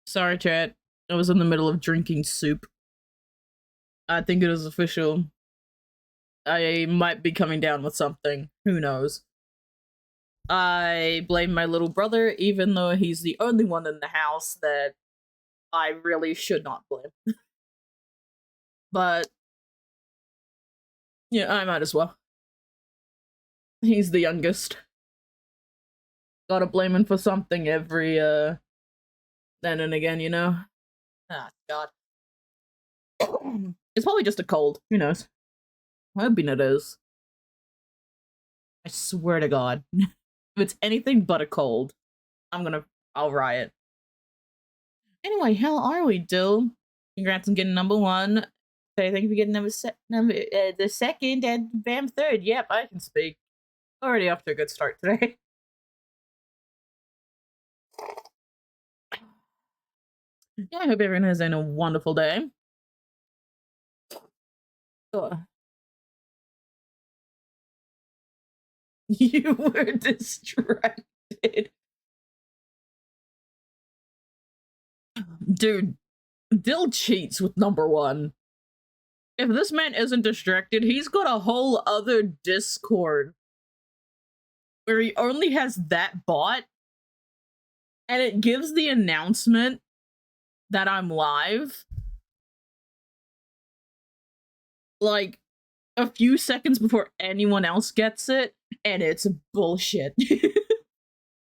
Sorry, chat. I was in the middle of drinking soup. I think it is official. I might be coming down with something. Who knows? I blame my little brother, even though he's the only one in the house that I really should not blame. But, yeah, I might as well. He's the youngest. Gotta blame him for something every, then and again, you know? Ah, God. It's probably just a cold. Who knows? I'm hoping it is. I swear to God. If it's anything but a cold, I'll riot. Anyway, how are we, Dill? Congrats on getting number one. Okay, thank you for getting the second and bam third. Yep, I can speak. Already off to a good start today. Yeah, I hope everyone has a wonderful day. Ugh. You were distracted. Dude, Dill cheats with number one. If this man isn't distracted, he's got a whole other Discord where he only has that bot, and it gives the announcement that I'm live like a few seconds before anyone else gets it, and it's bullshit.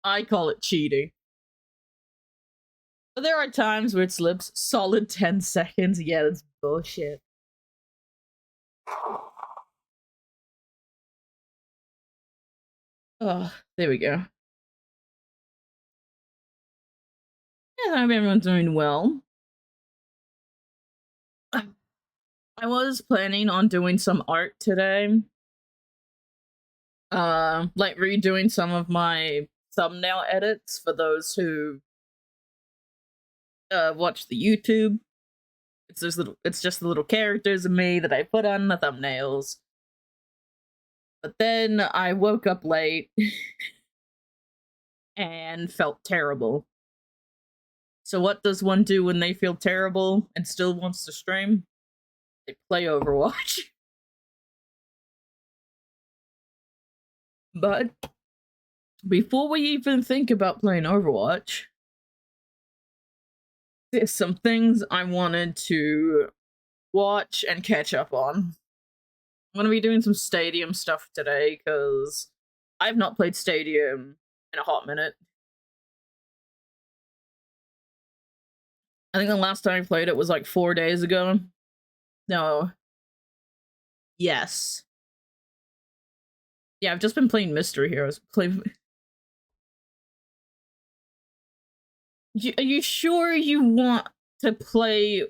I call it cheating. But there are times where it slips solid 10 seconds. Yeah, that's bullshit. Oh, there we go. Yeah, I hope everyone's doing well. I was planning on doing some art today. Like redoing some of my thumbnail edits for those who watch the YouTube. It's just the little characters of me that I put on the thumbnails. But then I woke up late and felt terrible. So what does one do when they feel terrible and still wants to stream? They play Overwatch. But before we even think about playing Overwatch, there's some things I wanted to watch and catch up on. I'm gonna be doing some Stadium stuff today because I've not played Stadium in a hot minute. I think the last time I played it was like 4 days ago. No. Yes. Yeah, I've just been playing Mystery Heroes. Are you sure you want to play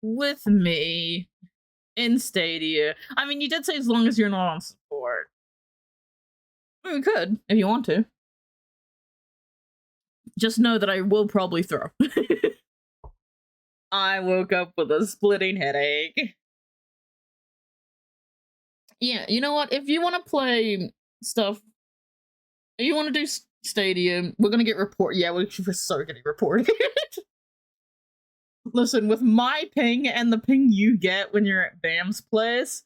with me in Stadia? I mean, you did say as long as you're not on support. We could, if you want to. Just know that I will probably throw. I woke up with a splitting headache. Yeah, you know what? If you want to play stuff, if you want to do Stadium, we're gonna get report. Yeah, we're so getting reported. Listen, with my ping and the ping you get when you're at Bam's place,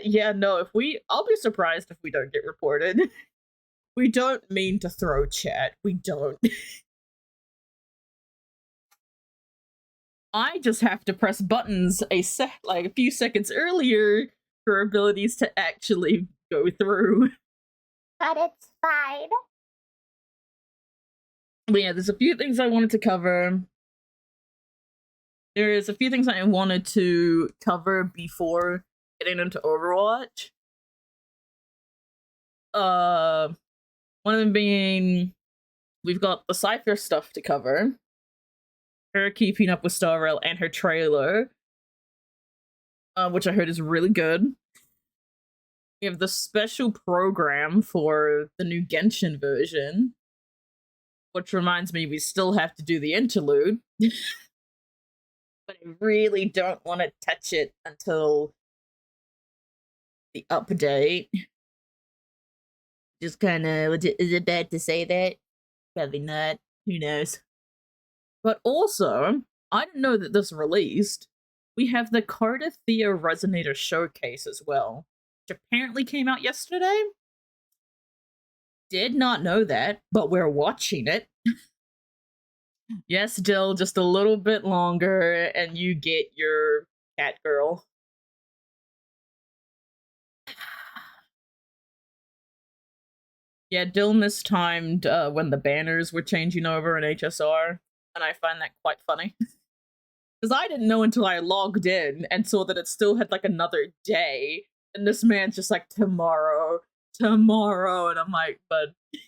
yeah, no, I'll be surprised if we don't get reported. We don't mean to throw chat. We don't. I just have to press buttons a few seconds earlier for abilities to actually go through. But it's fine. But yeah, there's a few things I wanted to cover. There's a few things I wanted to cover before getting into Overwatch. One of them being we've got the Cypher stuff to cover. Her keeping up with Star Rail and her trailer, which I heard is really good. We have the special program for the new Genshin version, which reminds me we still have to do the interlude. But I really don't want to touch it until the update. Just kind of, is it bad to say that? Probably not. Who knows? But also, I didn't know that this released. We have the Carter Thea Resonator Showcase as well, which apparently came out yesterday. Did not know that, but we're watching it. Yes, Dill, just a little bit longer, and you get your cat girl. Yeah, Dill mistimed when the banners were changing over in HSR, and I find that quite funny. Because I didn't know until I logged in and saw that it still had like another day, and this man's just like, tomorrow, tomorrow, and I'm like, but do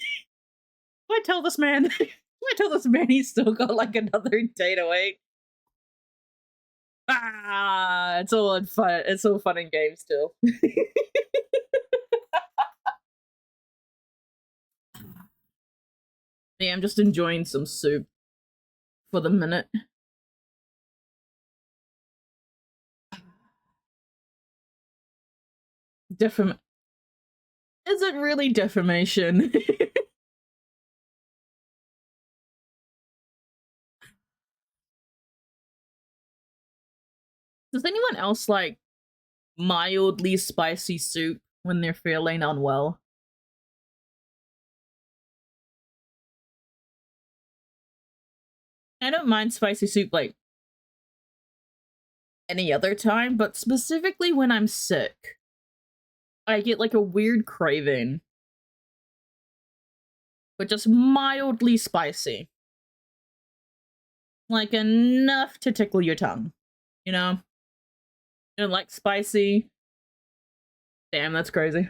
I tell this man? Do I tell this man he's still got like another day to wait? Ah, it's all in fun. It's all fun and games still. Yeah, I'm just enjoying some soup for the minute. Is it really defamation? Does anyone else like mildly spicy soup when they're feeling unwell? I don't mind spicy soup like any other time, but specifically when I'm sick, I get like a weird craving, but just mildly spicy. Like enough to tickle your tongue, you know? You don't like spicy? Damn, that's crazy.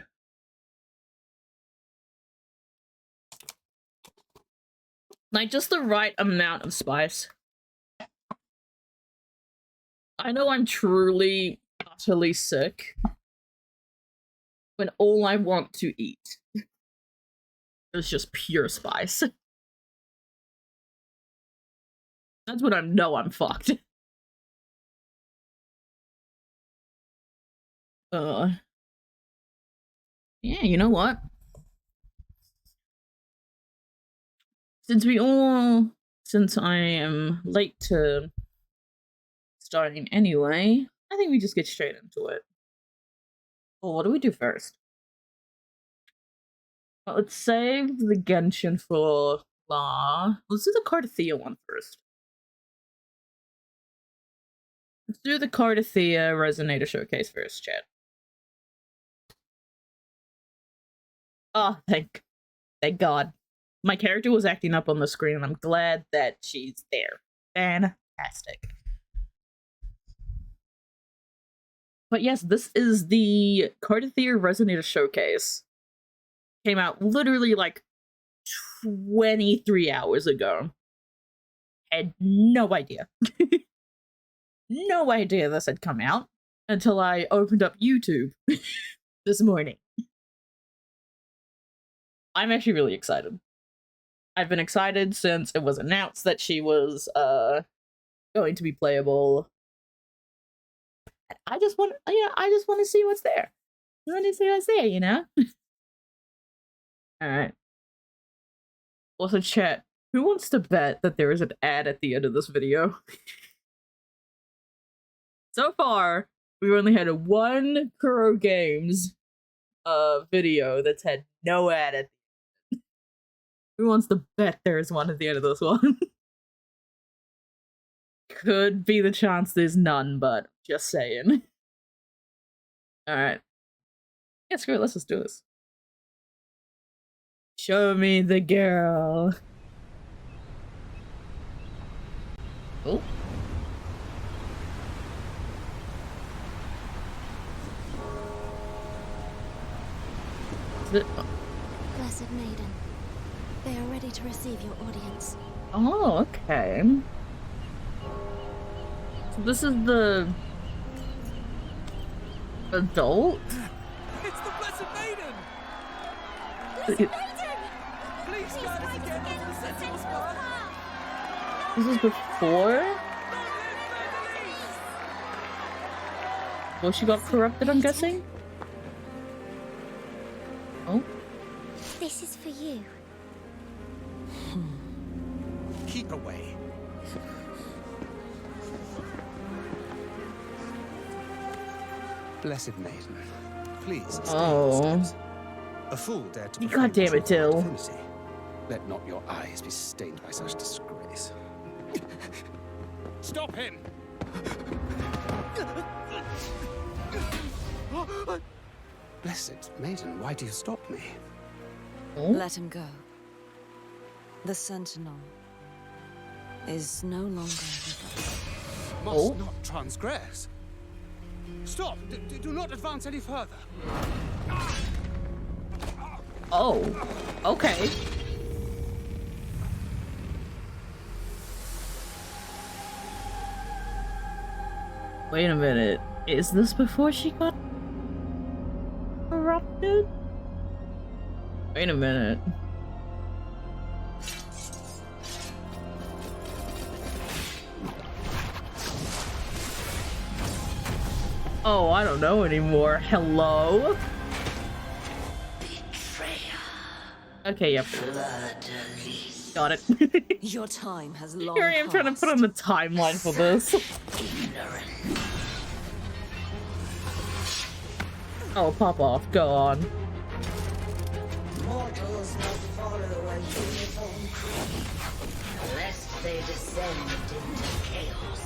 Like just the right amount of spice. I know I'm truly, utterly sick when all I want to eat is just pure spice. That's when I know I'm fucked. Yeah, you know what? Since I am late to starting anyway, I think we just get straight into it. Well, what do we do first? Well, let's save the Genshin for Let's do the Cardathea one first. Let's do the Cardathea Resonator Showcase first, chat. Oh, thank God. My character was acting up on the screen, and I'm glad that she's there. Fantastic. But yes, this is the Cardathea Resonator Showcase. Came out literally like 23 hours ago. Had no idea. No idea this had come out until I opened up YouTube this morning. I'm actually really excited. I've been excited since it was announced that she was going to be playable. I just want to see what's there. I want to see what's there, you know? Alright. Also, chat, who wants to bet that there is an ad at the end of this video? So far, we've only had one Kuro Games video that's had no ad at the end. Who wants to bet there's one at the end of this one? Could be the chance there's none, but just saying. Alright. Yeah, screw it, let's just do this. Show me the girl. Oh. Blessed Maiden, they are ready to receive your audience. Oh, okay. So this is the adult? It's the Blessed Maiden! Blessed Maiden! Please guide us again to the sensible spot! This is before? Well, she got corrupted, I'm guessing? Oh. This is for you. Keep away. Blessed maiden, please stay Oh. in the steps. A fool dared to You proclaim goddamn the it, truth Dill. of divinity. Let not your eyes be stained by such disgrace. Stop him! Blessed maiden, why do you stop me? Let him go. The Sentinel is no longer with us. Must not transgress. Stop! Do not advance any further. Oh, okay. Wait a minute. Is this before she got corrupted? Wait a minute. Oh, I don't know anymore. Hello? Okay, yep. Got it. Your time has long Here I am trying to put on the timeline for this. Oh, pop off. Go on. Mortals must follow a uniform creed, lest they descend into chaos.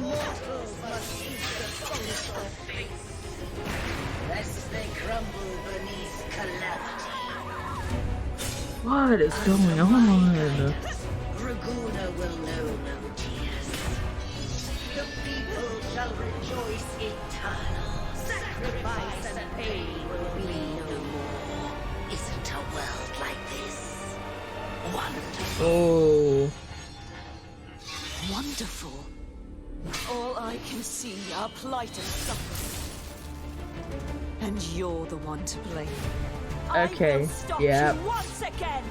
Mortals must seek the focus of faith, lest they crumble beneath calamity. What is going on? Raguna will know no tears. The people shall rejoice eternal. Sacrifice and pain will be no more. Isn't a world like this wonderful? Oh. Wonderful. All I can see are plight and suffering. And you're the one to blame. Okay. I will stop Yeah. you once again.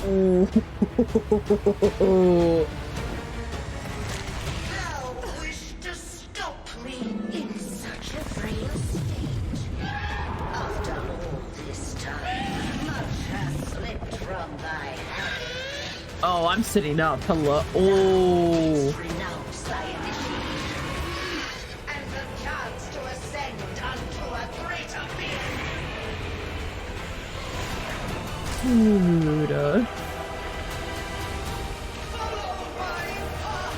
Oh. Thou wish to stop me in such a frail state. After all this time, much has slipped from thy hand. Oh, I'm sitting up. Hello. Oh. Renounce thy initiation, and the chance to ascend unto a greater being. Dude. Follow my path.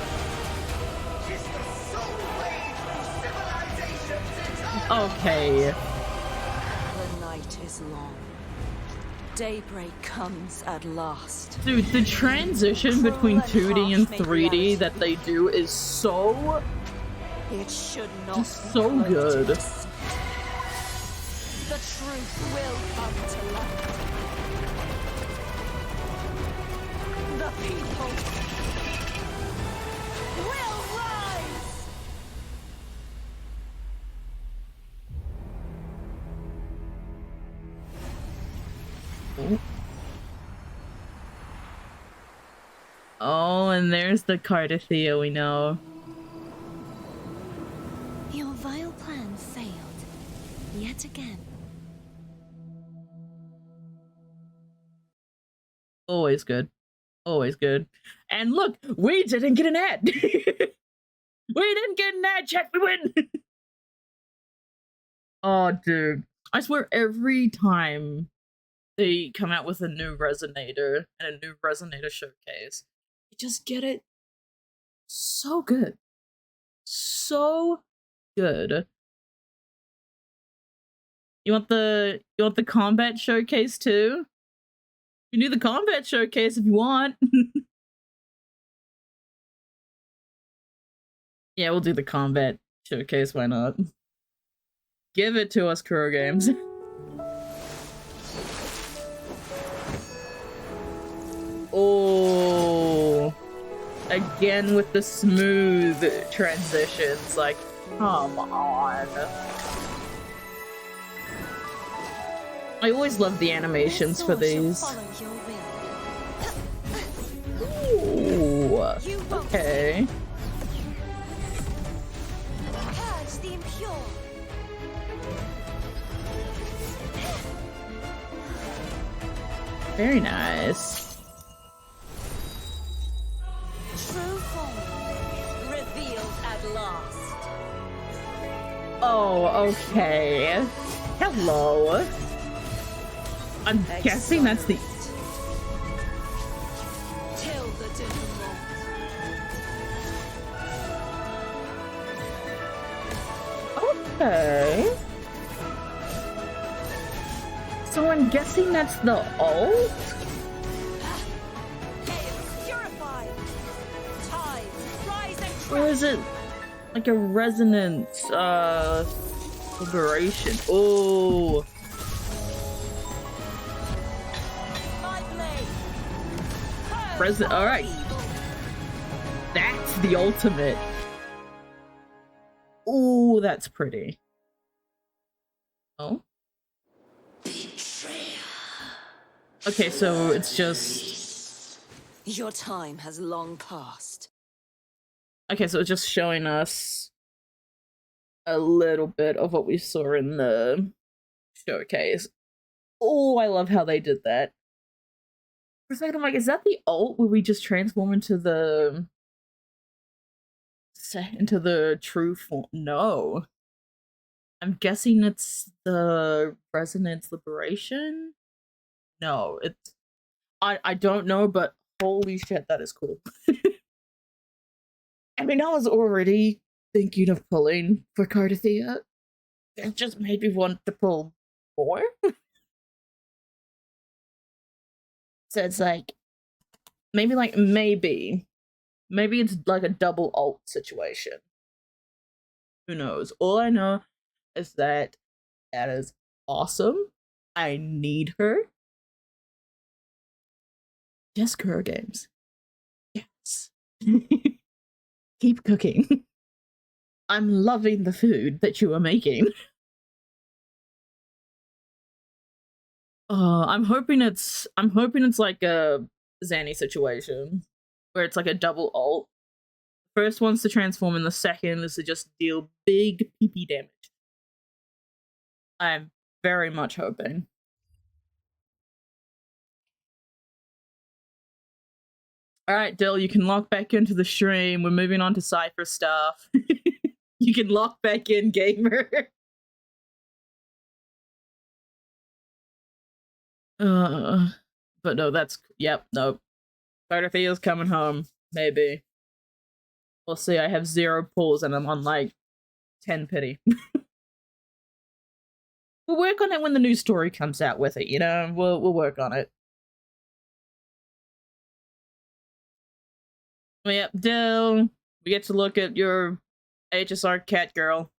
'Tis the sole way through civilization's eternal. Okay. The night is long. Daybreak comes at last. Dude, the transition between 2D and 3D that they do is so It should not So be good. The truth will come to light. The people will rise. Oh, and there's the Cardathea we know. Your vile plan failed. Yet again. Always good. Always good. And look, we didn't get an ad. We didn't get an ad, chat. We win. Oh, dude. I swear every time they come out with a new Resonator and a new Resonator showcase, you just get it so good. So good. You want the combat showcase too? You can do the combat showcase if you want. Yeah, we'll do the combat showcase, why not? Give it to us, Kuro Games. Oh, again with the smooth transitions, like, come on. I always love the animations for these. Ooh, okay. Purge the impure. Very nice. True form revealed at last. Oh, okay. Hello. I'm guessing that's the... Till the denouement. Okay. So I'm guessing that's the ult? Chaos purified. Tides rise and Or is it like a resonance, liberation? Oh. my blade. Alright. That's the ultimate. Ooh, that's pretty. Oh? Okay, so it's just... Your time has long passed. Okay, so it's just showing us a little bit of what we saw in the showcase. Oh, I love how they did that. For a second, I'm like, is that the ult where we just transform into the true form? No. I'm guessing it's the resonance liberation? No, it's... I don't know, but holy shit, that is cool. I mean, I was already thinking of pulling for Cardathea. It just made me want to pull more. So it's like, maybe it's like a double ult situation. Who knows? All I know is that is awesome. I need her. Yes, girl games. Yes. Keep cooking. I'm loving the food that you are making. I'm hoping it's like a Zanny situation where it's like a double ult. First one's to transform and the second is to just deal big PP damage. I'm very much hoping. Alright, Dill, you can lock back into the stream. We're moving on to Cypher stuff. You can lock back in, gamer. But no, that's... Yep, nope. Cardathea's coming home. Maybe. We'll see, I have 0 pulls and I'm on, like, 10 pity. We'll work on it when the new story comes out with it, you know? We'll work on it. Well, yep, Dill, we get to look at your HSR cat girl.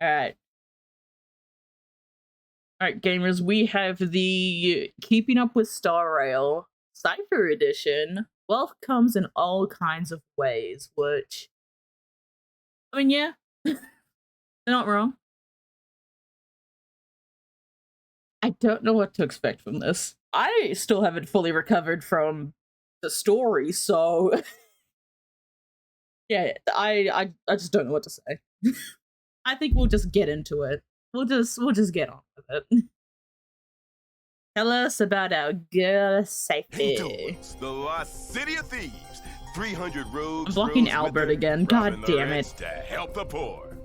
Alright. Alright, gamers, we have the Keeping Up with Star Rail Cypher Edition. Wealth comes in all kinds of ways, which... I mean, yeah. They're not wrong. I don't know what to expect from this. I still haven't fully recovered from the story, so yeah, I just don't know what to say. I think we'll just get into it. We'll just get on with it. Tell us about our girl Safety. The Lost City of Thieves. 300 rogues. I'm blocking Albert again. God damn it. To help the poor.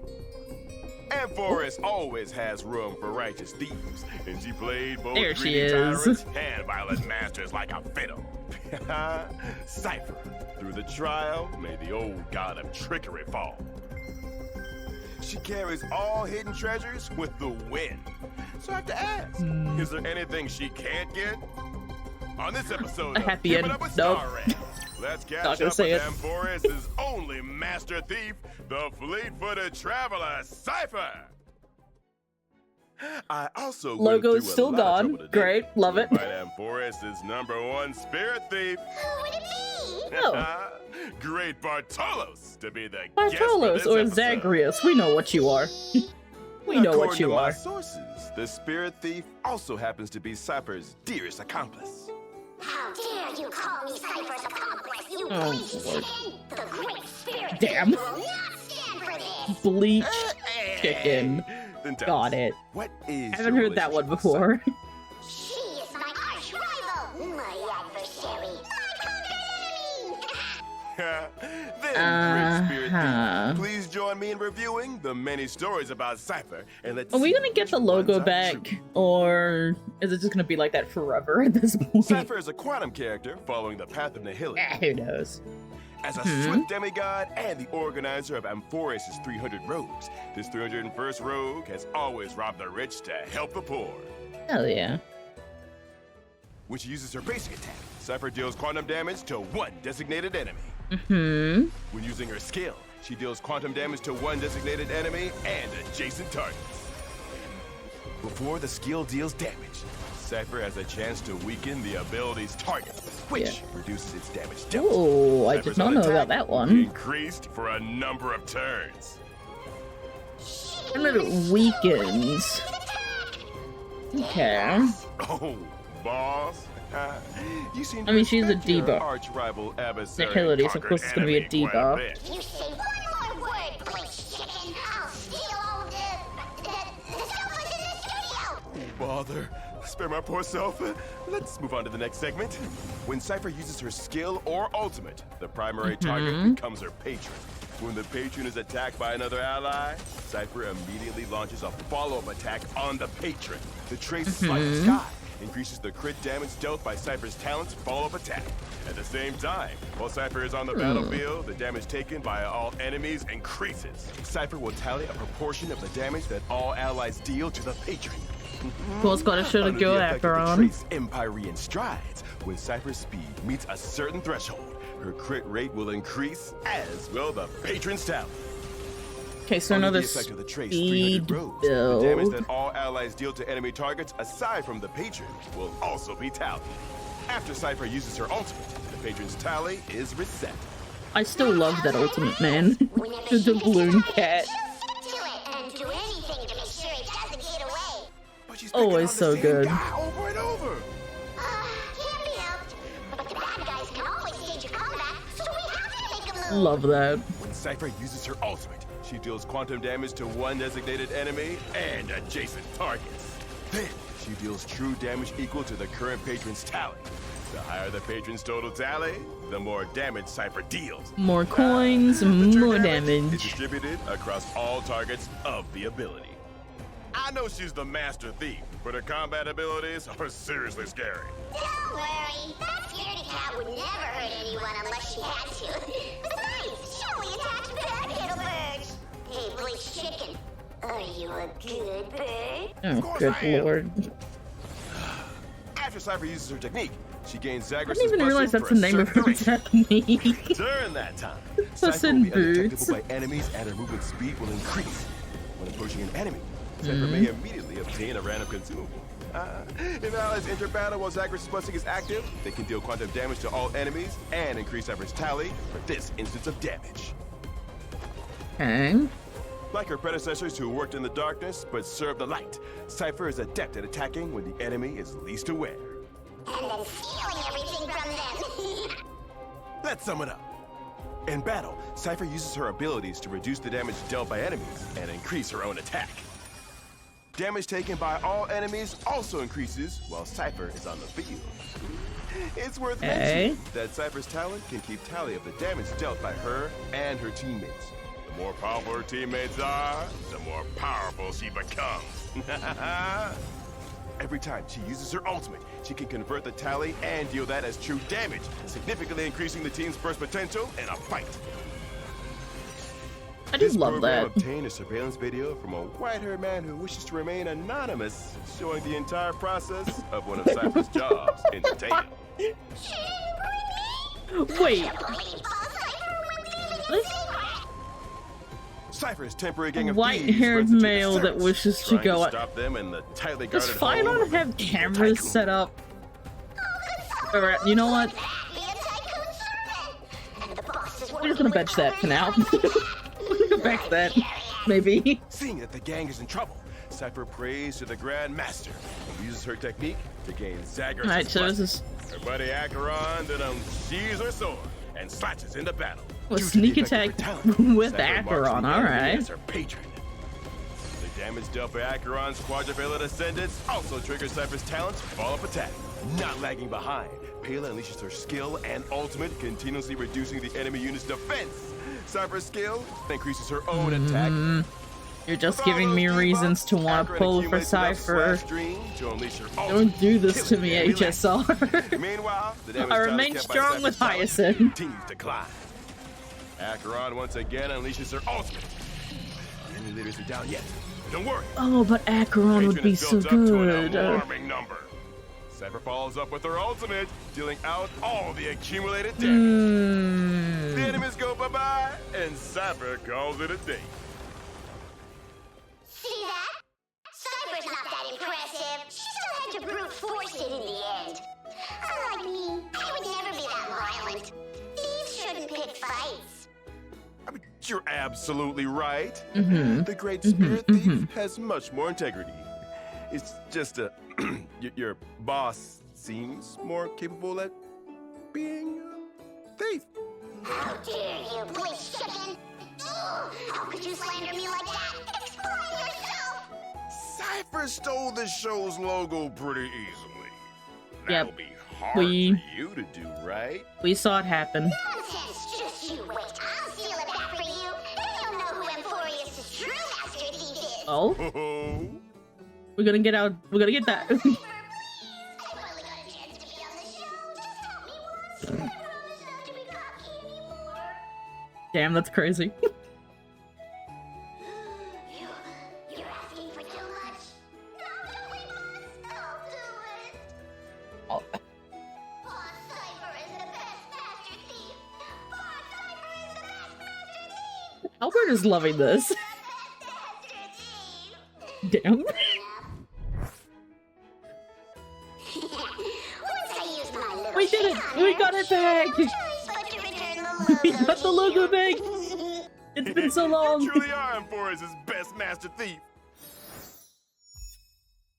And Forrest always has room for righteous thieves, and she played both there she greedy is. tyrants and violent masters like a fiddle. Cypher, through the trial, may the old god of trickery fall. She carries all hidden treasures with the wind. So I have to ask, is there anything she can't get? On this episode a of happy Keeping end. Up with Nope. Star Rail, let's catch Not gonna up say with it. Forrest's only master thief, the fleet-footed traveler, Cypher. I also Logo is still gone. Great, love it. Forrest's #1 spirit thief. Who would it be? Oh. Great Bartolos to be the Bartolos guest or for this episode. Zagreus, we know what you are. We know what According you to my are. sources, the spirit thief also happens to be Cypher's dearest accomplice. How dare you call me Cypher's accomplice, you Oh, bleach Lord. chicken! The great spirit Damn. will not stand for this! Bleach chicken. Then tell Got us, it. What is I haven't your heard that one relationship with before. Cypher? Then, great spirit thief, please join me in reviewing the many stories about Cypher. And let's Are we see gonna get which the ones logo are back, true. or is it just gonna be like that forever at this point? Cypher is a quantum character following the path of nihility. Who knows? As a swift demigod and the organizer of Amphoris's 300 rogues, this 301st rogue has always robbed the rich to help the poor. Hell yeah. When she uses her basic attack, Cypher deals quantum damage to one designated enemy. When using her skill, she deals quantum damage to one designated enemy and adjacent targets. Before the skill deals damage, Cypher has a chance to weaken the ability's target, which reduces its damage delta. Oh, I Cypher's did not know attack about that will be one. increased for a number of turns. And then it weakens. Okay. Oh, boss. You seem to I mean, she's a respect your debuff. arch-rival adversary Nihility, and so of course it's gonna be a conquered enemy quite debuff. bit. You say one more word, please, chicken. I'll steal all the stuff in the studio. Bother. Spare my poor self. Let's move on to the next segment. When Cypher uses her skill or ultimate, the primary target becomes her patron. When the patron is attacked by another ally, Cypher immediately launches a follow-up attack on the patron. The trace Slice the Sky increases the crit damage dealt by Cypher's talent's follow-up attack. At the same time, while Cypher is on the battlefield, the damage taken by all enemies increases. Cypher will tally a proportion of the damage that all allies deal to the patron. Who's gotta shoot a Under go the effect after of the on? trace Empyrean strides, when Cypher's speed meets a certain threshold, her crit rate will increase, as will the patron's talent. Okay, so Under another the effect of the trace speed 300 rows, the damage build. that all allies deal to enemy targets aside from the patron will also be tallied. After Cypher uses her ultimate, the patron's tally is reset. I still love that ultimate, man. Whenever The balloon cat. Stick to it and do anything to make sure it doesn't get away. But she's picking Always on the so same good. guy over and over. Can't be helped. But the bad guys can always stage a comeback, so we have to make a move. Love that. When Cypher uses her ultimate, she deals quantum damage to one designated enemy and adjacent targets. Then, she deals true damage equal to the current patron's tally. The higher the patron's total tally, the more damage Cypher deals. More coins, The true more is damage. distributed across all targets of the ability. I know she's the master thief, but her combat abilities are seriously scary. Don't worry. That scaredy cat would never hurt anyone unless she had to. Besides, she only attacks bad little birds. Hey, Bleach Chicken, are you a good bird? Oh, course good I am. lord. After Cypher uses her technique, she gains I Zagreus' didn't even realize that's the name of her technique. During that time, Puss Cypher in will be undetectable Boots. by enemies and her movement speed will increase. When approaching an enemy, Cypher may immediately obtain a random consumable. If allies enter battle while Zagreus' blessing is active, they can deal quantum damage to all enemies and increase Cypher's tally for this instance of damage. Okay. Like her predecessors who worked in the darkness but served the light, Cypher is adept at attacking when the enemy is least aware. And then stealing everything from them. Let's sum it up. In battle, Cypher uses her abilities to reduce the damage dealt by enemies and increase her own attack. Damage taken by all enemies also increases while Cypher is on the field. It's worth mentioning that Cypher's talent can keep tally of the damage dealt by her and her teammates. The more powerful her teammates are, the more powerful she becomes. Every time she uses her ultimate, she can convert the tally and deal that as true damage, significantly increasing the team's burst potential in a fight. I just This love program that. obtained a surveillance video from a white-haired man who wishes to remain anonymous, showing the entire process of one of Cypher's jobs in detail. Wait. Cypher's temporary gang of White-haired thieves runs into male that concerns, wishes to trying go out. stop them in the tightly Does guarded Fine home not of have an evil cameras tycoon. set up? Alright, you know what? We're just gonna bench that for now. We're gonna back that. Maybe. Seeing that the gang is in trouble, Cypher prays to the Grand Master and uses her technique to gain Zagreus' Alright, so this blessing. is Her buddy Acheron then unsheathes her sword and slashes into battle. a Due to sneak the effect attack of her talent, with Cypher marks Acheron, the enemy alright. as her patron. The Damage dealt by Acheron's quadrivalent ascendants also triggers Cypher's talent's follow-up attack. Not lagging behind, Pela unleashes her skill and ultimate, continuously reducing the enemy unit's defense. Cypher's skill increases her own attack. You're just giving me reasons to want to pull for Cypher. Don't do this to me, HSR. Meanwhile, the damage I talent remain kept by strong Cypher's with talent Hyacinth. continues to climb. Acheron once again unleashes her ultimate. The enemy leaders are down yet. Don't worry. Oh, but Acheron would be so good. Alarming number. Cypher follows up with her ultimate, dealing out all the accumulated damage. The enemies go bye-bye, and Cypher calls it a day. See that? Cypher's not that impressive. She still had to brute force it in the end. Unlike me, I would never be that violent. Thieves shouldn't pick fights. I mean, you're absolutely right. The Great Spirit Thief has much more integrity. It's just your boss seems more capable at being a thief. How dare you, police chicken! Ugh, how could you slander me like that? Explain yourself! Cypher stole the show's logo pretty easily. Yep. That'll be hard for you to do, right? We saw it happen. Nonsense! Just you wait. I'll steal it back for you. Then you'll know who Emphorius' true master thief is. Oh, Oh, we're gonna get out. We're gonna get that. I finally got a chance to be on the show. Just help me once. I promise not to be cocky anymore. Damn, that's crazy. You're asking for too much. No, don't we, boss? I'll do it. Oh. Boss Cypher is the best master thief. Boss Cypher is the best master thief. Albert is loving this. The best master thief. Damn. Once I use my little We did it. shit We on got her, it back. no choice but to return the logo We got the logo to back. you. It's been so long. You truly are Emphorius' best master thief.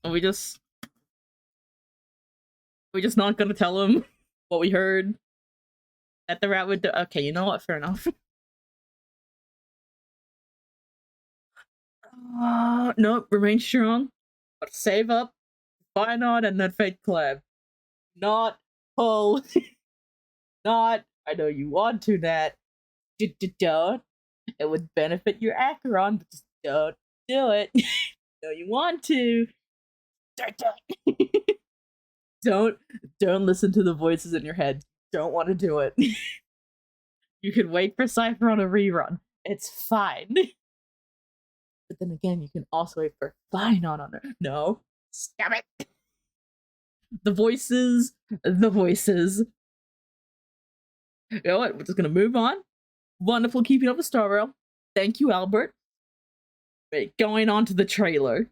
And we're just not gonna tell him what we heard. That the rat would do. Okay, you know what? Fair enough. Nope, remain strong. But save up, find on, and then fake collab. Not pull. Not. I know you want to, Nat. Don't. It would benefit your Acheron, but just don't do it. No, you want to. Don't listen to the voices in your head. Don't want to do it. You could wait for Cypher on a rerun. It's fine. But then again, you can also wait for Fine on her. No. Stop it. The voices. You know what? We're just gonna move on. Wonderful keeping up with Star Rail. Thank you, Albert. Wait, going on to the trailer.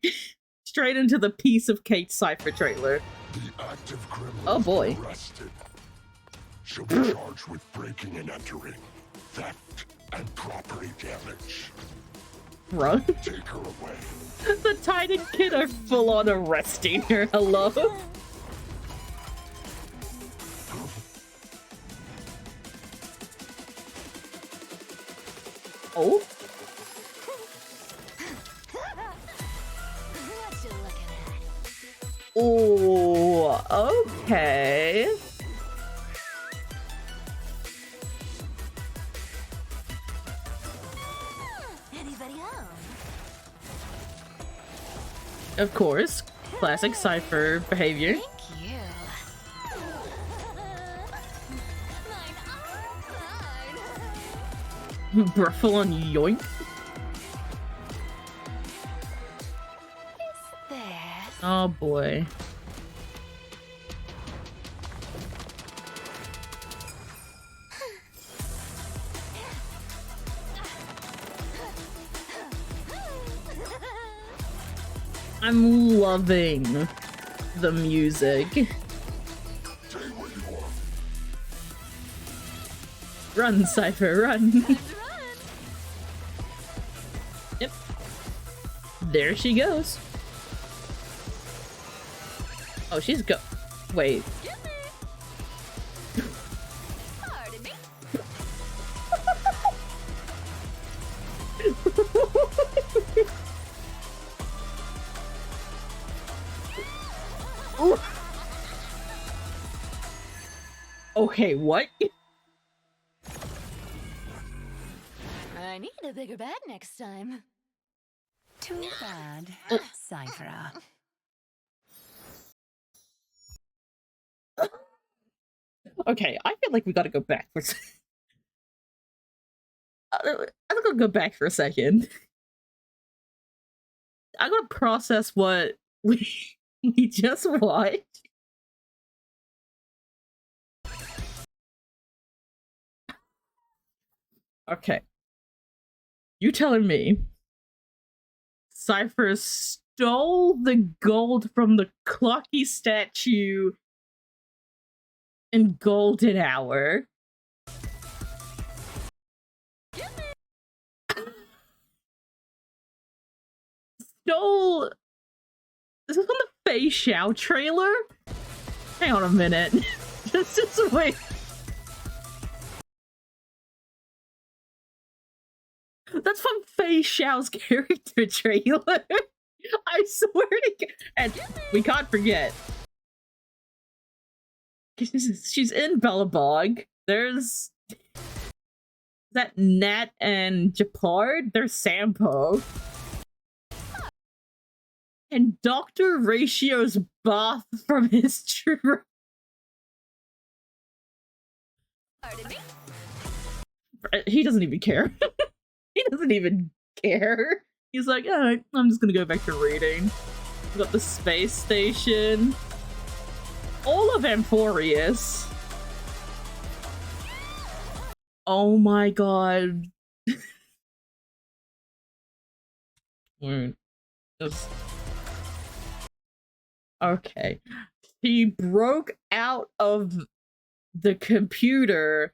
Straight into the piece of cake Cypher trailer. The active criminal Oh boy. arrested. She'll be charged with breaking and entering, theft, and property damage. Bro. Take her away. The Titan Kid are full on arresting her. Hello? Oh? What you looking at? Oh, okay. Anybody home? Of course. Classic Cypher behavior. Thank you. Mine are mine. Bruffle on yoink. There. Oh boy. I'm loving the music. Stay where you are. Run, Cypher, run. Yep. There she goes. Oh, she's go. Wait. Pardon me. Ooh. Okay, what? I need a bigger bag next time. Too bad, Cypher. Okay, I feel like we gotta go back for I'm gonna go back for a second. I'm gonna process what we just watched. Okay. You telling me Cypher stole the gold from the Clocky statue in Golden Hour? Stole... Is this on the Fei Xiao trailer? Hang on a minute. Just wait. That's from Fei Xiao's character trailer. I swear to God. And we can't forget. She's in Bellabog. There's that Nat and Japard. There's Sampo. And Dr. Ratio's bath from his true. He doesn't even care. He doesn't even care. He's like, alright, I'm just gonna go back to reading. We got the space station. All of Amphorius. Oh my god. Okay. He broke out of the computer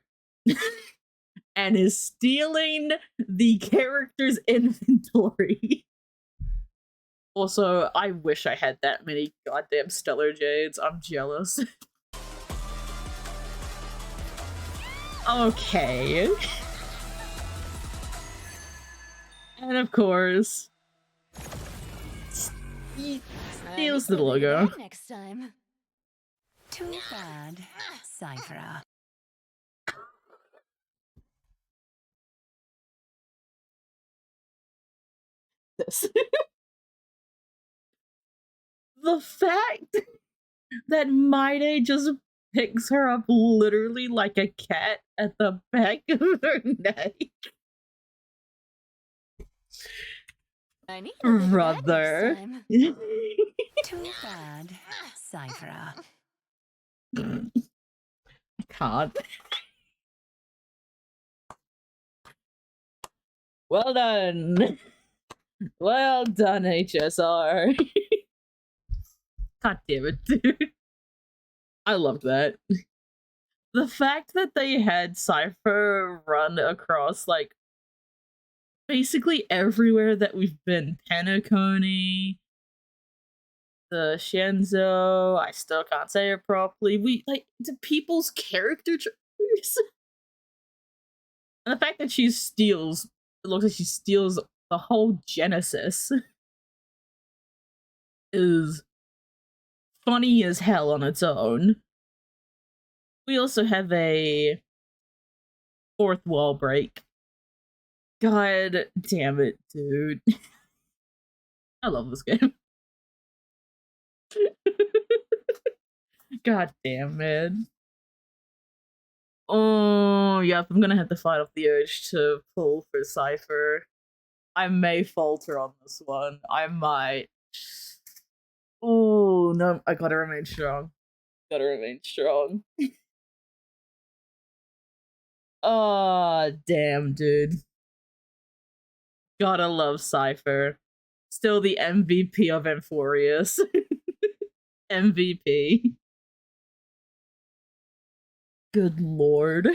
and is stealing the character's inventory. Also, I wish I had that many goddamn Stellar Jades. I'm jealous. Okay. And of course, he steals the logo. Next time. Too bad, Cypher. This. The fact that Maide just picks her up literally like a cat at the back of her neck. I need Brother. Too bad, Cypher. I can't. Well done. Well done, HSR. God damn it, dude. I loved that. The fact that they had Cypher run across, like, basically everywhere that we've been. Penacony, the Shenzo, I still can't say it properly. We, like, the people's character traits. And the fact that she steals, it looks like she steals the whole Genesis, is funny as hell on its own. We also have a fourth wall break. God damn it, dude. I love this game. God damn it. Oh, yep, I'm gonna have to fight off the urge to pull for Cypher. I may falter on this one. I might. Oh, no, I gotta remain strong. Gotta remain strong. Oh, damn, dude. Gotta love Cypher. Still the MVP of Amphorius. MVP. Good lord.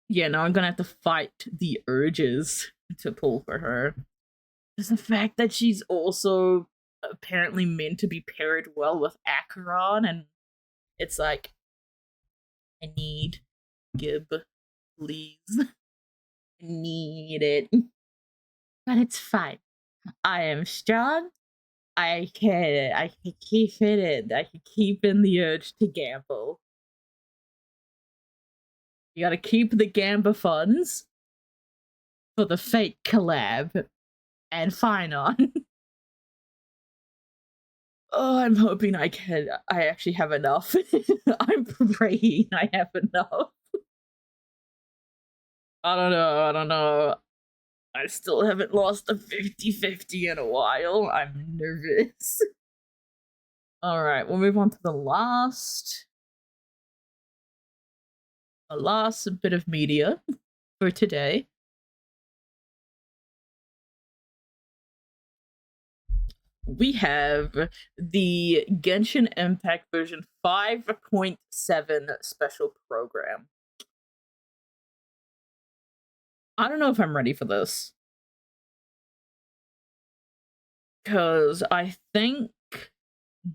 Yeah, now I'm gonna have to fight the urges to pull for her. There's the fact that she's also apparently meant to be paired well with Acheron, and it's like, I need Gib, please. I need it. But it's fine. I am strong, I can keep it. I can keep in the urge to gamble. You gotta keep the gamba funds for the fake collab and fine on. Oh, I'm hoping I actually have enough. I'm praying I have enough. I don't know. I still haven't lost a 50-50 in a while. I'm nervous. Alright, we'll move on to the last bit of media for today. We have the Genshin Impact version 5.7 special program. I don't know if I'm ready for this. Because I think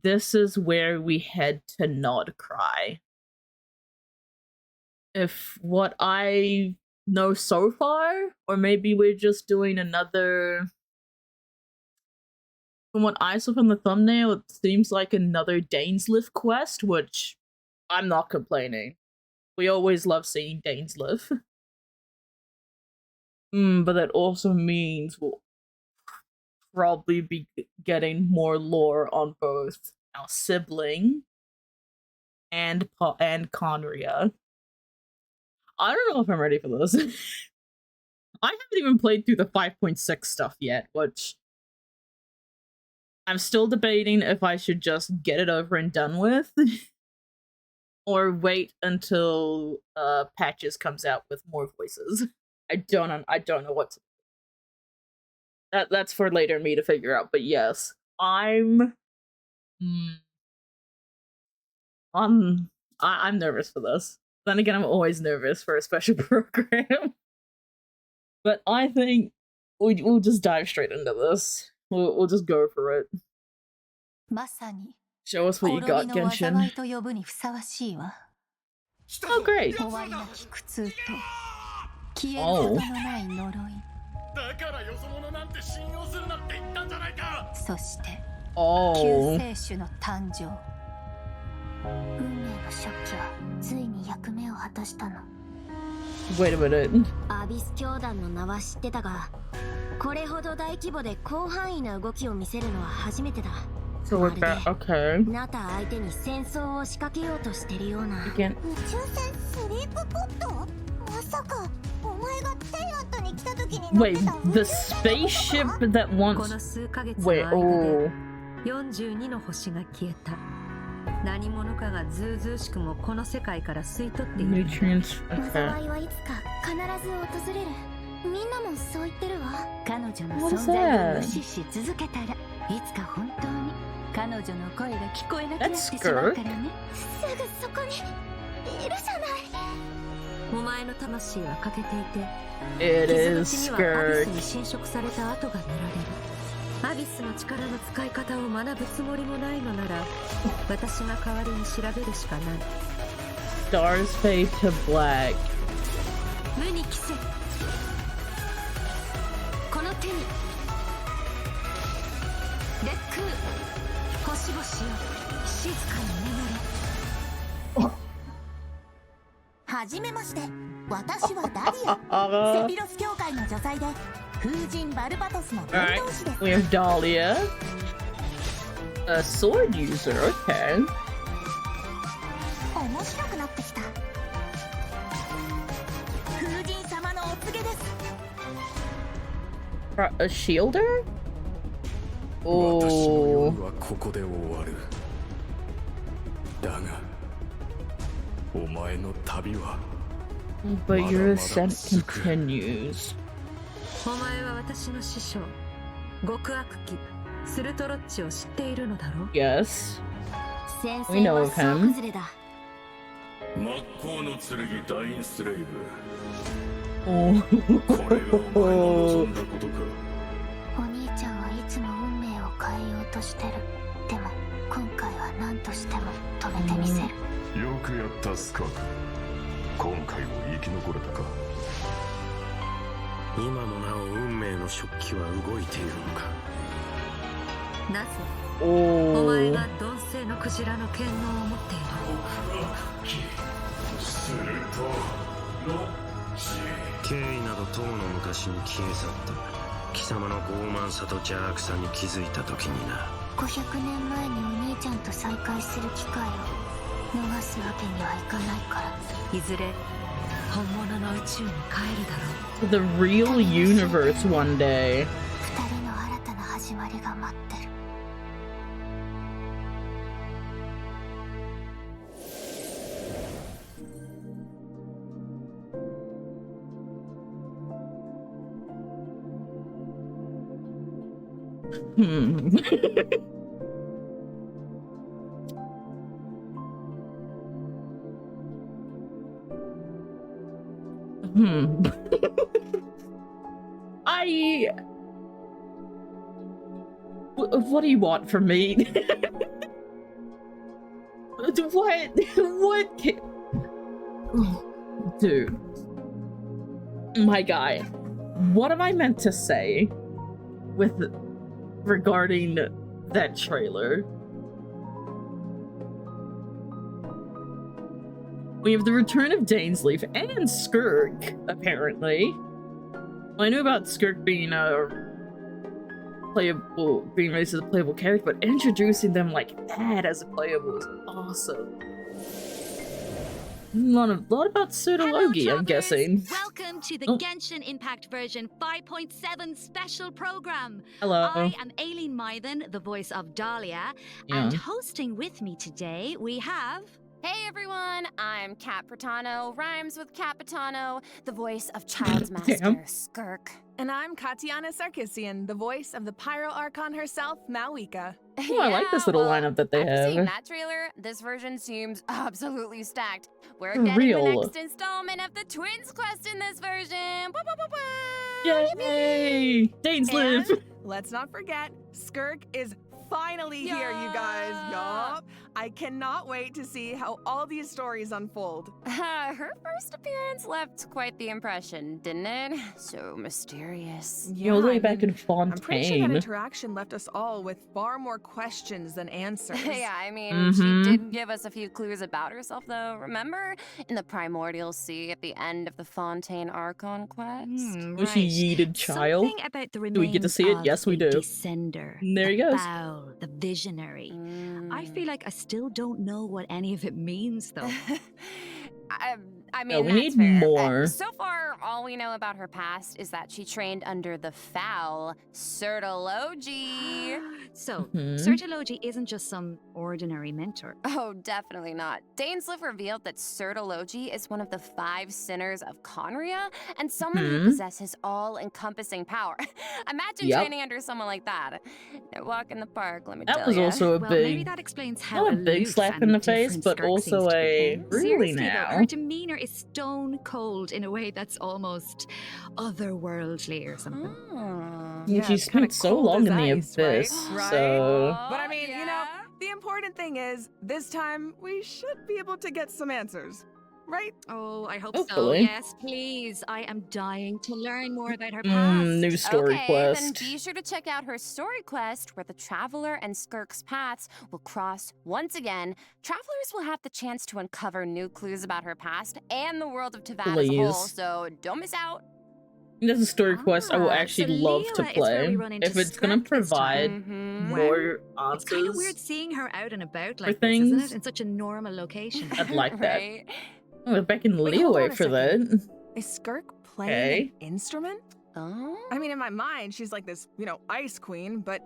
this is where we head to not cry. If what I know so far, or maybe we're just doing another... From what I saw from the thumbnail, it seems like another Dainsliff quest, which I'm not complaining. We always love seeing Dainsliff. But that also means we'll probably be getting more lore on both our sibling and Conria. I don't know if I'm ready for this. I haven't even played through the 5.6 stuff yet, which I'm still debating if I should just get it over and done with or wait until Patches comes out with more voices. I don't know what to do. That's for later me to figure out, but yes, I'm nervous for this. Then again, I'm always nervous for a special program. But I think we'll just dive straight into this. We'll just go for it. Show us what you got, Genshin. Oh, great. Oh. Oh. Wait a minute. アビス教団の名は知ってたが、これほど大規模で広範囲な動きを見せるのは初めてだ。 So we're back. Okay. ナタ相手に戦争を仕掛けようとしてるような。Again. 宇宙船スリープポット？まさかお前がテナットに来た時に乗ってた Wait, the spaceship that wants. この数ヶ月 Wait, の間 oh. で42の星が消えた。何者かがずうずうしくもこの世界から吸い取っている。Nutrients. Okay. 災いはいつか必ず訪れる。みんなもそう言ってるわ。彼女の What 存 is 在を that? 無視し続けたら、いつか本当に彼女の声が聞こえなくなって That's しまう Skirk. からね。すぐそこにいるじゃない。お前の魂は欠けていて、 It 傷 is 口にはアビス Skirk. に侵食された跡が見られる。アビスの力の使い方を学ぶつもりもないのなら、私が代わりに調べるしかない。 Stars fade to black. 無に着せ。この手に。烈空。星々よ、静かに眠れ。はじめまして。私はダリア。セピロス教会の女祭で風神バルバトスの伝 Alright, 道師です。 we have Dahlia. A sword user, okay. 面白くなってきた。風神様のお告げです。A shielder? 私の Oh. 夜はここで終わる。だが、お前の旅は But your ascent continues. お前は私の師匠、極悪鬼スルトロッチを知っているのだろう。 Yes. 先 We 生 know は of 総 him. 崩れだ。真っ向の剣ダインスレイブ。 Oh. これがお前の望んだことか。お兄ちゃんはいつも運命を変えようとしてる。でも今回は何としても止めてみせる。よくやったスカーク。今回も生き残れたか。今もなお運命の食器は動いているのか。なぜお Oh. 前が鈍性のクジラの権能を持っている？経緯などとうの昔に消え去った。貴様の傲慢さと邪悪さに気づいた時にな。500年前にお兄ちゃんと再会する機会を逃すわけにはいかないから。いずれ本物の宇宙に帰るだろう。 The real universe one day. 2人の新たな始まりが待ってる。What do you want from me? What? Dude. My guy. What am I meant to say regarding that trailer? We have the return of Dainsleif and Skirk, apparently. Well, I knew about Skirk being being raised as a playable character, but introducing them like that as a playable is awesome. A lot about pseudology, I'm guessing. Welcome to the Genshin Impact version 5.7 special program. Hello. I am Aileen Mythen, the voice of Dahlia, and hosting with me today we have... Hey everyone, I'm Kat Pratano, rhymes with Capitano, the voice of Child's Master, Skirk. And I'm Katiana Sarkissian, the voice of the Pyro Archon herself, Malwika. Oh, I like this little lineup that they have. Seeing that trailer, this version seems absolutely stacked. We're getting the next installment of the Twins quest in this version. Yay! Dainsleif! Let's not forget, Skirk is finally here, you guys. Yup. I cannot wait to see how all these stories unfold. Her first appearance left quite the impression, didn't it? So mysterious. Yeah, all the way back in Fontaine. I'm pretty sure that interaction left us all with far more questions than answers. Yeah, I mean, she did give us a few clues about herself, though. Remember? In the Primordial Sea at the end of the Fontaine Archon quest? Was she yeeted child? Something about the do we get to see it? Yes, we do. Descender. There he goes. The visionary. I feel like I still don't know what any of it means, though. I mean, we need fair. more. So far, all we know about her past is that she trained under the foul Certology. So, Certology isn't just some ordinary mentor. Oh, definitely not. Dainsleif revealed that Certology is one of the 5 sinners of Conria, and someone who possesses all-encompassing power. Imagine training under someone like that. No walk in the park, let me tell you. That was also a big, maybe that explains how not a big slap in the face, but also a really now. Her demeanor is stone cold in a way that's almost otherworldly or something. Yeah, she spent so long in the abyss, so... But I mean, you know, the important thing is, this time, we should be able to get some answers. Right? Oh, I hope Hopefully. so. Yes, please. I am dying to learn more about her past. New story quest. Then be sure to check out her story quest, where the Traveler and Skirk's paths will cross once again. Travelers will have the chance to uncover new clues about her past and the world of Teyvat as a whole, so don't miss out. There's a story quest I will actually love to play. If it's gonna provide more answers. It's kind of weird seeing her out and about like this, isn't it? In such a normal location. I'd like that. Right? Oh, back in Leeway for that. Is Skirk playing an instrument? Oh? I mean, in my mind, she's like this, you know, ice queen, but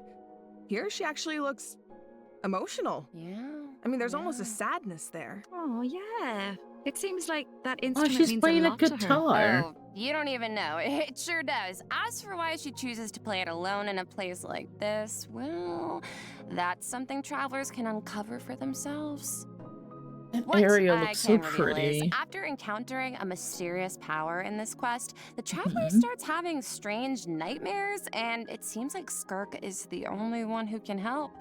here she actually looks emotional. Yeah. I mean, there's almost a sadness there. Oh, yeah. It seems like that instrument she's means playing a a lot to her. guitar. Oh, you don't even know. It sure does. As for why she chooses to play it alone in a place like this, well, that's something travelers can uncover for themselves. That What area I looks so can reveal is, pretty. after encountering a mysterious power in this quest, the traveler starts having strange nightmares, and it seems like Skirk is the only one who can help.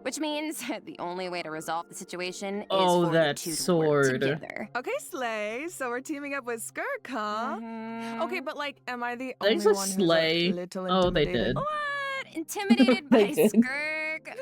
Which means the only way to resolve the situation is for that the two to work sword. together. Okay, Slay, so we're teaming up with Skirk, huh? Okay, but like, am I the There's only a one who's Slay. like, little Oh, they intimidated? did. What? Intimidated They by did. Skirk? Skirk.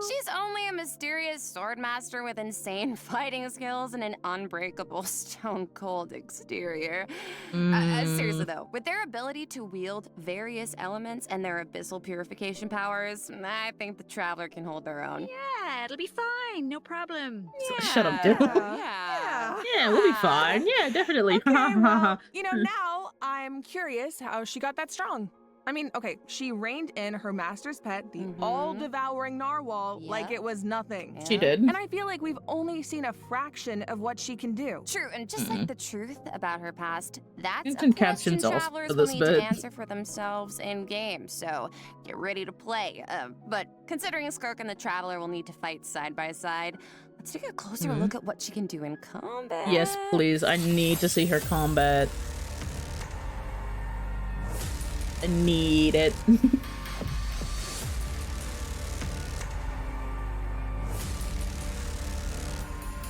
She's only a mysterious swordmaster with insane fighting skills and an unbreakable stone-cold exterior. Seriously though, with their ability to wield various elements and their abyssal purification powers, I think the Traveler can hold their own. Yeah, it'll be fine. No problem. Shut up, dude. Yeah, we'll be fine. Yeah, definitely. Okay, well, you know, now I'm curious how she got that strong. I mean, okay, she reined in her master's pet, the all-devouring narwhal, like it was nothing. She did. And I feel like we've only seen a fraction of what she can do. True, and just like the truth about her past, that's a Instant question captions also travelers for will this need bit. to answer for themselves in game. So get ready to play. But considering Skirk and the Traveler will need to fight side by side, let's take a closer look at what she can do in combat. Yes, please. I need to see her combat. I need it.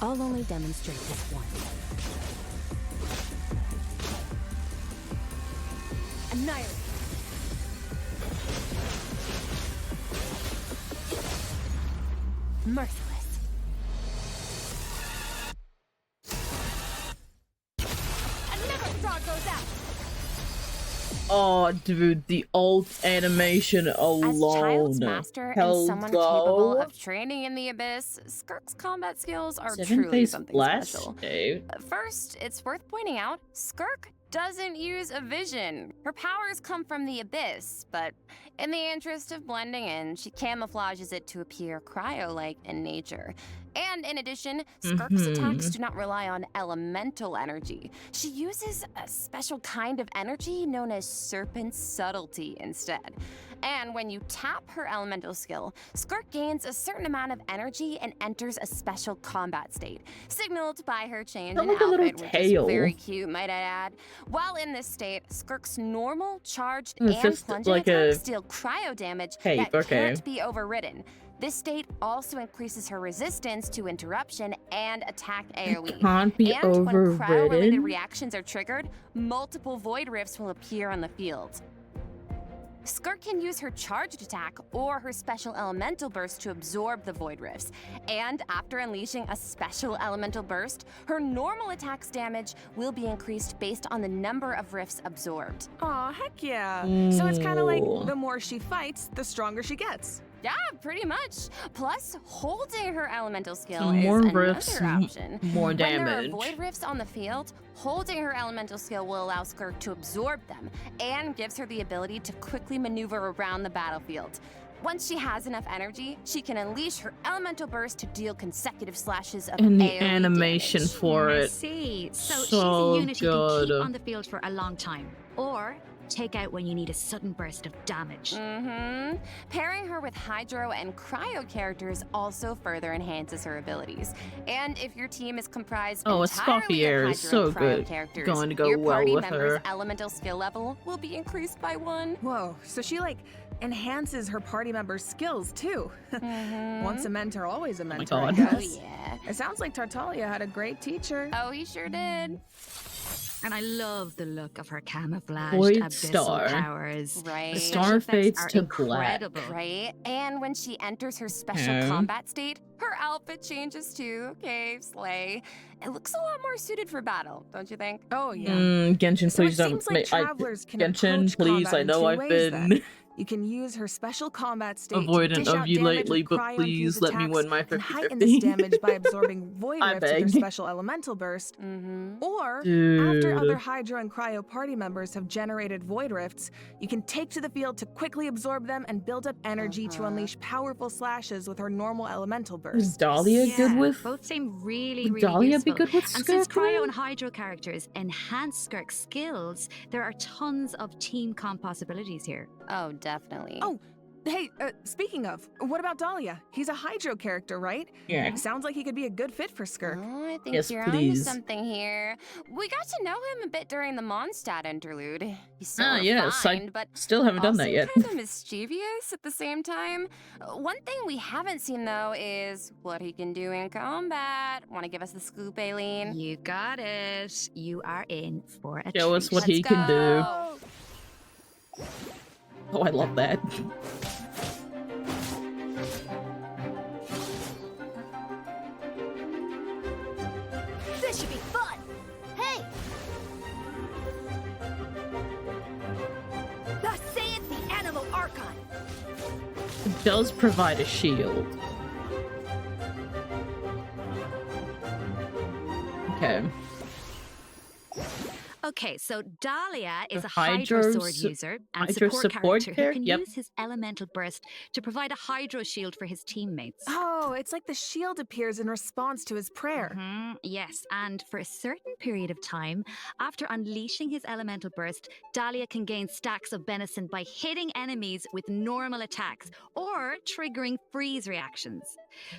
I'll only demonstrate this one. Annihilate. Merciless. Another frog goes out. Oh, dude, the old animation alone. As Child's master and someone capable of training in the abyss, Skirk's combat skills are truly something special. First, it's worth pointing out, Skirk doesn't use a vision. Her powers come from the abyss, but in the interest of blending in, she camouflages it to appear cryo-like in nature. And in addition, Skirk's attacks do not rely on elemental energy. She uses a special kind of energy known as serpent subtlety instead. And when you tap her elemental skill, Skirk gains a certain amount of energy and enters a special combat state, signaled by her change in outfit, which is very cute, might I add. While in this state, Skirk's normal, charged, and plunging attacks deal cryo damage that can't be overridden. This state also increases her resistance to interruption and attack AoE. Can't be and when cryo-related overridden. reactions are triggered, multiple void rifts will appear on the field. Skirk can use her charged attack or her special elemental burst to absorb the void rifts. And after unleashing a special elemental burst, her normal attack's damage will be increased based on the number of rifts absorbed. Aw, heck yeah. So it's kind of like the more she fights, the stronger she gets. Yeah, pretty much. Plus, holding her elemental skill So is more another rifts, option. more When there are damage. void rifts on the field, holding her elemental skill will allow Skirk to absorb them and gives her the ability to quickly maneuver around the battlefield. Once she has enough energy, she can unleash her elemental burst to deal consecutive slashes of And the AoE animation damage. for I it. see. So she's So a unit who can good. keep on the field for a long time, or take out when you need a sudden burst of damage. Pairing her with hydro and cryo characters also further enhances her abilities. And if your team is comprised Oh, a entirely Spoffy air of is hydro so and cryo good. characters, Going to go your well party with member's her. elemental skill level will be increased by 1. Whoa, so she like enhances her party members' skills too. Once a mentor, always a mentor, I God. guess. Oh, yeah. It sounds like Tartaglia had a great teacher. Oh, he sure did. And I love the look of her camouflaged Void abyssal Star. powers. Right. The Star special effects fades are to black. incredible. Right? And when she enters her special Yeah. combat state, her outfit changes too. Okay, slay. It looks a lot more suited for battle, don't you think? Oh, yeah. Genshin, So please it don't. seems like travelers can Genshin, approach please. combat I in know two I've ways, been then. You can use her special combat state avoidant to dish of out you damage lately, with but cryo-infused please let me attacks win my and heighten 50-50. this damage by absorbing void I rifts with her beg. special elemental burst. Or, after Dude. other Hydro and Cryo party members have generated void rifts, you can take to the field to quickly absorb them and build up energy to unleash powerful slashes with her normal elemental Is burst. Dahlia good with? Both seem really, Would really Dahlia useful. be good with And since Skirk? Cryo and Hydro characters enhance Skirk's skills, there are tons of team comp possibilities here. Oh, definitely. Oh, hey, speaking of, what about Dahlia? He's a Hydro character, right? Yeah. Sounds like he could be a good fit for Skirk. Oh, I think Yes, you're onto please. something here. We got to know him a bit during the Mondstadt interlude. He's so Ah, yes, I refined, but still haven't done that also yet. kind of mischievous at the same time. One thing we haven't seen though is what he can do in combat. Want to give us the scoop, Aileen? You got it. You are in for a Show us treat. what he Let's can do. go. Oh, I love that. It does provide a shield. Okay. Okay, so Dahlia is a Hydro Hydro Sword user and support character who can use his elemental burst to provide a Hydro shield for his teammates. Oh, it's like the shield appears in response to his prayer. Yes, and for a certain period of time, after unleashing his elemental burst, Dahlia can gain stacks of benison by hitting enemies with normal attacks or triggering freeze reactions.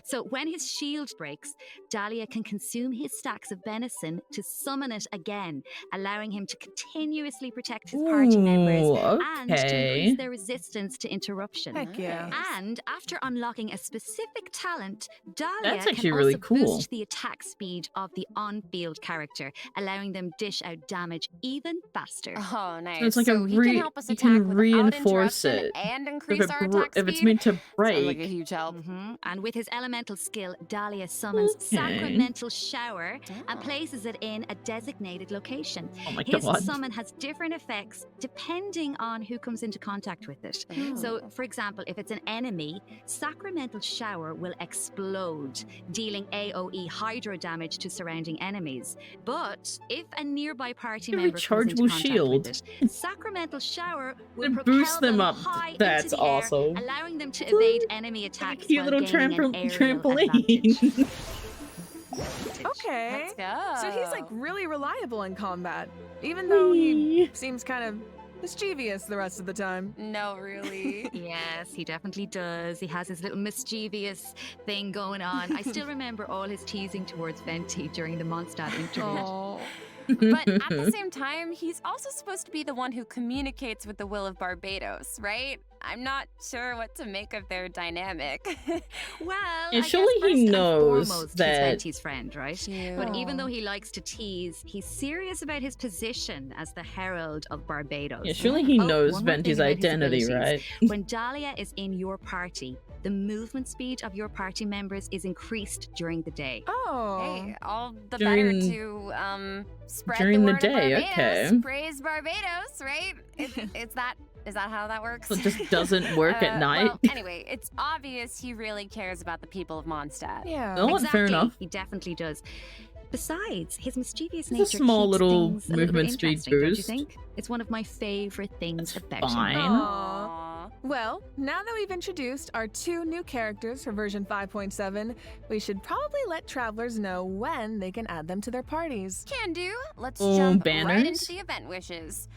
So when his shield breaks, Dahlia can consume his stacks of benison to summon it again, allowing him to continuously protect his party members and to increase their resistance to interruption. Heck yeah. And after unlocking a specific talent, Dahlia That's actually can really also cool. boost the attack speed of the on-field character, allowing them dish out damage even faster. Oh, nice. So it's like he can help us you attack can without reinforce interruption it. and If increase our attack if it's speed. meant to Sounds break. like a huge help. And with his elemental skill, Dahlia summons Sacramental Shower and places it in a designated location. Oh my His god. summon has different effects depending on who comes into contact with it. So, for example, if it's an enemy, Sacramental Shower will explode, dealing AoE Hydro damage to surrounding enemies. But if a nearby party A member comes into rechargeable contact shield. with it, Sacramental Shower will It propel boosts them up. high That's into the awesome. air, allowing them to evade enemy attacks Cute while little gaining an aerial trampoline. Okay. Let's go. So he's like really reliable in combat, even though he seems kind of mischievous the rest of the time. No, really. Yes, he definitely does. He has his little mischievous thing going on. I still remember all his teasing towards Venti during the Mondstadt interlude. But at the same time, he's also supposed to be the one who communicates with the will of Barbados, right? I'm not sure what to make of their dynamic. Well, Yeah, I surely guess he first and knows foremost, that- he's Venti's friend, right? Cute. But even though he likes to tease, he's serious about his position as the herald of Barbados. Yeah, surely he Oh, knows one more Venti's thing about his identity, abilities. right? When Dahlia is in your party, the movement speed of your party members is increased during the day. Oh. Hey, all the During- better to spread during the the word day, of Barbados. okay. Praise Barbados, right? Is that how that works? So it just doesn't work at night? Well, anyway, it's obvious he really cares about the people of Mondstadt. Yeah. Oh, fair enough. He definitely does. Besides, his mischievous It's a nature small keeps little things a little bit movement speed interesting, don't you boost. think? It's one of my favorite things about fine. him. Aw. Well, now that we've introduced our 2 new characters for version 5.7, we should probably let travelers know when they can add them to their parties. Can do. Let's Oh, jump right banners? into the event wishes.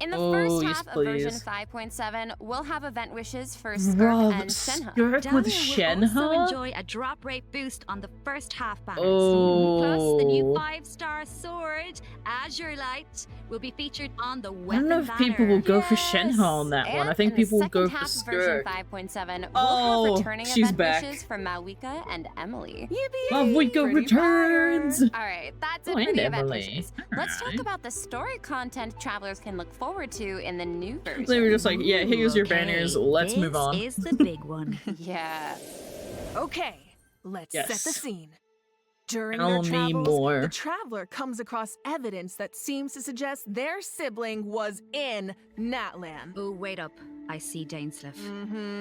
In the Oh, first yes, half of version please. 5.7, we'll have event wishes for Skirk Bruh, and Shenhe. Skirk with Dahlia will Shenhe? also enjoy a drop rate boost on the first half banners. Oh. Plus, the new 5-star sword, Azure Light, will be featured on the I weapon don't know if people will go for Shenhe on that one. I And think in the people will go second for half of version Skirk. 5.7, we'll Oh, have returning she's event back. wishes from Mawika and Emily. Mawika returns! All right, that's it Oh, for and the event Emily. wishes. Let's talk Alright. about the story content travelers can look forward to in the new version. They were just like, yeah, here's your Okay, banners, let's move on. This is the big one. Yeah. Okay, let's set the Yes. scene. During Tell their me travels, more. the traveler comes across evidence that seems to suggest their sibling was in Natlan. Oh, wait up. I see Dainsleif.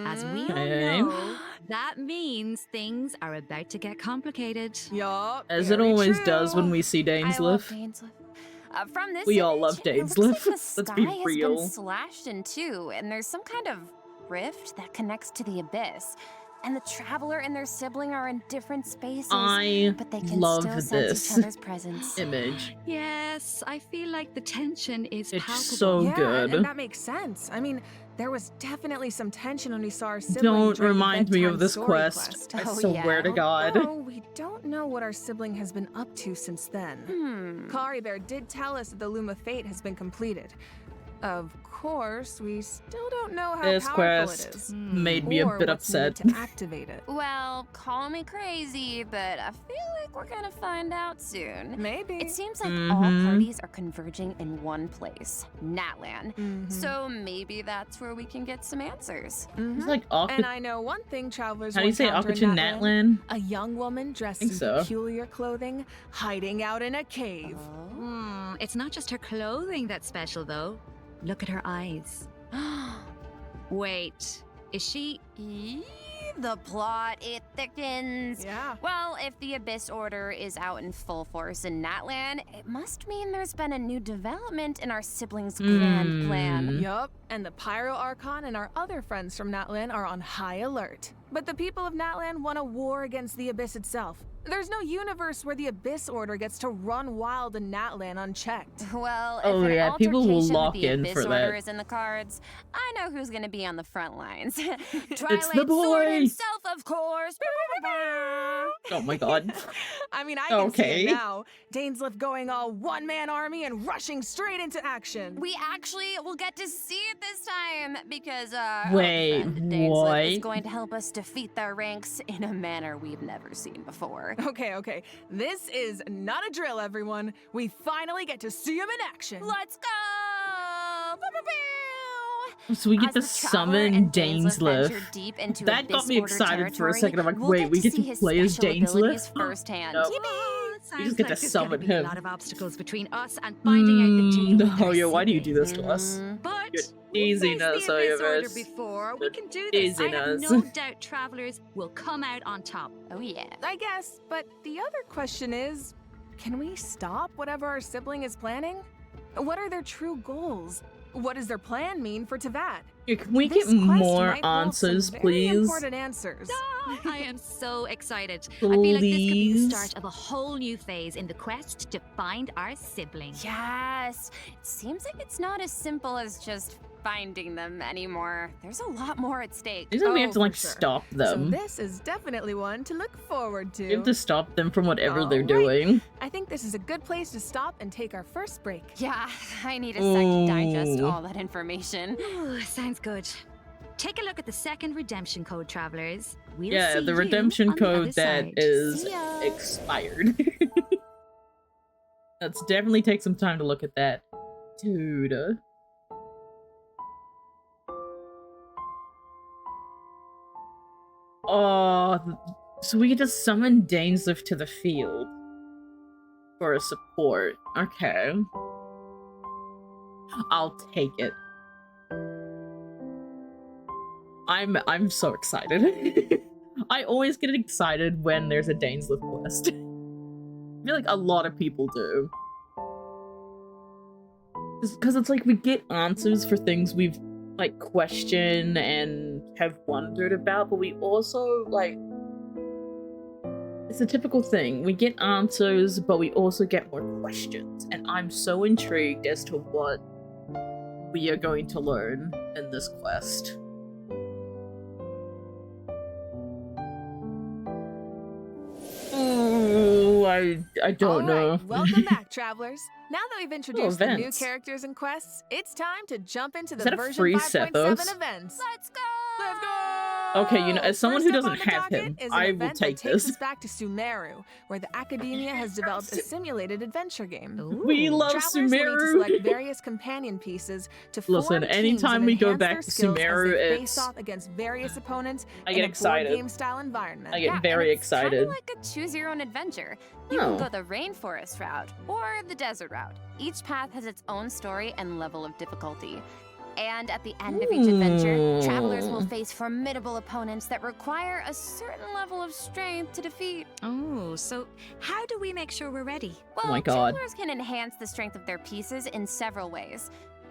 As we Okay. all know, that means things are about to get complicated. Yup. As it always does when we see I love Dainsleif. Dainsleif. From this We all image, love it looks Dainsleif. like the Let's sky be has real. been slashed in two, and there's some kind of rift that connects to the abyss. And the traveler and their sibling are in different spaces, I but they can love still sense this each other's presence. image. Yes, I feel like the tension is It's palpable. so Yeah, good. and that makes sense. I mean, there was definitely some tension when we saw our sibling Don't during the remind me bedtime of this story quest. I Oh, swear to yeah. God. Although we don't know what our sibling has been up to since then. Kari Bear did tell us that the Loom of Fate has been completed. Of course, we still don't know how This powerful quest it is. made me a or bit what's needed upset. to activate it. Well, call me crazy, but I feel like we're gonna find out soon. Maybe. It seems like all Mhm. parties are converging in one place, Natlan. Mhm. So maybe that's where we can get some answers. It's like And I know one thing travelers How do you will say encounter in Akachin Natlan. Natlan? A young woman dressed Think in so. peculiar clothing, hiding out in a cave. It's not just her clothing that's special, though. Look at her eyes. Wait, Is she? The plot, it thickens. Yeah. Well, if the Abyss Order is out in full force in Natlan, it must mean there's been a new development in our siblings' grand plan. Yup, and the Pyro Archon and our other friends from Natlan are on high alert. But the people of Natlan want a war against the Abyss itself. There's no universe where the Abyss Order gets to run wild in Natlan unchecked. Well, if Oh, an yeah, people will altercation lock with the in Abyss for Order that. is in the cards, I know who's gonna be on the front lines. It's the Twilight Sword boy! himself, of course. Oh my god. I mean, I can see Okay. it now. Dainsliff going all one-man army and rushing straight into action. We actually will get to see it this time because Wait, our friend Dainsliff is what? going to help us defeat their ranks in a manner we've never seen before. Okay. This is not a drill, everyone. We finally get to see him in action. Let's go! So we get to As the Traveler summon and Dainsliff venture Dainsliff. deep into That got Abyss me Order excited for a territory, second. I'm like, we'll wait, we get see to his play as special abilities Dainsliff? firsthand. Nope. Sounds We just get like to there's gonna summon be him. a lot of obstacles between us and finding out the deal. with Oh our yeah, why do you do siblings. this to us? But Good we've faced easiness, the Abyss Order Oyavis. before. We Good can do this. I have easiness. no doubt travelers will come out on top. Oh yeah. I guess, but the other question is, can we stop whatever our sibling is planning? What are their true goals? What does their plan mean for Teyvat? Yeah, can we This get quest more might hold some answers, very please? important answers. I am so excited. I feel like this could be the Please? start of a whole new phase in the quest to find our sibling. Yes. It seems like it's not as simple as just finding them anymore. There's a lot more at stake. Isn't we have to like for sure. stop So them? this is definitely one to look forward to. We have to stop them from whatever they're Alright. doing. I think this is a good place to stop and take our first break. Yeah, I need a sec to digest Ooh. all that information. Ooh, sounds good. Take a look at the second redemption code, travelers. We'll Yeah, see the you redemption on the other code that side. is See ya. expired. Let's definitely take some time to look at that. Dude. Oh, so we get to summon Dainsliff to the field for a support. Okay. I'll take it. I'm so excited. I always get excited when there's a Dainsliff quest. I feel like a lot of people do. Because it's like we get answers for things we've like questioned and have wondered about, but we also like it's a typical thing. We get answers, but we also get more questions, and I'm so intrigued as to what we are going to learn in this quest. Ooh, I don't know. Alright, welcome back, travelers. Now that we've introduced the new events. characters and quests, it's time to jump into Is the that a version free 5.7 Sethos? events. Let's go! Let's go! Okay, you know, as someone who First up doesn't on the have docket him, is an I will event take that takes this. us back to Sumeru, where the Academia has developed a simulated adventure game. We love Travelers will need to Sumeru. select various companion pieces to form Listen, teams anytime and we go enhance back their to skills Sumeru, as they it's- face off against various opponents I in get a excited. board game style environment. I get Yeah, very and it's kinda excited. like a choose your own adventure. You Oh. can go the rainforest route or the desert route. Each path has its own story and level of difficulty. And at the end of each adventure, travelers will Ooh. face formidable opponents that require a certain level of strength to defeat. Oh, so how do we make sure we're ready? Well, my God. travelers can enhance the strength of their pieces in several ways.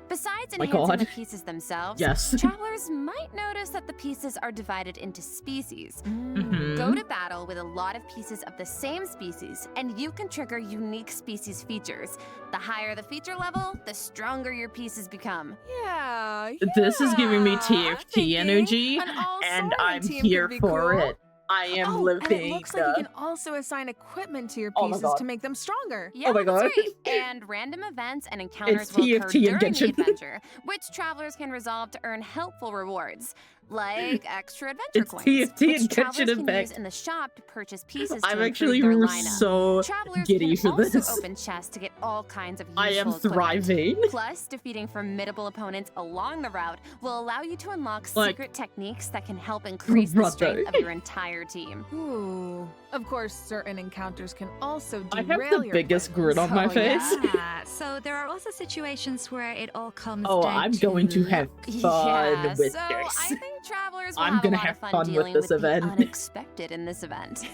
Besides My enhancing the God. pieces themselves, Yes. travelers might notice that the pieces are divided into species. Mhm. Go to battle with a lot of pieces of the same species, and you can trigger unique species features. The higher the feature level, the stronger your pieces become. Yeah, This is giving me yeah, TFT thinking energy, an and all-Soren I'm team here could be for cool. it. I am Oh, living. and it looks like you can also assign equipment to your Oh my pieces God. to make them stronger. Yeah, Oh my that's God. right. And random events and encounters It's will occur TFT during engine. the adventure, which travelers can resolve to earn helpful rewards, like extra adventure It's coins, TFT which engine travelers can effect. use in the shop to purchase pieces I'm to actually improve their lineup. so Travelers giddy can for also this. open chests to get all kinds of useful I am equipment. thriving. Plus, defeating formidable opponents along the route will allow you to unlock Like, secret techniques that can help increase the brother. strength of your entire team. Ooh. Of course, certain encounters can also I derail have the your biggest grin on my plans. face. Yeah, so there are also situations where it all comes Oh, down I'm going to have fun Yeah, with so this. I think travelers Travelers will I'm have a gonna lot have of fun fun with dealing this the event. unexpected in this event.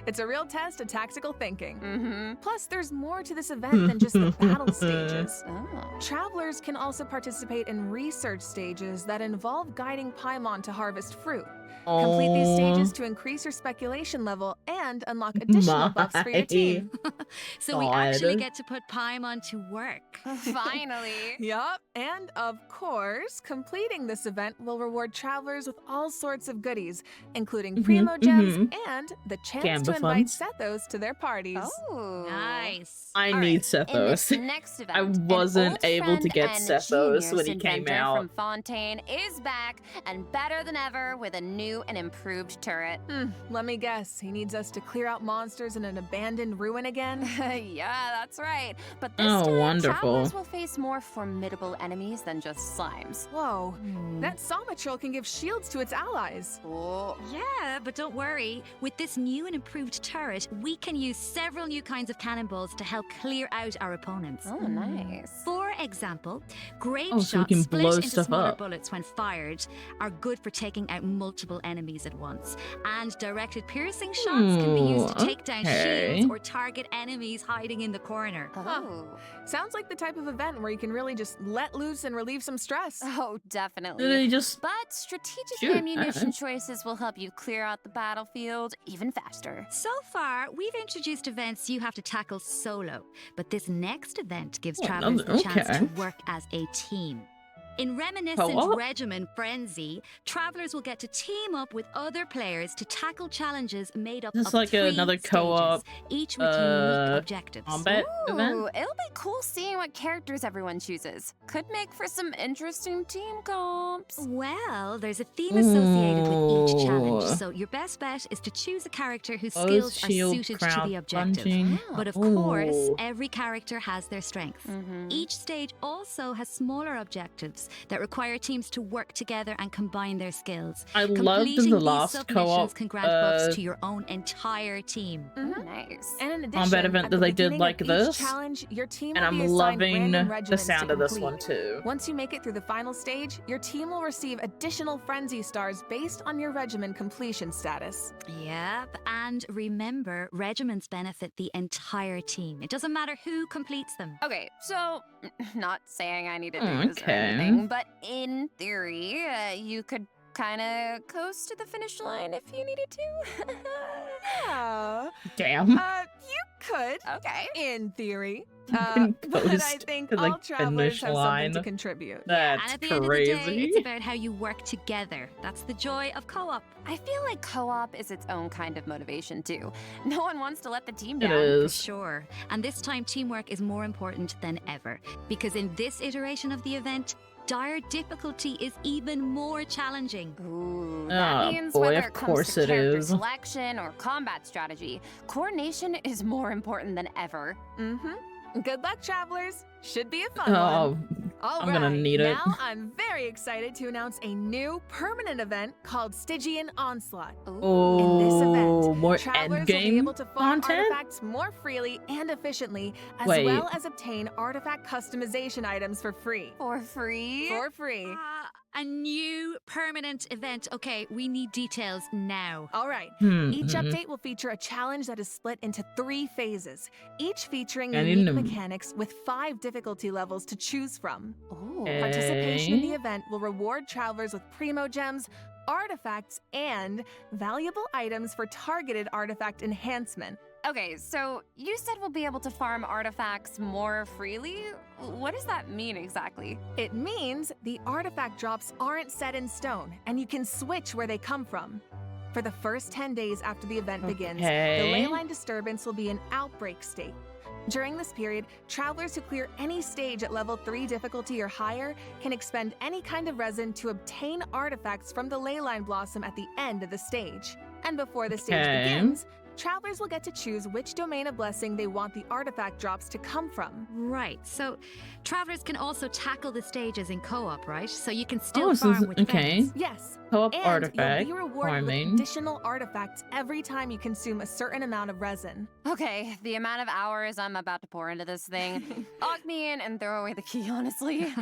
It's a real test of tactical thinking. Plus, there's more to this event than just the battle stages. Travelers can also participate in research stages that involve guiding Paimon to harvest fruit. Complete these stages to increase your speculation level and unlock additional buffs for your team. So we actually get to put Paimon to work. Finally. Yup, and of course, completing this event will reward travelers with all sorts of goodies, including primo gems and the chance Gamba to invite funds. Sethos to their parties. Oh, nice. I All need right, Sethos. In this next event, I an wasn't old able to friend get and Sethos genius when he came inventor out. from Fontaine is back and better than ever with a new and improved turret. Let me guess, he needs us to clear out monsters in an abandoned ruin again? Yeah, that's right. But this Oh, time, wonderful. travelers will face more formidable enemies than just slimes. Whoa, that Somatrol can give shields to its allies. Oh. Yeah, but don't worry. With this new and improved turret, we can use several new kinds of cannonballs to help clear out our opponents. Oh, nice. For example, grape Oh, so we shots can split blow into stuff smaller up. bullets when fired are good for taking out multiple enemies at once. And directed piercing shots can be used to take down okay. shields or target enemies hiding in the corner. Oh. Sounds like the type of event where you can really just let loose and relieve some stress. Oh, definitely. Do they just But strategic shoot? ammunition choices will help you clear out the battlefield even faster. So far, we've introduced events you have to tackle solo, but this next event gives Oh, travelers the chance okay. to work as a team. In Reminiscent Co-op? Regimen Frenzy, travelers will get to team up with other players to tackle challenges made up This of is like 3 another stages, co-op, each with unique objectives. combat event? Ooh, it'll be cool seeing what characters everyone chooses. Could make for some interesting team comps. Well, there's a theme associated with each challenge, Ooh. so your best bet is to choose a character whose Bows, skills shield, are suited to crowd the objective. punching. But of Ooh. course, every character has their strengths. Mm-hmm. Each stage also has smaller objectives that require teams to work together and combine their skills. I loved Completing the these last submissions co-op can grant buffs to your own entire team. Nice. And in addition, combat event at that the they did beginning like of this. each challenge, your team And will be I'm assigned loving random the regiments sound to of this complete. one too. Once you make it through the final stage, your team will receive additional frenzy stars based on your regimen completion status. Yep, and remember, regiments benefit the entire team. It doesn't matter who completes them. Okay, so not saying I need to do this or Okay. anything, but in theory, you could kind of coast to the finish line if you needed to. Yeah. Damn. You could. Okay. In theory. Can But I coast think to the all travelers finish have line. something to contribute. That's And at the end crazy. of the day, it's about how you work together. That's the joy of co-op. I feel like co-op is its own kind of motivation too. No one wants to let the team It down. For is. sure. And this time, teamwork is more important than ever. Because in this iteration of the event, dire difficulty is even more challenging. Ooh, Oh, that means boy, whether of it comes course to it character is. selection or combat strategy, coordination is more important than ever. Good luck, travelers. Should be a fun Oh, one. All I'm gonna right, need it. Now I'm very excited to announce a new permanent event called Stygian Onslaught. In this oh, event, more travelers will be endgame able to farm content? artifacts more freely and efficiently, as Wait. well as obtain artifact customization items for free. For free? For free. A new permanent event. Okay, we need details now. All right. Each update will feature a challenge that is split into 3 phases, each featuring I unique didn't- mechanics with 5 difficulty levels to choose from. Ooh. Participation in Okay. the event will reward travelers with primo gems, artifacts, and valuable items for targeted artifact enhancement. Okay, so you said we'll be able to farm artifacts more freely? What does that mean exactly? It means the artifact drops aren't set in stone, and you can switch where they come from. For the first 10 days after the event begins, the Okay. leyline disturbance will be in outbreak state. During this period, travelers who clear any stage at level 3 difficulty or higher can expend any kind of resin to obtain artifacts from the leyline blossom at the end of the stage. And before the stage Okay. begins, travelers will get to choose which domain of blessing they want the artifact drops to come from. Right, so travelers can also tackle the stages in co-op, right? So you can still Oh, so farm with okay. friends. Yes. Co-op And artifact you'll be rewarded farming. with additional artifacts every time you consume a certain amount of resin. Okay, the amount of hours I'm about to pour into this thing. Lock me in and throw away the key, honestly.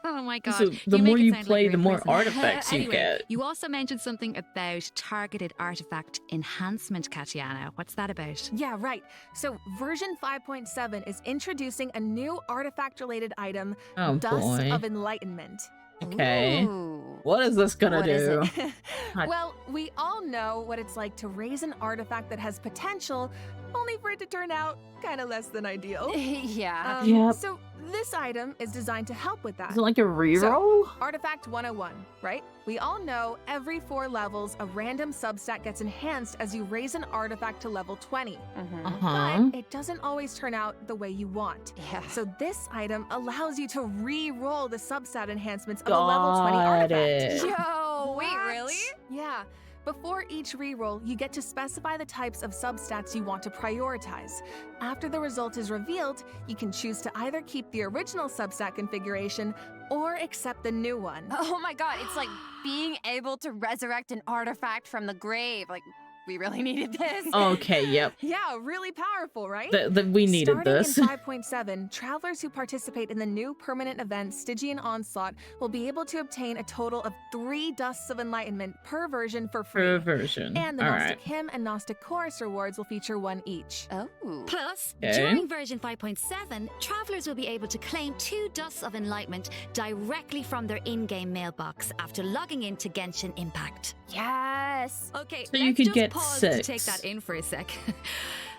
Oh my god. So the You more make it you sound like play, you're the in more prison. artifacts you Anyway, get. You also mentioned something about targeted artifact enhancement, Katiana. What's that about? Yeah, right. So version 5.7 is introducing a new artifact-related item, Oh, Dust boy. of Enlightenment. Okay. Ooh. What is this gonna What is do? it? God. Well, we all know what it's like to raise an artifact that has potential, only for it to turn out kind of less than ideal. Yeah. Yep. So this item is designed to help with that. Is it like a reroll? So, Artifact 101, right? We all know every 4 levels, a random substat gets enhanced as you raise an artifact to level 20. Uh-huh. But it doesn't always turn out the way you want. Yeah. So this item allows you to re-roll the substat enhancements of a level 20 artifact. it. Yo, wait, What? really? Yeah. Before each reroll, you get to specify the types of substats you want to prioritize. After the result is revealed, you can choose to either keep the original substat configuration or accept the new one. Oh my god, it's like being able to resurrect an artifact from the grave. Like, we really needed this. Okay, yep. Yeah, really powerful, right? We needed Starting this. in 5.7, travelers who participate in the new permanent event Stygian Onslaught will be able to obtain a total of 3 Dusts of Enlightenment per version for free. Per version. And the All Gnostic right. Hymn and Gnostic Chorus rewards will feature 1 each. Oh. Plus, Okay. during version 5.7, travelers will be able to claim 2 Dusts of Enlightenment directly from their in-game mailbox after logging into Genshin Impact. Yes. Okay, So you let's could just get pause 6. to take that in for a sec.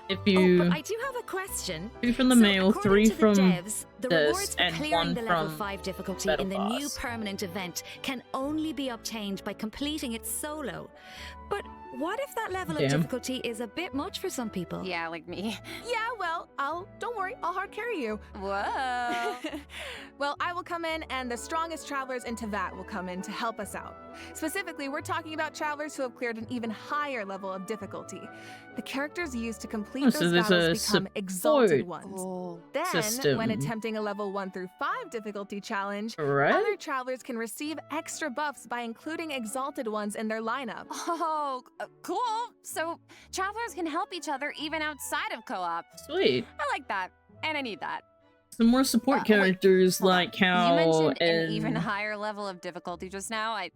If Oh, you but I do have a question. 3 from the So mail, according 3 to the from devs, the this, rewards for and clearing 1 the level from 5 difficulty Battle in the new Boss. permanent event can only be obtained by completing it solo. But what if that level of Damn. difficulty is a bit much for some people? Yeah, like me. Yeah, well, don't worry, I'll hard carry you. Whoa. Well, I will come in and the strongest travelers in Tevat will come in to help us out. Specifically, we're talking about travelers who have cleared an even higher level of difficulty. The characters used to complete Oh, so those there's a battles become exalted support ones. Oh. Then, system. when attempting a level 1 through 5 difficulty challenge, Right? other travelers can receive extra buffs by including exalted ones in their lineup. Oh, cool. So travelers can help each other even outside of co-op. Sweet. I like that. And I need that. Some more support Wait, characters hold on. like how You mentioned an in- even higher level of difficulty just now. I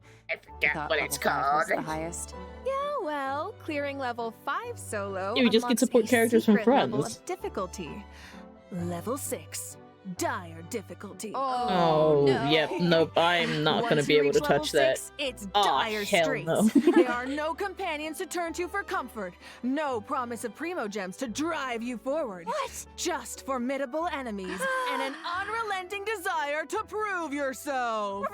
forget thought what level it's 5 was called. the highest. Yeah, well, clearing level 5 solo Yeah, we just get unlocks support a characters from secret level friends. of difficulty. Level 6, dire difficulty. Oh, no. yep. Nope. I'm not gonna Once be you able to reach level touch that. 6, it's Aw, dire hell straits. no. There are no companions to turn to for comfort. No promise of primo gems to drive you forward. What? Just formidable enemies and an unrelenting desire to prove yourself.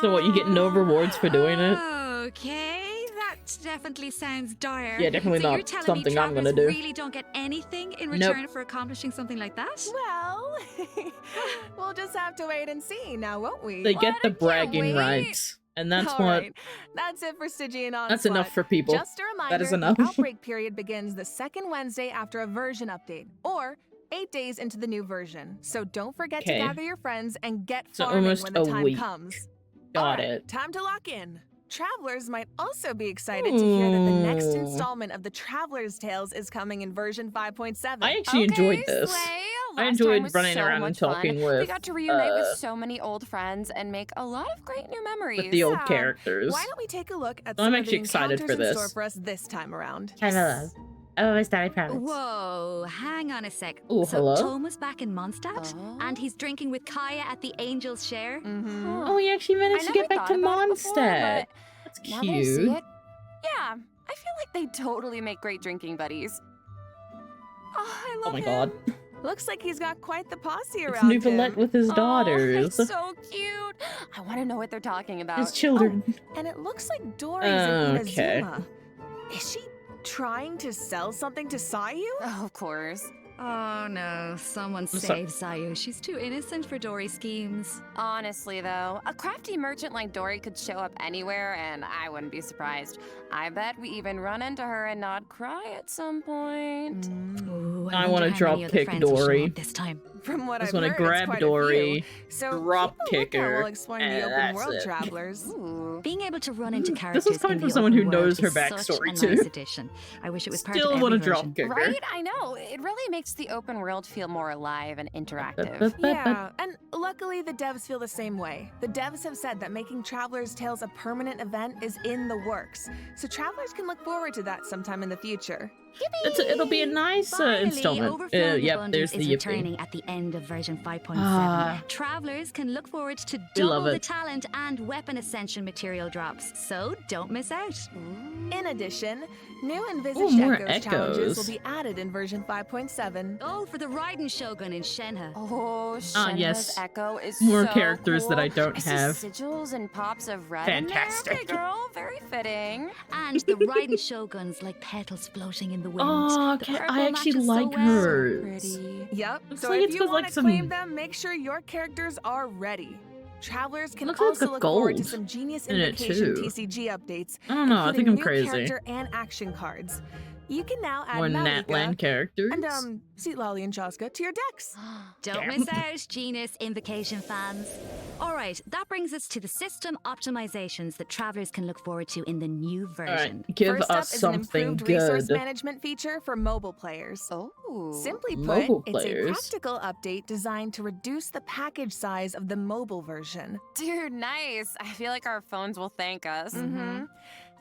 So what? You get no rewards for doing it? Okay, that definitely sounds dire. Yeah, definitely so not you're telling something me I'm gonna travelers do. really don't get anything in Nope. return for accomplishing something like that? Well, we'll just have to wait and see now, won't we? They get the I can't bragging wait. rights, and that's All what. right. That's it for Stygian Onslaught. That's enough for people. Just a reminder, That is enough. the outbreak period begins the second Wednesday after a version update, or 8 days into the new version. So don't forget to Okay. gather your friends and get So farming almost when the a time week. comes. Got All right, it. time to lock in. Travelers might also be excited to hear that the next Ooh. installment of the Traveler's Tales is coming in version 5.7. I actually enjoyed this. Slay. I Last time enjoyed was running so around and much fun. talking We with, got to reunite with so many old friends and make a lot of great new memories. with the old Yeah. characters. Why don't we take a look at So I'm some of actually the excited encounters for in store this. for us this time around? Oh, I started proud. Whoa, hang on a sec. Ooh, so hello? Toma's back in Mondstadt, Oh. and he's drinking with Kaya at the Angel's Share. Mm-hmm. Oh, we actually managed I to never get back to thought about it before, Mondstadt. but That's now that I see cute. it, yeah, I feel like they totally make great drinking buddies. Oh, I Oh love my him. god. Looks like he's got quite the posse It's around him. Nouvellette with his Oh, daughters. it's so cute. I want to know what they're talking about. His children. And it looks like Dory's in Okay. Inazuma. Is she trying to sell something to Sayu? Oh, of course. Oh no, someone save Sayu. She's too innocent for Dory's schemes. Honestly, though, a crafty merchant like Dory could show up anywhere, and I wouldn't be surprised. I bet we even run into her and not cry at some point. Ooh, I want to drop kick Dory. This time. From what I've want to heard, grab it's quite Dory, a few. So drop kick her her, while exploring the and open that's world, it. travelers. Ooh. Being able to run into characters This is coming in from the someone who open world knows her is such backstory a too. nice addition. I wish it was part Still of want every to drop version. kick her. Right? I know. It really makes the open world feel more alive and interactive. Yeah, and luckily the devs feel the same way. The devs have said that making Traveler's Tales a permanent event is in the works, so travelers can look forward to that sometime in the future. It'll be a nice installment. Overflowing Yep, Abundance there's is the returning yippee. at the end of version 5.7. Ah. Travelers can look forward to We love double the it. talent and weapon ascension material drops, so don't miss out. In addition, new Ooh, envisaged more Echoes challenges will Echoes. be added in version 5.7. Oh, for the Raiden Shogun in Shenhe. Oh, Ah, Shenhe's yes. Echo is More so characters that I cool. don't see have. sigils and pops of red Fantastic. in there. Okay, girl, very fitting. And the Raiden Shoguns like petals floating in the wind. Oh, The okay. purple I actually matches so like well. hers. Pretty. Yep, Looks so like if it's you got, want like, to claim some- them, make sure your characters are ready. Travelers can Looks like it's also got look forward to gold some Genius in it, Invocation too. TCG updates. I don't know, I think including I'm new crazy. character and action cards. You can now add More Malika Natlan characters. and Seatlali and Chaska to your decks. Don't miss out, Genius Invocation fans. All right, that brings us to the system optimizations that travelers can look forward to in the new version. Alright, give First us up is an something improved resource good. management feature for mobile players. Oh. Simply put, Mobile it's a players. practical update designed to reduce the package size of the mobile version. Dude, nice. I feel like our phones will thank us.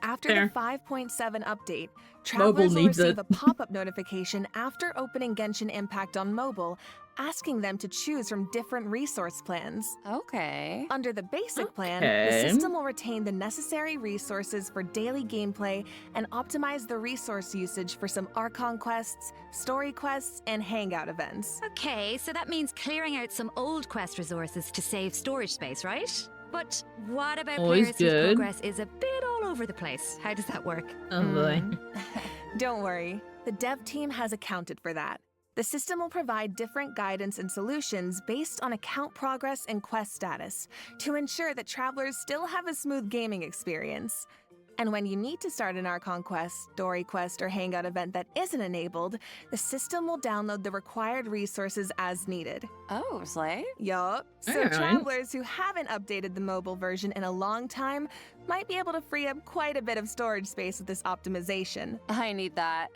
After Fair. the 5.7 update, Mobile travelers will needs receive it. a pop-up notification after opening Genshin Impact on mobile, asking them to choose from different resource plans. Okay. Under the basic plan, the Okay. system will retain the necessary resources for daily gameplay and optimize the resource usage for some Archon quests, story quests, and Hangout events. Okay, so that means clearing out some old quest resources to save storage space, right? But what about Always players whose good. progress is a bit all over the place? How does that work? Oh boy. Don't worry, the dev team has accounted for that. The system will provide different guidance and solutions based on account progress and quest status to ensure that travelers still have a smooth gaming experience. And when you need to start an Archon quest, story quest, or Hangout event that isn't enabled, the system will download the required resources as needed. Oh, Slay? Yup. So Alright. travelers who haven't updated the mobile version in a long time might be able to free up quite a bit of storage space with this optimization. I need that.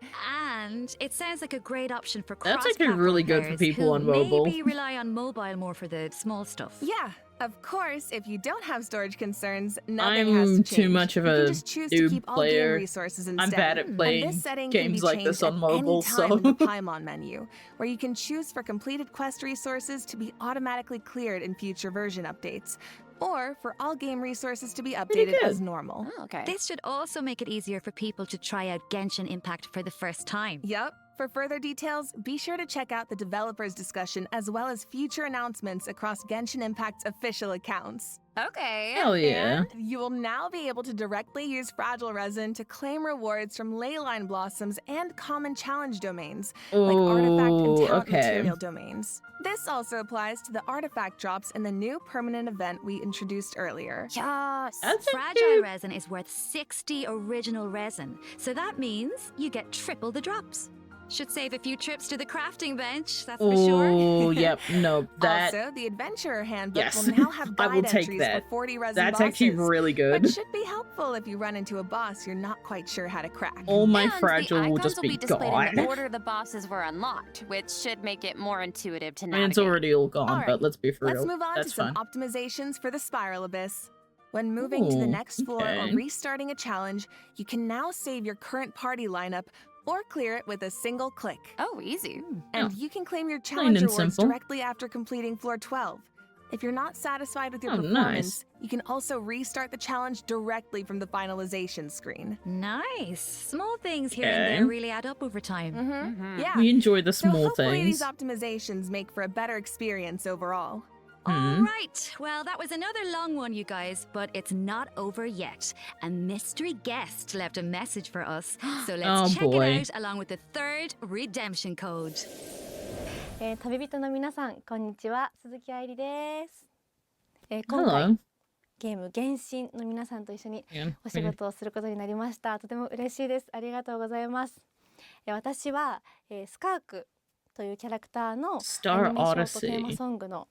And it sounds like a great option for That's actually cross-platform really good for players people who on mobile. Maybe rely on mobile more for the small stuff. Yeah, of course, if you don't have storage concerns, nothing has to I'm change. too much of You a can just choose to noob keep all player. game resources instead. I'm bad at And playing this setting can games be like this changed on at mobile, any time so in the Paimon menu, where you can choose for completed quest resources to be automatically cleared in future version updates, or for all game resources to be updated as normal. Oh, okay. This should also make it easier for people to try out Genshin Impact for the first time. Yep. For further details, be sure to check out the developers' discussion as well as future announcements across Genshin Impact's official accounts. Okay. Hell yeah. And you will now be able to directly use Fragile Resin to claim rewards from Leyline Blossoms and common challenge domains, like artifact and Oh, talent okay. material domains. This also applies to the artifact drops in the new permanent event we introduced earlier. Yes. That's Fragile resin is worth 60 original resin, so that means you get triple the drops. Should save a few trips to the crafting bench, that's for sure. Oh, yep, no, that Also, the Adventurer Handbook yes. will now have I guide will take entries that. for 40 resin That's bosses, actually really good. which should be helpful if you run into a boss you're not quite sure how to crack. All my And fragile the will icons just be be displayed in the gone. order the bosses were unlocked, which should make it more intuitive to I navigate. mean, it's already all gone, Alright, but let's be for Let's real. move on That's to some fine. optimizations for the Spiral Abyss. When moving to the Ooh, next floor okay. or restarting a challenge, you can now save your current party lineup or clear it with a single click. Oh, easy. And Oh. you can claim your Plain challenge and rewards simple. directly after completing floor 12. If you're not satisfied with your Oh, performance, nice. you can also restart the challenge directly from the finalization screen. Nice. Small things here and Okay. there really add up over time. Yeah. We enjoy the So small hopefully things. these optimizations make for a better experience overall. All Hmm. right, well, that was another long one, you guys, but it's not over yet. A mystery guest left a message for us, so let's Oh, check boy. it out along with the third redemption code. 旅人の皆さんこんにちは、鈴木愛理です。今 Hello. 回ゲーム原神の皆さんと一緒にお仕事をすることになりました。とても嬉しいです。ありがとうございます。私は、スカークというキャラクターのア Star ニメーションとテーマ Odyssey. ソングの、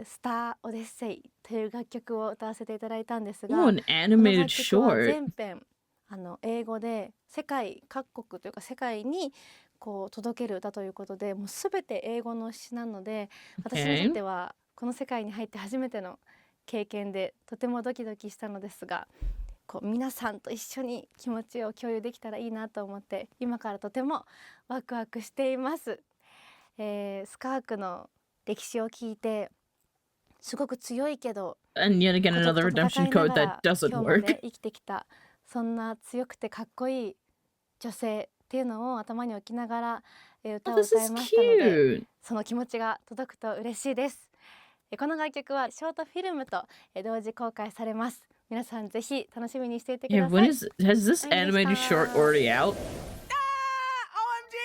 スターオデッセイという楽曲を歌わせていただいたんですが、 Oh, an この animated 楽曲は short. 全編英語で世界各国というか世界にこう届ける歌ということで、もうすべて英語の詩なので、私にとってはこの世界に入って初めての経験でとてもドキドキしたのですが、こう皆さんと一緒に気持ちを共有できたらいいなと思って今からとてもワクワクしています。スカークの歴史を聞いてすごく強いけど And yet again, 孤独 another と redemption 戦いな code が that ら doesn't 今日まで work. 生きてきた、そんな強くてかっこいい女性っていうのを頭に置きながら歌 Oh, を this 歌い is ましたので、 cute. その気持ちが届くと嬉しいです。この楽曲はショートフィルムと同時公開されます。皆さんぜひ楽しみにしていてく Yeah, ださ when い。 has this animated short already out? OMG!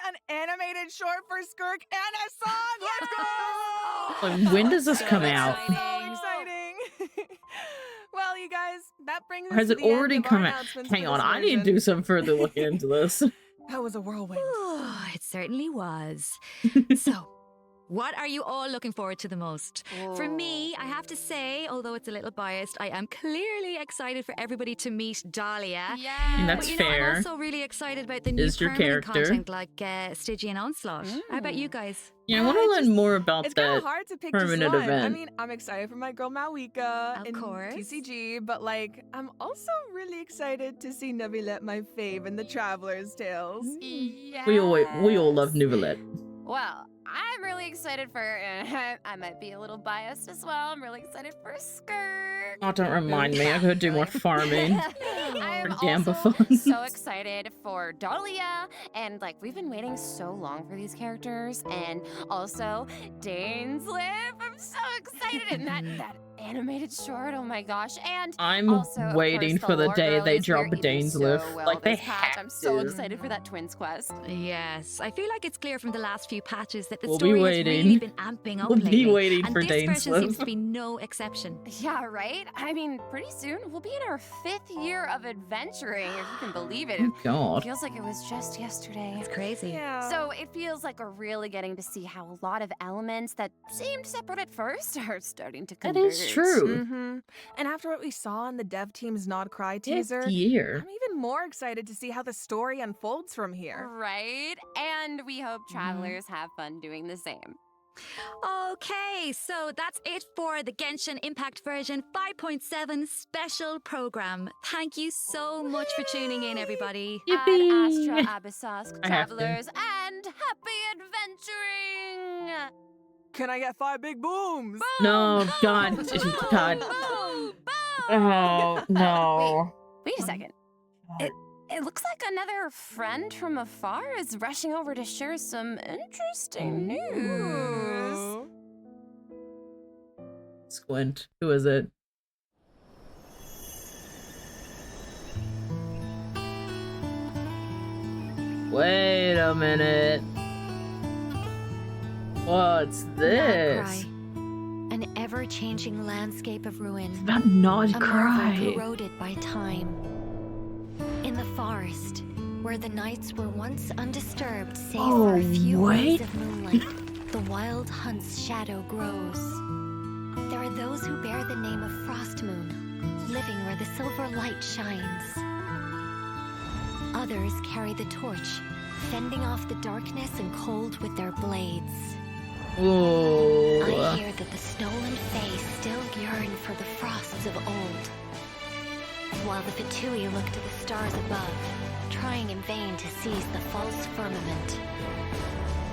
An animated short for Skirk and a song! Let's go! Like, when does this come out? So exciting! Well, you guys, that brings Or us has to it the end already of our come out? announcements for Hang on, this I need to version. do some further looking into this. That was a whirlwind. It certainly was. So, what are you all looking forward to the most? For me, I have to say, although it's a little biased, I am clearly excited for everybody to meet Dahlia. And that's But you know, fair. I'm also really excited about the new Is your permanent character. content like Stygian Onslaught. How about you guys? Yeah, I want to learn more about It's kind that of hard to pick just permanent one. I event. mean, I'm excited for my girl Malwika Of in course. TCG, but like, I'm also really excited to see Neuvillette, my fave, in the Traveler's Tales. We all love Nouvellette. Well, I'm really excited for, I might be a little biased as well, I'm really excited for Skirk. Oh, don't remind me. I gotta do more farming. I'm For Gamba also funds. so excited for Dahlia, and like we've been waiting so long for these characters, and also Dane's Lip. I'm so excited, and that animated short. Oh my gosh! And I'm also, of waiting course, for the lore day girl they is here drop a eating Dane's so Lift. well Like, they this patch. have I'm so to. excited for that twins quest. Yes, I feel like it's clear from the last few patches that the We'll be story has waiting. really been amping up We'll be lately, waiting and for this Dane's version Lift. seems to be no exception. Yeah, right? I mean, pretty soon we'll be in our 5th year of adventuring, if you can believe it. Oh, God. It feels like it was just yesterday. It's crazy. Yeah. So it feels like we're really getting to see how a lot of elements that seemed separate at first are starting to That converge. is true. Mm-hmm. And after what we saw in the dev team's Nod Cry 5th teaser, year. I'm even more excited to see how the story unfolds from here. Right? And we hope travelers have fun doing the same. Okay, so that's it for the Genshin Impact version 5.7 special program. Thank you so much for tuning in, everybody. Ad Astra Abyssos, I have to. travelers, and happy adventuring! Can I get 5 big booms? No, God. God. Oh, no. Wait a second. It looks like another friend from afar is rushing over to share some interesting news. Squint. Who is it? Wait a minute. What's this? An ever-changing landscape of ruin. About Nod a Cry. marvel corroded by time. In the forest, where the nights were once undisturbed save for a few rays of moonlight, the wild hunt's shadow grows. There are those who bear the name of Frostmoon, living where the silver light shines. Others carry the torch, fending off the darkness and cold with their blades. Ooh. I hear that the stolen Fae still yearn for the frosts of old. While the Fatui look to the stars above, trying in vain to seize the false firmament.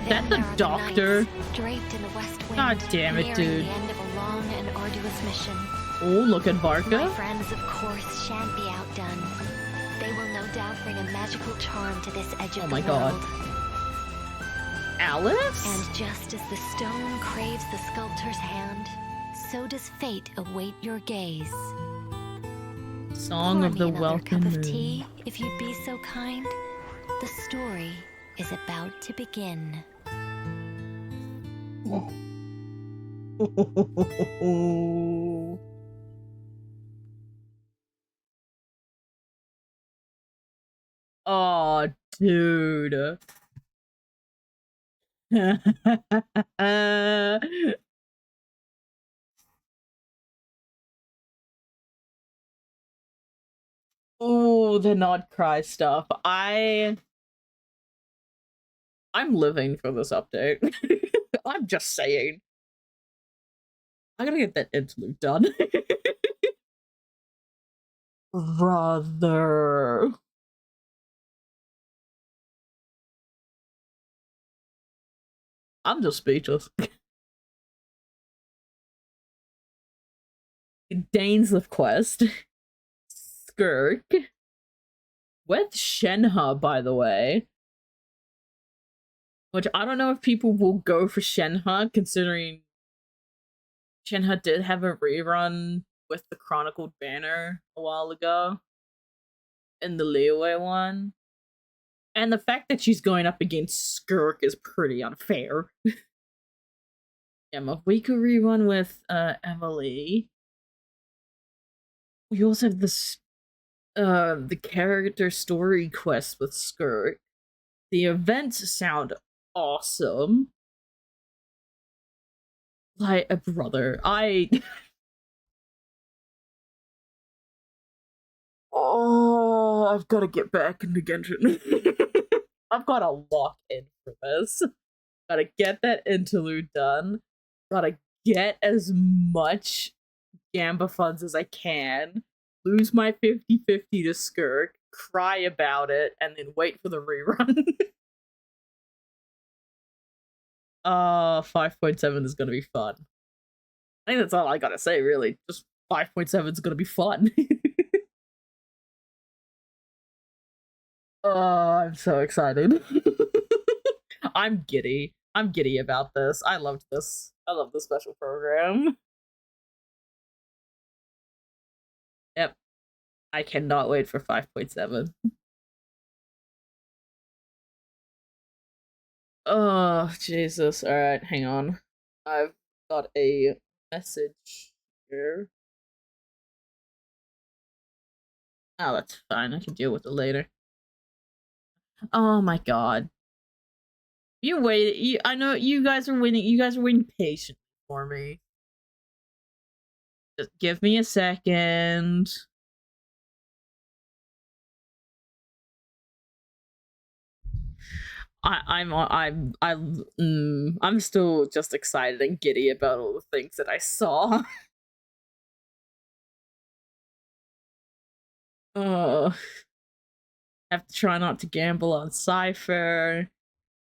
That the doctor? Draped in the west wind, God damn it, nearing dude. the end of a long and arduous mission. Oh, look at My Varka. friends, of course, shan't be outdone. They will no doubt bring a magical charm to this edge of Oh the my world. God. Alice? And just as the stone craves the sculptor's hand, so does fate await your gaze. Song Pour of me the another Welcome cup of Moon. tea, if you'd be so kind. The story is about to begin. Oh, dude. Oh, the not cry stuff. I'm living for this update. I'm just saying. I gotta get that interlude done. Brother. I'm just speechless. Dainsleif quest. Skirk. With Shenhe, by the way. Which I don't know if people will go for Shenhe, considering Shenhe did have a rerun with the Chronicled Banner a while ago. In the Leeway one. And the fact that she's going up against Skirk is pretty unfair. Yeah, we could rerun with Emily. We also have this the character story quest with Skirk. The events sound awesome. Like a brother. Oh, I've got to get back into Genshin. I've got to lock in for this. Gotta get that interlude done. Gotta get as much Gamba funds as I can. Lose my 50-50 to Skirk. Cry about it. And then wait for the rerun. 5.7 is gonna be fun. I think that's all I gotta say, really. Just 5.7 is gonna be fun. Oh, I'm so excited. I'm giddy. I'm giddy about this. I loved this. I love the special program. Yep. I cannot wait for 5.7. Oh, Jesus. Alright, hang on. I've got a message here. Oh, that's fine. I can deal with it later. Oh my god. You wait. I know you guys are waiting. You guys are waiting patiently for me. Just give me a second. I'm still just excited and giddy about all the things that I saw. I have to try not to gamble on Cypher.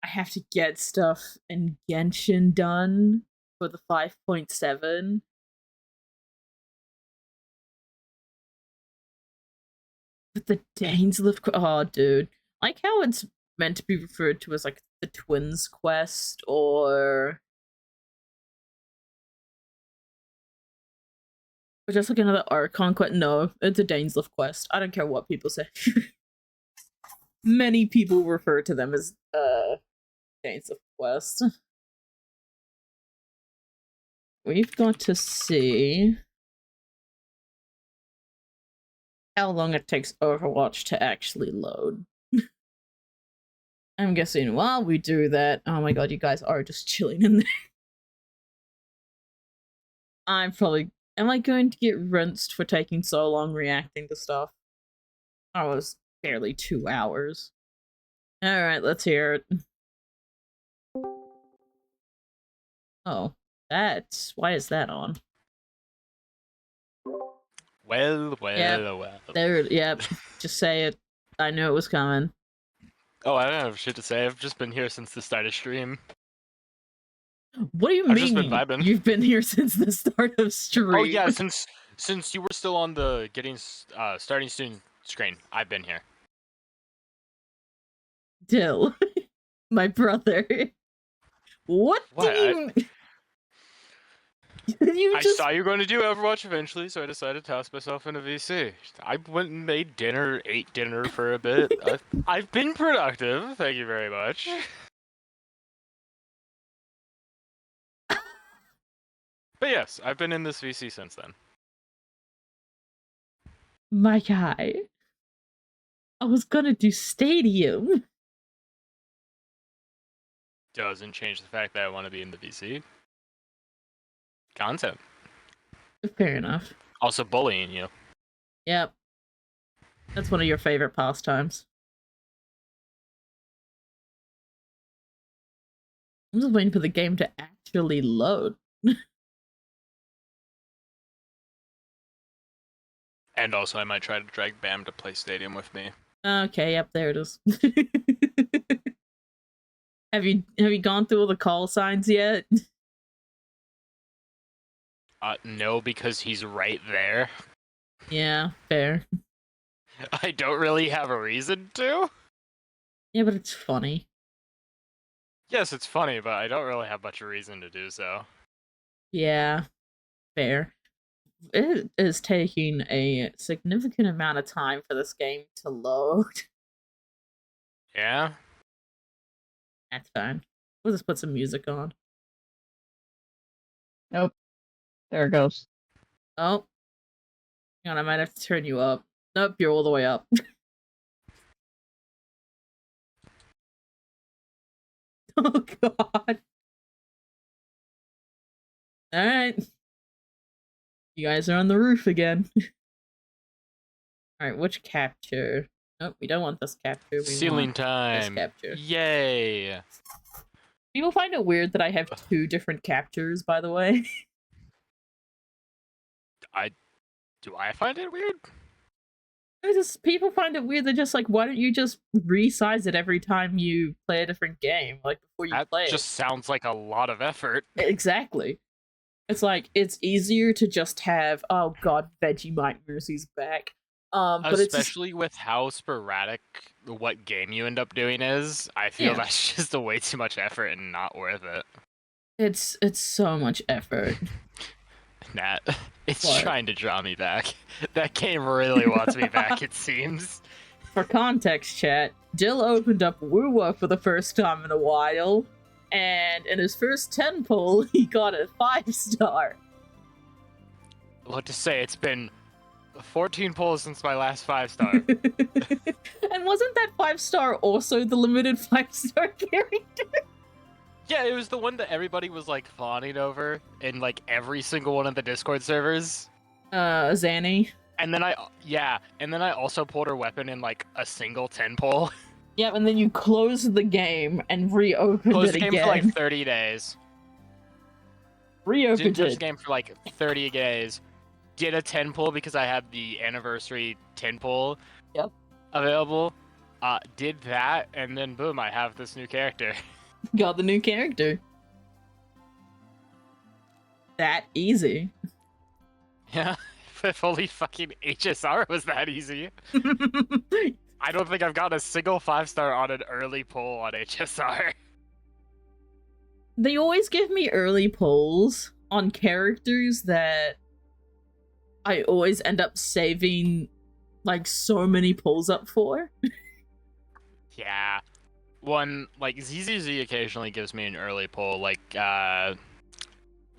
I have to get stuff in Genshin done for the 5.7. But the Dainsleif, oh dude, like how it's meant to be referred to as like the Twins quest or just like another Archon quest. No, it's a Dainsleif quest. I don't care what people say. Many people refer to them as Dainsleif quest. We've got to see how long it takes Overwatch to actually load. I'm guessing while we do that, oh my god, you guys are just chilling in there. Am I going to get rinsed for taking so long reacting to stuff? That was barely 2 hours. Alright, let's hear it. Oh, why is that on? Well. Yep, just say it. I knew it was coming. Oh, I don't have shit to say. I've just been here since the start of stream. What do you I've mean? Just been vibing. You've been here since the start of stream? Oh yeah, since you were still on the starting student screen, I've been here. Dill, my brother. What? I saw you were going to do Overwatch eventually, so I decided to toss myself into VC. I went and made dinner, ate dinner for a bit. I've been productive, thank you very much. But yes, I've been in this VC since then. My guy. I was gonna do Stadium. Doesn't change the fact that I want to be in the VC. Content. Fair enough. Also bullying you. Yep. That's one of your favorite pastimes. I'm just waiting for the game to actually load. And also, I might try to drag Bam to play Stadium with me. Okay, yep, there it is. Have you gone through all the call signs yet? No, because he's right there. Yeah, fair. I don't really have a reason to. Yeah, but it's funny. Yes, it's funny, but I don't really have much reason to do so. Yeah, fair. It is taking a significant amount of time for this game to load. Yeah? That's fine. We'll just put some music on. Nope. There it goes. Oh. Hang on, I might have to turn you up. Nope, you're all the way up. Oh god. Alright. You guys are on the roof again. Alright, which capture? Nope, we don't want this capture. We Ceiling want time. This capture. Yay. People find it weird that I have 2 different captures, by the way. Do I find it weird? It's just, people find it weird. They're just like, why don't you just resize it every time you play a different game, like before you play it? That just sounds like a lot of effort. Exactly. It's like, it's easier to just have, oh god, Vegemite Mercy's back. But especially with how sporadic what game you end up doing is, I feel that's just a way too much effort and not worth it. It's so much effort. Nat, it's What? trying to draw me back. That game really wants me back, it seems. For context, chat, Dill opened up Woowa for the first time in a while, and in his first 10 pull, he got a 5-star. What to say, it's been 14 pulls since my last 5-star. And wasn't that 5-star also the limited 5-star character? Yeah, it was the one that everybody was like fawning over in like every single one of the Discord servers. Zanny. And then I also pulled her weapon in like a single 10 pull. Yeah, and then you closed the game and reopened Closed it the again. game for like 30 days. Reopened Didn't touch it. the game for like 30 days. Did a 10 pull because I had the anniversary 10 pull available. Did that, and then boom, I have this new character. Got the new character. That easy. Yeah, if only fucking HSR was that easy. I don't think I've got a single 5-star on an early pull on HSR. They always give me early pulls on characters that I always end up saving like so many pulls up for. Yeah. One, like, ZZZ occasionally gives me an early pull, like, can't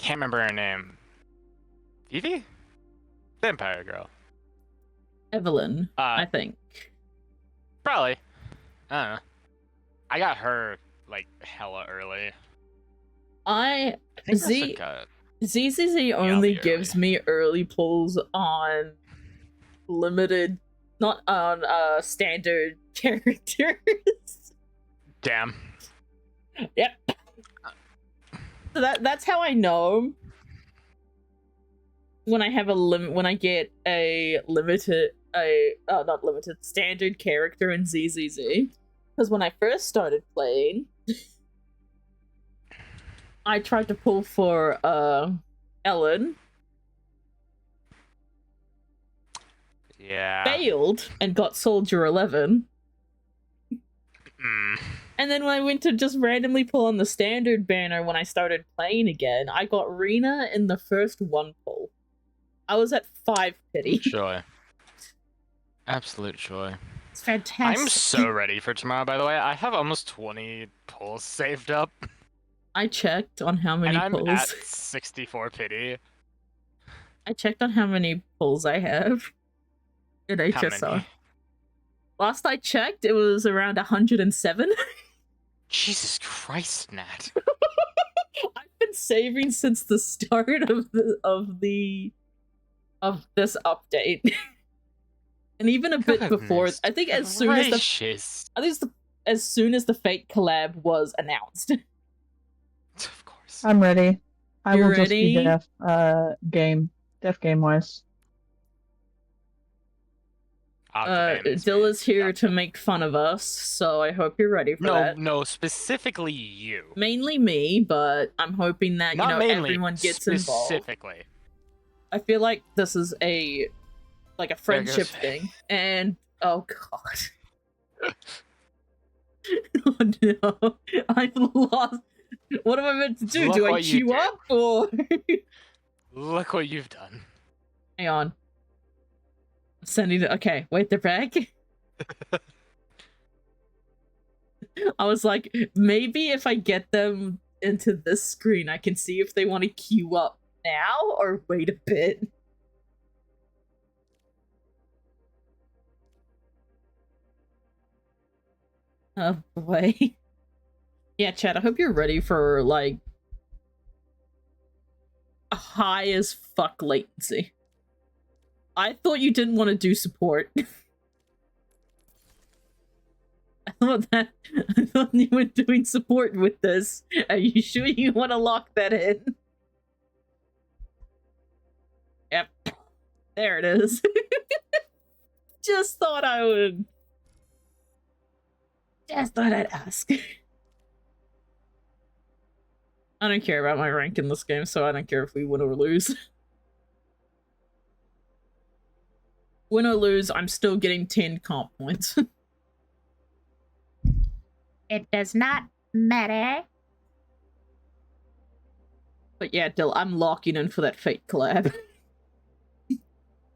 remember her name. Vivi? Vampire girl. Evelyn, I think. Probably. I don't know. I got her, like, hella early. ZZZ only gives me early pulls on limited, not on standard characters. Damn. Yep. So that's how I know when I have when I get a not limited, standard character in ZZZ. Because when I first started playing, I tried to pull for Ellen. Yeah. Failed and got Soldier 11. And then when I went to just randomly pull on the standard banner when I started playing again, I got Rena in the first 1 pull. I was at 5 pity. Joy. Absolute joy. It's fantastic. I'm so ready for tomorrow, by the way. I have almost 20 pulls saved up. I checked on how many and I'm pulls. at 64 pity. I checked on how many pulls I have in How HSR. many? Last I checked, it was around 107. Jesus Christ, Nat. I've been saving since the start of this update. And even a bit before. I think as soon as as soon as the Fate collab was announced. Of course. I'm ready. I You're will just be ready? deaf game wise. Dilla's here to make fun of us, so I hope you're ready for that. No, specifically you. Mainly me, but I'm hoping that Not mainly, everyone gets involved. specifically. I feel like this is a friendship goes- thing, and oh god, oh no, I've lost. What am I meant to do? Look Do I what you queue did. up or? Look what you've done. Hang on. I'm sending it. Okay, wait, they're back. I was like, maybe if I get them into this screen, I can see if they want to queue up now or wait a bit. Oh boy. Yeah, Chad, I hope you're ready for, like, a high as fuck latency. I thought you didn't want to do support. I thought you were doing support with this. Are you sure you want to lock that in? Yep. There it is. Just thought I would. Just thought I'd ask. I don't care about my rank in this game, so I don't care if we win or lose. Win or lose, I'm still getting 10 comp points. It does not matter. But yeah, Dill, I'm locking in for that Fate collab.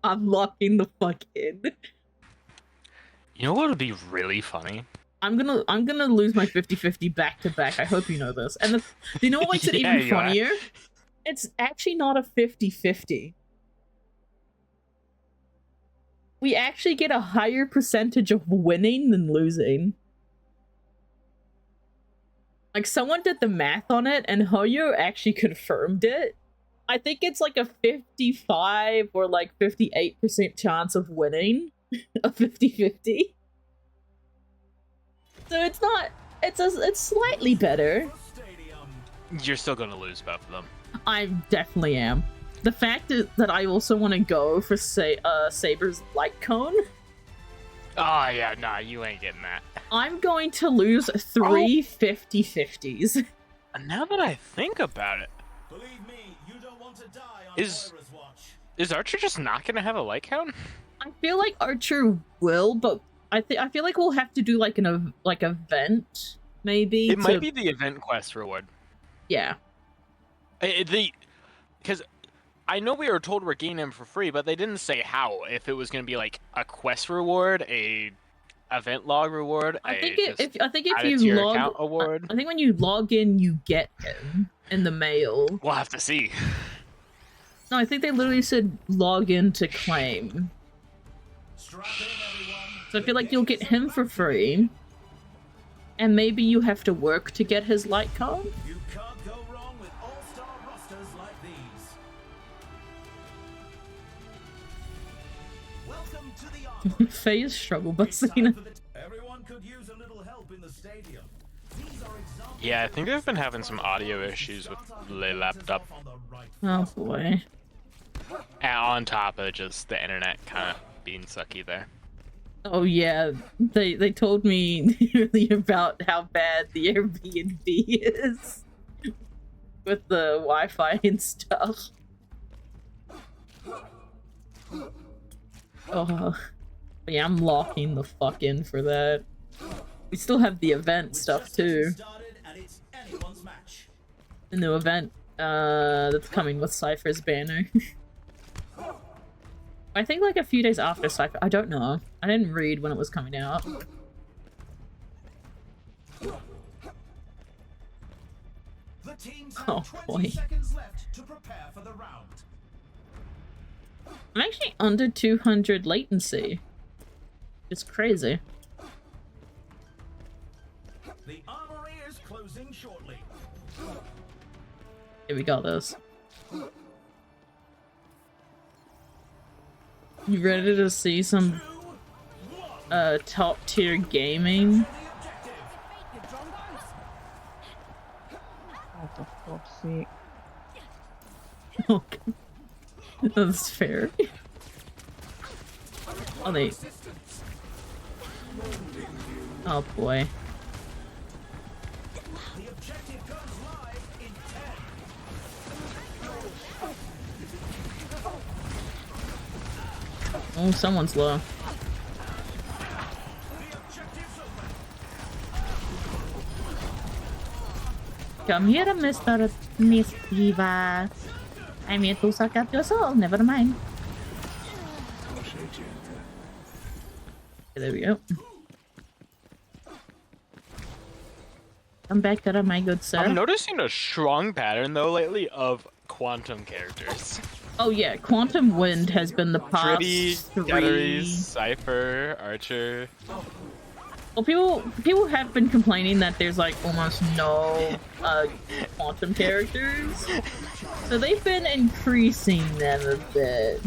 I'm locking the fuck in. You know what would be really funny? I'm gonna lose my 50-50 back to back. I hope you know this. And do you know what makes it Yeah, even you are. funnier? It's actually not a 50-50. We actually get a higher percentage of winning than losing. Like, someone did the math on it, and Hoyo actually confirmed it. I think it's like a 55 or like 58% chance of winning a 50-50. So it's not. It's slightly better. You're still gonna lose both of them. I definitely am. The fact is that I also want to go for Saber's light cone. Oh yeah, nah, you ain't getting that. I'm going to lose 3 50-50s. And now that I think about it, is Archer just not gonna have a light count? I feel like Archer will, but I feel like we'll have to do like an event maybe. It might be the event quest reward. Yeah. Because I know we were told we're getting them for free, but they didn't say how. If it was going to be like a quest reward, a event log reward, I think if you your log account award. I think when you log in, you get him in the mail. We'll have to see. No, I think they literally said log in to claim. So I feel like you'll get him for free. And maybe you have to work to get his light card? You can't go wrong with all-star rosters like these. Welcome to the Faye's struggle busing. Everyone could use a little help in the stadium. Yeah, I think they've been having some audio issues with the laptop. Oh boy. And on top of just the internet kind of being sucky there. Oh yeah, they told me earlier about how bad the Airbnb is with the Wi-Fi and stuff. Oh, but yeah, I'm locking the fuck in for that. We still have the event stuff too. The new event that's coming with Cypher's banner. I think like a few days after Cypher. I don't know. I didn't read when it was coming out. The Oh boy. I'm actually under 200 latency. It's crazy. The armory is closing shortly. Here we got this. You ready to see some top tier gaming? Oh, for fuck's sake. Okay. That's fair. Oh, they. Oh boy. Oh, someone's low. Come here, Mr. Miss Diva. I'm here to suck up your soul. Never mind. Okay, there we go. Come back here, my good sir. I'm noticing a strong pattern though lately of quantum characters. Oh yeah, Quantum Wind has been the past Tritty, three. Gatteries, Cypher, Archer. Well, people have been complaining that there's like almost no quantum characters, so they've been increasing them a bit.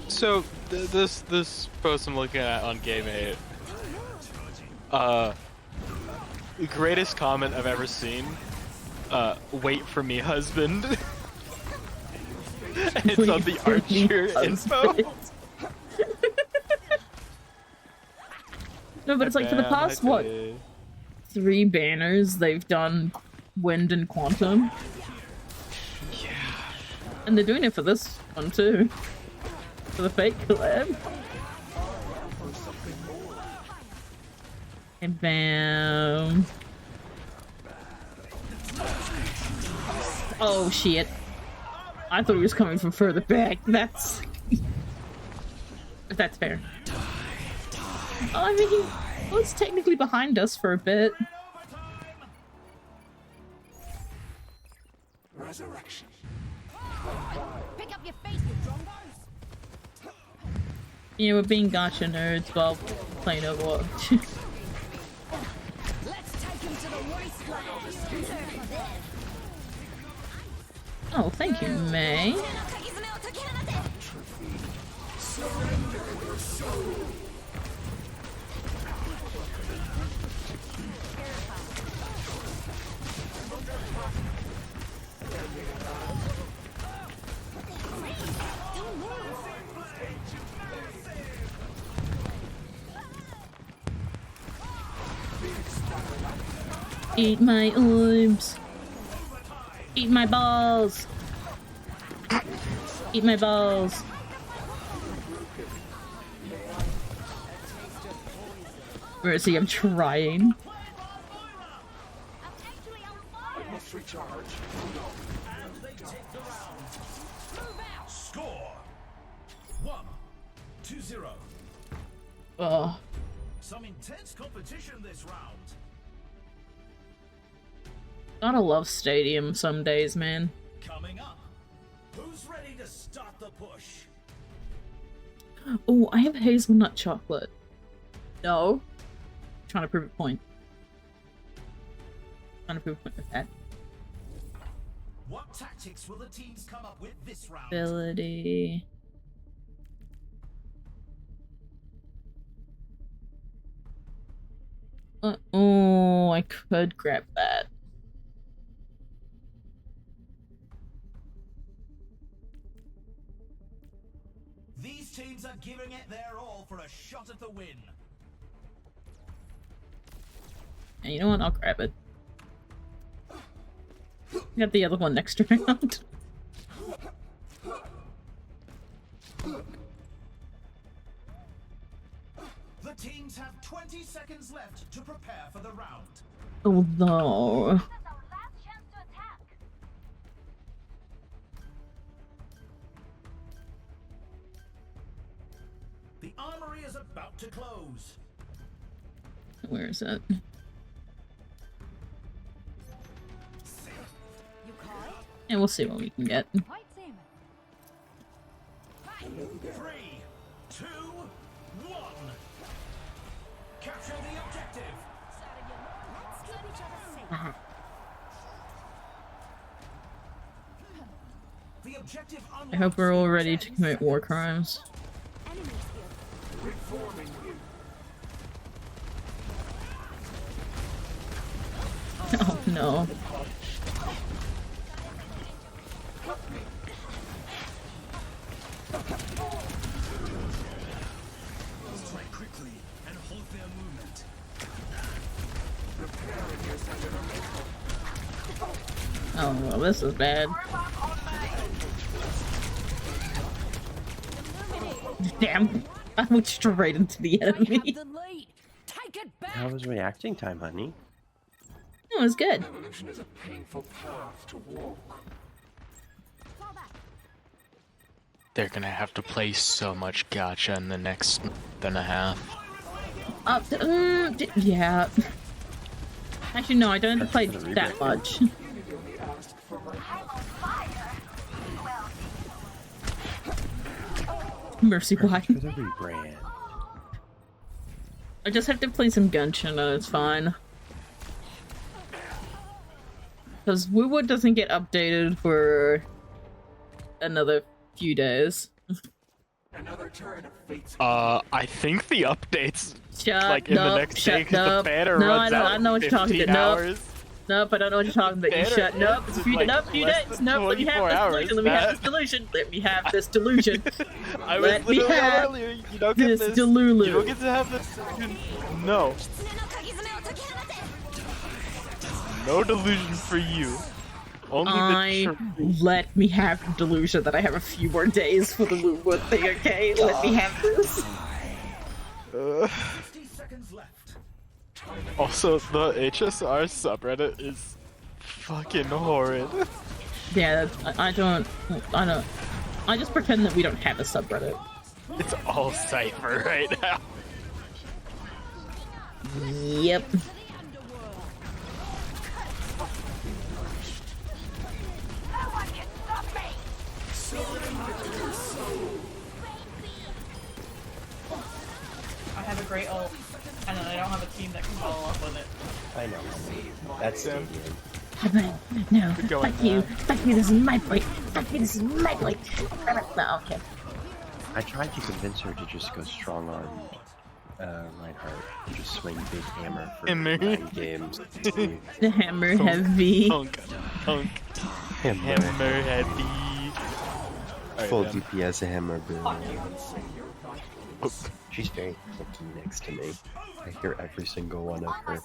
So this post I'm looking at on Game8, the greatest comment I've ever seen. Wait for me, husband. And it's on the Archer info. No, but it's like for the past, what, 3 banners they've done Wind and Quantum. Yeah. And they're doing it for this one too. For the fake collab. And bam. Oh shit. I thought he was coming from further back. That's fair. Oh, I mean, he was technically behind us for a bit. Resurrection. Pick up your face, you drombos. You know, we're being gacha nerds while playing Overwatch. Let's take him to the wasteland. Oh, thank you, May. Surrender your soul. Eat my arms. Eat my balls. Eat my balls. Where is he? I'm trying. I must recharge. And they take the round. Score 1-0. Oh. Some intense competition this round. Gotta love Stadium some days, man. Coming up, who's ready to start the push? Oh, I have hazelnut chocolate. No. Trying to prove a point. Trying to prove a point with that. What tactics will the teams come up with this round? Ability. Oh, I could grab that. These teams are giving it their all for a shot at the win. And you know what? I'll grab it. Got the other one next round. The teams have 20 seconds left to prepare for the round. Oh no. The armory is about to close. Where is it? And we'll see what we can get. 3, 2, 1. Capture the objective. The objective I hope we're all ready to commit war crimes. Oh no. Strike quickly and hold their movement. Oh well, this is bad. Damn, I went straight into the enemy. How was reacting time, honey? It was good. Evolution is a painful path to walk. They're gonna have to play so much gacha in the next month and a half. Yeah. Actually, no, I don't play that much. Mercy, why? For the rebrand. I just have to play some Genshin and it's fine. Because Woowood doesn't get updated for another few days. I think the updates Shut in up, the next day shut because the up. banner No, runs I out know in what you're talking 15 about. hours. Nope, I don't know what you're talking about. You Banner shut. Nope, ends it's a few, in, like, nope, few less days. than Nope, let me have 24 this hours, delusion. Let me have Matt. this delusion. Let me have this delusion. I was Let me literally have earlier. You don't get this this. delulu. You don't get to have this. No. No delusion for you. Only let me have the delusion that I have a few more days for the Woowood thing, okay? Let me have this. Also, the HSR subreddit is fucking horrid. Yeah, I just pretend that we don't have a subreddit. It's all Cypher right now. Yep. I have a great ult, and then I don't have a team that can follow up with it. I know. That's him. No, going fuck you. Fuck you, this is my point. Fuck you, this is my point. No, okay. I tried to convince her to just go strong on Reinhardt and just swing big hammer for 9 games. The hammer heavy. Punk. Hammer heavy. Full DPS hammer bill. She's very clicky next to me. I hear every single one of her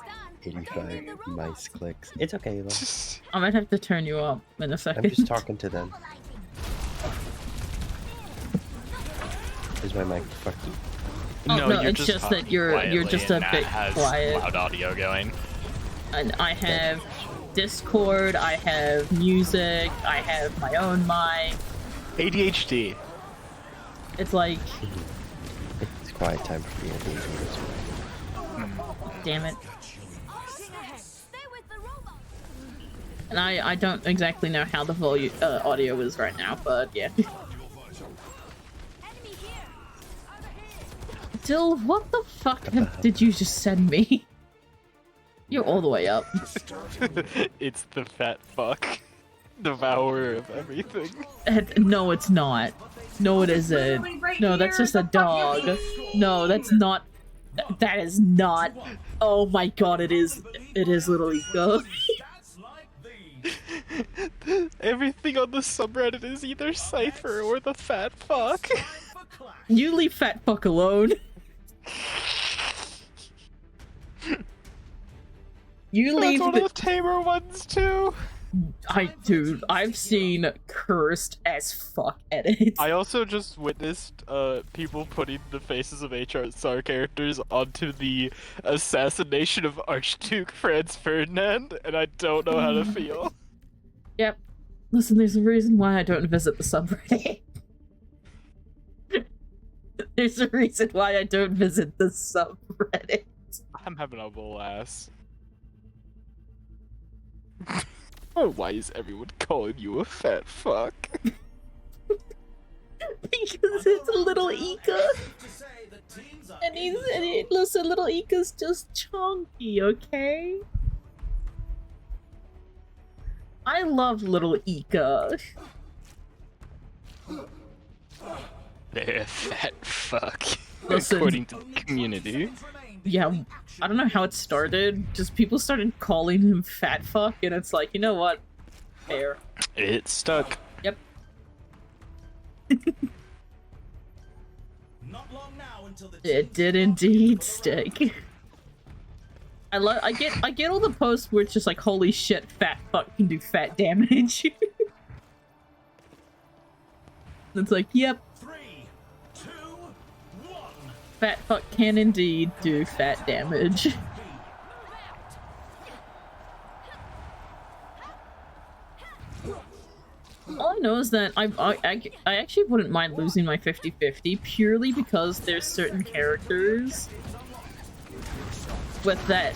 85 mice clicks. It's okay though. I might have to turn you up in a second. I'm just talking to them. Is my mic fucked? Oh, no, it's just that you're just a bit quiet. Loud audio going. And I have Discord, I have music, I have my own mic. ADHD. It's like... It's quiet time for me. Damn it. And I don't exactly know how the volume audio is right now, but yeah. Dill, what the fuck did you just send me? You're all the way up. It's the fat fuck. Devourer of everything. No, it's not. No, it isn't. No, that's just a dog. No, that's not. That is not. Oh my god, it is. It is literally go. Everything on the subreddit is either Cypher or the fat fuck. You leave fat fuck alone. You leave. That's one of the tamer ones too. Dude, I've seen cursed as fuck edits. I also just witnessed people putting the faces of HSR characters onto the assassination of Archduke Franz Ferdinand, and I don't know how to feel. Yep. Listen, there's a reason why I don't visit the subreddit. There's a reason why I don't visit the subreddit. I'm having a bull ass. Oh, why is everyone calling you a fat fuck? Because it's a little Ika. Listen, little Ika's just chunky, okay? I love little Ika. They're a fat fuck, Listen, according to the community. Yeah, I don't know how it started. Just people started calling him fat fuck, and it's like, you know what? Fair. It stuck. Yep. It did indeed stick. I get all the posts where it's just like, holy shit, fat fuck can do fat damage. It's like, yep. 3, 2, 1. Fat fuck can indeed do fat damage. All I know is that I actually wouldn't mind losing my 50-50 purely because there's certain characters with that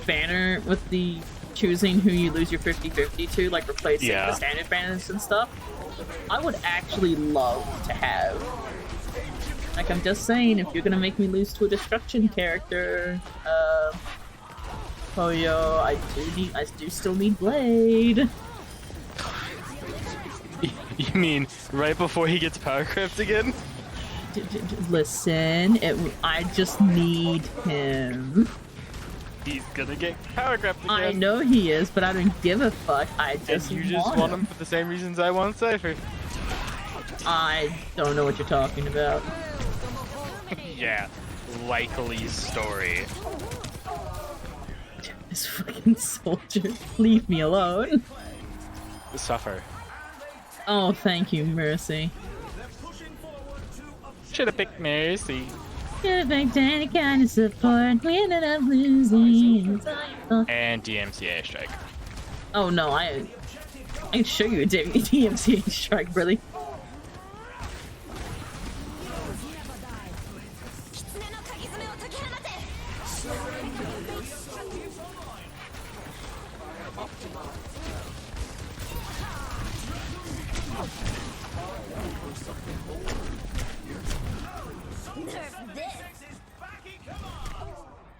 banner, with the choosing who you lose your 50-50 to, like replacing the standard banners and stuff. I would actually love to have. Like, I'm just saying, if you're gonna make me lose to a destruction character, oh yo, I do still need Blade. You mean right before he gets power crept again? Listen, I just need him. He's gonna get power crept again. I know he is, but I don't give a fuck. I just and you just want him for the same reasons I want Cypher. I don't know what you're talking about. Yeah, likely story. This fucking soldier, leave me alone. Suffer. Oh, thank you, Mercy. Should've picked Mercy. Should've picked any kind of support. We ended up losing. And DMCA strike. Oh no, I can show you a DMCA strike, really.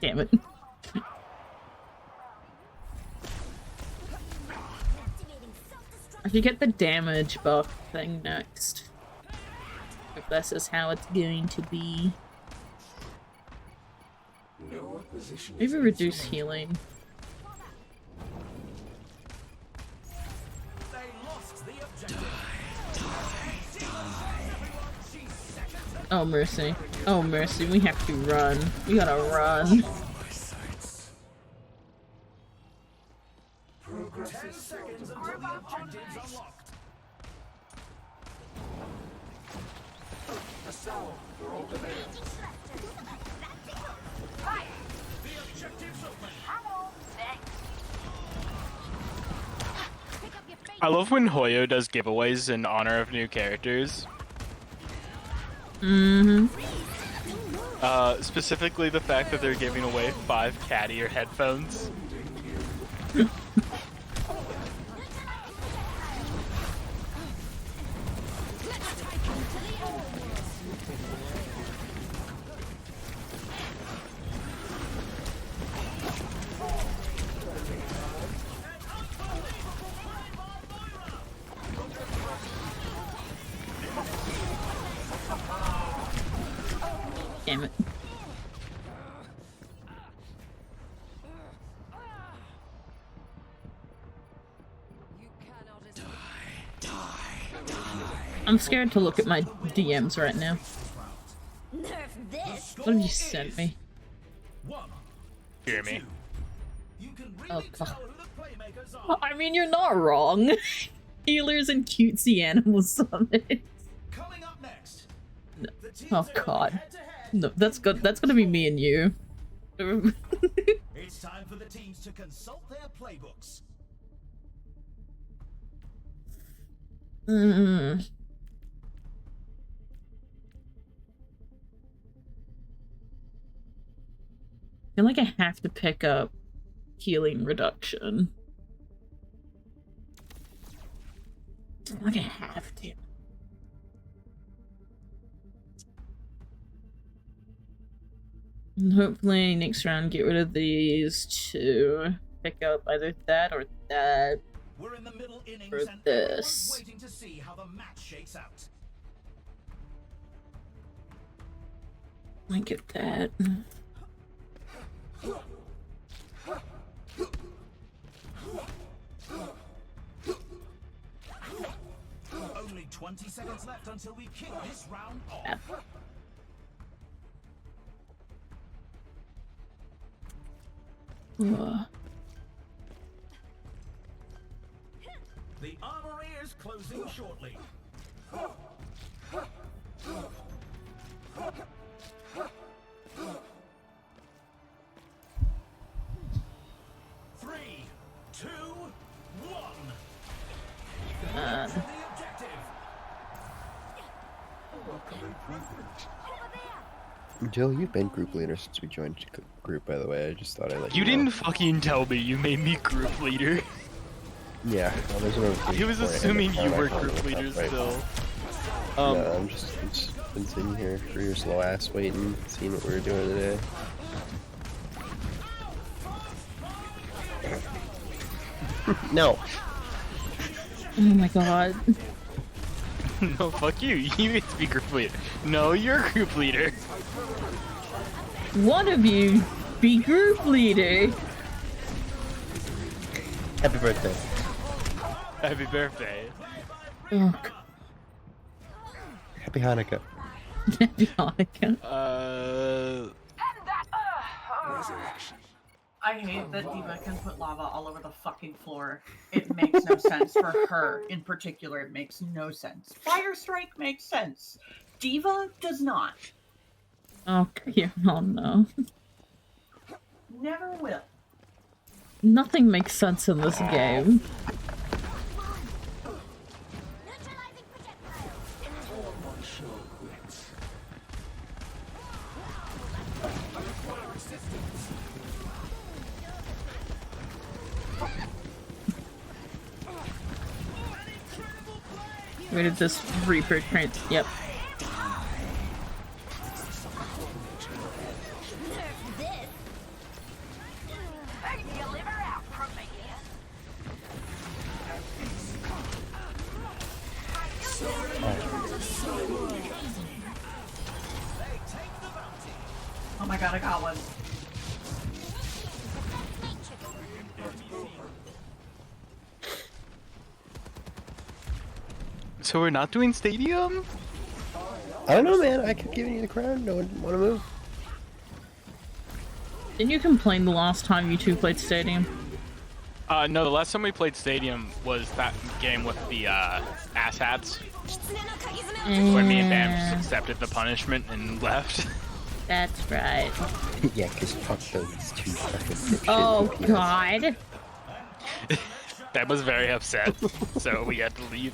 Damn it. I should get the damage buff thing next. If this is how it's going to be. Maybe reduce healing. Oh, Mercy. Oh, Mercy, we have to run. We gotta run. 10 seconds until the objectives unlocked. Assault for all demands. The objectives open. I love when Hoyo does giveaways in honor of new characters. Mm-hmm. Specifically the fact that they're giving away 5 cat ear headphones. Damn it. I'm scared to look at my DMs right now. What have you sent me? Hear me. Oh, God. Well, I mean, you're not wrong. Healers and cutesy animal summits. No. Oh, God. No, that's good. That's gonna be me and you. It's time for the teams to consult their playbooks. I feel like I have to pick up healing reduction. I'm gonna have to. And hopefully next round get rid of these two. Pick up either that or that. We're in the middle innings or and this. everyone's waiting to see how the match shakes out. I get that. Only 20 seconds left until we kick this round off. The armory is closing shortly. 3, 2, 1. To the objective. Joe, you've been group leader since we joined group, by the way. I just thought I'd let you You know. didn't fucking tell me you made me group leader. Yeah, well, there's no. He was assuming you were group leader still. No, I'm just been sitting here for your slow ass waiting, seeing what we were doing today. No. Oh my god. No, fuck you. You get to be group leader. No, you're group leader. One of you be group leader. Happy birthday. Happy birthday. Oh, Happy Hanukkah. Happy Hanukkah. Resurrection. I hate that Diva can put lava all over the fucking floor. It makes no sense for her in particular. It makes no sense. Fire Strike makes sense. Diva does not. Oh, oh no. Never will. Nothing makes sense in this game. Where did this Reaper print? Yep. Oh my god, I got one. So we're not doing stadium? I don't know, man. I kept giving you the crown. No one want to move. Didn't you complain the last time you two played Stadium? No, the last time we played Stadium was that game with the ass hats. When me and Bam just accepted the punishment and left. That's right. Yeah, because fuck those two fucking dipshits. Oh god. That was very upset, so we had to leave.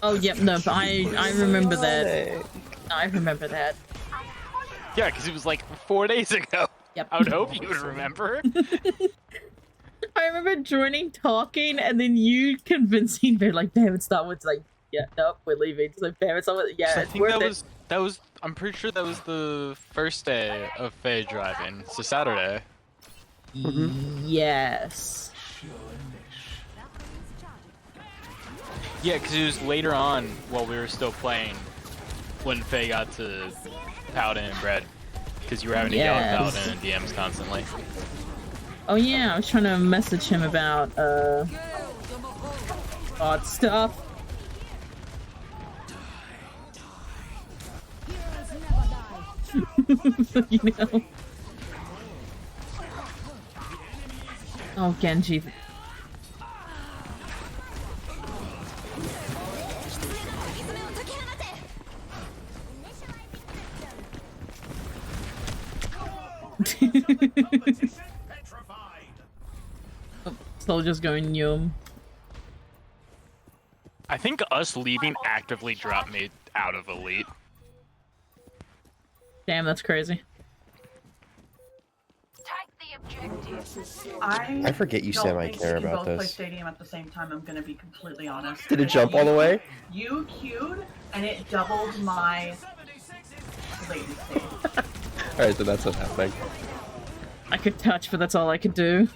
Oh yep, no, but I remember that. I remember that. Yeah, because it was like 4 days ago. Yep. I would hope you would remember. I remember joining, talking, and then you convincing me like, damn, it's not what's like, yeah, nope, we're leaving. It's like, damn, it's not. Yeah, So I it's think worth that was. I'm pretty sure that was the first day of Faye driving. It's a Saturday. Yes. Yeah, because it was later on while we were still playing when Faye got to Paladin and Bread. Because you were having to yell at Paladin and DMs constantly. Oh yeah, I was trying to message him about odd stuff. You know. Oh, Genji. Oh, soldiers going yum. I think us leaving actively dropped me out of Elite. Damn, that's crazy. Take the objective. I forget you don't semi-care think we can about both play this. Stadium at the same time. I'm gonna be completely honest. Did it jump all the way? You queued, and it doubled my latency. Alright, so that's what's happening. I could touch, but that's all I could do.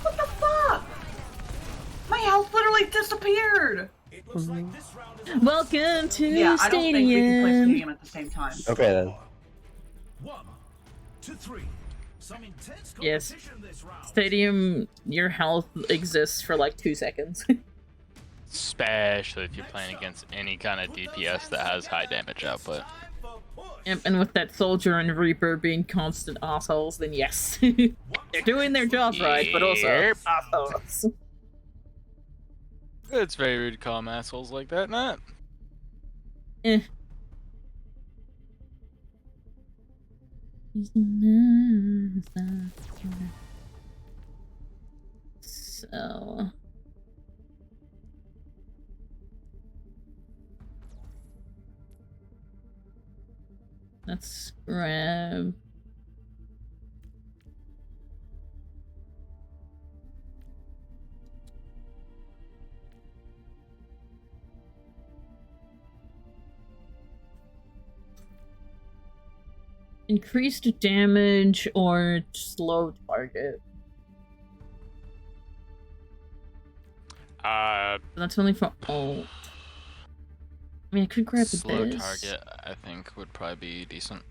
What the fuck? My health literally disappeared. Welcome to Yeah, I don't think we can play Stadium. Stadium at the same time. Okay then. 1, 2, 3. Some intense Yes. competition this round. Stadium, your health exists for like 2 seconds. Especially if you're playing against any kind of DPS that has high damage output. Yep, and with that Soldier and Reaper being constant assholes, then yes. They're doing their job right, but also Yep. assholes. It's very rude to call them assholes like that, not. Eh. So... let's grab... increased damage or slow target. That's only for ult. I mean, I could grab the Slow biz. target, I think, would probably be decent.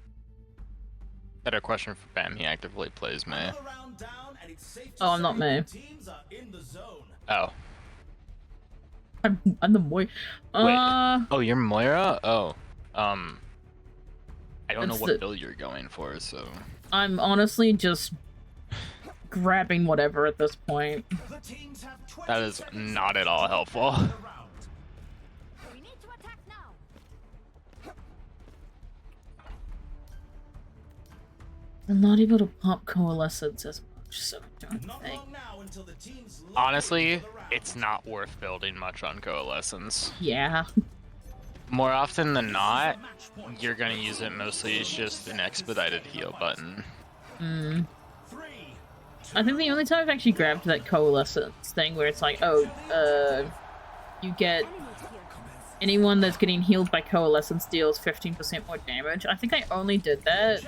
Better question for Bam. He actively plays Mei. Oh, I'm not Mei. Oh. I'm the Moira. Wait. Oh, you're Moira? Oh. I don't know That's what the- build you're going for, so. I'm honestly just grabbing whatever at this point. That is not at all helpful. I'm not able to pop coalescence as much, so I don't think. Honestly, it's not worth building much on Coalescence. Yeah. More often than not, you're gonna use it mostly as just an expedited heal button. Hmm. I think the only time I've actually grabbed that coalescence thing where it's like, oh, you get anyone that's getting healed by coalescence deals 15% more damage. I think I only did that.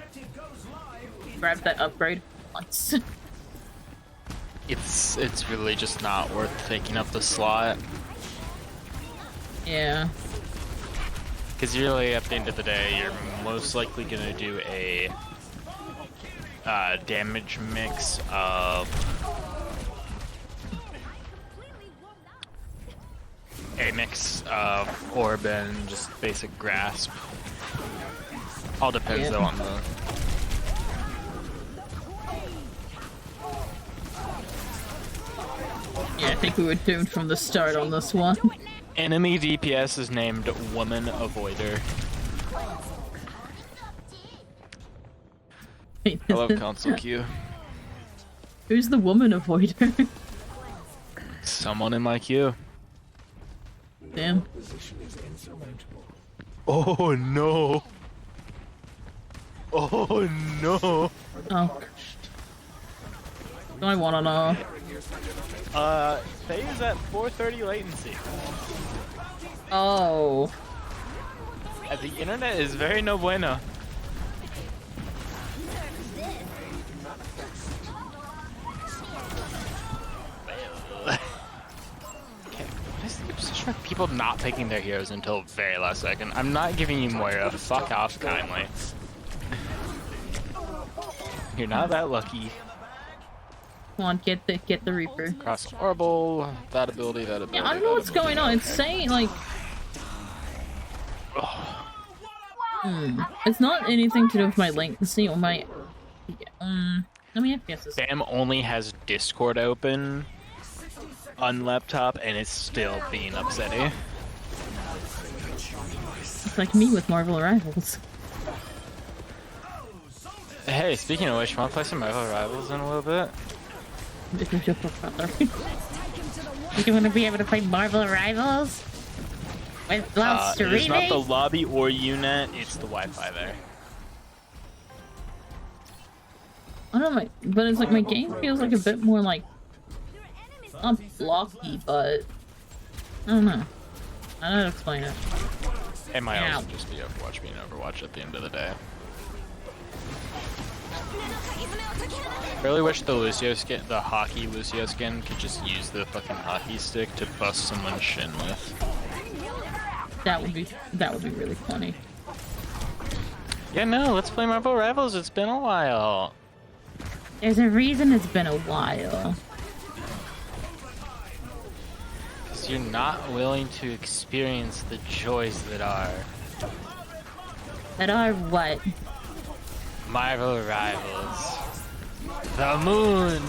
Grabbed that upgrade once. It's really just not worth taking up the slot. Yeah. Because really, at the end of the day, you're most likely gonna do a damage mix of orb and just basic grasp. All depends though on the. Yeah, I think we were doomed from the start on this one. Enemy DPS is named Woman Avoider. I love console queue. Who's the woman avoider? Someone in my queue. Damn. Oh no. Oh no. Oh. I wanna know. Faye is at 430 latency. Oh. The internet is very no bueno. Okay, what is the obsession with people not picking their heroes until very last second? I'm not giving you Moira. Fuck off kindly. You're not that lucky. Come on, get the Reaper. Cross Orbital, that ability, that ability. Yeah, I don't know what's going on. It's saying like it's not anything to do with my latency or my let me FPS this. Bam only has Discord open on laptop and it's still being upsetting. It's like me with Marvel Rivals. Hey, speaking of which, wanna play some Marvel Rivals in a little bit? You want to be able to play Marvel Rivals while It's not streaming? the lobby or Unet, it's the Wi-Fi there. I don't know, but it's like my game feels like a bit more like not blocky, but I don't know. I don't know how to explain it. It might also just be Overwatch being Overwatch at the end of the day. Really wish the Lucio skin, the hockey Lucio skin, could just use the fucking hockey stick to bust someone's shin with. That would be really funny. Yeah, no, let's play Marvel Rivals. It's been a while. There's a reason it's been a while. Because you're not willing to experience the joys that are. That are what? Marvel Rivals. The moon!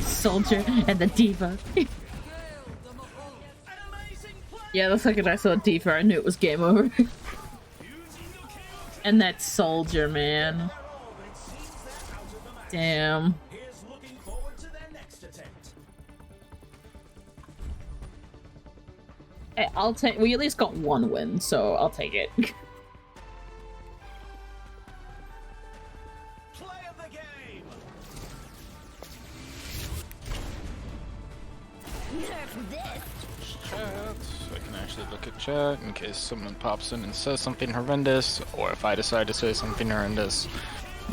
Soldier and the diva. Yeah, the second I saw diva, I knew it was game over. And that soldier, man. Damn. Hey, I'll take. We at least got one win, so I'll take it. Chat. I can actually look at chat in case someone pops in and says something horrendous, or if I decide to say something horrendous.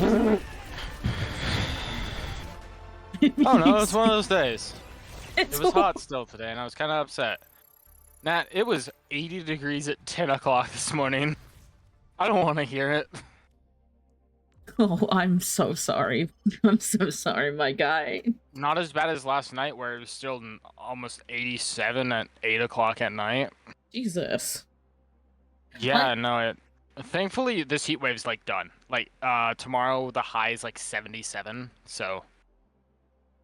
Oh no, it's one of those days. It was hot still today, and I was kind of upset. Nat, it was 80 degrees at 10 o'clock this morning. I don't want to hear it. Oh, I'm so sorry. I'm so sorry, my guy. Not as bad as last night, where it was still almost 87 at 8 o'clock at night. Jesus. Yeah, no, thankfully this heat wave's like done. Like, tomorrow the high is like 77, so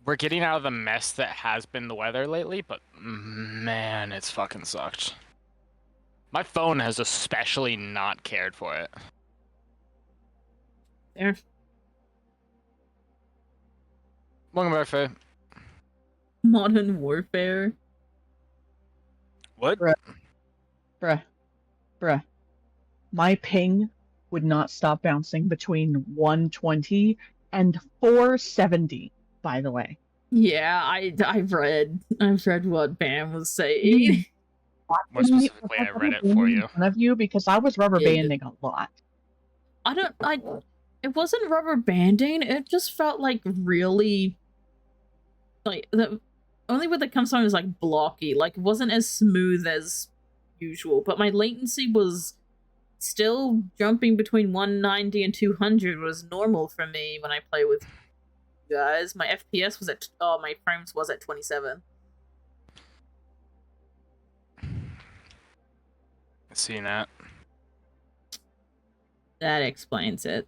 we're getting out of the mess that has been the weather lately, but man, it's fucking sucked. My phone has especially not cared for it. There. Welcome back, Faye. Modern Warfare. What? Bruh. My ping would not stop bouncing between 120 and 470, by the way. Yeah, I've read what Bam was saying. More specifically, I read it for you. One of you, because I was rubber banding a lot. It wasn't rubber banding, it just felt like really, like, the only word that comes to mind is like blocky, like it wasn't as smooth as usual, but my latency was still jumping between 190 and 200 was normal for me when I play with you guys. My FPS was at, my frames was at 27. Seeing that. That explains it.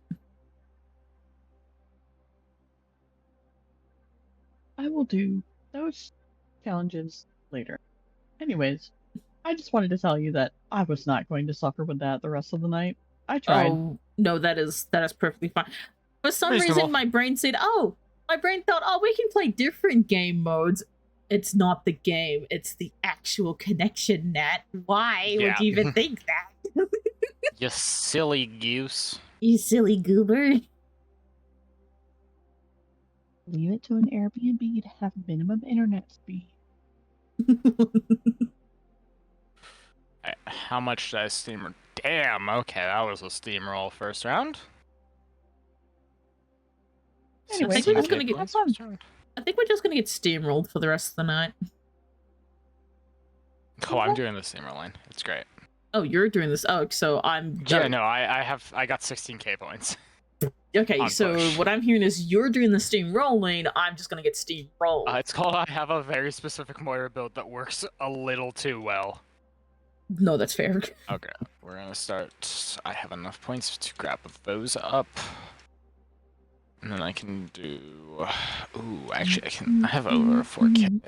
I will do those challenges later. Anyways, I just wanted to tell you that I was not going to suffer with that the rest of the night. I tried. Oh, no, that is perfectly fine. For some Reasonable. reason, my brain said, we can play different game modes. It's not the game, it's the actual connection, Nat. Why would you even think that? You silly goose. You silly goober. Leave it to an Airbnb to have minimum internet speed. How much did I steam? Damn, okay, that was a steamroll first round. Anyway, I think we're just gonna get steamrolled for the rest of the night. Oh, I'm doing the steamrolling. It's great. Oh, you're doing this. Oh, so I'm. Yeah, no, I got 16k points. Okay, so what I'm hearing is you're doing the steamrolling. I'm just gonna get steamrolled. It's called I have a very specific Moira build that works a little too well. No, that's fair. Okay, we're gonna start. I have enough points to grab those up. And then I can do. Ooh, actually, I have over 4k.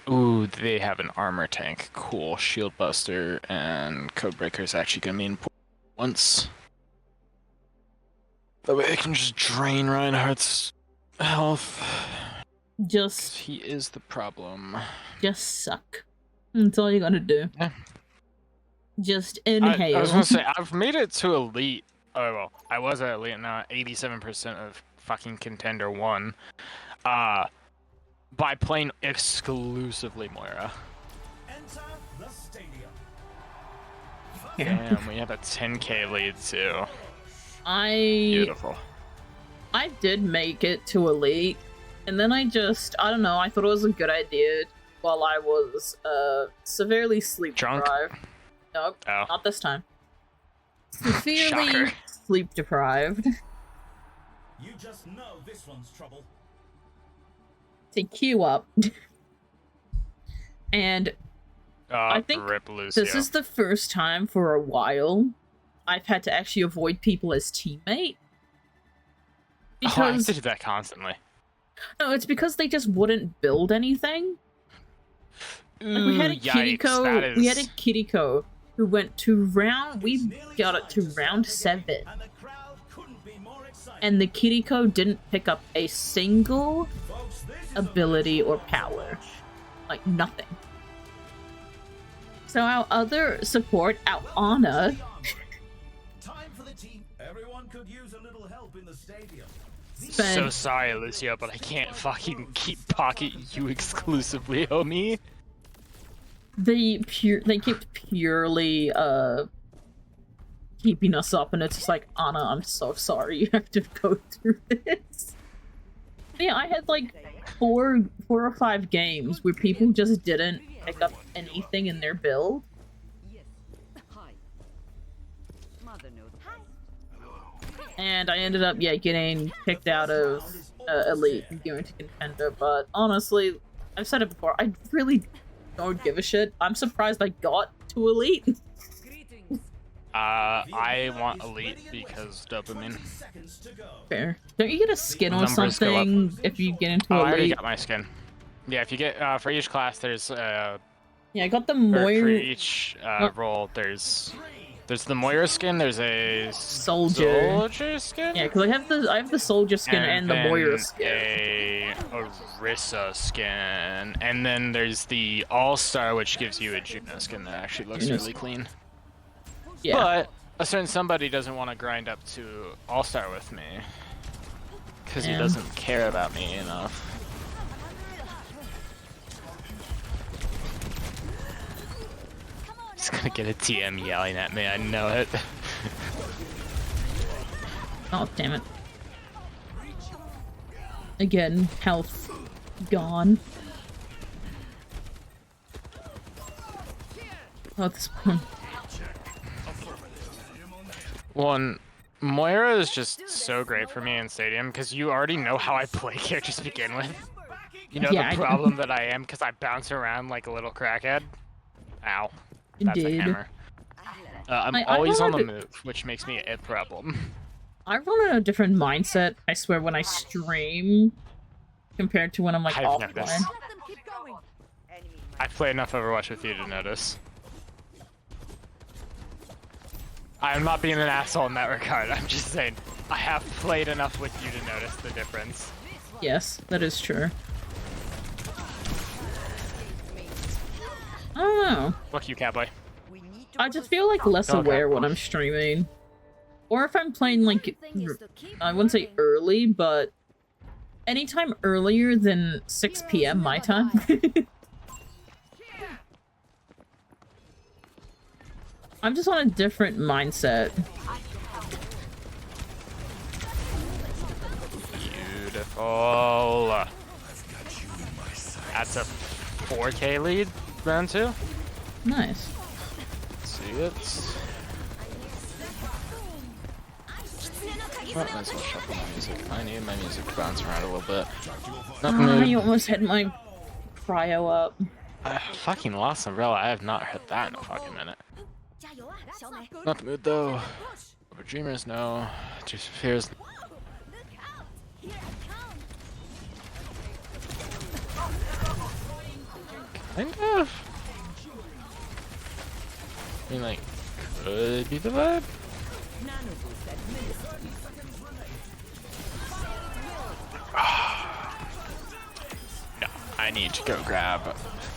Ooh, they have an armor tank. Cool. Shield Buster and Codebreaker is actually gonna be important once. That way I can just drain Reinhardt's health. Just. He is the problem. Just suck. That's all you gotta do. Yeah. Just inhale. I was gonna say, I've made it to Elite. Oh, well, I was at Elite, now 87% of fucking Contender 1. By playing exclusively Moira. Enter the stadium. Damn, we have a 10k lead too. Beautiful. I did make it to Elite, and then I don't know, I thought it was a good idea while I was severely sleep deprived. Nope, not this time. Severely Shocker. sleep deprived. You just know this one's trouble. To queue up. And I think Rip Lucio. this is the first time for a while I've had to actually avoid people as teammate. I have to do that constantly. No, it's because they just wouldn't build anything. Like we had a Kiriko. We had a Kiriko who went to round. We got it to round 7, and the Kiriko didn't pick up a single ability or power, like nothing. So our other support, our Ana. Time for the team. Everyone could use a little help in the stadium. So sorry, Lucio, but I can't fucking keep pocket you exclusively, homie. They kept purely keeping us up, and it's just like, Ana, I'm so sorry you have to go through this. Yeah, I had like four or 5 games where people just didn't pick up anything in their build. And I ended up, getting kicked out of Elite and going to Contender, but honestly, I've said it before, I really don't give a shit. I'm surprised I got to Elite. I want Elite because dopamine. Fair. Don't you get a skin or Numbers go something up. if you get into I Elite? already got my skin. Yeah, if you get, for each class, there's, Yeah, I got the or Moira. for each role, there's the Moira skin, there's a Soldier skin? Yeah, because I have the soldier skin and the then Moira skin. a Orisa skin, and then there's the All-Star, which gives you a Juno skin that actually looks Juno really clean. Yeah. But a certain somebody doesn't want to grind up to All-Star with me, because he Yeah. doesn't care about me enough. He's gonna get a TM yelling at me, I know it. Oh, damn it. Again, health gone. Oh, this one. One, Moira is just so great for me in Stadium, because you already know how I play characters to begin with. You know Yeah, the problem that I am, because I bounce around like a little crackhead. Ow. That's a Indeed. hammer. I'm I always on the wanted- move, which makes me a problem. I run in a different mindset, I swear, when I stream compared to when I'm like I've offline. noticed. I've played enough Overwatch with you to notice. I'm not being an asshole in that regard, I'm just saying, I have played enough with you to notice the difference. Yes, that is true. I don't know. Fuck you, Cowboy. I just feel like less Okay. aware when I'm streaming. Or if I'm playing like, I wouldn't say early, but anytime earlier than 6 PM my time. I'm just on a different mindset. Beautiful. That's a 4K lead, round 2. Nice. Let's see it. Oh, might as well shuffle my music. I need my music to bounce around a little bit. I almost had my cryo up. I fucking lost Umbrella. I have not heard that in a fucking minute. Not the mood though. Over Dreamers, no. Just fears. Kind of. I mean, like, could be the vibe. No, I need to go grab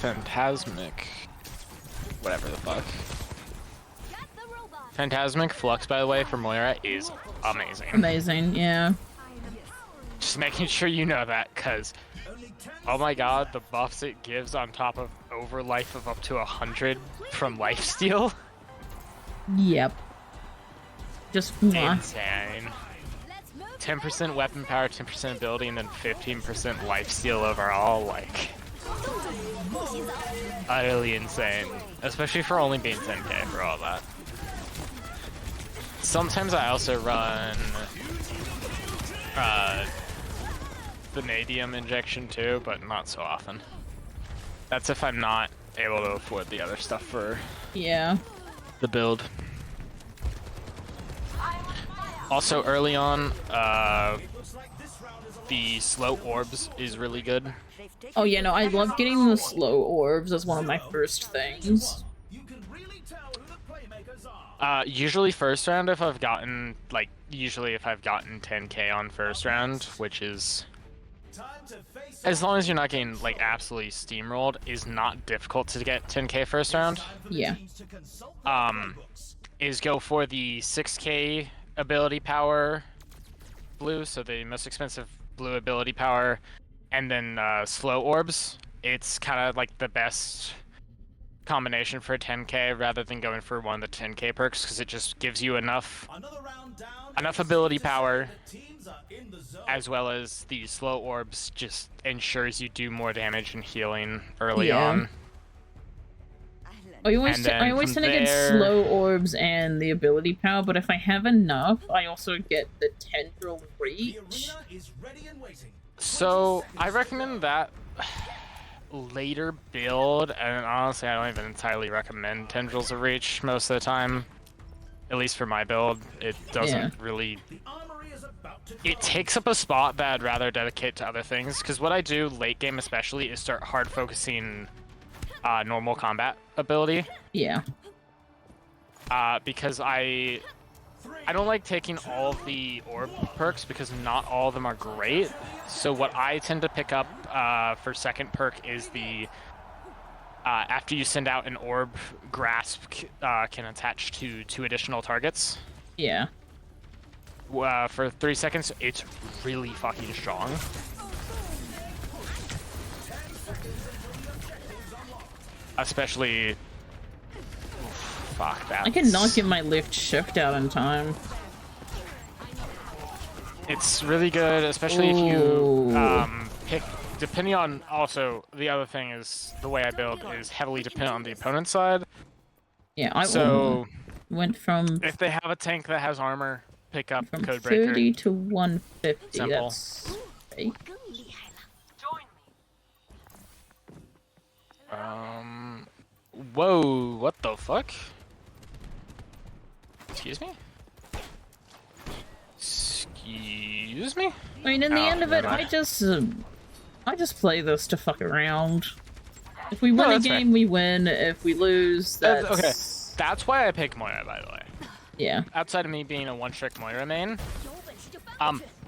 Phantasmic whatever the fuck. Phantasmic Flux, by the way, for Moira is amazing. Amazing, yeah. Just making sure you know that, because, oh my god, the buffs it gives on top of overlife of up to 100 from lifesteal. Yep. Just insane. 10% weapon power, 10% ability, and then 15% lifesteal overall, like, utterly insane. Especially for only being 10k for all that. Sometimes I also run vanadium injection too, but not so often. That's if I'm not able to afford the other stuff for the build. Also early on, the slow orbs is really good. Oh yeah, no, I love getting the slow orbs as one of my first things. Usually first round if I've gotten, like, if I've gotten 10k on first round, which is, as long as you're not getting, like, absolutely steamrolled, is not difficult to get 10k first round. Yeah. Is go for the 6k ability power blue, so the most expensive blue ability power, and then slow orbs. It's kind of like the best combination for 10k rather than going for one of the 10k perks, because it just gives you enough ability power, as well as the slow orbs just ensures you do more damage and healing early on. I always tend to get slow orbs and the ability power, but if I have enough, I also get the tendril reach. So I recommend that later build, and honestly I don't even entirely recommend tendrils of reach most of the time. At least for my build, it doesn't really... It takes up a spot that I'd rather dedicate to other things, because what I do late game especially is start hard focusing normal combat ability. Yeah. Because I don't like taking all of the orb perks, because not all of them are great. So what I tend to pick up for second perk is the after you send out an orb, grasp can attach to 2 additional targets. Yeah. For 3 seconds, it's really fucking strong. Especially, fuck that. I cannot get my lift shift out in time. It's really good, especially if you pick, depending on, also, the other thing is, the way I build is heavily dependent on the opponent's side. Yeah, I went from... If they have a tank that has armor, pick up from Codebreaker. 30 to 150, Simple. that's... Okay. Whoa, what the fuck? Excuse me? Excuse me? I mean, in the end of it, I just play this to fuck around. If we win a game, we win. If we lose, that's... Okay, that's why I pick Moira, by the way. Yeah. Outside of me being a one-trick Moira main,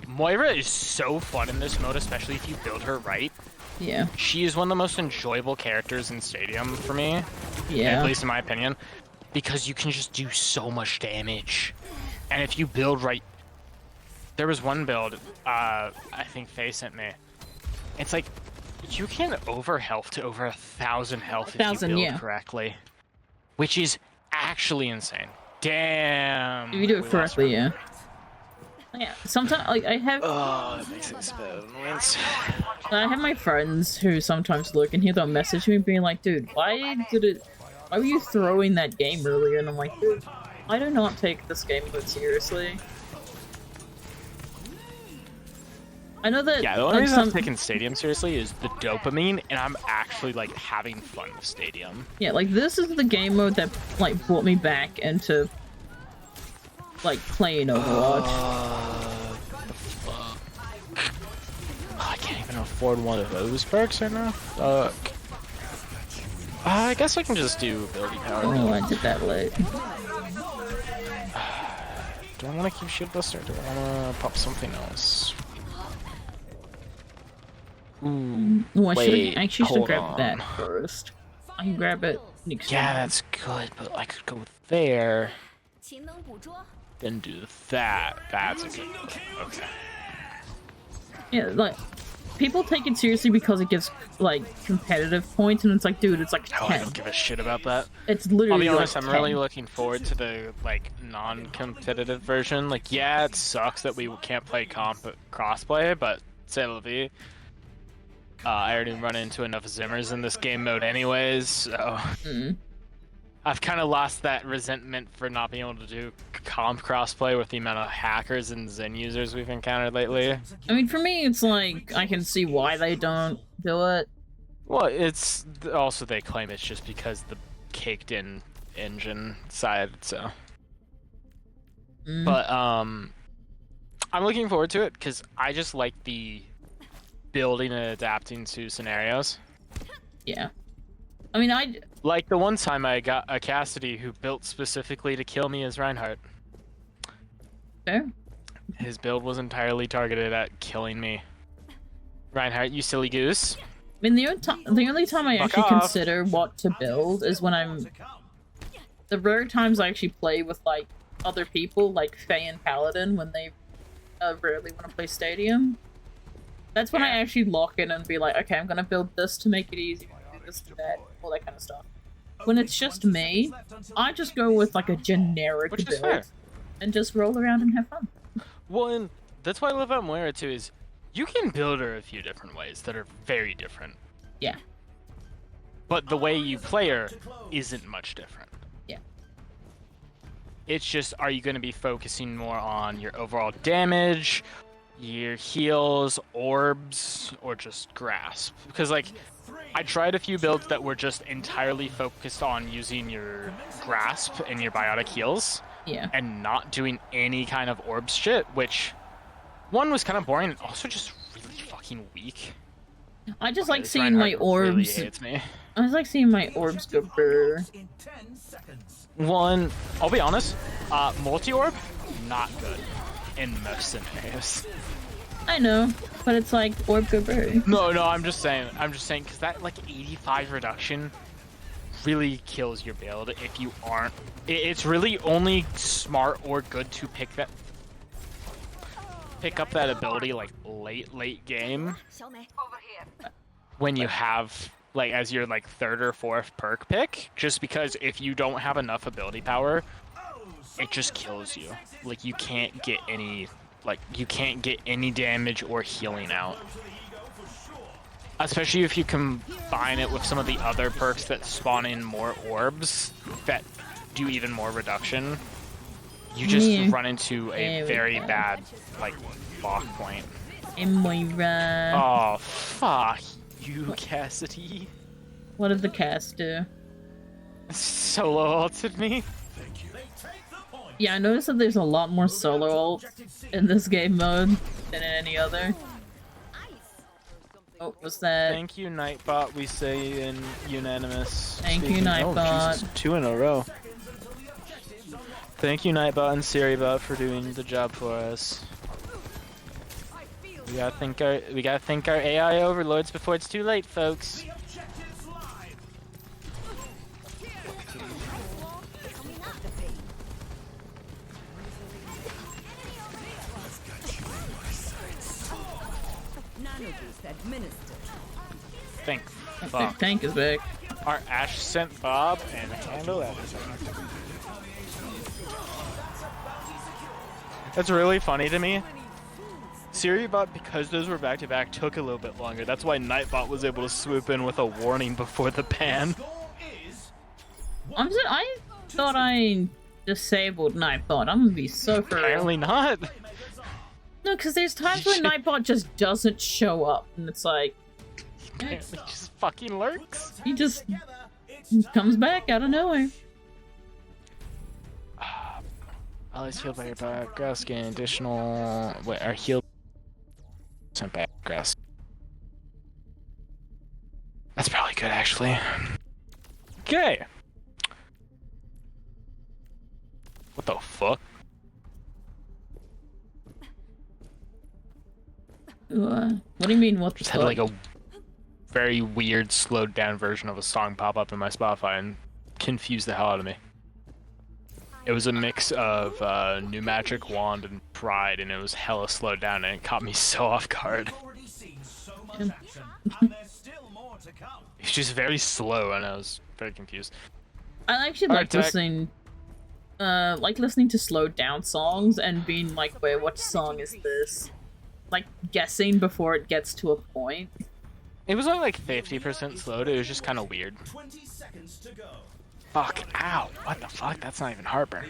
Moira is so fun in this mode, especially if you build her right. Yeah. She is one of the most enjoyable characters in Stadium for me. Yeah. At least in my opinion. Because you can just do so much damage. And if you build right... There was one build, I think Faye sent me. It's like, you can over-health to over 1,000 health if you build correctly. Which is actually insane. Damn. If you do it correctly, yeah. Yeah, sometimes, like, I have... Oh, that makes it so annoyance. I have my friends who sometimes look and they'll message me being like, dude, why were you throwing that game earlier? And I'm like, dude, I do not take this game mode seriously. I know that... Yeah, the only reason I'm taking Stadium seriously is the dopamine, and I'm actually, like, having fun with Stadium. Yeah, like, this is the game mode that, like, brought me back into, like, playing Overwatch. I can't even afford one of those perks right now. Fuck. I guess I can just do ability power. Oh, I did that late. Do I want to keep Shield Buster, or do I want to pop something else? Oh, I actually should grab that first. I can grab it Yeah, that's good, but I could go there. Then do that. That's a good one. Okay. Yeah, like, people take it seriously because it gives, like, competitive points, and it's like, dude, it's like 10. Oh, I don't give a shit about that. It's literally I'll be honest, like I'm 10. really looking forward to the, like, non-competitive version. Like, yeah, it sucks that we can't play crossplay, but c'est la vie. I already run into enough Zimmers in this game mode anyways, so... I've kind of lost that resentment for not being able to do comp crossplay with the amount of hackers and Zen users we've encountered lately. I mean, for me, it's like, I can see why they don't do it. Well, it's also they claim it's just because the caked-in engine side, so... But, I'm looking forward to it, because I just like the building and adapting to scenarios. Yeah. I mean, Like the one time I got a Cassidy who built specifically to kill me as Reinhardt. Fair. His build was entirely targeted at killing me. Reinhardt, you silly goose. I mean, the only time I Fuck actually off. consider what to build is when I'm... The rare times I actually play with, like, other people, like Faye and Paladin, when they rarely want to play Stadium. That's when I actually lock in and be like, okay, I'm gonna build this to make it easy, do this to that, all that kind of stuff. When it's just me, I just go with, like, a generic Which is build fair. and just roll around and have fun. Well, and that's why I love about Moira too, is you can build her a few different ways that are very different. Yeah. But the way you play her isn't much different. Yeah. It's just, are you going to be focusing more on your overall damage, your heals, orbs, or just grasp? Because, like, I tried a few builds that were just entirely focused on using your grasp and your biotic heals. Yeah. And not doing any kind of orbs shit, which, one, was kind of boring, and also just really fucking weak. I just like This seeing my Reinhardt really orbs. hates me. I just like seeing my orbs go brr. One, I'll be honest, multi-orb, not good in most scenarios. I know, but it's like orb go brr. No, I'm just saying, because that, like, 85 reduction really kills your build if you aren't... It's really only smart or good to pick up that ability, like, late game. When you have, like, as your, like, third or fourth perk pick, just because if you don't have enough ability power, it just kills you. Like, you can't get any damage or healing out. Especially if you combine it with some of the other perks that spawn in more orbs that do even more reduction. You just run into a very bad, like, lock point. Moira. Oh, fuck you, Cassidy. What did the cast do? Solo ulted me. Yeah, I noticed that there's a lot more solo ult in this game mode than in any other. Oh, what's that? Thank you, Nightbot, we say in unanimous. Thank you, Nightbot. Oh, Jesus, 2 in a row. Thank you, Nightbot and SiriBot, for doing the job for us. We gotta thank our AI overlords before it's too late, folks. Thank fuck. Tank is back. Our Ash sent Bob and handle everything. That's really funny to me. SiriBot, because those were back-to-back, took a little bit longer. That's why Nightbot was able to swoop in with a warning before the ban. I thought I disabled Nightbot. I'm gonna be so for Apparently not. No, because there's times when Nightbot just doesn't show up, and it's like... He just fucking lurks. He just comes back out of nowhere. Always healed by your back. Grass gain additional... Wait, our heal... Sent back grass. That's probably good, actually. Okay. What the fuck? What do you mean, what the Just had like a very weird slowed down version of a song pop up in my Spotify, and confused the hell out of me. It was a mix of New Magic Wand and Pride, and it was hella slowed down, and it caught me so off guard. It's just very slow, and I was very confused. I actually like listening to slowed down songs and being like, wait, what song is this? Like guessing before it gets to a point. It was only like 50% slowed. It was just kind of weird. Fuck, ow. What the fuck? That's not even heartburn.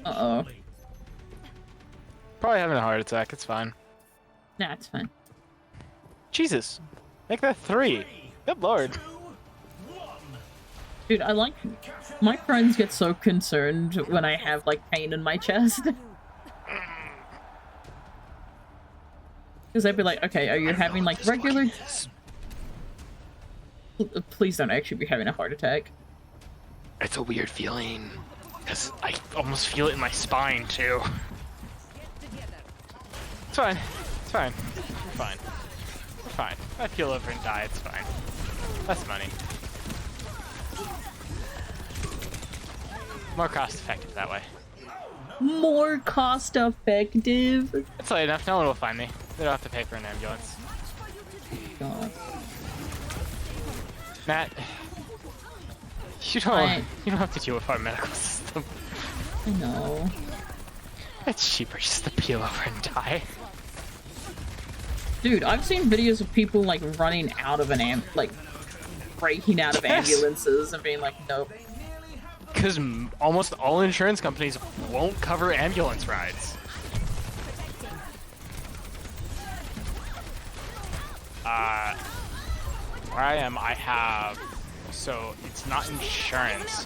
Uh-oh. Probably having a heart attack. It's fine. Nah, it's fine. Jesus. Make that 3. Good lord. Dude, I like... My friends get so concerned when I have, like, pain in my chest. Because they'd be like, okay, are you having, like, regular... Please don't actually be having a heart attack. It's a weird feeling. Because I almost feel it in my spine, too. It's fine. It's fine. We're fine. We're fine. If I keel over and die, it's fine. Less money. More cost effective that way. More cost effective? It's late enough. No one will find me. They don't have to pay for an ambulance. God. Matt, you don't have to deal with our medical system. I know. It's cheaper just to peel over and die. Dude, I've seen videos of people like running out of breaking out of ambulances and being like, nope. Because almost all insurance companies won't cover ambulance rides. Where I am, I have... So, it's not insurance.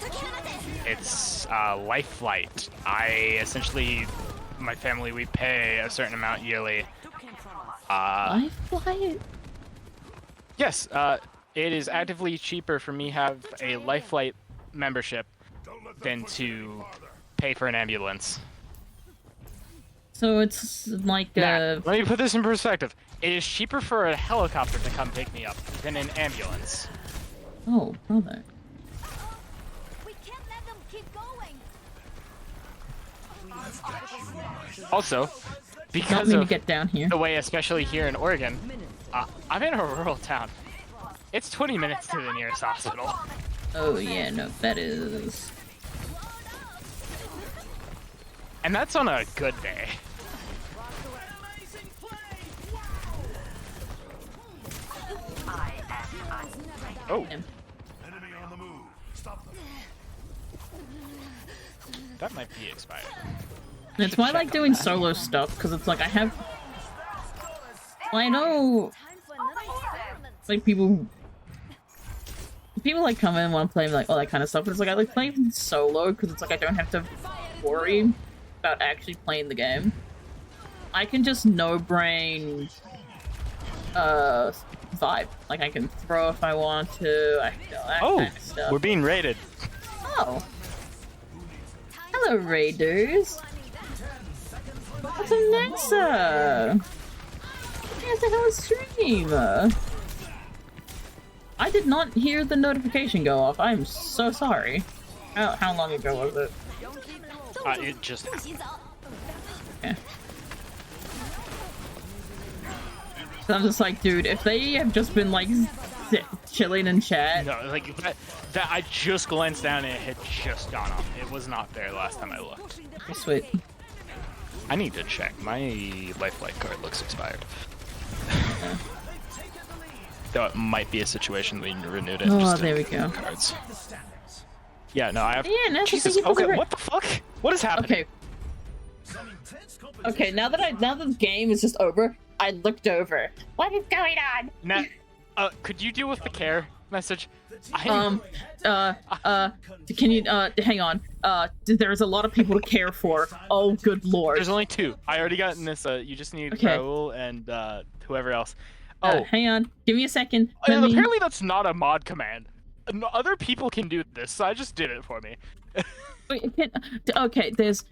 It's life flight. I essentially... My family, we pay a certain amount yearly. Life flight? Yes, it is actively cheaper for me to have a life flight membership than to pay for an ambulance. So it's like Let me put this in perspective. It is cheaper for a helicopter to come pick me up than an ambulance. Oh, brother. We can't let them keep going. Also, because Help me to of get down here. the way, especially here in Oregon, I'm in a rural town. It's 20 minutes to the nearest hospital. Oh yeah, no, that is... And that's on a good day. Oh. Enemy on the move. Stop them. That might be expired. That's why I like doing solo stuff, because it's like I have... Well, I know... Like people like come in and want to play like all that kind of stuff, but it's like I like playing solo because it's like I don't have to worry about actually playing the game. I can just no-brain vibe. Like I can throw if I want to, I can do all that kind of stuff. We're being raided. Oh. Hello, raiders. What's up, Nexa? Here's the hell stream. I did not hear the notification go off. I'm so sorry. How long ago was it? It just happened. Okay. So I'm just like, dude, if they have just been like chilling in chat. No, like that I just glanced down and it had just gone off. It was not there last time I looked. Oh, sweet. I need to check. My lifelike card looks expired. Yeah. Though it might be a situation we renewed it. Oh, just there we go. Cards. Yeah, no, I have. Yeah, Jesus. Okay, what the fuck? What is happening? Okay. Okay, now that the game is just over, I looked over. What is going on? Now, could you deal with the care message? Can you hang on? There's a lot of people to care for. Oh, good lord. There's only 2. I already got in this. You just need Okay. Raul and whoever else. Hang on. Give me a second. Apparently that's not a mod command. No, other people can do this, so I just did it for me. Wait, okay, there's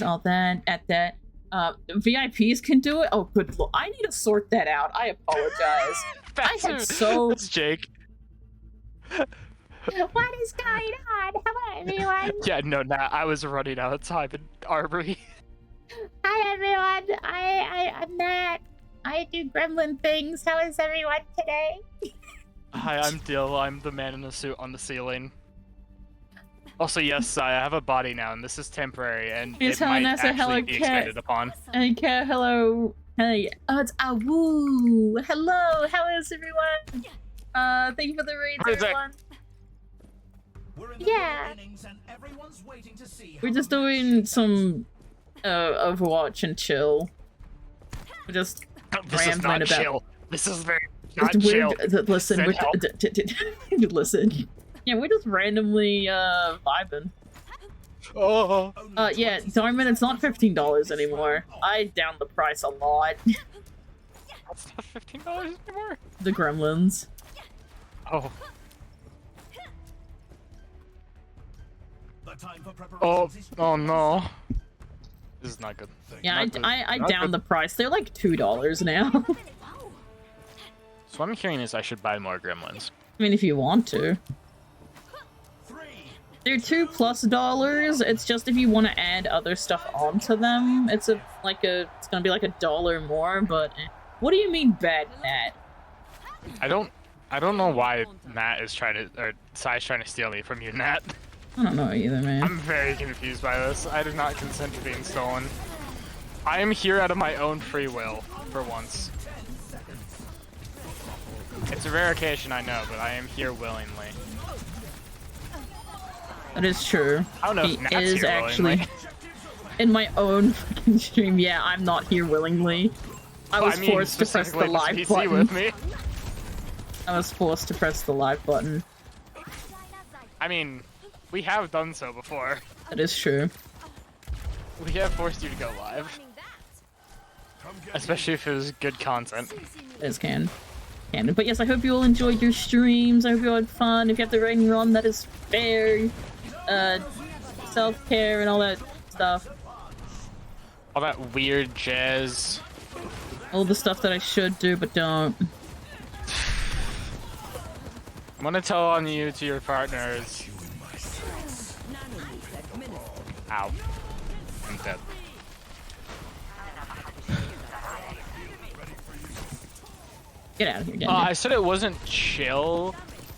all that at that. VIPs can do it. Oh, good lord. I need to sort that out. I apologize. That's Jake. What is going on? Hello, everyone. Yeah, no, nah, I was running out of time in Armory. Hi, everyone. I'm Nat. I do gremlin things. How is everyone today? Hi, I'm Dill. I'm the man in the suit on the ceiling. Also, yes, I have a body now, and this is temporary, and He's it might telling us a actually hello be cat. expanded upon. Hey, Kat, hello. Hey, oh, it's Awoo. Hello, how is everyone? Thank you for the raids, everyone. Yeah. We're just doing some Overwatch and chill. We're just This is rambling not about. chill. This is very not It's chill. Listen, Send help. listen. Yeah, we're just randomly vibing. Oh. Yeah, Darman, it's not $15 anymore. I downed the price a lot. It's not $15 anymore. The Gremlins. Oh. Oh no. This is not good. Yeah, Not good. I Not downed good. the price. They're like $2 now. So what I'm hearing is I should buy more gremlins. I mean, if you want to. They're $2+ It's just if you want to add other stuff onto them, it's gonna be like $1 more. But what do you mean, bad Nat? I don't know why Nat is trying to, or Sai's trying to steal me from you, Nat. I don't know either, man. I'm very confused by this. I did not consent to being stolen. I am here out of my own free will, for once. It's a rare occasion, I know, but I am here willingly. That is true. I don't know He if Nat's is here actually willingly. in my own fucking stream. Yeah, I'm not here willingly. I was forced to press the specifically live this PC button. with me. I was forced to press the live button. I mean, we have done so before. That is true. We have forced you to go live. Especially if it was good content. It is canon. But yes, I hope you all enjoyed your streams. I hope you all had fun. If you have the rating run, that is fair. Self-care and all that stuff. All that weird jazz. All the stuff that I should do, but don't. I'm gonna tell on you to your partners. Ow. I'm dead. Get out of here, get I said it wasn't chill,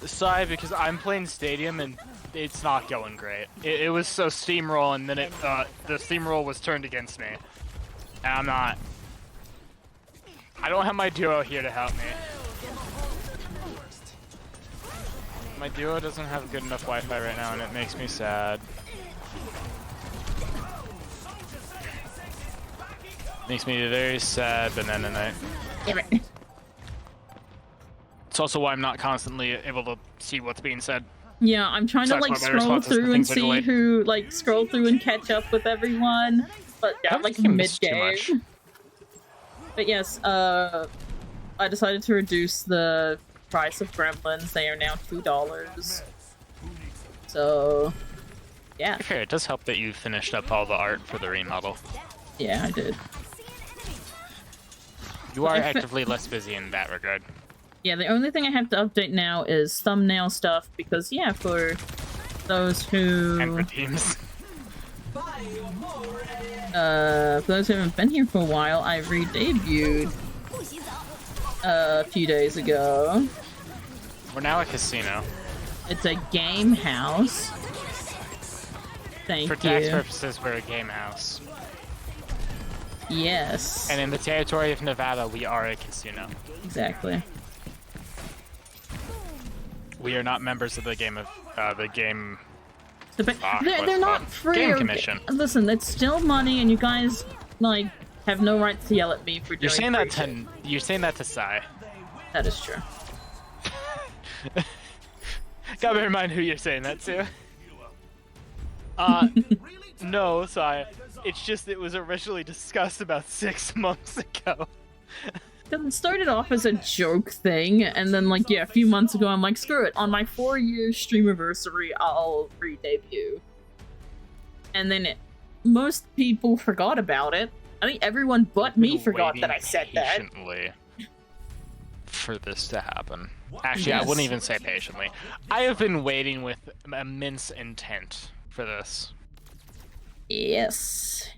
Sai, because I'm playing Stadium and it's not going great. It was so steamroll, and then the steamroll was turned against me. And I don't have my duo here to help me. My duo doesn't have good enough Wi-Fi right now, and it makes me sad. Makes me very sad, Banana Night. Damn it. It's also why I'm not constantly able to see what's being said. Yeah, I'm trying to Besides like my scroll responses to through and things I see delete. who, like, scroll through and catch up with everyone. But yeah, like think I missed too mid-game. much. But yes, I decided to reduce the price of Gremlins. They are now $2. So, yeah. To be fair, it does help that you finished up all the art for the remodel. Yeah, I did. You are I fi- actively less busy in that regard. Yeah, the only thing I have to update now is thumbnail stuff because, yeah, for those who... And for teams. For those who haven't been here for a while, I re-debuted a few days ago. We're now a casino. It's a game house. Thank For you. tax purposes, we're a game house. Yes. And in the territory of Nevada, we are a casino. Exactly. We are not members of the game of the game. They're not free. Game or- commission. Listen, it's still money, and you guys like have no right to yell at me for doing. You're saying that free to you're saying that to Sai. That is true. Gotta bear in mind who you're saying that to. No, Sai. It's just it was originally discussed about 6 months ago. It started off as a joke thing, and then, like, yeah, a few months ago, I'm like, screw it. On my 4-year streamiversary, I'll re-debut. And then most people forgot about it. I think everyone but me forgot that I said that. Patiently. for this to happen. Actually, I wouldn't even say patiently. I have been waiting with immense intent for this. Yes.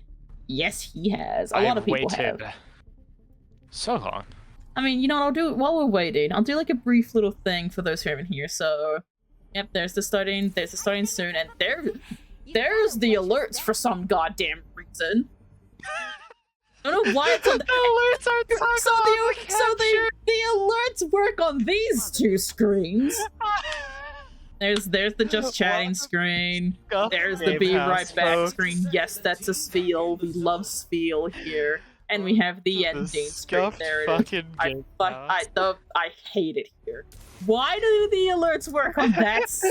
Yes, he has. A lot of people have. So long. I mean, you know what I'll do while we're waiting? I'll do like a brief little thing for those who haven't here. So, yep, there's the starting soon, and there's the alerts for some goddamn reason. I don't know why it's on the alerts are the alerts work on these two screens. There's the just chatting screen. There's the be right back screen. Yes, that's a Spiel. We love Spiel here. And we have the ending screen. There it is. I hate it here. Why do the alerts work on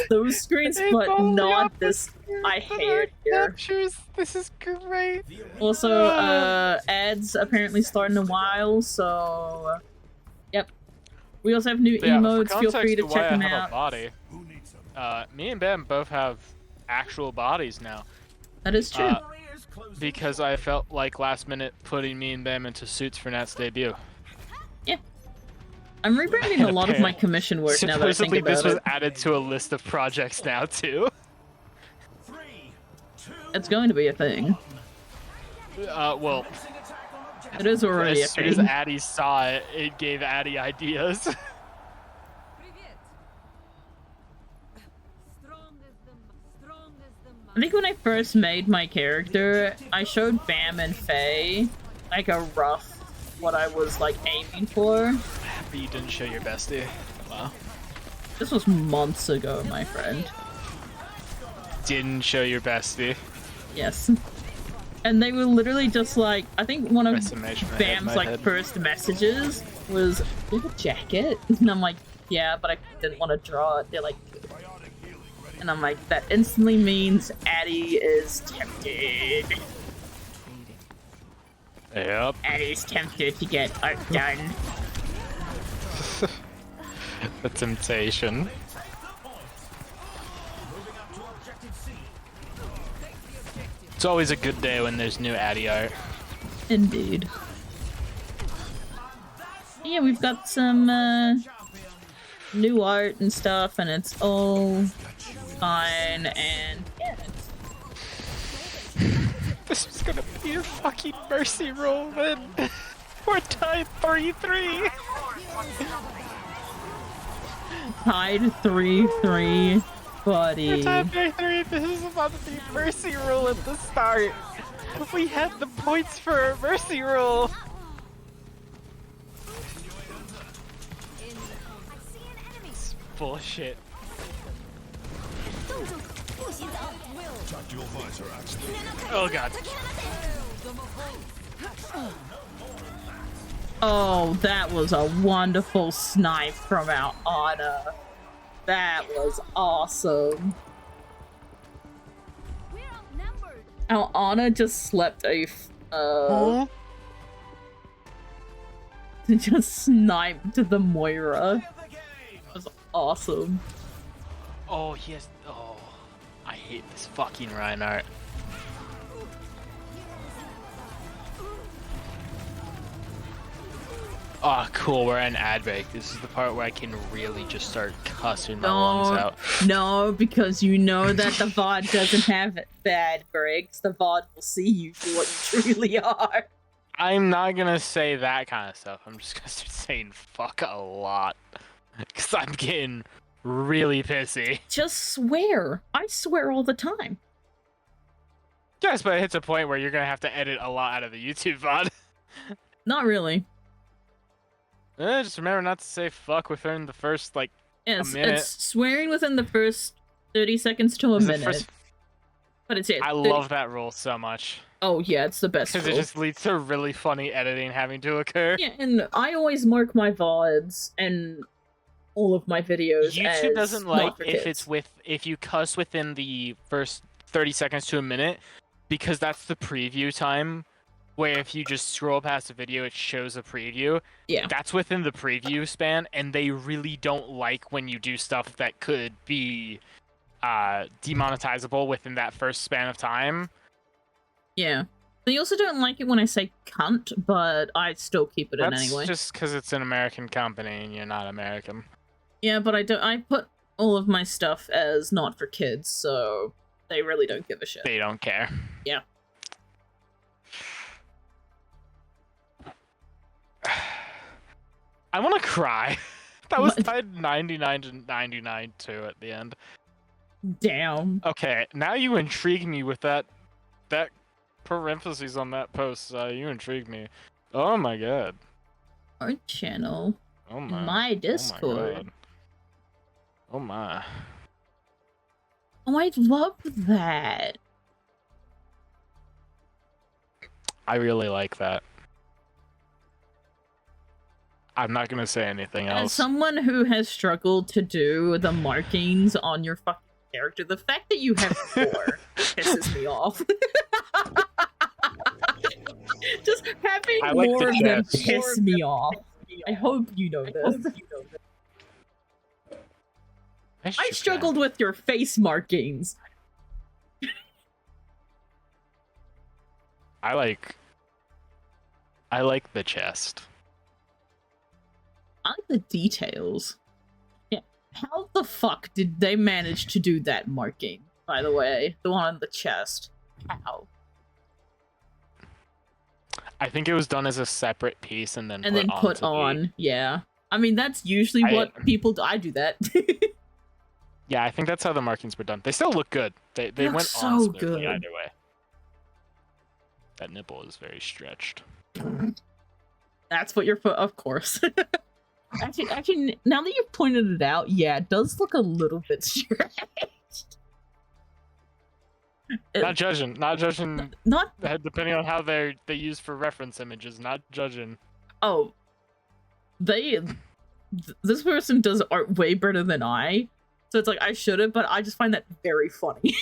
those screens but not this? I hate it here. This is great. Also, ads apparently start in a while, so yep. We also have new emotes. Feel free to check them out. Me and Ben both have actual bodies now. That is true. Because I felt like last minute putting me and them into suits for Nat's debut. Yeah. I'm rebranding a lot of my commission work now that I think about this was it. added to a list of projects now too. It's going to be a thing. Well, it is already a thing. As soon as Addie saw it, it gave Addie ideas. I think when I first made my character, I showed Bam and Faye like a rough what I was like aiming for. But you didn't show your bestie. Wow. This was months ago, my friend. Didn't show your bestie. Yes. And they were literally just like, I think one of Bam's like first messages was, "Do you have a jacket?" And I'm like, "Yeah, but I didn't want to draw it." They're like, and I'm like, that instantly means Addie is tempted. Yep. Addie's tempted to get art done. The temptation. It's always a good day when there's new Addie art. Indeed. Yeah, we've got some new art and stuff, and it's all fine, and yeah. This is gonna be a fucking mercy roll, man. We're tied 3-3. Tied 3-3, buddy. We're tied 3-3. This is about to be mercy roll at the start. We had the points for a mercy roll. It's bullshit. Oh god. Oh, that was a wonderful snipe from our Anna. That was awesome. Our Anna just slept a just sniped the Moira. That was awesome. Oh, yes. Oh, I hate this fucking Reinhardt. Oh, cool. We're in ad break. This is the part where I can really just start cussing my lungs out. No, because you know that the VOD doesn't have bad breaks. The VOD will see you for what you truly are. I'm not gonna say that kind of stuff. I'm just gonna start saying fuck a lot. Because I'm getting really pissy. Just swear. I swear all the time. Yes, but it hits a point where you're gonna have to edit a lot out of the YouTube VOD. Not really. Just remember not to say fuck within the first, like, a minute. It's swearing within the first 30 seconds to a minute. But it's it. I love that rule so much. Oh yeah, it's the best Because it just leads to really funny editing having to occur. Yeah, and I always mark my VODs and all of my videos YouTube as doesn't not like for if kids. if you cuss within the first 30 seconds to a minute, because that's the preview time. Where if you just scroll past the video, it shows a preview. Yeah. That's within the preview span, and they really don't like when you do stuff that could be demonetizable within that first span of time. Yeah. They also don't like it when I say cunt, but I still keep it in anyway. That's just because it's an American company and you're not American. Yeah, but I put all of my stuff as not for kids, so they really don't give a shit. They don't care. Yeah. I want to cry. That was tied 99 to 99 too at the end. Damn. Okay, now you intrigue me with that parentheses on that post. You intrigue me. Oh my god. Our channel. Oh my. My Discord. Oh my. Oh, I love that. I really like that. I'm not gonna say anything else. As someone who has struggled to do the markings on your fucking character, the fact that you have 4 pisses me off. Just having more of them piss me off. I hope you know this. I struggled with your face markings. I like the chest. I like the details. Yeah. How the fuck did they manage to do that marking, by the way? The one on the chest. How? I think it was done as a separate piece and then put on. Yeah. I mean, that's usually what people do. I do that. Yeah, I think that's how the markings were done. They still look good. They look went so on smoothly good. either way. That nipple is very stretched. That's what your foot, of course. actually, now that you've pointed it out, yeah, it does look a little bit stretched. Not judging. Not depending on how they use for reference images. Not judging. Oh, this person does art way better than I, so it's like I should have, but I just find that very funny.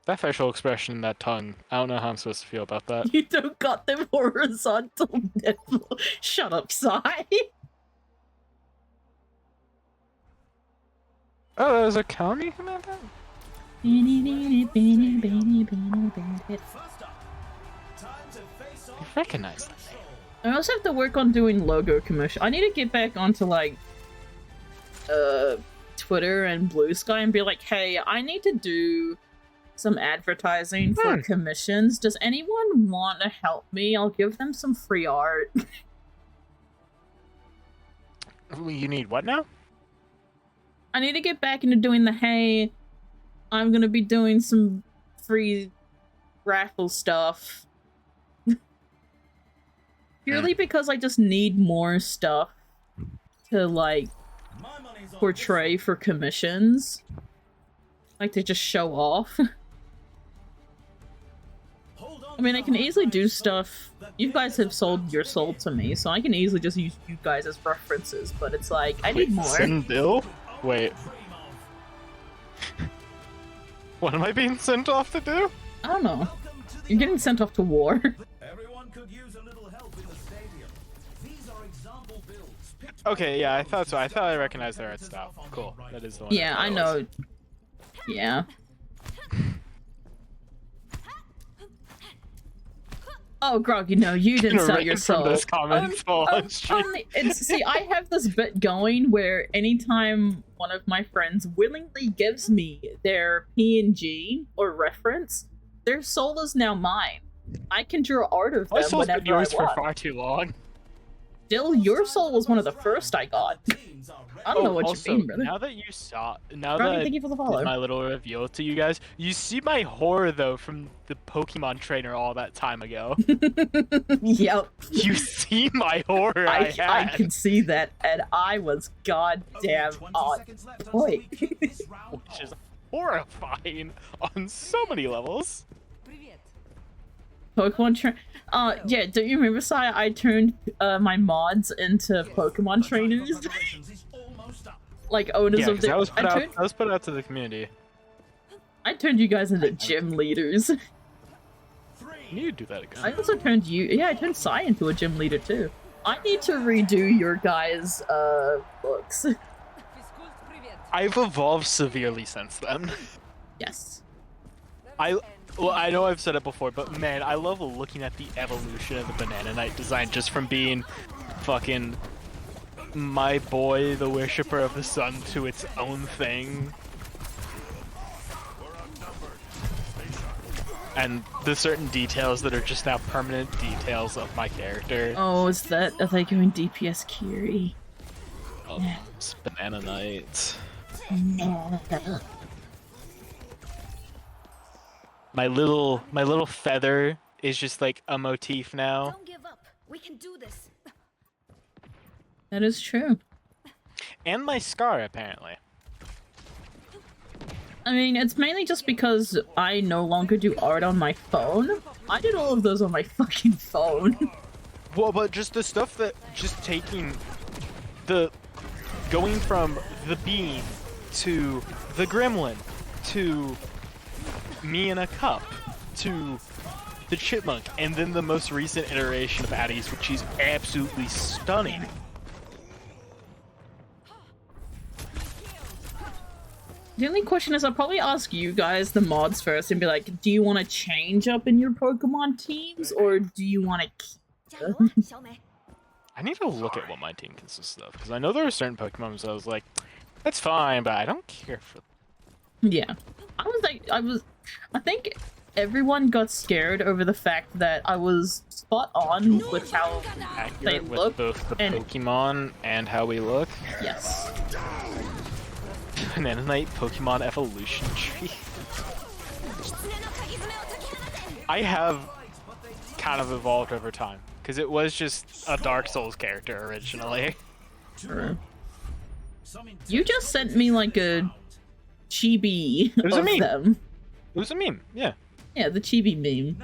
That facial expression, that tongue. I don't know how I'm supposed to feel about that. You don't got them horizontal nipple. Shut up, Sai. Oh, there's a county command? I recognize that name. I also have to work on doing logo commission. I need to get back onto like Twitter and Blue Sky and be like, hey, I need to do some advertising for commissions. Does anyone want to help me? I'll give them some free art. You need what now? I need to get back into doing the, hey, I'm gonna be doing some free raffle stuff. Purely because I just need more stuff to, like, portray for commissions. Like, to just show off. I mean, I can easily do stuff. You guys have sold your soul to me, so I can easily just use you guys as references, but it's like, I need more. Sindil? Wait. What am I being sent off to do? I don't know. You're getting sent off to war. Everyone could use a little help in the stadium. These are example builds. Okay, yeah, I thought so. I thought I recognized their art style. Cool. That is the one. Yeah, I know. Yeah. Oh, Grog, you know, you didn't sell your soul. This comment see, I have this bit going where anytime one of my friends willingly gives me their PNG or reference, their soul is now mine. I can draw art of them soul's been whenever I yours for want. far too long. Still, your soul was one of the first I got. I don't know what also, you mean, brother. Now that you saw, now Groggy, that thank you for the I follow. did my little reveal to you guys, you see my horror though from the Pokemon trainer all that time ago. Yep. You see my horror I had. I can see that, and I was goddamn on point. Which is horrifying on so many levels. Pokemon yeah, don't you remember, Sai? I turned my mods into Pokemon trainers? Like owners Yeah, of their... that was put out to the community. I turned you guys into gym leaders. You need to do that again. I also turned you... Yeah, I turned Sai into a gym leader too. I need to redo your guys' books. I've evolved severely since then. Yes. Well, I know I've said it before, but man, I love looking at the evolution of the Banana Knight design, just from being fucking my boy, the worshipper of the sun, to its own thing. And the certain details that are just now permanent details of my character. Oh, is that? Are they going DPS Kiri? Oh, it's Banana Knight. My little feather is just like a motif now. Don't give up. We can do this. That is true. And my scar, apparently. I mean, it's mainly just because I no longer do art on my phone. I did all of those on my fucking phone. Well, but just the stuff that just taking the going from the bean to the gremlin to me in a cup to the chipmunk, and then the most recent iteration of Addie's, which is absolutely stunning. The only question is, I'll probably ask you guys, the mods, first and be like, do you want to change up in your Pokemon teams, or do you want to keep them? I need to look at what my team consists of, because I know there are certain Pokemon that I was like, that's fine, but I don't care for them. Yeah. I think everyone got scared over the fact that I was spot on with how they Accurate with look. both the and Pokemon and how we look. yes. Banana Knight Pokemon evolution tree. I have kind of evolved over time, because it was just a Dark Souls character originally. Sure. You just sent me like a chibi It was a of meme. them. It was a meme, yeah. Yeah, the chibi meme.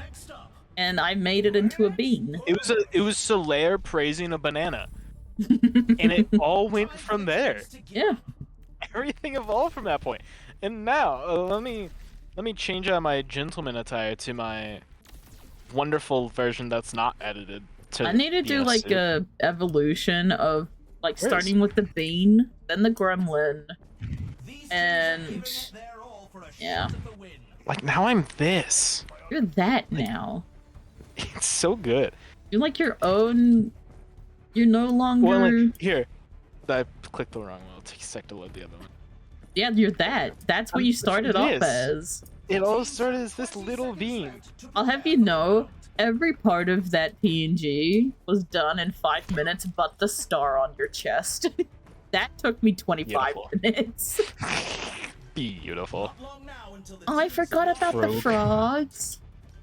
And I made it into a bean. It was Solaire praising a banana. And it all went from there. Yeah. Everything evolved from that point. And now, let me change out my gentleman attire to my wonderful version that's not edited. I need to do like a evolution of like starting with the bean, then the gremlin, and yeah. Like now I'm this. You're that now. It's so good. You're like your own. You're no longer. Well, like here, I clicked the wrong one. It'll take a sec to load the other one. Yeah, you're that. That's what you started off as. It all started as this little bean. I'll have you know, every part of that PNG was done in 5 minutes, but the star on your chest. That took me 25 minutes. Beautiful. Oh, I forgot about the Frog. frogs.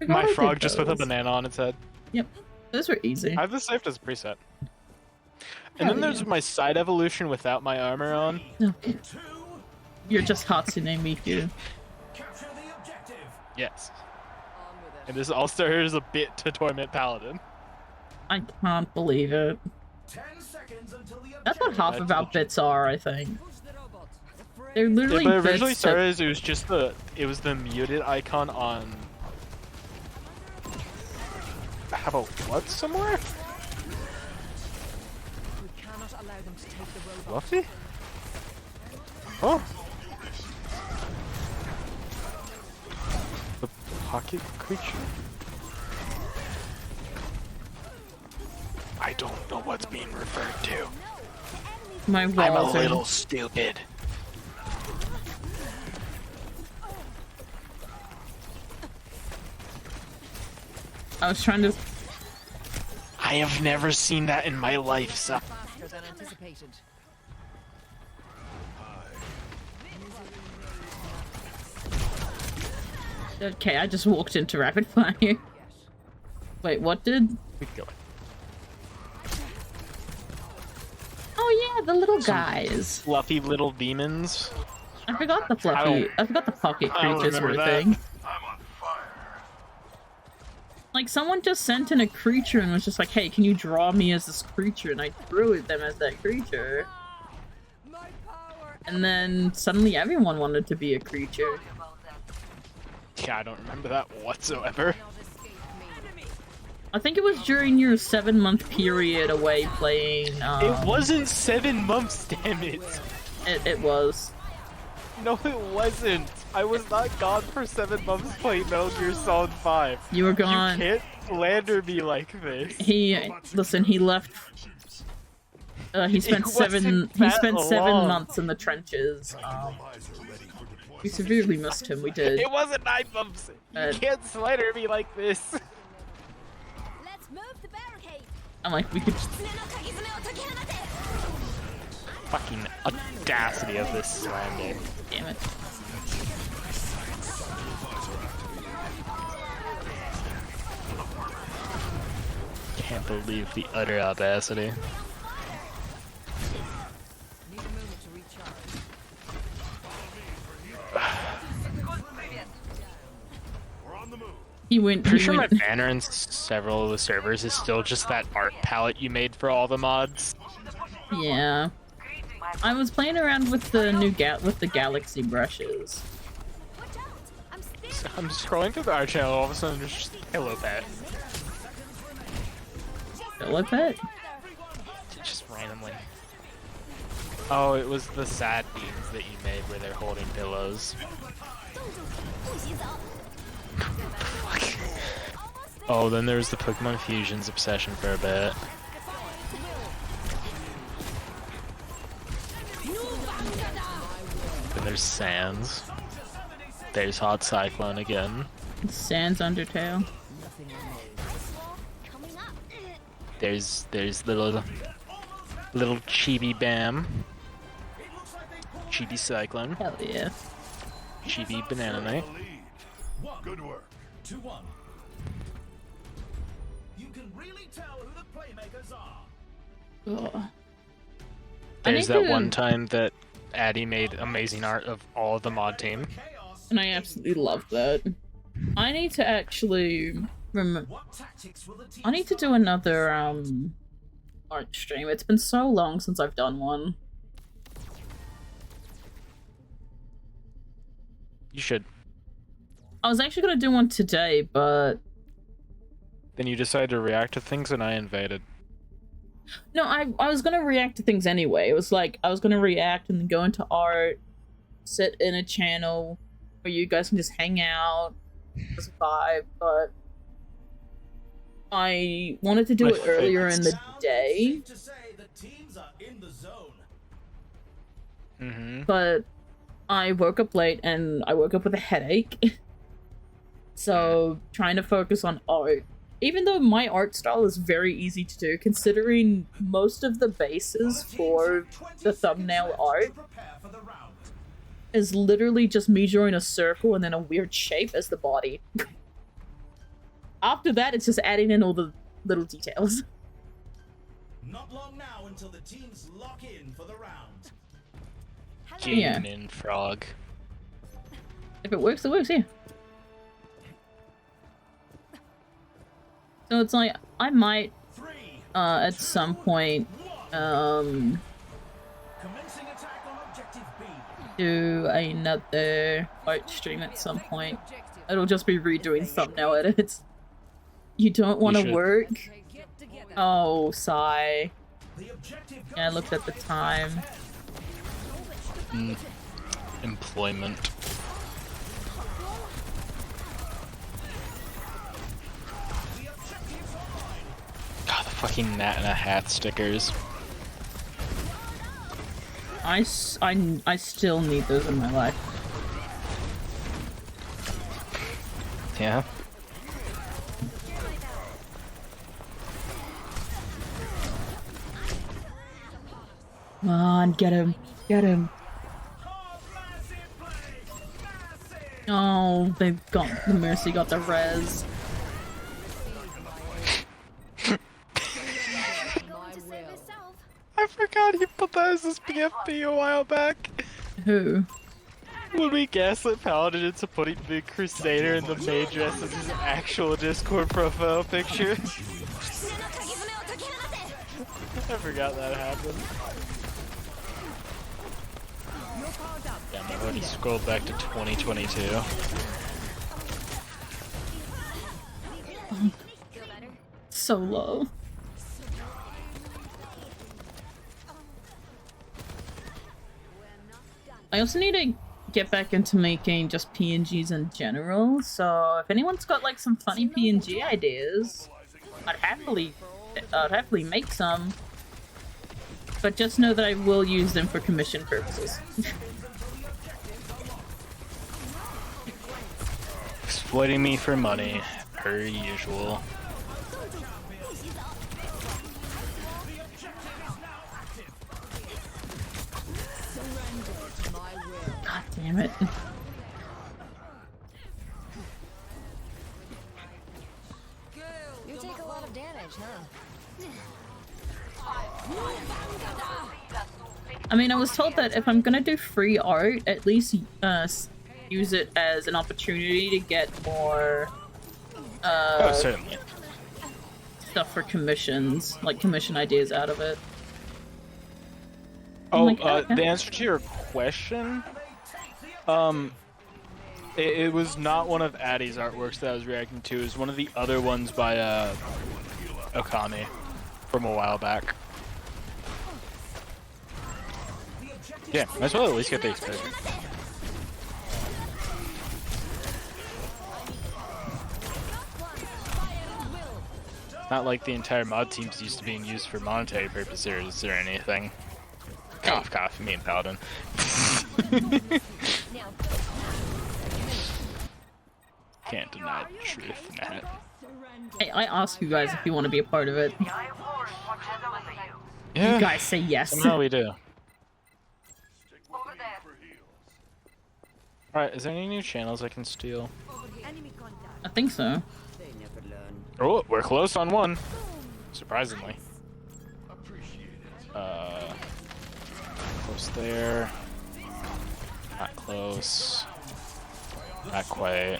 My I did frog just with a those. banana on its head. Yep, those were easy. I have this saved as a preset. And then there's my side evolution without my armor on. Okay. You're just Hatsune Miku. Yes. And this all started as a bit to Torment Paladin. I can't believe it. That's what half of our bits are, I think. They're literally Yeah, but it originally bits started as it was the muted icon on. Have a what somewhere? Fluffy? Oh. The pocket creature? I don't know what's being referred to. My I'm a walls are... little stupid. I was trying to... I have never seen that in my life, so. Faster than anticipated. Okay, I just walked into rapid fire. Wait, what did... Keep going. Oh yeah, the little guys. Fluffy little demons. I forgot the fluffy... I forgot the pocket I don't creatures were a remember that. thing. Like, someone just sent in a creature and was just like, hey, can you draw me as this creature? And I drew them as that creature. And then suddenly everyone wanted to be a creature. Yeah, I don't remember that whatsoever. I think it was during your 7-month period away playing, It wasn't 7 months, damn it! It was. No, it wasn't. I was not gone for 7 months playing Metal Gear Solid 5. You were gone. You can't slander me like this. Listen, he left. He spent seven months in the trenches. We severely missed him. We did. It wasn't 9 months. You can't slander me like this. Let's move the barricade. I'm like, we could. Fucking audacity of this slander. Damn it. Can't believe the utter audacity. He went. Pretty sure my banner in several of the servers is still just that art palette you made for all the mods. Yeah. I was playing around with the new galaxy brushes. So I'm scrolling through the art channel, all of a sudden there's just Pillow Pet. Pillow Pet? Just randomly. Oh, it was the sad beans that you made where they're holding pillows. Oh, then there's the Pokemon Fusions obsession for a bit. Then there's Sans. There's Hot Cyclone again. Sans Undertale. There's little Chibi Bam. Chibi Cyclone. Hell yeah. Chibi Banana Knight. Good work. 2-1. You can really tell who the playmakers are. Ugh. There's that one time that Addy made amazing art of all of the mod team. And I absolutely love that. I need to actually I need to do another art stream. It's been so long since I've done one. You should. I was actually gonna do one today, but then you decided to react to things and I invaded. No, I was gonna react to things anyway. It was like I was gonna react and then go into art, sit in a channel where you guys can just hang out, just vibe, but I wanted to do it earlier in the day. But I woke up late and I woke up with a headache. So trying to focus on art. Even though my art style is very easy to do, considering most of the bases for the thumbnail art is literally just me drawing a circle and then a weird shape as the body. After that, it's just adding in all the little details. Not long now until the teams lock in for the round. Yeah. In frog. If it works, yeah. So it's like, I might, at some point, do another art stream at some point. It'll just be redoing thumbnail edits. You don't want to work? Oh, sigh. Yeah, I looked at the time. Employment. God, the fucking Nat in a Hat stickers. I still need those in my life. Yeah. Come on, get him. Get him. Oh, the Mercy got the res. I forgot he put that as his BFB a while back. Who? When we gaslit Paladin into putting the Crusader in the main dress as his actual Discord profile picture. I forgot that happened. Damn, I've already scrolled back to 2022. So low. I also need to get back into making just PNGs in general, so if anyone's got like some funny PNG ideas, I'd happily make some. But just know that I will use them for commission purposes. Exploiting me for money, per usual. God damn it. You take a lot of damage, huh? I mean, I was told that if I'm gonna do free art, at least use it as an opportunity to get more oh, certainly. Stuff for commissions, like commission ideas out of it. Oh, like, okay. The answer to your question, it was not one of Addie's artworks that I was reacting to. It was one of the other ones by Okami from a while back. Yeah, might as well at least get the exposure. Not like the entire mod teams used to being used for monetary purposes or anything. Cough, cough, me and Paladin. Can't deny the truth, Matt. Hey, I asked you guys if you want to be a part of it. Yeah. You guys say yes. Somehow we do. Alright, is there any new channels I can steal? I think so. Oh, we're close on one. Surprisingly. Close there. Not close. Not quite.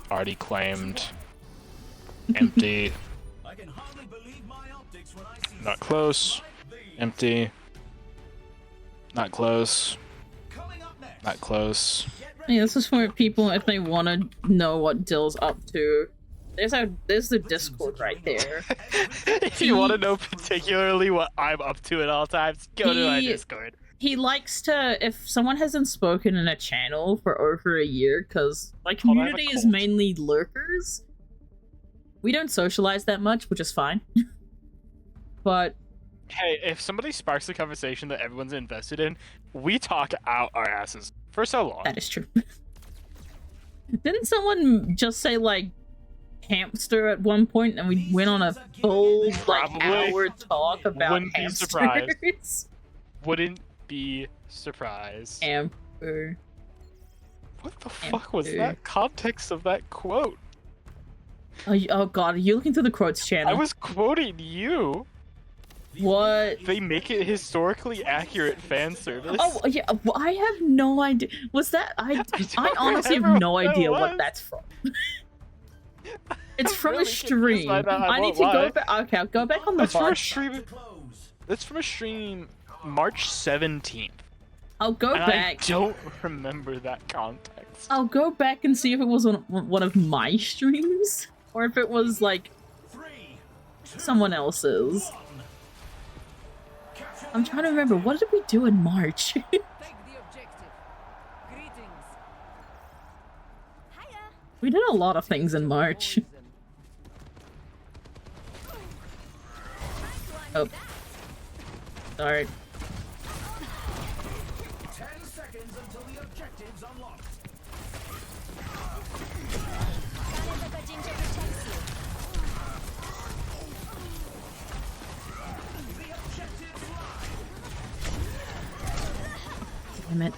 Already claimed. Empty. Not close. Empty. Not close. Not close. Yeah, this is for people if they want to know what Dill's up to. There's the Discord right there. If you want to know particularly what I'm up to at all times, go to my Discord. He likes to, if someone hasn't spoken in a channel for over a year, because my community is mainly lurkers. We don't socialize that much, which is fine. But hey, if somebody sparks a conversation that everyone's invested in, we talk out our asses for so long. That is true. Didn't someone just say like hamster at one point, and we went on a full like hour talk about Wouldn't hamsters? be surprised. Wouldn't be surprised. Hamster. What the fuck was that context of that quote? Oh god, are you looking through the quotes channel? I was quoting you. What? They make it historically accurate fan service. Oh yeah, I have no idea. Was that I honestly have no idea what that's from. It's from a stream. I need to go back. Okay, I'll go back on the VOD. That's from a stream March 17th. I'll go back. I don't remember that context. I'll go back and see if it was on one of my streams or if it was like someone else's. I'm trying to remember. What did we do in March? We did a lot of things in March. Oh. Sorry. 10 seconds until the objective's unlocked. Damn it.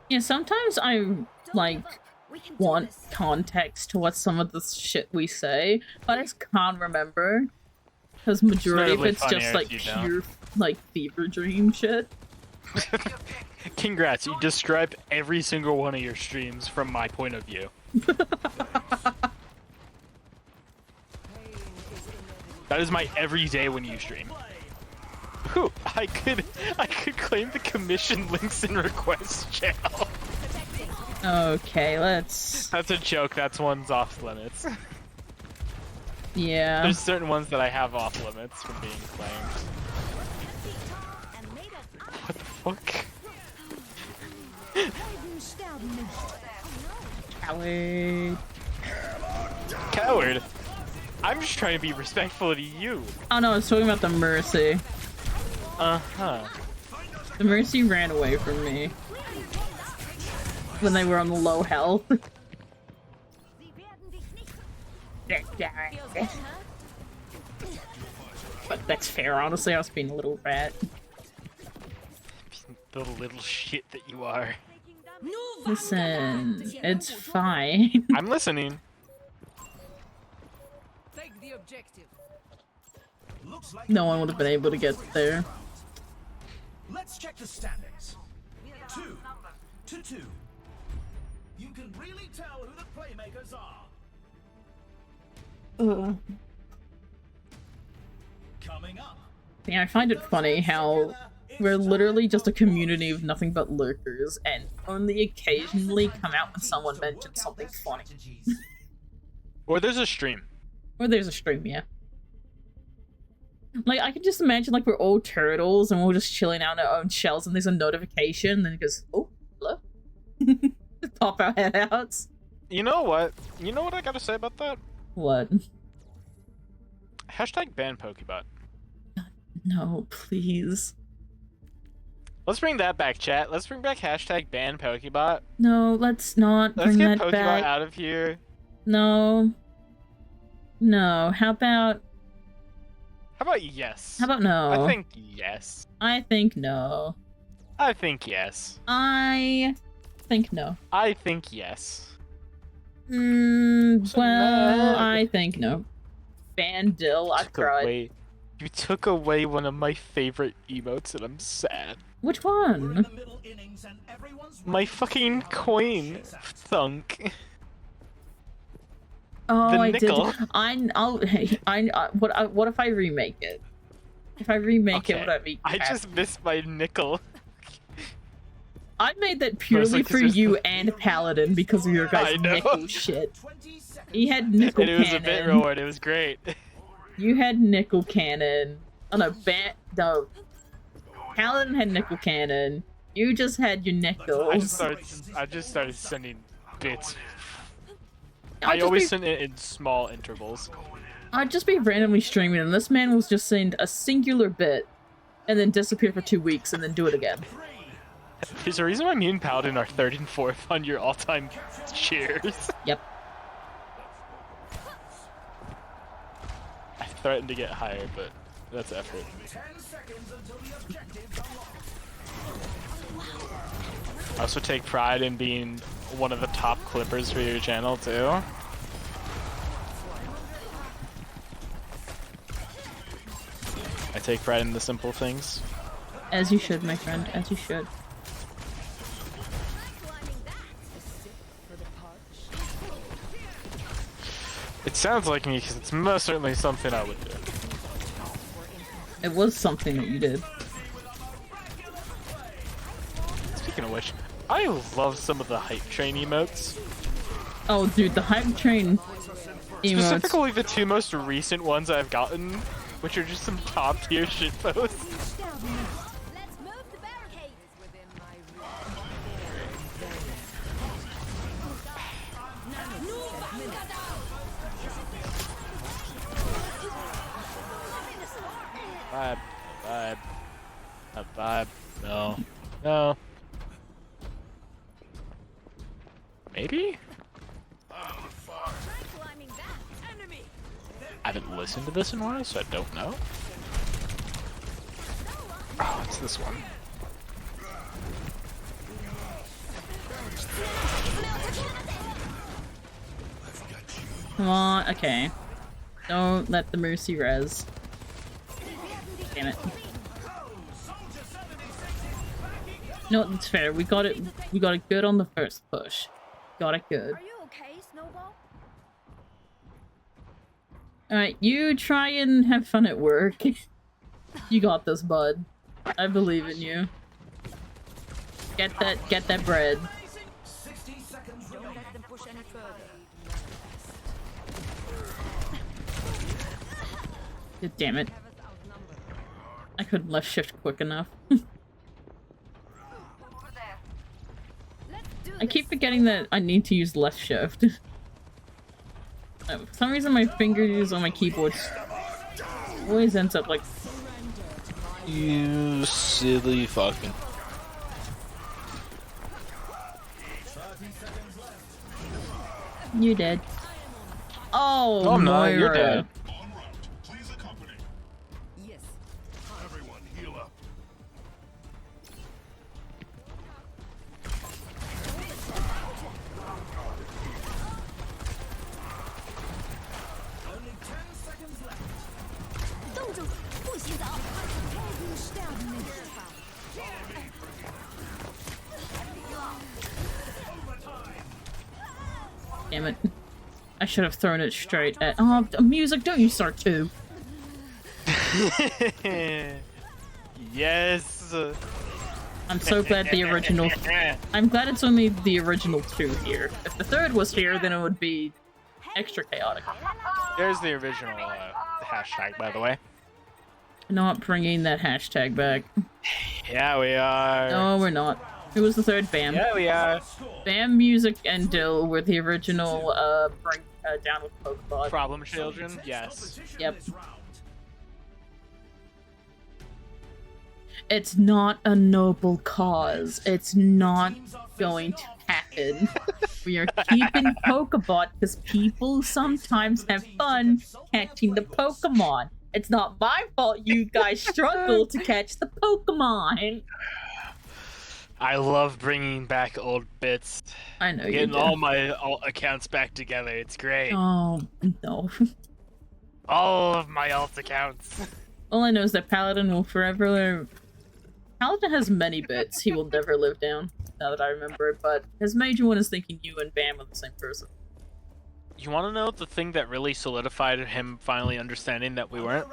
Yeah, sometimes I like want context to what some of the shit we say, but I just can't remember because majority of it's just like pure like fever dream shit. Congrats, you described every single one of your streams from my point of view. That is my everyday when you stream. Ooh, I could claim the commission links and requests channel. Okay, let's. That's a joke. That's one's off limits. Yeah. There's certain ones that I have off limits from being claimed. What the fuck? Coward. Coward? I'm just trying to be respectful to you. Oh no, I was talking about the Mercy. Uh-huh. The Mercy ran away from me. When they were on the low health. But that's fair, honestly. I was being a little rat. The little shit that you are. Listen, it's fine. I'm listening. Take the objective. No one would have been able to get there. Let's check the standings. 2-2. You can really tell who the playmakers are. Coming up. Yeah, I find it funny how we're literally just a community of nothing but lurkers and only occasionally come out when someone mentions something funny. Or there's a stream. Or there's a stream, yeah. Like, I can just imagine, like, we're all turtles and we're just chilling out in our own shells and there's a notification and then it goes, oh, hello? Pop our head outs. You know what? You know what I gotta say about that? What? Hashtag ban Pokebot. No, please. Let's bring that back, chat. Let's bring back hashtag ban Pokebot. No, let's not Let's bring get that Pokebot back. out of here. No. No, how about... How about yes? How about no? I think yes. I think no. I think yes. I think no. I think yes. Well, I think no. Bandil, I cried. You took away one of my favorite emotes and I'm sad. Which one? My fucking coin thunk. Oh, The I nickel. did. What if I remake it? If I remake it, would I be? I just missed my nickel. I made that purely for you and Paladin because of your guys' I know. nickel shit. He had nickel And it was cannon. a bit reward. It was great. You had nickel cannon. Oh no, no. Paladin had nickel cannon. You just had your nickels. I just started sending bits. I'd I always send it in small intervals. I'd just be randomly streaming and this man was just send a singular bit and then disappear for 2 weeks and then do it again. There's a reason why me and Paladin are 3rd and 4th on your all-time cheers. Yep. I threatened to get higher, but that's effort. I also take pride in being one of the top clippers for your channel too. I take pride in the simple things. As you should, my friend. As you should. It sounds like me because it's most certainly something I would do. It was something that you did. Speaking of which, I love some of the hype train emotes. Oh, dude, the hype train emotes. Specifically the 2 most recent ones I've gotten, which are just some top tier shit posts. Vibe. No. No. Maybe? I haven't listened to this in a while, so I don't know. Oh, it's this one. Come on, okay. Don't let the Mercy res. Damn it. No, that's fair. We got it good on the first push. Got it good. Are you okay, Snowball? Alright, you try and have fun at work. You got this, bud. I believe in you. Get that bread. Don't let them push any further. God damn it. I couldn't left shift quick enough. I keep forgetting that I need to use left shift. For some reason my fingers on my keyboard always ends up like... You silly fucking... You dead. Oh, no, I'm not. Moira. You're dead. Everyone, heal up. Only 10 seconds left. Damn it. I should have thrown it straight at- Oh, music, don't you start too. Yes. I'm so glad the original- I'm glad it's only the original 2 here. If the 3rd was here, then it would be extra chaotic. There's the original hashtag, by the way. Not bringing that hashtag back. Yeah, we are. No, we're not. Who was the 3rd? Bam. Yeah, we are. Bam, Music, and Dill were the original, bring down with Pokeball. Problem children? Yes. Yep. It's not a noble cause. It's not going to happen. We are keeping Pokebot because people sometimes have fun catching the Pokemon. It's not my fault you guys struggle to catch the Pokemon. I love bringing back old bits. I know you Getting do. all my accounts back together. It's great. Oh, no. All of my alt accounts. All I know is that Paladin will forever live. Paladin has many bits he will never live down, now that I remember it, but his major one is thinking you and Bam are the same person. You want to know the thing that really solidified him finally understanding that we weren't?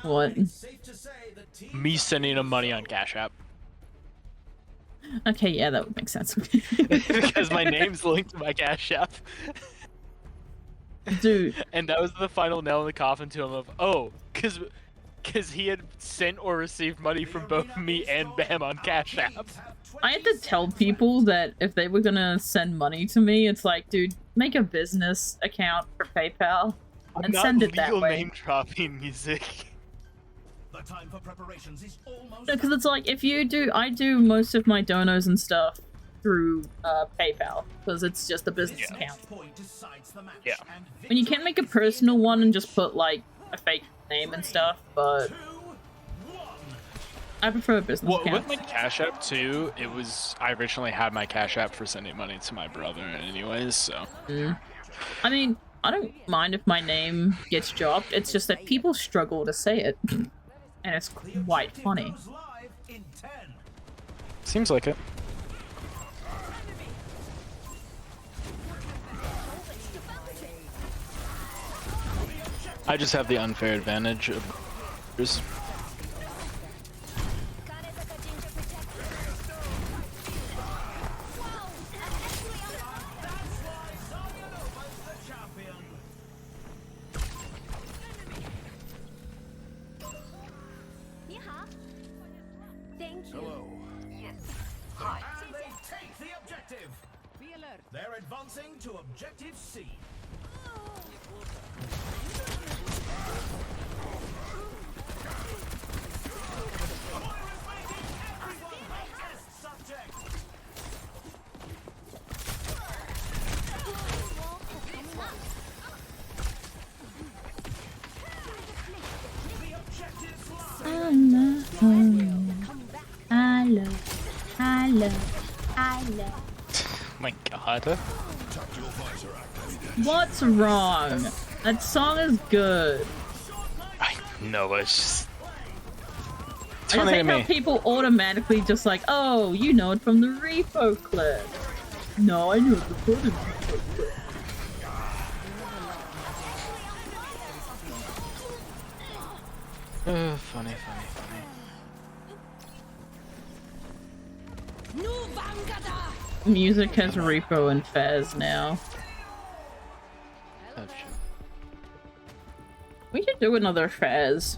What? Me sending him money on Cash App. Okay, yeah, that would make sense. Because my name's linked to my Cash App. Dude. And that was the final nail in the coffin to him of, oh, because he had sent or received money from both me and Bam on Cash App. I had to tell people that if they were gonna send money to me, it's like, dude, make a business account for PayPal and send it that legal way. name dropping music. The time for preparations is almost. Because it's like, if you do, I do most of my donos and stuff through PayPal, because it's just a business account. Yeah. And you can make a personal one and just put like a fake name and stuff, but I prefer a business Well, account. with my Cash App too, I originally had my Cash App for sending money to my brother anyways, so. I mean, I don't mind if my name gets dropped, it's just that people struggle to say it. And it's quite funny. Seems like it. I just have the unfair advantage of others. Thank you. Hello. Yes. Hi. And they take the objective. Be alert. They're advancing to objective C. I love. My god. What's wrong? That song is good. No, it's just... I just funny hate to how me. people automatically just like, oh, you know it from the repo clip. No, I knew it before the repo clip. Funny, funny, funny. Music has repo and Faz now. We should do another Faz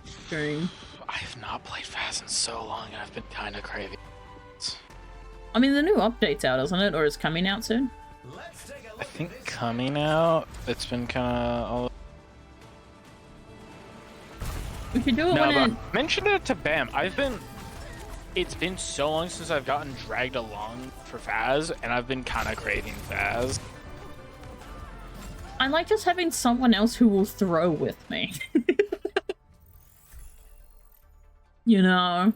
stream. I have not played Faz in so long, and I've been kind of craving. I mean, the new update's out, isn't it? Or is coming out soon? I think coming out. It's been kind of all. We should do it No, when but it... mention it to Bam. It's been so long since I've gotten dragged along for Faz, and I've been kind of craving Faz. I like just having someone else who will throw with me. You know?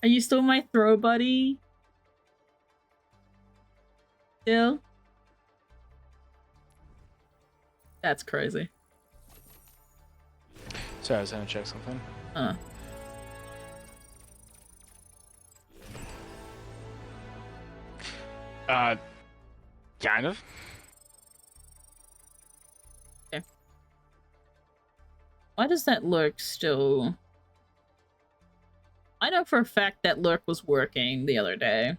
Are you still my throw buddy? Still? That's crazy. Sorry, I was gonna check something. Kind of. Okay. Why does that lurk still... I know for a fact that lurk was working the other day.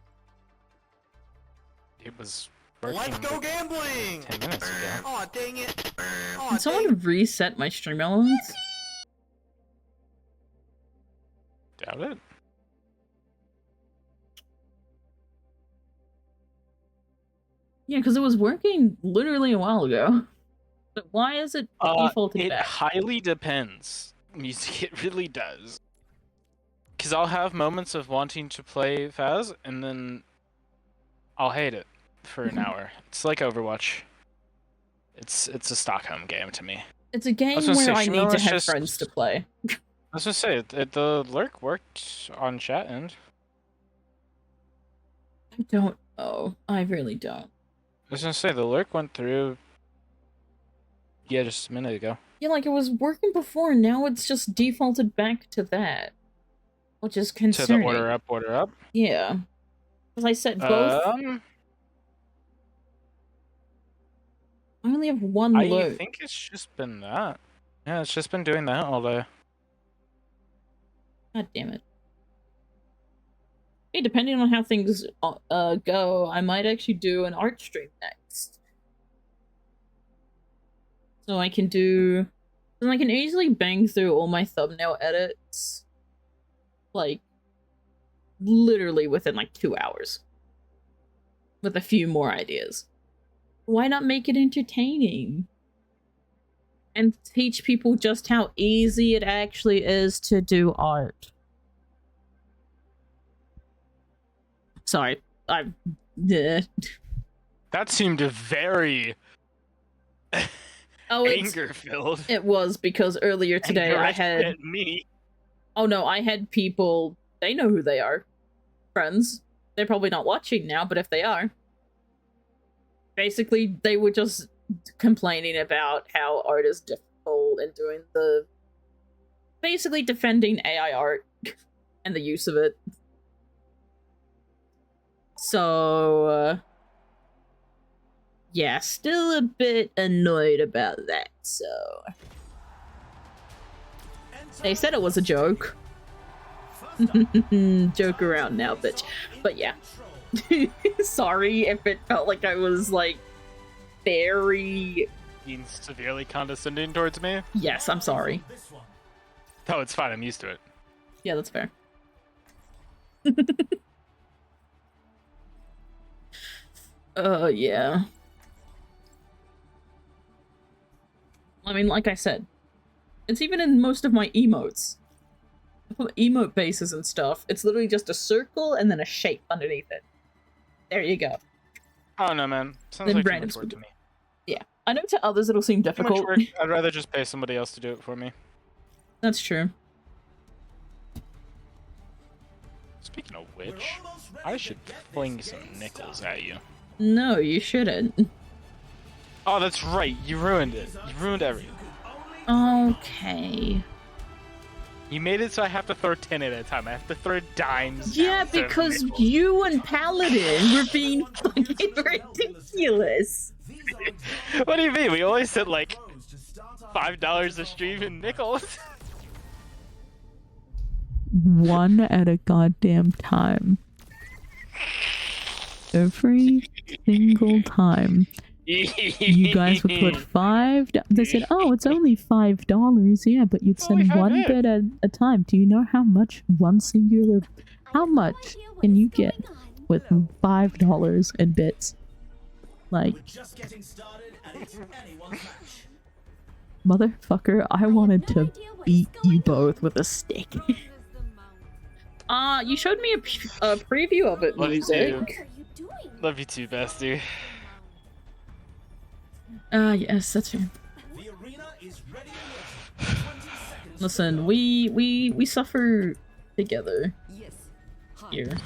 It was working. Let's go gambling! 10 minutes ago. Aw, dang it. Aw, Can someone reset my stream elements? Doubt it. Yeah, because it was working literally a while ago. But why is it defaulted It back? highly depends. Music, it really does. Because I'll have moments of wanting to play Faz, and then I'll hate it for an hour. It's like Overwatch. It's a Stockholm game to me. It's a game where I need to have friends to play. I was gonna say, the lurk worked on chat end. I don't know. I really don't. I was gonna say, the lurk went through... Yeah, just a minute ago. Yeah, like it was working before, and now it's just defaulted back to that. Which is concerning. To the order up? Yeah. As I said, both... I only have one lurk. I think it's just been that. Yeah, it's just been doing that all day. God damn it. Hey, depending on how things go, I might actually do an art stream next. So I can do... Then I can easily bang through all my thumbnail edits. Like, literally within like 2 hours. With a few more ideas. Why not make it entertaining? And teach people just how easy it actually is to do art. Sorry, That seemed very anger-filled. It was, because earlier today I had... At me. Oh no, I had people... They know who they are. Friends. They're probably not watching now, but if they are... Basically, they were just complaining about how art is difficult and doing the... Basically defending AI art and the use of it. So... yeah, still a bit annoyed about that, so... They said it was a joke. Joke around now, bitch. But yeah. Sorry if it felt like I was, like, very... Being severely condescending towards me? Yes, I'm sorry. No, it's fine. I'm used to it. Yeah, that's fair. Yeah. I mean, like I said, it's even in most of my emotes. Emote bases and stuff. It's literally just a circle and then a shape underneath it. There you go. Oh no, man. Sounds Then like too random much work to me. Yeah. I know to others it'll seem Too much difficult. work. I'd rather just pay somebody else to do it for me. That's true. Speaking of which, I should fling some nickels at you. No, you shouldn't. Oh, that's right. You ruined it. You ruined everything. Okay. You made it so I have to throw 10 at a time. I have to throw dimes. Yeah, instead of because nickels. you and Paladin were being fucking ridiculous. What do you mean? We always said like $5 a stream in nickels. One at a goddamn time. Every single time. You guys would put they said, oh, it's only $5. Yeah, but you'd send one bit at a time. Do you know how much one singular... How much can you get with $5 in bits? Like... Motherfucker, I wanted to beat you both with a stick. You showed me a preview of it, Love music. Love you too, bestie. Yes, that's true. Listen, we suffer together here.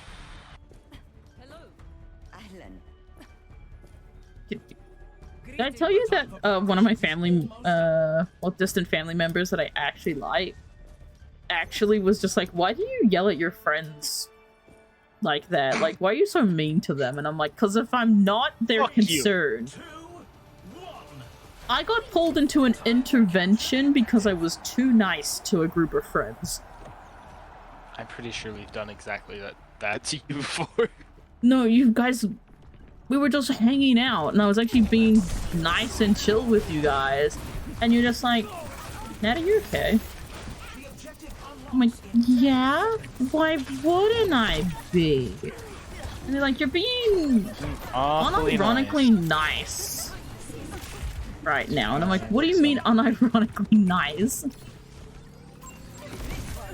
Did I tell you that one of my family, distant family members that I actually like, actually was just like, why do you yell at your friends like that? Like, why are you so mean to them? And I'm like, because if I'm not their concern... I got pulled into an intervention because I was too nice to a group of friends. I'm pretty sure we've done exactly that to you before. No, you guys... We were just hanging out, and I was actually being nice and chill with you guys. And you're just like, Natty, you're okay. I'm like, yeah? Why wouldn't I be? And they're like, you're being unironically nice right now. And I'm like, what do you mean unironically nice?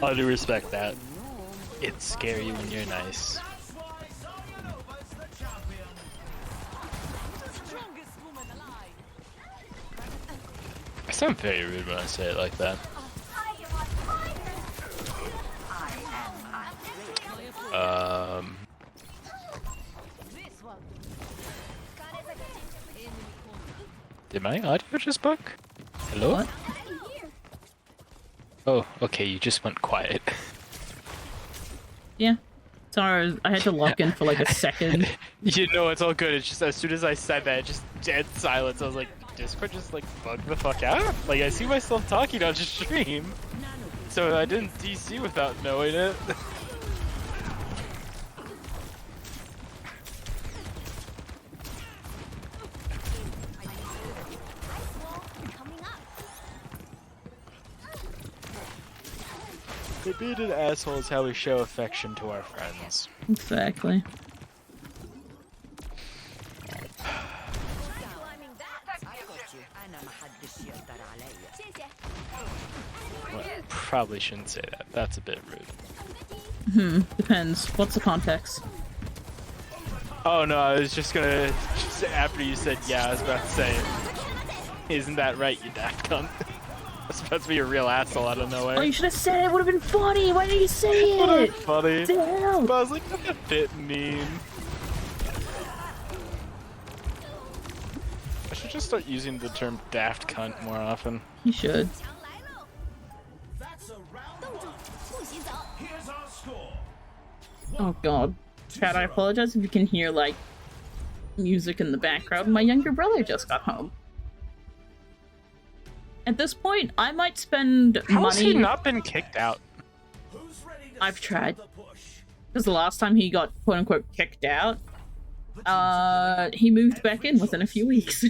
I do respect that. It's scary when you're nice. I sound very rude when I say it like that. Did my audio just bug? Hello? What? Oh, okay, you just went quiet. Yeah. Sorry, I had to lock in for like a second. You know, it's all good. It's just as soon as I said that, just dead silence. I was like, Discord just like bugged the fuck out? Like, I see myself talking on stream. So I didn't DC without knowing it. Being an asshole is how we show affection to our friends. Exactly. Well, probably shouldn't say that. That's a bit rude. Depends. What's the context? Oh no, I was just gonna... after you said yeah, I was about to say, isn't that right, you daft cunt? That's supposed to be a real asshole out of nowhere. Oh, you should have said it. Would have been funny. Why didn't you say it? Funny. Damn. But I was like, that's a bit mean. I should just start using the term daft cunt more often. You should. Oh god. Chad, I apologize if you can hear like music in the background. My younger brother just got home. At this point, I might spend money... How has he not been kicked out? I've tried. Because the last time he got quote-unquote kicked out, he moved back in within a few weeks.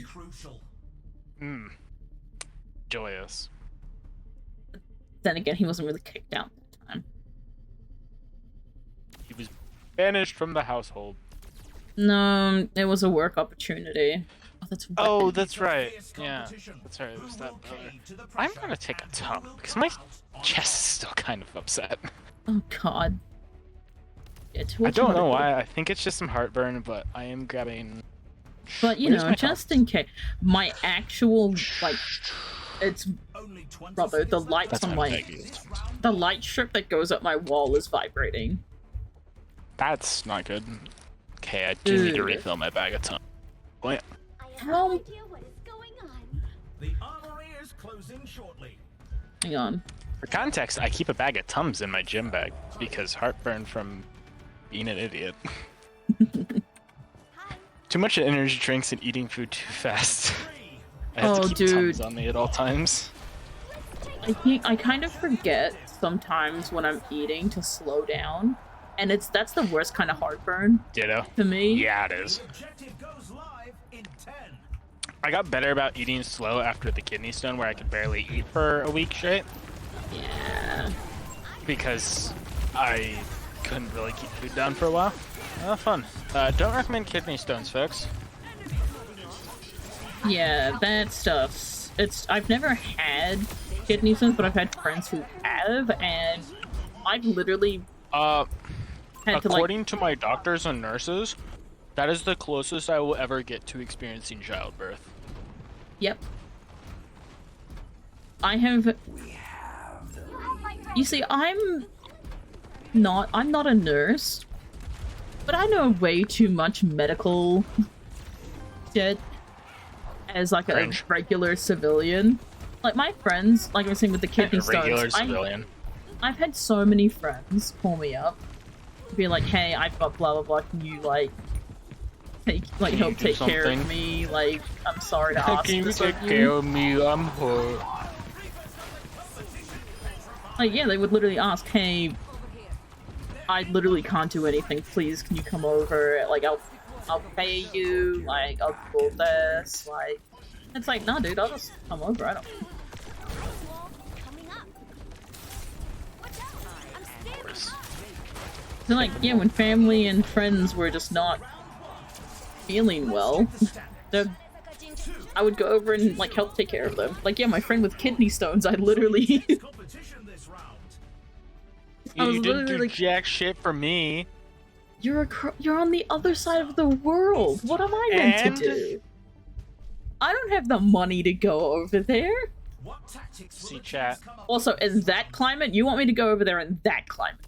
Joyous. Then again, he wasn't really kicked out at the time. He was banished from the household. No, it was a work opportunity. Oh, that's right. Yeah, that's right. It was that brother. I'm gonna take a tum because my chest is still kind of upset. Oh god. Yeah, I don't know why. I think it's just some heartburn, but I am grabbing. But you know, just in case, my actual like, it's brother. The lights on the light strip that goes up my wall is vibrating. That's not good. Okay, I do need to refill my bag of tum. Oh yeah. How? The armory is closing shortly. Hang on. For context, I keep a bag of Tums in my gym bag because heartburn from being an idiot. Too much energy drinks and eating food too fast. I have to keep Tums on me at all times. I kind of forget sometimes when I'm eating to slow down, and that's the worst kind of heartburn. Ditto. To me. Yeah, it is. I got better about eating slow after the kidney stone, where I could barely eat for a week straight. Yeah. Because I couldn't really keep food down for a while. Fun. Don't recommend kidney stones, folks. Yeah, that stuff's... I've never had kidney stones, but I've had friends who have, and I've literally... according to my doctors and nurses, that is the closest I will ever get to experiencing childbirth. Yep. I have... You see, I'm not a nurse, but I know way too much medical shit as like a regular civilian. Like my friends, like I was saying with the kidney stones, I've had so many friends call me up, be like, "Hey, I've got blah blah blah. Can you like help take care of me? Like, I'm sorry to ask Can you this take of you." care of me? I'm hurt. Like, yeah, they would literally ask, "Hey, I literally can't do anything. Please, can you come over? Like, I'll pay you. Like, I'll do all this. Like, it's like, nah, dude, I'll just come over. I don't." So, like, yeah, when family and friends were just not feeling well, I would go over and like help take care of them. Like, yeah, my friend with kidney stones, I literally. You didn't do jack shit for me. You're on the other side of the world. What am I meant to do? I don't have the money to go over there. See chat. Also, in that climate, you want me to go over there in that climate?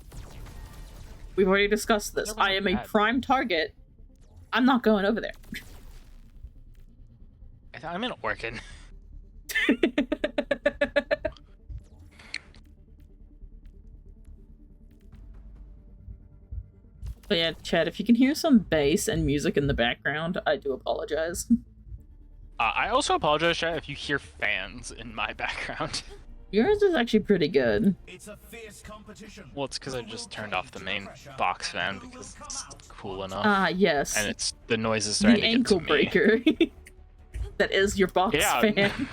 We've already discussed this. I am a prime target. I'm not going over there. I'm in Orkin. But yeah, Chad, if you can hear some bass and music in the background, I do apologize. I also apologize, chat, if you hear fans in my background. Yours is actually pretty good. Well, it's because I just turned off the main box fan because it's cool enough. Ah, yes. And it's the noise is starting to get to me. The ankle breaker. That is your box fan.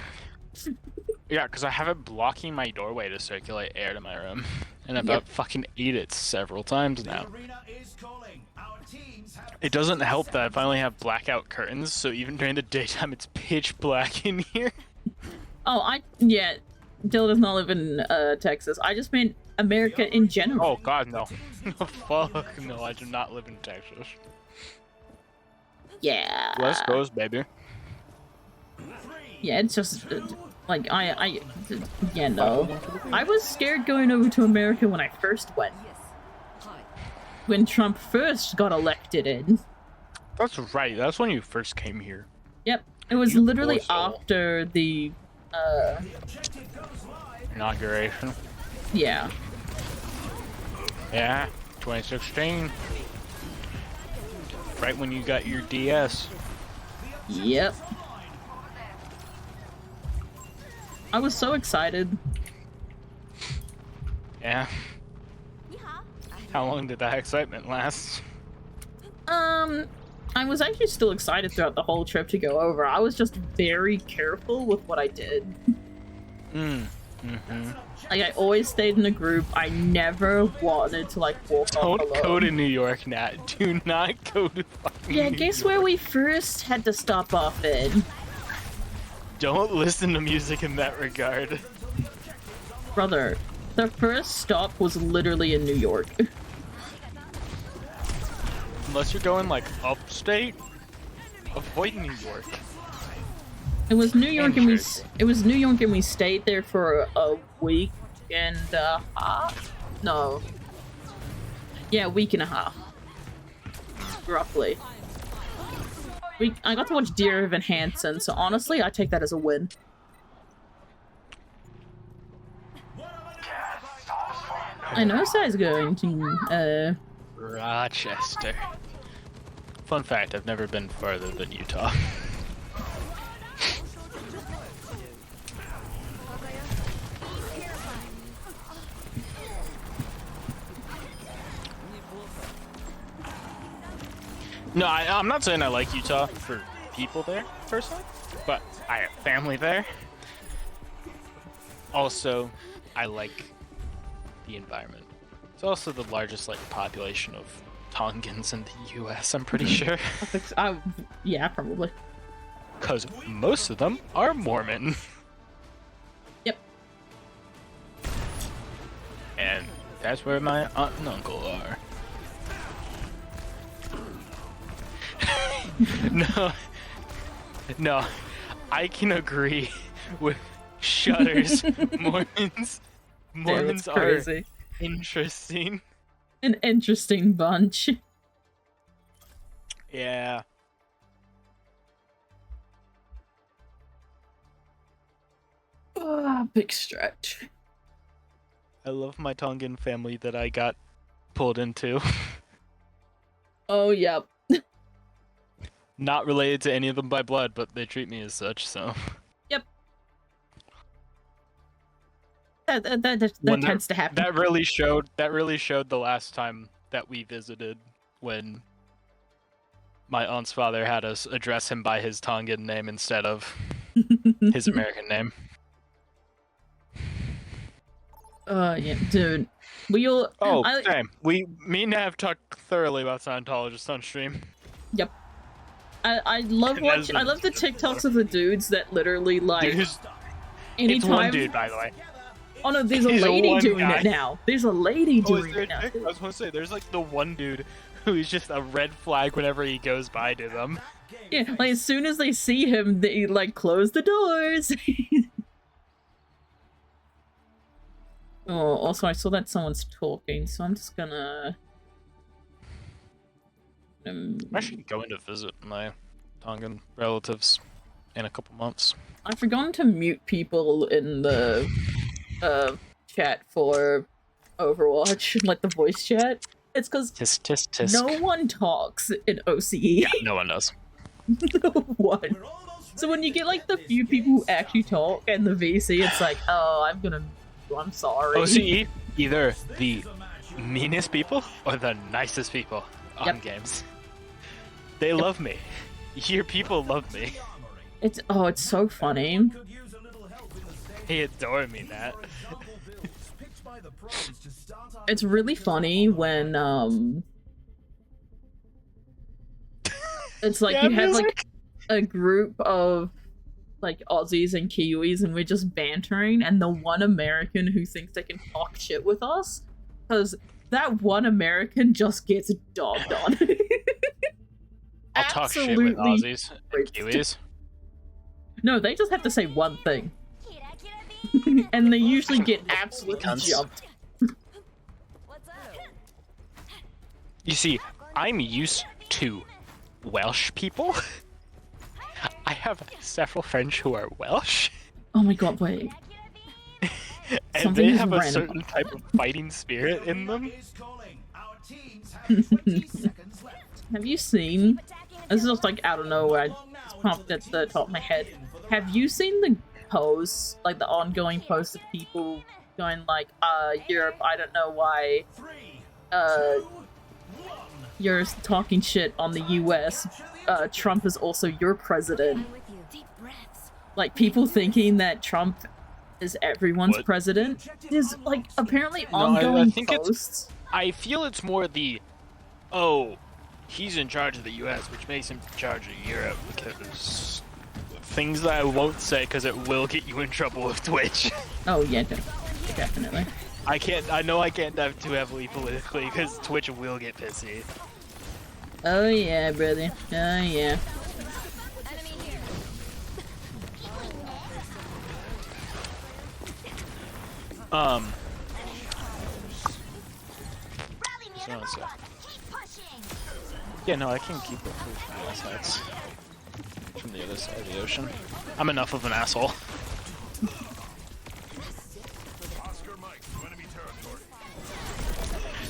Yeah, because I have it blocking my doorway to circulate air to my room. And I've fucking ate it several times now. It doesn't help that I finally have blackout curtains, so even during the daytime it's pitch black in here. Oh, yeah. Dill does not live in Texas. I just meant America in general. Oh god, no. Fuck no, I do not live in Texas. Yeah. West Coast, baby. Yeah, it's just like yeah, no. I was scared going over to America when I first went. When Trump first got elected in. That's right. That's when you first came here. Yep. It was literally after the inauguration. Yeah. Yeah, 2016. Right when you got your DS. Yep. I was so excited. Yeah. How long did that excitement last? I was actually still excited throughout the whole trip to go over. I was just very careful with what I did. Like, I always stayed in a group. I never wanted to, like, walk off alone. Don't go to New York, Nat. Do not go to fucking Yeah, New guess York. where we first had to stop off in? Don't listen to music in that regard. Brother, the first stop was literally in New York. Unless you're going, like, upstate, avoid New York. It was New York, and we stayed there for a week and a half. No. Yeah, a week and a half, roughly. I got to watch Dear Evan Hansen, so honestly, I take that as a win. I know Sai's going to, Rochester. Fun fact, I've never been farther than Utah. No, I'm not saying I like Utah for people there, personally. but I have family there. Also, I like the environment. It's also the largest population of Tongans in the U.S. I'm pretty sure. Yeah, probably. Because most of them are Mormon. Yep. And that's where my aunt and uncle are. No, I can agree with Shudder's Mormons are crazy. interesting. An interesting bunch. Yeah. Big stretch. I love my Tongan family that I got pulled into. Oh, yep. Not related to any of them by blood, but they treat me as such, so. Yep. That tends to happen. That really showed the last time that we visited, when my aunt's father had us address him by his Tongan name instead of his American name. Yeah, dude. We all. Same. Me and Nav talked thoroughly about Scientologists on stream. Yep. I love watching. I love the TikToks of the dudes that literally It's anytime. one dude, by the way. Oh no, there's a He's lady one doing guy. it now. There's a lady doing Is there it now. I was gonna say, there's the one dude who is just a red flag whenever he goes by to them. Yeah, as soon as they see him, they close the doors. Oh, also I saw that someone's talking, so I'm just gonna. I'm actually going to visit my Tongan relatives in a couple months. I've forgotten to mute people in the chat for Overwatch, like the voice chat. It's because tisk, tisk, tisk. no one talks in OCE. Yeah, no one does. No one. So when you get the few people who actually talk in the VC, it's like, oh, I'm sorry. OCE, either the meanest people or the nicest people on games. They love me. Your people love me. It's so funny. They adore me, Nat. It's really funny when it's like you have a group of Aussies and Kiwis, and we're just bantering, and the one American who thinks they can talk shit with us, because that one American just gets dogged on. I'll talk shit with Aussies and Kiwis. No, they just have to say one thing. And they usually get absolutely jumped. You see, I'm used to Welsh people. I have several friends who are Welsh. Oh my god, wait. And Something they is have a random. certain type of fighting spirit in them. Have you seen? This is just out of nowhere. It's popped at the top of my head. Have you seen the posts, the ongoing posts of people going Europe, I don't know why, you're talking shit on the US. Trump is also your president. People thinking that Trump is everyone's president. There's apparently ongoing posts. I feel it's more he's in charge of the US, which makes him in charge of Europe, because things that I won't say because it will get you in trouble with Twitch. Oh yeah, definitely. I know I can't dive too heavily politically because Twitch will get pissy. Oh yeah, brother. Oh yeah. Yeah, no, I can keep it from the sides. From the other side of the ocean. I'm enough of an asshole.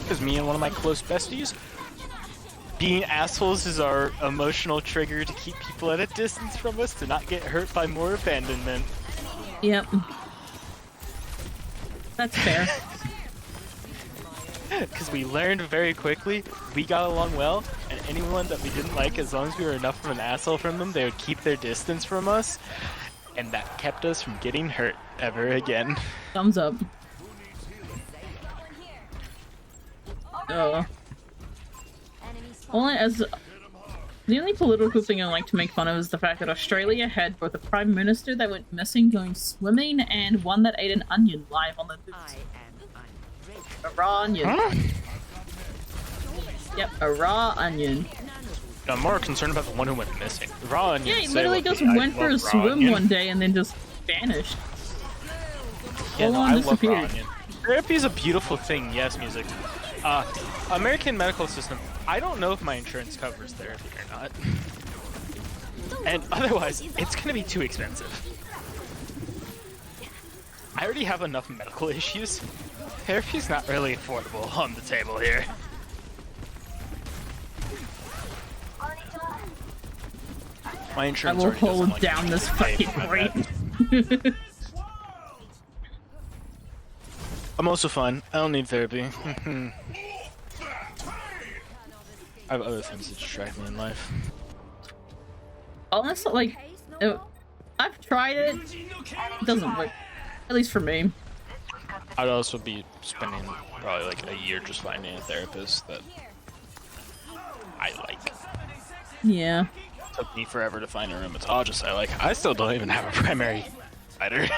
Because me and one of my close besties, being assholes is our emotional trigger to keep people at a distance from us to not get hurt by more abandonment. Yep. That's fair. Because we learned very quickly, we got along well, and anyone that we didn't like, as long as we were enough of an asshole from them, they would keep their distance from us, and that kept us from getting hurt ever again. Thumbs up. The only political thing I like to make fun of is the fact that Australia had both a prime minister that went missing going swimming and one that ate an onion live on the news. A raw onion. Huh? Yep, a raw onion. I'm more concerned about the one who went missing. The raw onion. Yeah, he literally just went for a swim one day and then just vanished. Yeah, no, on I love raw disappeared. onion. Therapy is a beautiful thing, yes, music. American medical system, I don't know if my insurance covers therapy or not. And otherwise, it's gonna be too expensive. I already have enough medical issues. Therapy's not really affordable on the table here. My I insurance will already doesn't hold like down this pay fucking for my rate. meds. I'm also fine. I don't need therapy. I have other things that distract me in life. Honestly, like, I've tried it. It doesn't work. At least for me. I'd also be spending probably like a year just finding a therapist that I like. Yeah. Took me forever to find a rheumatologist I like. I still don't even have a primary provider.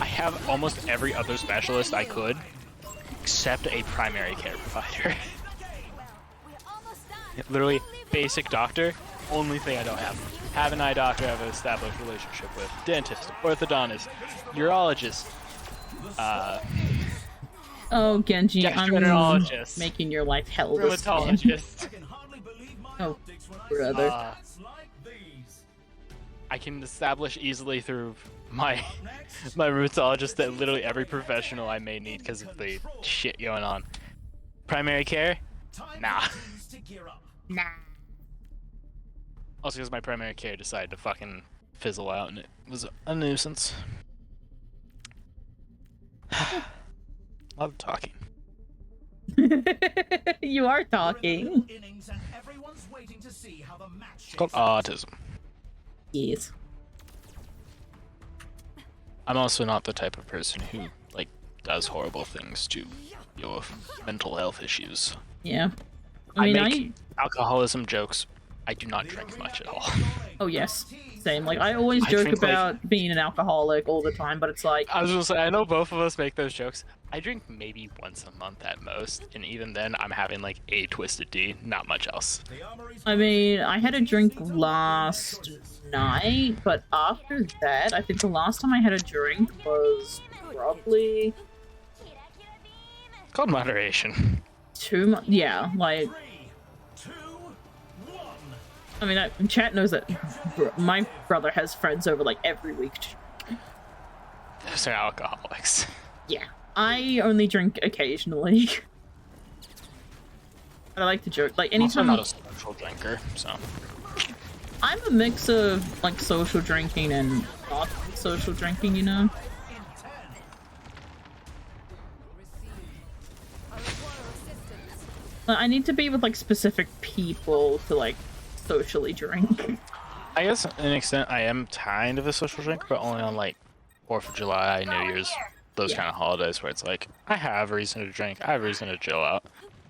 I have almost every other specialist I could, except a primary care provider. Literally, basic doctor, only thing I don't have. Have an eye doctor I have an established relationship with. Dentist, orthodontist, urologist, Oh, Genji, I'm gastroenterologist, making your life hell this game. rheumatologist. Oh, brother. I can establish easily through my rheumatologist that literally every professional I may need because of the shit going on. Primary care? Nah. Nah. Also because my primary care decided to fucking fizzle out and it was a nuisance. A lot of talking. You are talking. It's called autism. Yes. I'm also not the type of person who, like, does horrible things to deal with mental health issues. Yeah. I make alcoholism jokes. I do not drink much at all. Oh, yes. Same. Like, I always I joke drink, like- about being an alcoholic all the time, but it's like... I was gonna say, I know both of us make those jokes. I drink maybe once a month at most, and even then I'm having like a Twisted Tea, not much else. I mean, I had a drink last night, but after that, I think the last time I had a drink was probably... It's called moderation. 2 months. Yeah, like... I mean, chat knows that my brother has friends over like every week. Those are alcoholics. Yeah. I only drink occasionally. I like to joke. Like, I'm also anytime... not a social drinker, so... I'm a mix of, like, social drinking and not social drinking, you know? But I need to be with, like, specific people to, like, socially drink. I guess, to an extent, I am kind of a social drinker, but only on, like, 4th of July, New Year's, those kind of holidays where it's like, I have reason to drink, I have reason to chill out.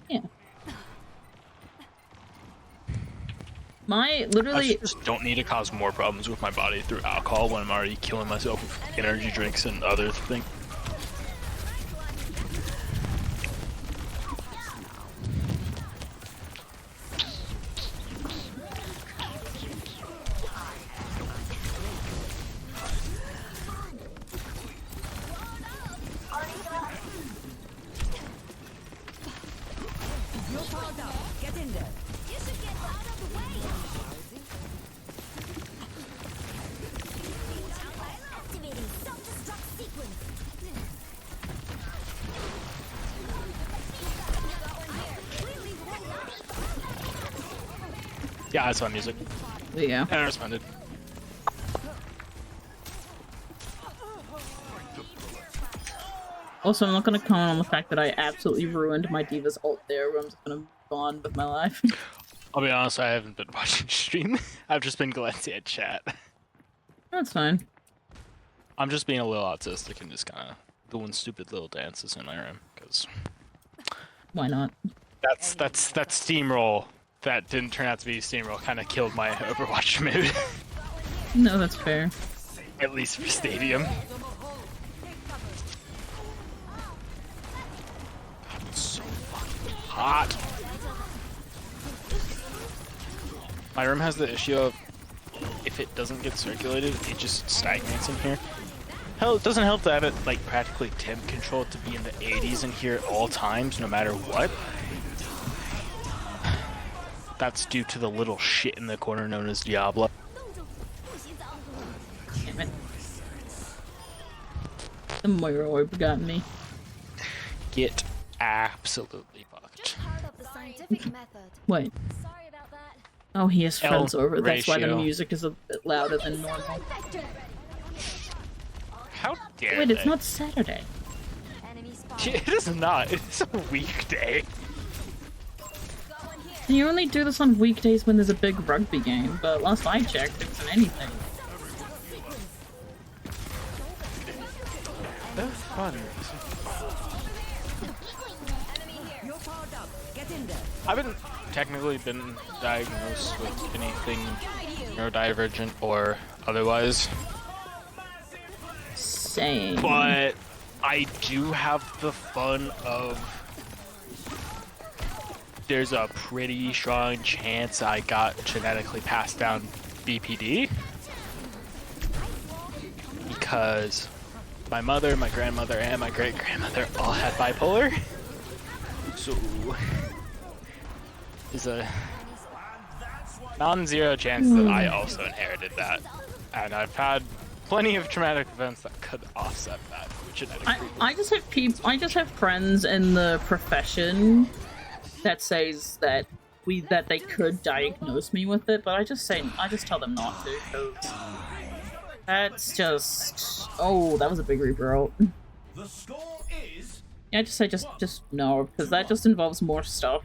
Yeah. Literally... I just don't need to cause more problems with my body through alcohol when I'm already killing myself with energy drinks and other things. Get in there. You should get out of the way. Activating self-destruct sequence. Yeah, I saw music. Yeah. And I responded. Also, I'm not gonna comment on the fact that I absolutely ruined my Diva's ult there, where I'm just gonna go on with my life. I'll be honest, I haven't been watching stream. I've just been glancing at chat. That's fine. I'm just being a little autistic and just kind of doing stupid little dances in my room, because... Why not? That's Steamroll. That didn't turn out to be Steamroll. Kind of killed my Overwatch mood. No, that's fair. At least for Stadium. It's so fucking hot. My room has the issue of if it doesn't get circulated, it just stagnates in here. Hell, it doesn't help to have it like practically temp controlled to be in the 80s in here at all times, no matter what. That's due to the little shit in the corner known as Diablo. Damn it. The Moira orb got me. Get absolutely fucked. Wait. Oh, he has friends L over. That's why the ratio. music is a bit louder than normal. How dare Wait, it's they? not Saturday. It is not. It's a weekday. You only do this on weekdays when there's a big rugby game, but last I checked, it wasn't anything. That's fun. I haven't technically been diagnosed with anything neurodivergent or otherwise. Same. But I do have the fun of there's a pretty strong chance I got genetically passed down BPD because my mother, my grandmother, and my great-grandmother all had bipolar. So there's a non-zero chance that I also inherited that. And I've had plenty of traumatic events that could offset that genetic I just have I just have friends in the profession that says that they could diagnose me with it, but I just tell them not to, because that's just that was a big Reaper ult. The score is Yeah, I just say just no, because that just involves more stuff.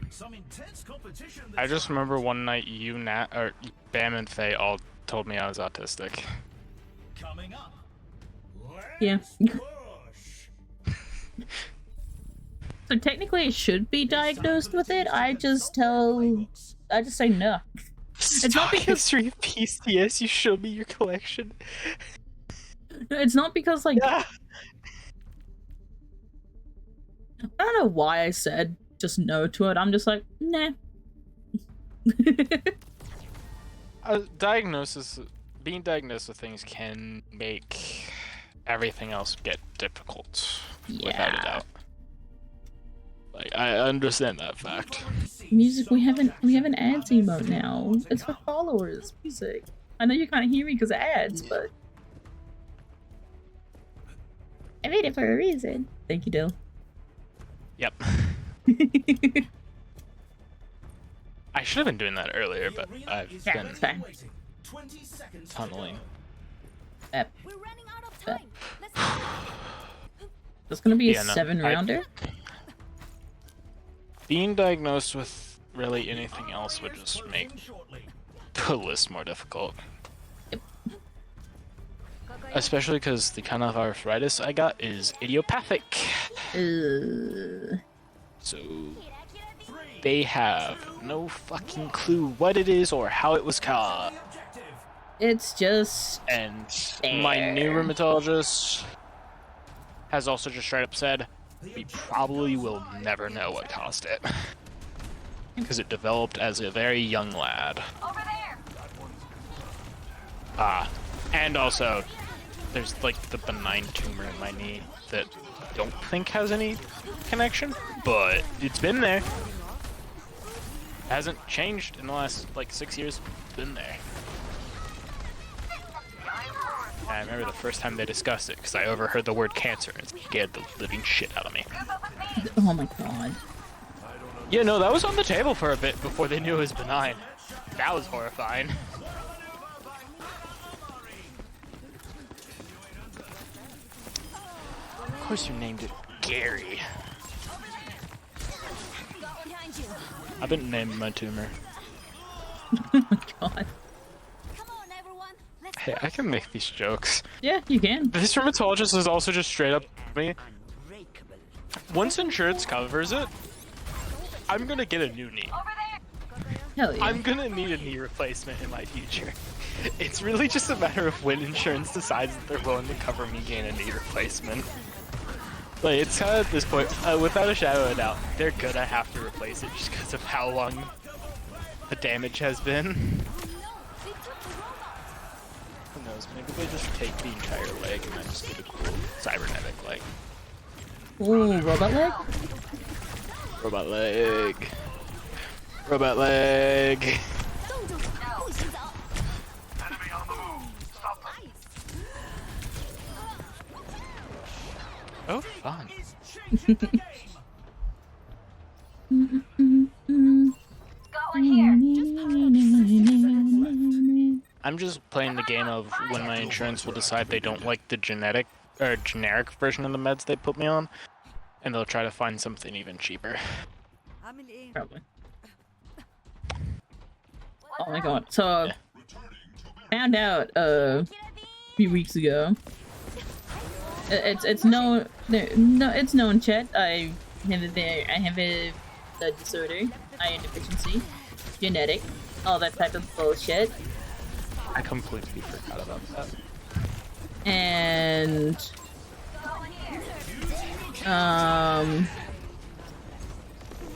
I just remember one night you, Nat, or Bam and Faye all told me I was autistic. coming up. Yeah. So technically it should be diagnosed with it. I just say no. It's not because history of PCS, you showed me your collection. It's not because like I don't know why I said just no to it. I'm just like, nah. Being diagnosed with things can make everything else get difficult. Without a doubt. Like, I understand that fact. Music, we have an ads emote now. It's for followers. Music. I know you can't hear me because of ads, but I made it for a reason. Thank you, Dill. Yep. I should have been doing that earlier, but I've been tunneling. That's gonna be a 7-rounder. Being diagnosed with really anything else would just make the list more difficult. Yep. Especially because the kind of arthritis I got is idiopathic. So they have no fucking clue what it is or how it was caused. It's just and my new rheumatologist has also just straight up said we probably will never know what caused it because it developed as a very young lad. And also there's like the benign tumor in my knee that I don't think has any connection, but it's been there. Hasn't changed in the last like 6 years. It's been there. And I remember the first time they discussed it because I overheard the word cancer and it scared the living shit out of me. Oh my god. Yeah, no, that was on the table for a bit before they knew it was benign. That was horrifying. Of course you named it scary. I've been naming my tumor. Oh my god. Hey, I can make these jokes. Yeah, you can. This rheumatologist is also just straight up me. Once insurance covers it, I'm gonna get a new knee. Hell yeah. I'm gonna need a knee replacement in my future. It's really just a matter of when insurance decides that they're willing to cover me getting a knee replacement. Like, it's kind of at this point, without a shadow of a doubt, they're gonna have to replace it just because of how long the damage has been. Who knows, maybe they just take the entire leg and then just get a cool cybernetic leg. Ooh, robot leg? Robot leg. Robot leg. Oh, fun. I'm just playing the game of when my insurance will decide they don't like the generic version of the meds they put me on, and they'll try to find something even cheaper. Probably. Oh my god. So, found out a few weeks ago. It's known. No, it's known, chat. I have a blood disorder, iron deficiency, genetic, all that type of bullshit. I completely forgot about that. And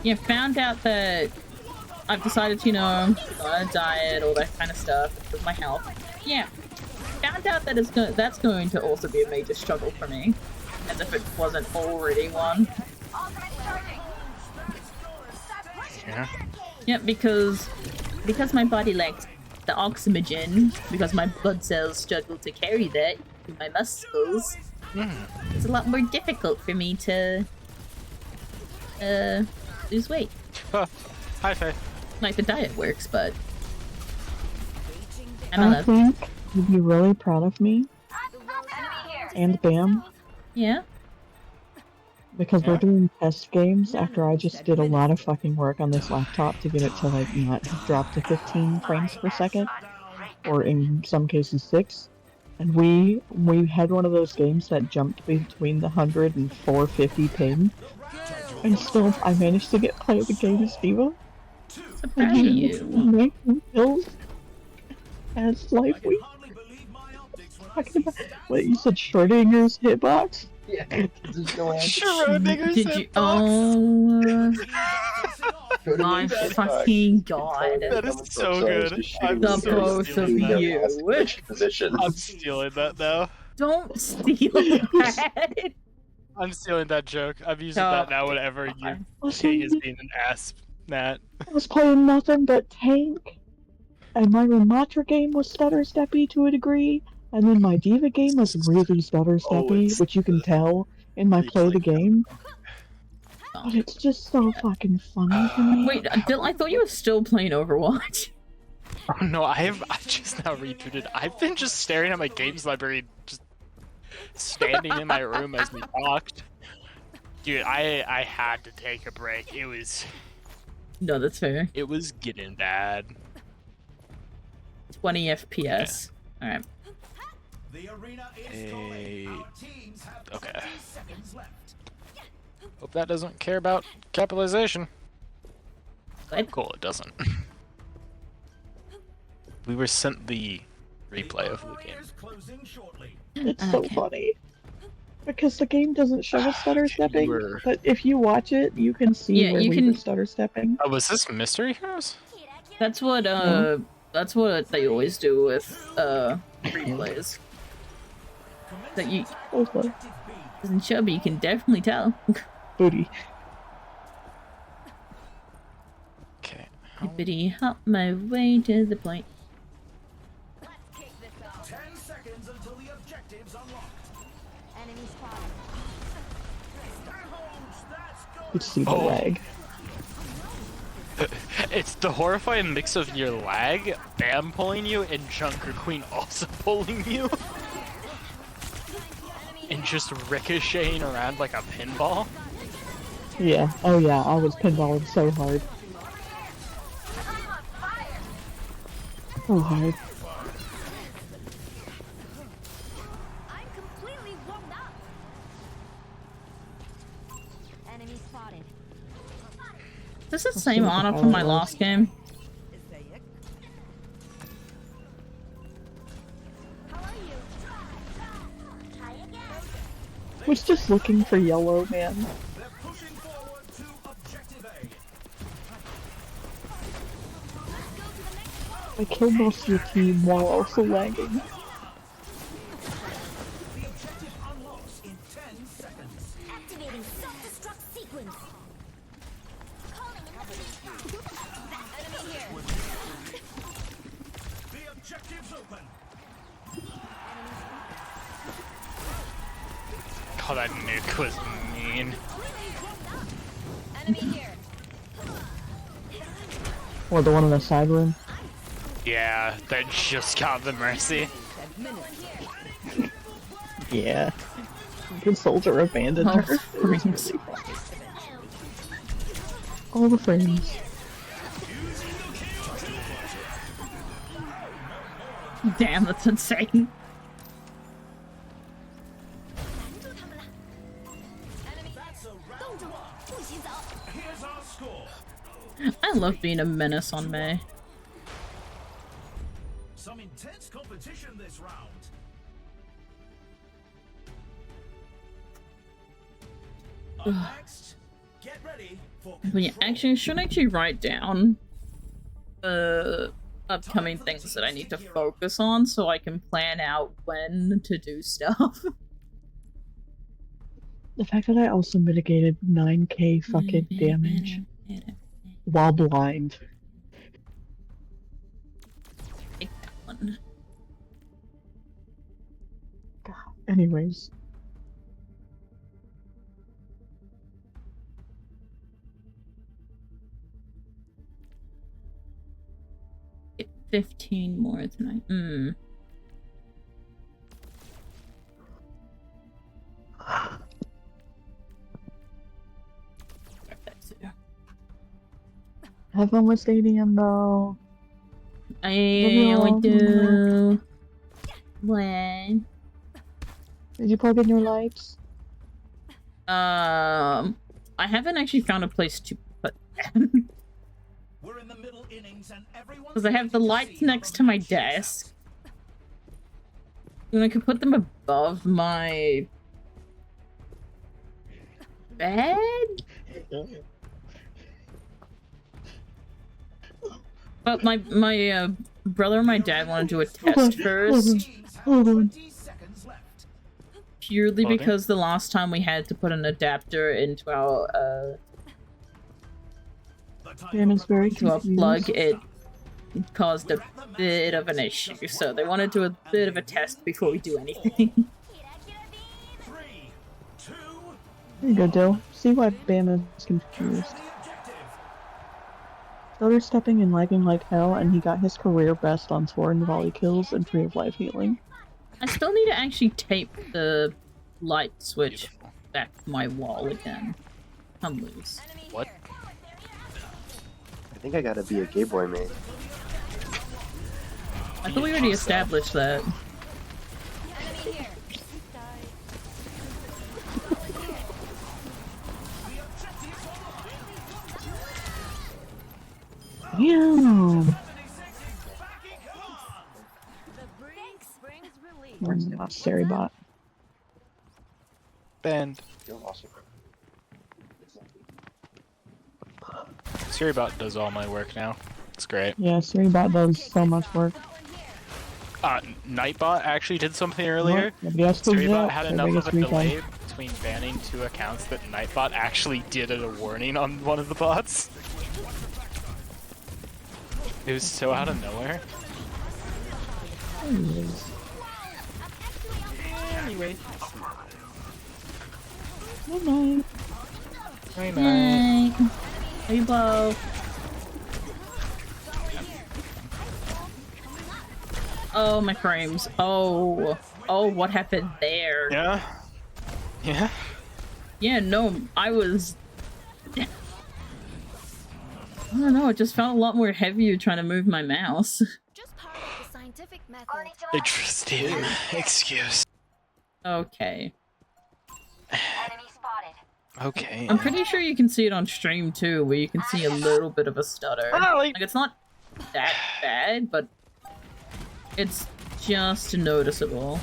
yeah, found out that I've decided to, you know, go on a diet, all that kind of stuff with my health. Yeah, found out that that's going to also be a major struggle for me, as if it wasn't already one. Yeah. Yeah, because my body lacks the oxygen, because my blood cells struggle to carry that to my muscles. It's a lot more difficult for me to lose weight. Hi, Faye. Like, the diet works, but I think you'd be really proud of me and Bam. Yeah. Because we're doing test games after I just did a lot of fucking work on this laptop to get it to, like, not drop to 15 frames per second, or in some cases 6. And we had one of those games that jumped between the 100 and 450 ping, and still I managed to play the game as Diva. Surprise you. Kills as Life Week. Talking about what you said, Schrodinger's hitbox. Yeah, Schrodinger's Did you? Oh my fucking god! That is so good. I'm The so both of you. I'm stealing that now. Don't steal that. I'm stealing that joke. I'm using that now whenever your king is being an ass, Nat. I was playing nothing but tank, and my Ramatra game was stutter steppy to a degree, and then my Diva game was really stutter steppy, which you can tell in my play the game. But it's just so fucking funny to me. Wait, Dylan, I thought you were still playing Overwatch. Oh no, I just now rebooted. I've been just staring at my games library, just standing in my room as we talked. Dude, I had to take a break. It was... No, that's fair. It was getting bad. 20 FPS. Okay. Alright. Hey. Okay. Hope that doesn't care about capitalization. What? Cool, it doesn't. We were sent the replay of the game. It's so funny. Because the game doesn't show us stutter stepping, but if you watch it, you can see where we were stutter stepping. Oh, was this Mystery Heroes? That's what that's what they always do with replays. That you doesn't show, but you can definitely tell. Booty. Okay. Bippity hop my way to the point. 10 seconds until the objective's unlocked. Enemy spotted. You can see the lag. It's the horrifying mix of your lag, Bam pulling you, and Junker Queen also pulling you. and just ricocheting around like a pinball. Yeah. Oh yeah, I was pinballing so hard. So hard. This is the same honor from my last game. Was just looking for yellow, man. I killed most of your team while also lagging. Activating self-destruct sequence. Enemy here. The objective's open. God, that nuke was mean. Enemy here. Or the one in the side room. Yeah, that just got the mercy. Yeah. Good soldier abandoned her. Frames. All the frames. Damn, that's insane. Here's our score. I love being a menace on May. Some intense competition this round. Up next, get ready for But yeah, actually, I should actually write down upcoming things that I need to focus on so I can plan out when to do stuff. The fact that I also mitigated 9k fucking damage while blind. Take that one. God. Anyways. Get 15 more tonight. Have fun with Stadium though. I do. When? Did you plug in your lights? I haven't actually found a place to put them. We're in the middle innings and everyone Because I have the lights next to my desk. And I could put them above my bed? But my brother and my dad want to do a test first. Purely because the last time we had to put an adapter into our to our plug, it caused a bit of an issue. So they want to do a bit of a test before we do anything. There you go, Dill. See why Bam is confused. Stutter stepping and lagging like hell, and he got his career best on scoring volley kills and Tree of Life healing. I still need to actually tape the light switch back to my wall again. I'm loose. What? I think I gotta be a gay boy main. I thought we already established that. Damn! Where's the last Seribot? Bend. Seribot does all my work now. It's great. Yeah, Seribot does so much work. Nightbot actually did something earlier. Seribot had enough of a delay between banning 2 accounts that Nightbot actually did a warning on one of the bots. It was so out of nowhere. Anyway. Good night. Good night. Rainbow. Oh, my frames. Oh, what happened there? Yeah. Yeah? Yeah, no, I was... I don't know, it just felt a lot more heavier trying to move my mouse. Just part of the scientific method. Interesting. Excuse. Okay. Okay. I'm pretty sure you can see it on stream too, where you can see a little bit of a stutter. Like, it's not that bad, but it's just noticeable.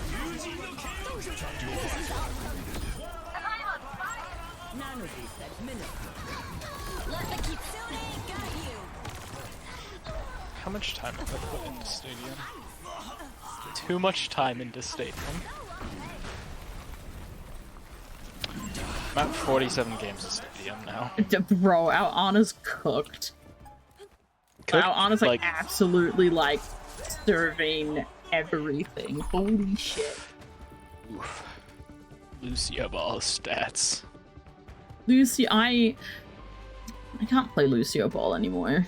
How much time have I put into Stadium? Too much time into Stadium. I'm at 47 games of Stadium now. Bro, our Anna's cooked. Our Anna's like absolutely like serving everything. Holy shit. Oof. Lucia Ball stats. Lucy, I can't play Lucio Ball anymore.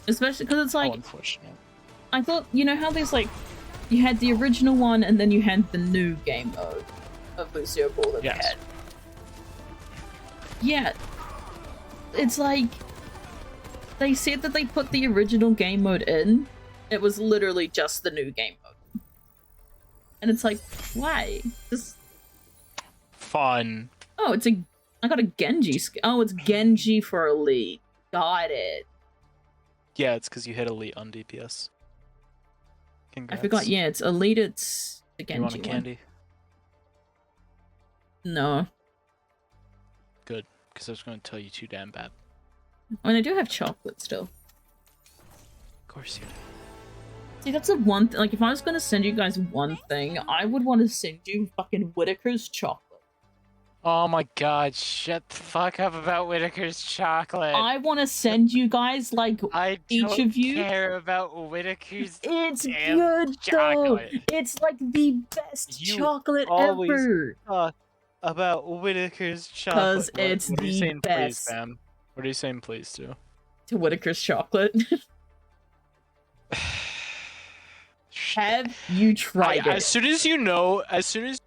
Especially because it's like, unfortunate. I thought, you know how there's like, you had the original one and then you had the new game mode of Lucio Ball that we had. Yeah. It's like, they said that they put the original game mode in. It was literally just the new game mode. And it's like, why? Just... Fun. Oh, I got a Genji skin. Oh, it's Genji for Elite. Got it. Yeah, it's because you hit Elite on DPS. Congrats. I forgot, yeah, it's Elite, it's the Genji You want a candy? one. No. Good, because I was going to tell you too damn bad. I mean, I do have chocolate still. Of course you do. See, that's the one thing, like, if I was going to send you guys one thing, I would want to send you fucking Whitaker's chocolate. Oh my god, shut the fuck up about Whitaker's chocolate. I want to send you guys, like, each of you. I don't care about Whitaker's It's damn good, chocolate. though. It's, like, the best You chocolate always ever. talk about Whitaker's chocolate. Because it's what are you the saying, please, best. fam? What are you saying, please, to? To Whitaker's chocolate. Have you tried it? As soon as you know, as soon as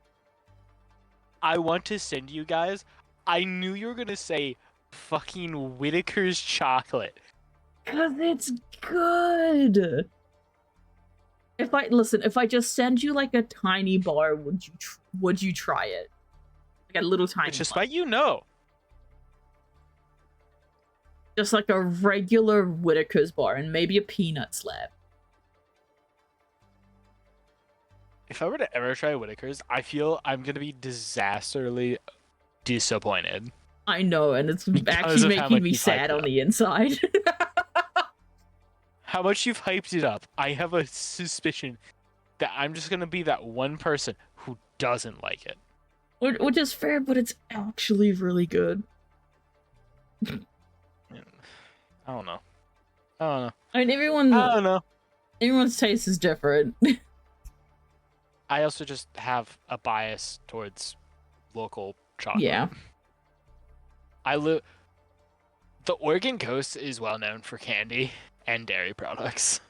I want to send you guys, I knew you were gonna say fucking Whitaker's chocolate. Cause it's good. If I just send you like a tiny bar, would you try it? Like a little tiny. Just one. let you know. Just like a regular Whitaker's bar and maybe a peanut slab. If I were to ever try Whitaker's, I feel I'm gonna be disastrously disappointed. I know, and it's Because actually of how making much me you've sad hyped on it the inside. How much you've hyped it up. I have a suspicion that I'm just gonna be that one person who doesn't like it. Which is fair, but it's actually really good. I don't know. I don't know. I mean, everyone. I don't know. Everyone's taste is different. I also just have a bias towards local chocolate. Yeah. The Oregon Coast is well known for candy and dairy products.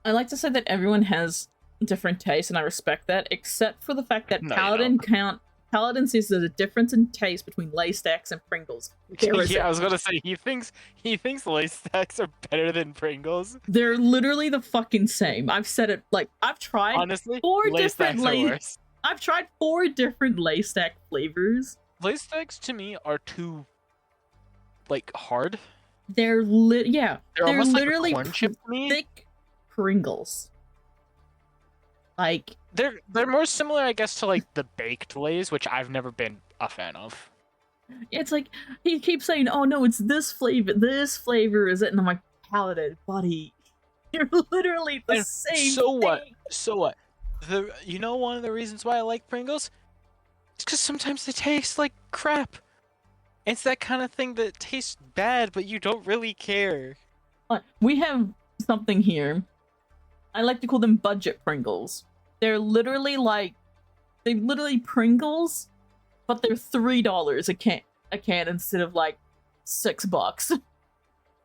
I like to say that everyone has different tastes, and I respect that, except for the fact that No, you Paladin sees there's a difference in taste between Lay's Stacks and Pringles. There is Yeah, I was gonna say he thinks Lay's Stacks are better than Pringles. They're literally the fucking same. I've said it like I've tried Honestly, four Lay's different Stacks are worse. I've tried 4 different Lay's Stack flavors. Lay's Stacks to me are too like hard. They're They're almost like a literally corn chip to me. thick Pringles. Like they're more similar, I guess, to like the baked Lay's, which I've never been a fan of. it's like he keeps saying, "Oh no, it's this flavor. This flavor is it?" And I'm like, "Paladin, buddy, you're literally the same." So what? thing. So what? You know one of the reasons why I like Pringles? It's because sometimes they taste like crap. It's that kind of thing that tastes bad, but you don't really care. We have something here. I like to call them budget Pringles. They're literally Pringles, but they're $3 a can instead of like $6.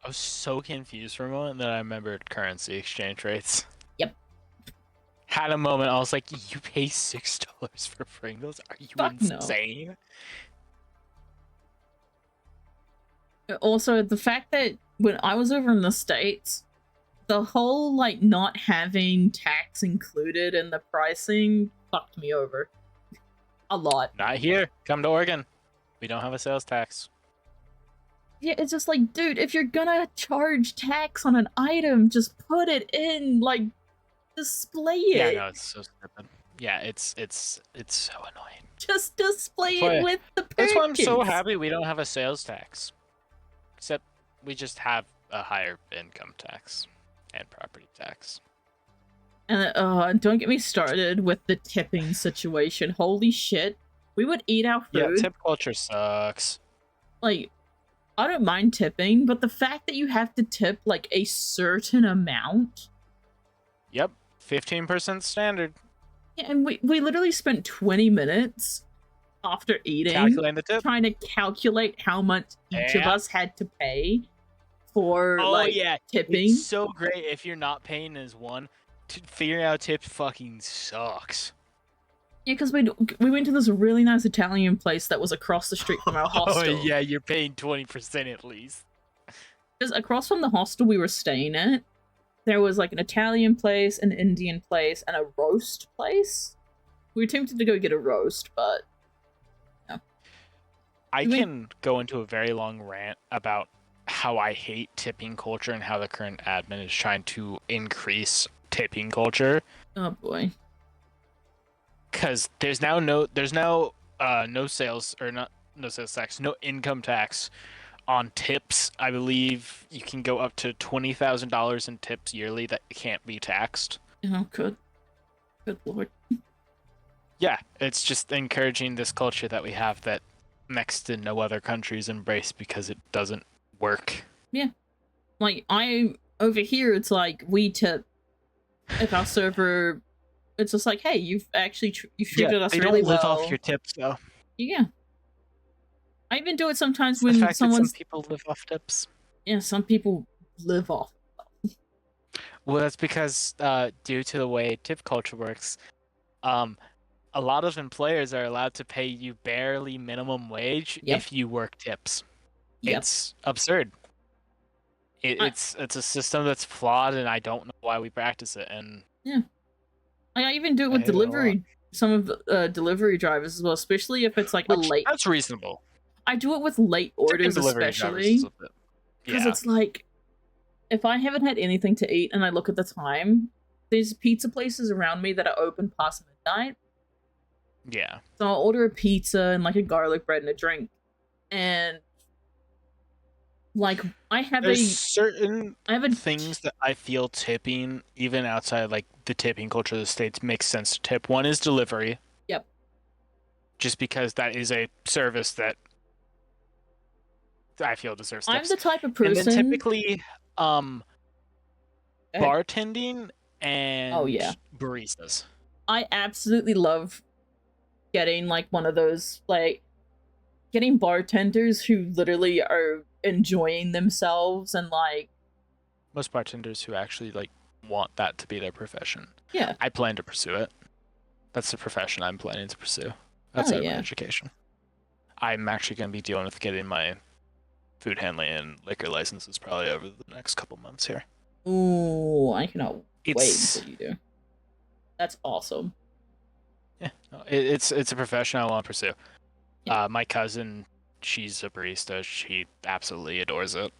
I was so confused for a moment that I remembered currency exchange rates. Yep. had a moment. I was like, you pay $6 for Pringles? Are you insane? No. Also, the fact that when I was over in the States, the whole like not having tax included in the pricing fucked me over a lot. Not here. Come to Oregon. We don't have a sales tax. Yeah, it's just like, dude, if you're gonna charge tax on an item, just put it in, like, display it. Yeah, no, it's so stupid. Yeah, it's so annoying. Just display it with the purchase. That's why I'm so happy we don't have a sales tax. Except we just have a higher income tax and property tax. And don't get me started with the tipping situation. Holy shit. We would eat our food. Yeah, tip culture sucks. Like, I don't mind tipping, but the fact that you have to tip, like, a certain amount. Yep, 15% standard. Yeah, and we literally spent 20 minutes after eating Calculating the tip. trying to calculate how much each of us had to pay for, tipping. It's so great if you're not paying as one. Figuring out tip fucking sucks. Yeah, because we went to this really nice Italian place that was across the street from our hostel. Oh yeah, you're paying 20% at least. Because across from the hostel we were staying at, there was like an Italian place, an Indian place, and a roast place. We were tempted to go get a roast, but no. I can go into a very long rant about how I hate tipping culture and how the current admin is trying to increase tipping culture. Oh boy. Because there's now no sales or no sales tax, no income tax on tips. I believe you can go up to $20,000 in tips yearly that can't be taxed. Oh, good lord. Yeah, it's just encouraging this culture that we have that next to no other countries embrace because it doesn't work. Yeah. Like, over here, it's like, we tip if our server, it's just like, hey, you've actually, you've treated us really well. They don't live off your tips, though. Yeah. I even do it sometimes The when fact that someone's... some people live off tips. Yeah, some people live off. Well, that's because, due to the way tip culture works, a lot of employers are allowed to pay you barely minimum wage if you work tips. Yep. It's absurd. It's a system that's flawed, and I don't know why we practice it. And yeah, I even do it with delivery. Some of the delivery drivers as well, especially if it's like a late. That's reasonable. I do it with late orders, especially because it's like, if I haven't had anything to eat and I look at the time, there's pizza places around me that are open past midnight. Yeah. So I'll order a pizza and like a garlic bread and a drink, and like There's certain things that I feel tipping, even outside like the tipping culture of the States, makes sense to tip. One is delivery. Yep. Just because that is a service that I feel deserves tips. I'm the type of person. And then typically, bartending and baristas. I absolutely love getting like one of those, like getting bartenders who literally are enjoying themselves and like most bartenders who actually like want that to be their profession. Yeah. I plan to pursue it. That's the profession I'm planning to pursue outside of my education. I'm actually going to be dealing with getting my food handling and liquor licenses probably over the next couple months here. Ooh, I cannot wait until you do. That's awesome. Yeah, it's a profession I want to pursue. Yeah. My cousin, she's a barista. She absolutely adores it.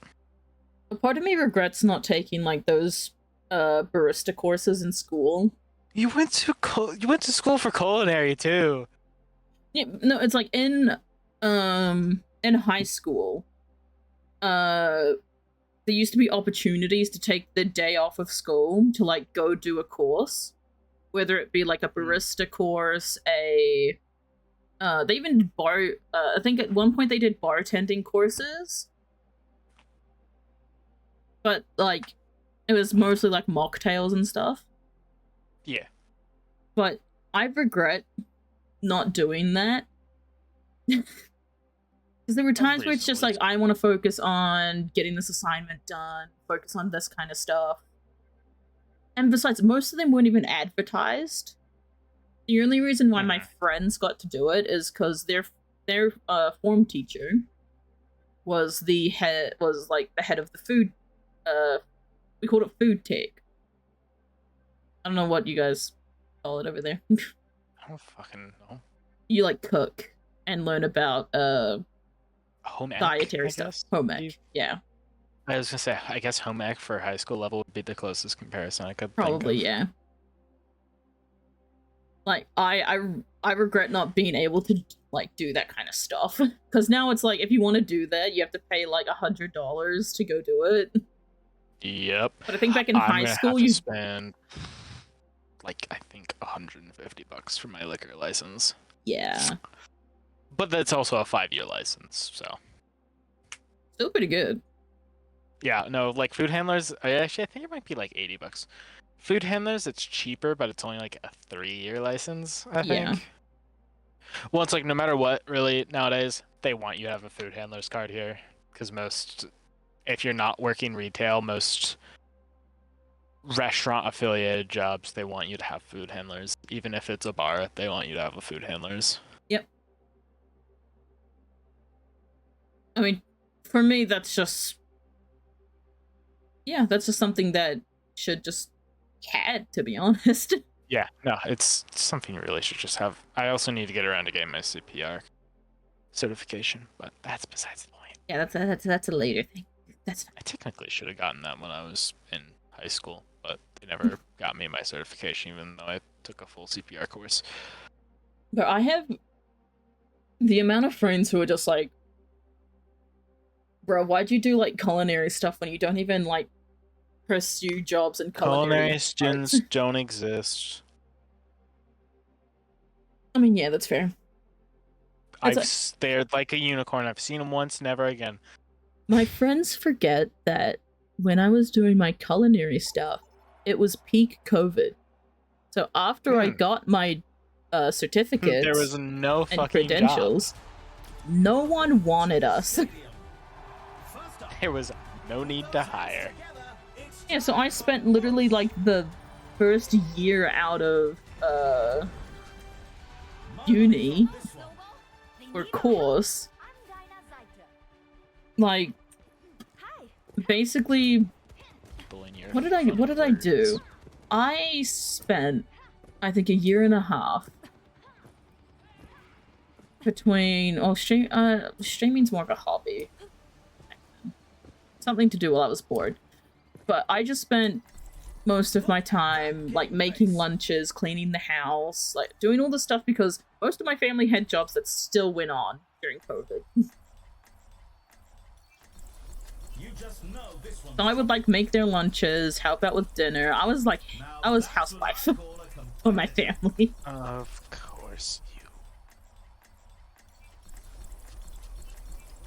A part of me regrets not taking like those barista courses in school. You went to school for culinary too. Yeah, no, it's like in high school. There used to be opportunities to take the day off of school to like go do a course, whether it be like a barista course, they even did I think at one point they did bartending courses, but like it was mostly like mocktails and stuff. Yeah. But I regret not doing that. Because there were times where it's just like, I want to focus on getting this assignment done, focus on this kind of stuff. And besides, most of them weren't even advertised. The only reason why my friends got to do it is because their form teacher was the head of the food. We called it food take. I don't know what you guys call it over there. I don't fucking know. You like cook and learn about home ec, dietary I stuff. guess? Home ec, yeah. I was gonna say, I guess home ec for high school level would be the closest comparison I could Probably, think of. yeah. Like, I regret not being able to, like, do that kind of stuff. Because now it's like, if you want to do that, you have to pay, like, $100 to go do it. Yep. But I think back in I'm high gonna school, have to you... spend, like, I think $150 for my liquor license. Yeah. But that's also a 5-year license, so... Still pretty good. Yeah, no, like, food handlers, actually, I think it might be, like, $80. Food handlers, it's cheaper, but it's only, like, a 3-year license, I think. Yeah. Well, it's like, no matter what, really, nowadays, they want you to have a food handler's card here. Because most, if you're not working retail, most restaurant-affiliated jobs, they want you to have food handlers. Even if it's a bar, they want you to have a food handlers. Yep. I mean, for me, that's just... Yeah, that's just something that should just had, to be honest. Yeah, no, it's something you really should just have. I also need to get around to getting my CPR certification, but that's besides the point. Yeah, that's a later thing. That's fine. I technically should have gotten that when I was in high school, but they never got me my certification, even though I took a full CPR course. But I have the amount of friends who are just like, bro, why'd you do, like, culinary stuff when you don't even, like, pursue jobs in culinary students don't exist. I mean, yeah, that's fair. They're like a unicorn. I've seen them once, never again. My friends forget that when I was doing my culinary stuff, it was peak COVID. So after I got my certificates there was no and fucking credentials, no one wanted us. There was no need to hire. Yeah, so I spent literally, like, the first year out of uni or course, like, basically, what did I do? I spent, I think, a year and a half between, streaming's more of a hobby. Something to do while I was bored. But I just spent most of my time, like, making lunches, cleaning the house, like, doing all this stuff because most of my family had jobs that still went on during COVID. So I would, like, make their lunches, help out with dinner. I was housewife for my family. Of course you.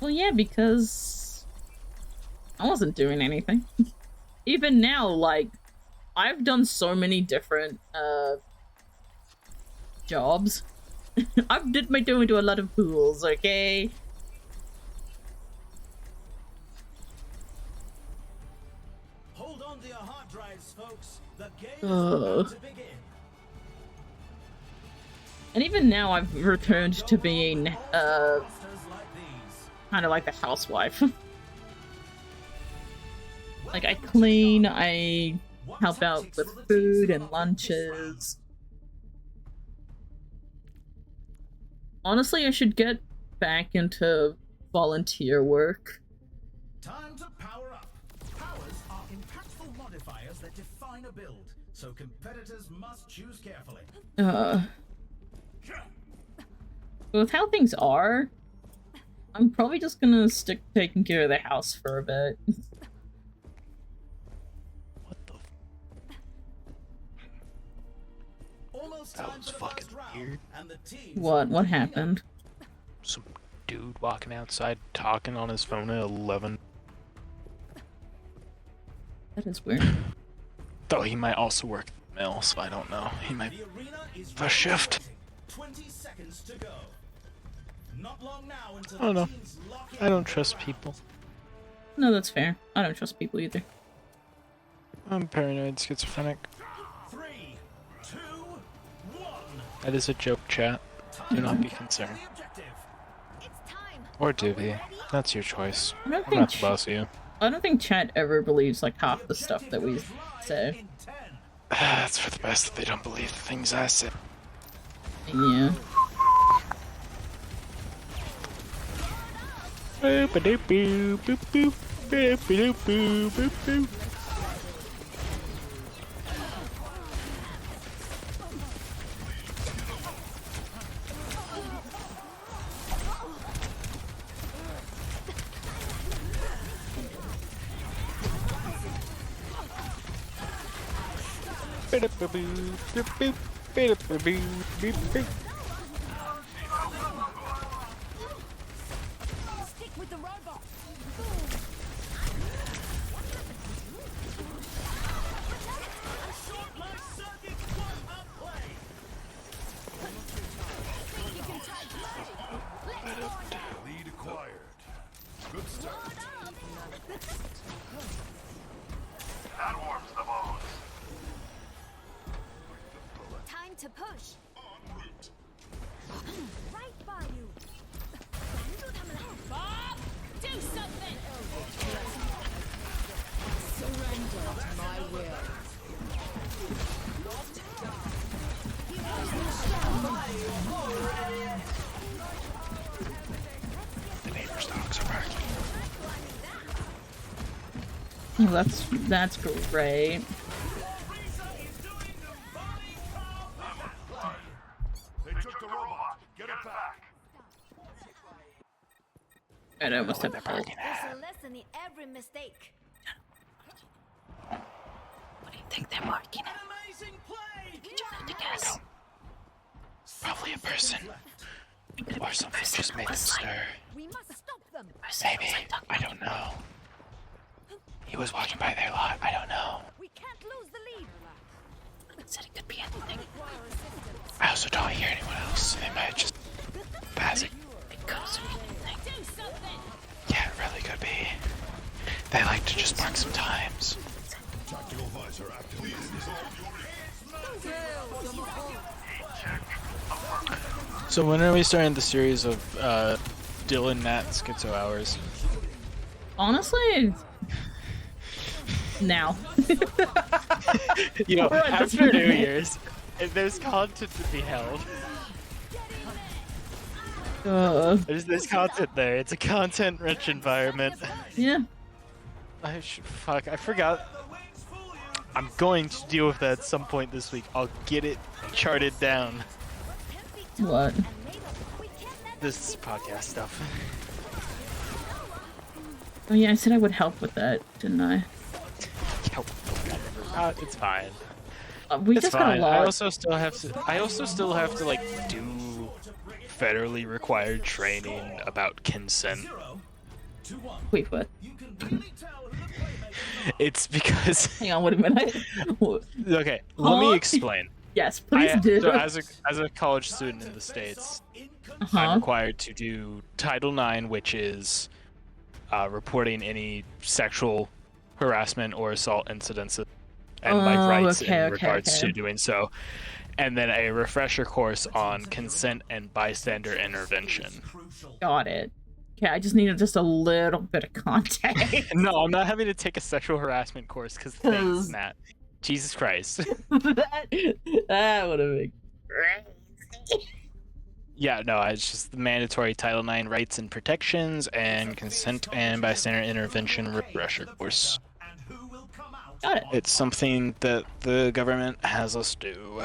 Well, yeah, because I wasn't doing anything. Even now, like, I've done so many different jobs. I've dipped my toe into a lot of pools, okay? Hold on to your hard drives, folks. The game is about to begin. And even now, I've returned to being kind of like a housewife. Like, I clean, I help out with food and lunches. Honestly, I should get back into volunteer work. Time to power up. Powers are impactful modifiers that define a build, so competitors must choose carefully. With how things are, I'm probably just gonna stick taking care of the house for a bit. That was fucking weird. What happened? Some dude walking outside talking on his phone at 11. That is weird. Though he might also work at the mill, so I don't know. He might have a shift. 20 seconds to go. Not long now until I don't know. I don't trust people. No, that's fair. I don't trust people either. I'm paranoid schizophrenic. That is a joke, chat. Do not be concerned. Or do be. That's your choice. I'm not the boss of you. I don't think chat ever believes like half the stuff that we say. That's for the best that they don't believe the things I say. Yeah. Boop a doop boop boop boop boop boop boop boop boop. Stick with the robot. Lead acquired. Good start. That warms the bones. Time to push. Right by you. Bob, do something. Surrender to my will. The neighbor's dogs are barking. Oh, that's great. They took the robot. Get it back. I almost had There's a lesson in every mistake. What do you think they're marking at? Did you have to guess? Probably a person. Or something just made it stir. We must stop them. Maybe. I don't know. He was walking by there a lot. I don't know. We can't lose the lead. Said it could be anything. I also don't hear anyone else. They might just pass it. It goes anything. Yeah, it really could be. They like to just mark some times. Tactical visor activated. So when are we starting the series of Dylan Nat Schizo Hours? Honestly, now. You know, We're at this after New minute. Year's, there's content to be held. There's content there. It's a content-rich environment. Yeah. I forgot. I'm going to deal with that at some point this week. I'll get it charted down. What? This podcast stuff. Oh yeah, I said I would help with that, didn't I? It's fine. We It's just fine. got a lot. I also still have to like do federally required training about consent. Wait, what? It's because. Hang on, wait a minute. Okay, let me explain. Yes, please do. So as a college student in the States, I'm required to do Title IX, which is reporting any sexual harassment or assault incidents and my rights in regards to doing so. And then a refresher course on consent and bystander intervention. Got it. Okay, I just needed just a little bit of context. No, I'm not having to take a sexual harassment course because thanks, Nat. Jesus Christ. that would have been crazy. Yeah, no, it's just the mandatory Title IX rights and protections and consent and bystander intervention refresher course. Got it. It's something that the government has us do.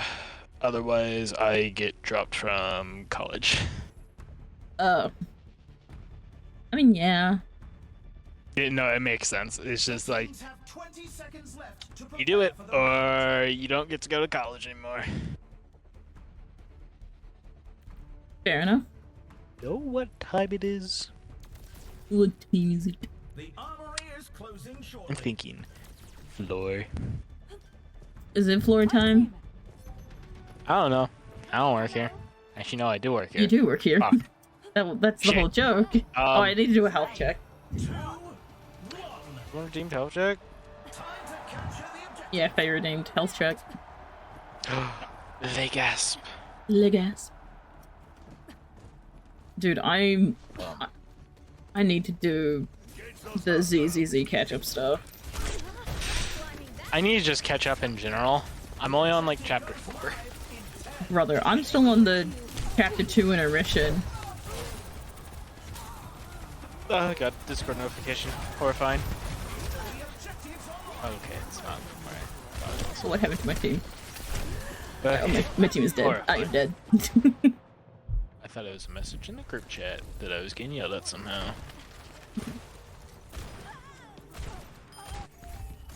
Otherwise, I get dropped from college. Oh. I mean, yeah. No, it makes sense. It's just like, you do it, or you don't get to go to college anymore. Fair enough. Know what time it is? What time is it? I'm thinking. Floor. Is it floor time? I don't know. I don't work here. Actually, no, I do work here. You do work here. Fuck. That's the whole joke. Oh, I need to do a health check. You want a redeemed health check? Yeah, if I redeemed health check. They gasp. Legas. Dude, I need to do the ZZZ catch-up stuff. I need to just catch up in general. I'm only on like chapter 4. Brother, I'm still on the chapter 2 intermission. I got Discord notification. Horrifying. Okay, it's not. Alright. So what happened to my team? Oh, my team is dead. Horrifying. I am dead. I thought it was a message in the group chat that I was getting yelled at somehow.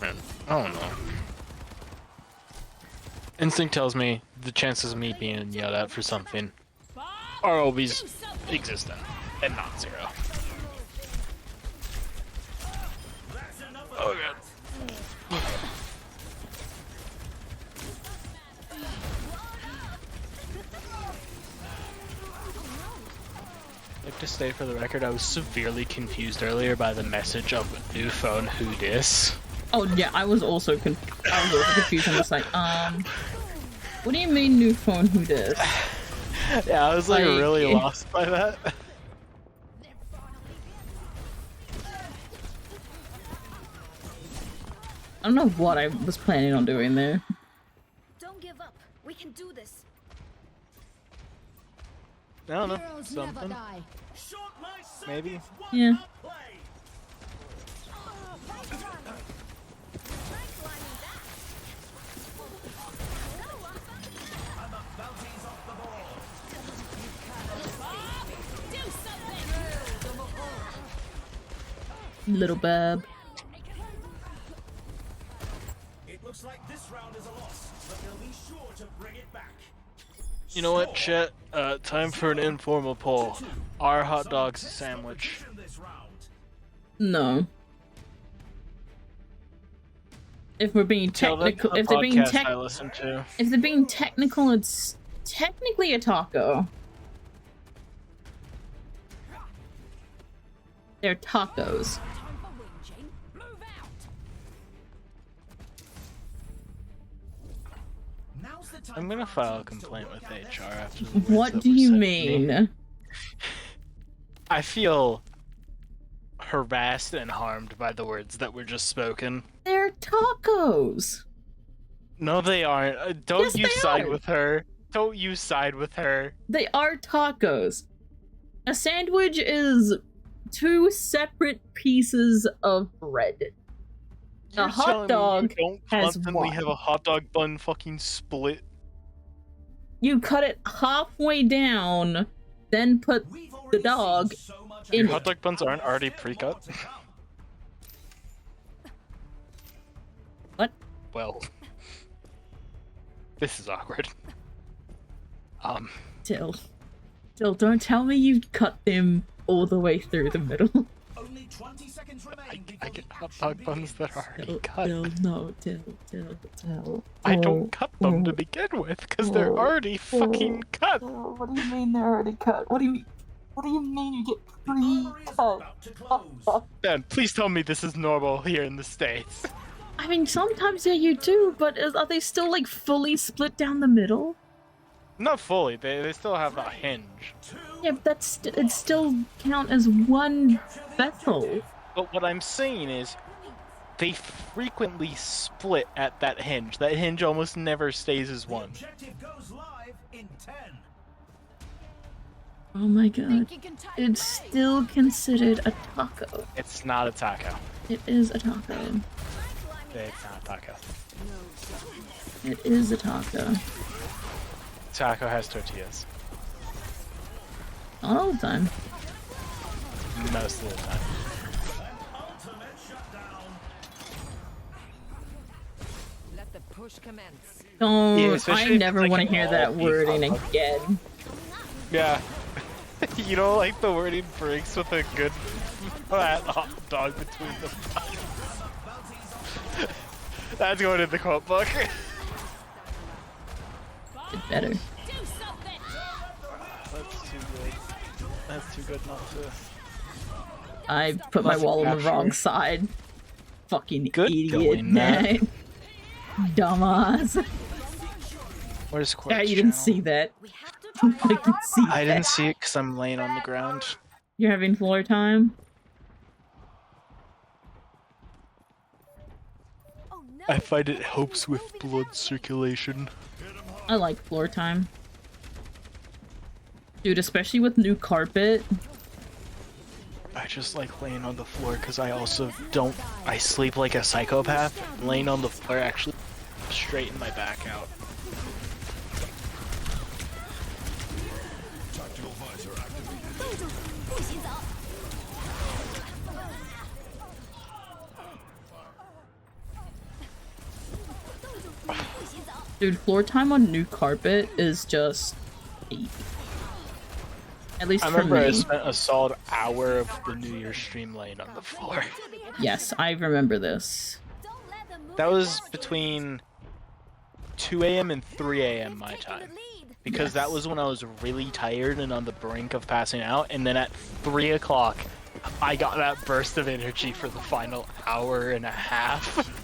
Man, I don't know. Instinct tells me the chances of me being yelled at for something are always existent and not 0. Oh god. Like to state for the record, I was severely confused earlier by the message of new phone who dis. Oh yeah, I was also confused. I'm just like, what do you mean new phone who dis? Yeah, I was like really lost by that. I don't know what I was planning on doing there. Don't give up. We can do this. I don't know. Something. Maybe. Yeah. Little bub. It looks like this round is a loss, but they'll be sure to bring it back. You know what, chat? Time for an informal poll. Are hot dogs a sandwich? No. If we're being technical, if they're being if they're being technical, it's technically a taco. They're tacos. I'm gonna file a complaint with HR after the words What that do were you said to mean? me. I feel harassed and harmed by the words that were just spoken. They're tacos. No, they aren't. Don't Yes, you they side are. with her. Don't you side with her. They are tacos. A sandwich is 2 separate pieces of bread. You're A hot telling me dog you don't has constantly 1. have a hot dog bun fucking split. You cut it halfway down, then put the dog in Your hot dog buns aren't already pre-cut? What? Well, this is awkward. Dill, don't tell me you cut them all the way through the middle. Only 20 seconds remain. I get hot dog buns that are already cut. Dill, no, Dill. I don't cut them to begin with because they're already fucking cut. What do you mean they're already cut? What do you mean you get pre-cut? Dan, please tell me this is normal here in the States. I mean, sometimes yeah you do, but are they still like fully split down the middle? Not fully. They still have a hinge. Yeah, but it still count as one vessel. But what I'm saying is, they frequently split at that hinge. That hinge almost never stays as one. Oh my god. It's still considered a taco. It's not a taco. It is a taco. It's not a taco. It is a taco. Taco has tortillas. Not all the time. Most of the time. Let the push commence. Don't. Yeah, I especially if never it's want like to hear an that all-beef wording hot dog. again. Yeah. You know, like the wording breaks with a good fat hot dog between the buns. That's going in the quote book. It better. That's too good. That's too good not to. I put my Plus wall on the capture. wrong side. Fucking Good idiot, going, Matt. man. Dumbass. Where's Quartz Yeah, you didn't see that. I can see I that. didn't see it because I'm laying on the ground. You're having floor time? I find it helps with blood circulation. I like floor time. Dude, especially with new carpet. I just like laying on the floor because I also don't. I sleep like a psychopath. Laying on the floor actually straighten my back out. Dude, floor time on new carpet is just deep. At least I for remember me. I spent a solid hour of the New Year's stream laying on the floor. Yes, I remember this. That was between 2 a.m. and 3 a.m. my time. Because that was when I was really tired and on the brink of passing out, and then at 3 o'clock, I got that burst of energy for the final hour and a half.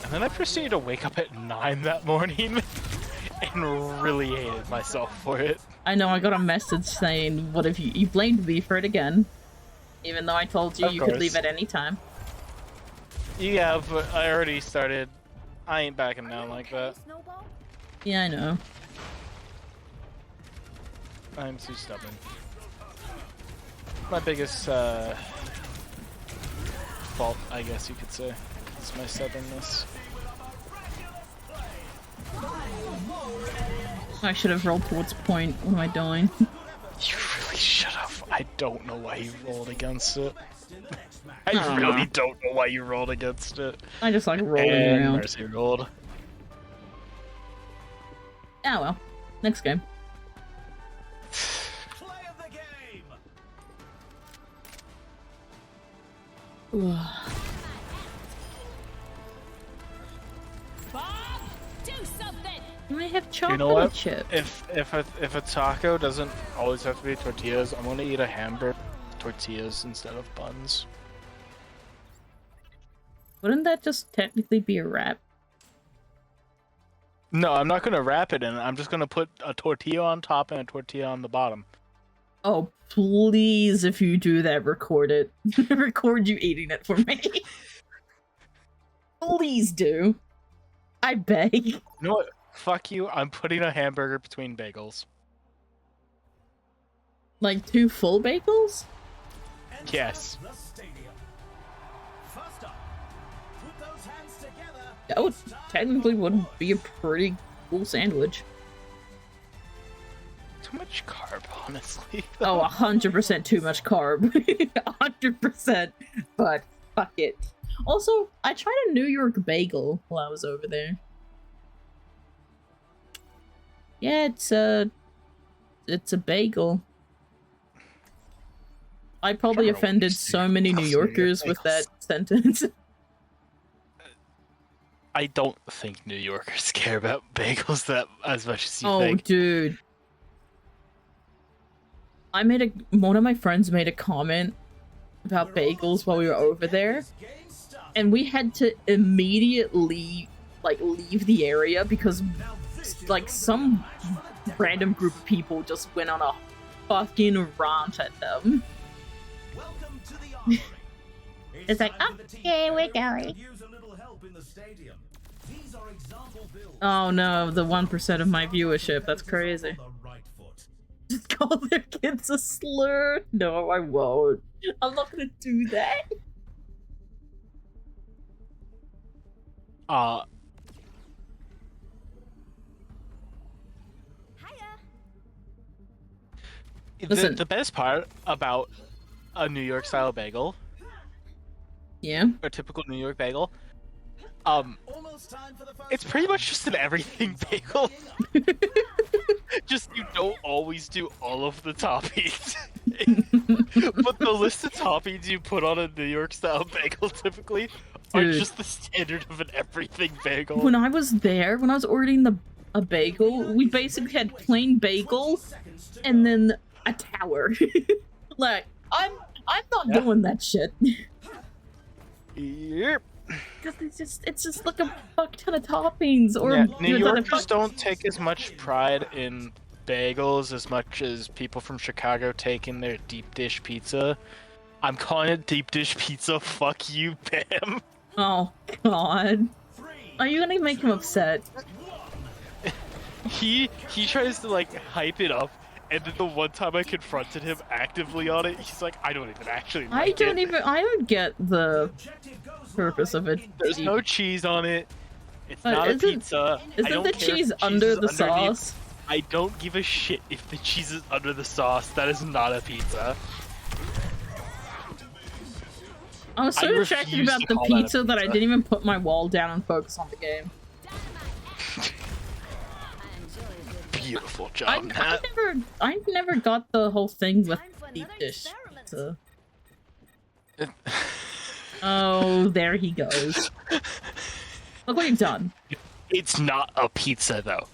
And then I proceeded to wake up at 9 that morning and really hated myself for it. I know, I got a message saying, what if you blamed me for it again? Even though I told you Of you could course. leave at any time. Yeah, but I already started. I ain't backing down like that. Yeah, I know. I'm too stubborn. My biggest fault, I guess you could say, is my stubbornness. I should have rolled towards point. What am I doing? You really should have. I don't know why you rolled against it. I Aw. really don't know why you rolled against it. I just like rolling and around. Mercy rolled. Ah well. Next game. Can I have chocolate You know what? chip? If a taco doesn't always have to be tortillas, I'm gonna eat a hamburger with tortillas instead of buns. Wouldn't that just technically be a wrap? No, I'm not gonna wrap it in. I'm just gonna put a tortilla on top and a tortilla on the bottom. Oh, please, if you do that, record it. Record you eating it for me. Please do. I beg. You know what? Fuck you. I'm putting a hamburger between bagels. Like 2 full bagels? Yes. That would technically would be a pretty cool sandwich. Too much carb, honestly. Oh, 100% too much carb. 100%. But fuck it. Also, I tried a New York bagel while I was over there. Yeah, it's a bagel. I probably offended so many New Yorkers with that sentence. I don't think New Yorkers care about bagels that as much as you Oh, think. dude. One of my friends made a comment about bagels while we were over there, and we had to immediately like leave the area because like some random group of people just went on a fucking rant at them. It's like, okay, we're going. Oh no, the 1% of my viewership. That's crazy. Just call their kids a slur? No, I won't. I'm not gonna do that. Listen. The best part about a New York style bagel, Yeah. or typical New York bagel, it's pretty much just an everything bagel. Just you don't always do all of the toppings. But the list of toppings you put on a New York style bagel typically are Dude. just the standard of an everything bagel. When I was there, when I was ordering a bagel, we basically had plain bagel and then a tower. Like, I'm not doing that shit. Yep. Because it's just like a fuck ton of toppings. Or Yeah, New Yorkers don't take as much pride in bagels as much as people from Chicago take in their deep dish pizza. I'm calling it deep dish pizza. Fuck you, Pam. Oh God. Are you gonna make him upset? He tries to like hype it up, and then the one time I confronted him actively on it, he's like, I don't even actually like it. I don't get the purpose of it. There's no cheese on it. It's But not a isn't- pizza. isn't I don't the care if cheese the under is the underneath. sauce? I don't give a shit if the cheese is under the sauce. That is not a pizza. I was so I distracted refuse about to the call that a pizza that I pizza. didn't even put my wall down and focus on the game. Beautiful job, Matt. I never got the whole thing with deep dish pizza. Oh, there he goes. Look what you've done. It's not a pizza, though.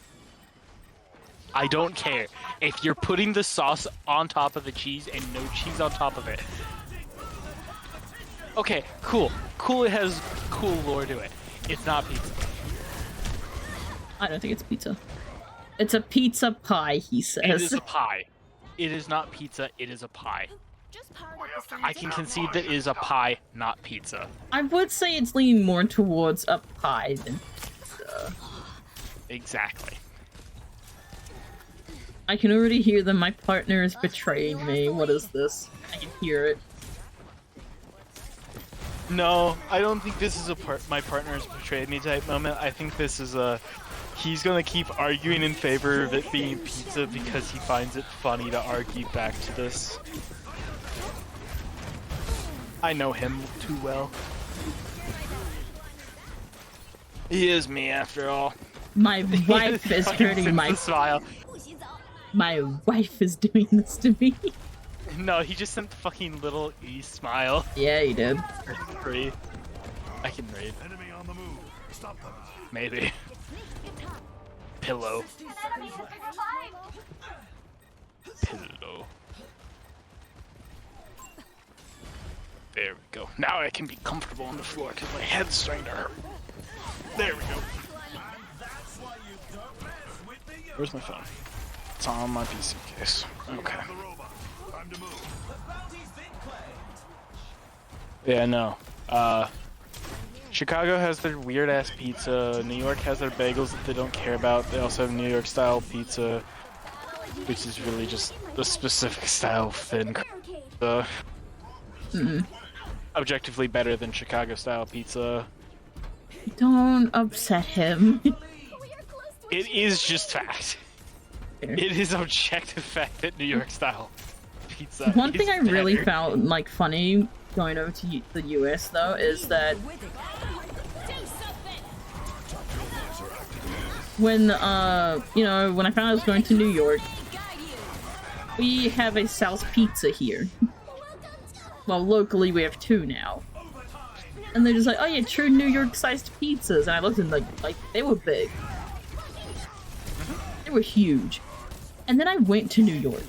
I don't care. If you're putting the sauce on top of the cheese and no cheese on top of it. Okay, cool. Cool, it has cool lore to it. It's not pizza. I don't think it's pizza. It's a pizza pie, he says. It is a pie. It is not pizza, it is a pie. I can concede that it is a pie, not pizza. I would say it's leaning more towards a pie than pizza. Exactly. I can already hear them. My partner has betrayed me. What is this? I can hear it. No, I don't think this is a my partner has betrayed me type moment. I think this is a he's gonna keep arguing in favor of it being pizza because he finds it funny to argue back to this. I know him too well. He is me after all. My wife is hurting my smile. My wife is doing this to me. No, he just sent the fucking little E smile. Yeah, he did. Free. I can read. Enemy on the move. Stop them. Maybe. Pillow. Pillow. There we go. Now I can be comfortable on the floor because my head's starting to hurt. There we go. Where's my phone? It's on my PC case. Okay. Yeah, no. Chicago has their weird ass pizza. New York has their bagels that they don't care about. They also have New York style pizza, which is really just the specific style of thin pizza. Objectively better than Chicago style pizza. Don't upset him. It is just fact. It is objective fact that New York style pizza. One thing is I really better. found like funny going over to the US though is that when you know, when I found I was going to New York, we have a Sal's Pizza here. Well, locally we have two now. And they're just like, oh yeah, true New York sized pizzas. And I looked at them like they were big. They were huge. And then I went to New York.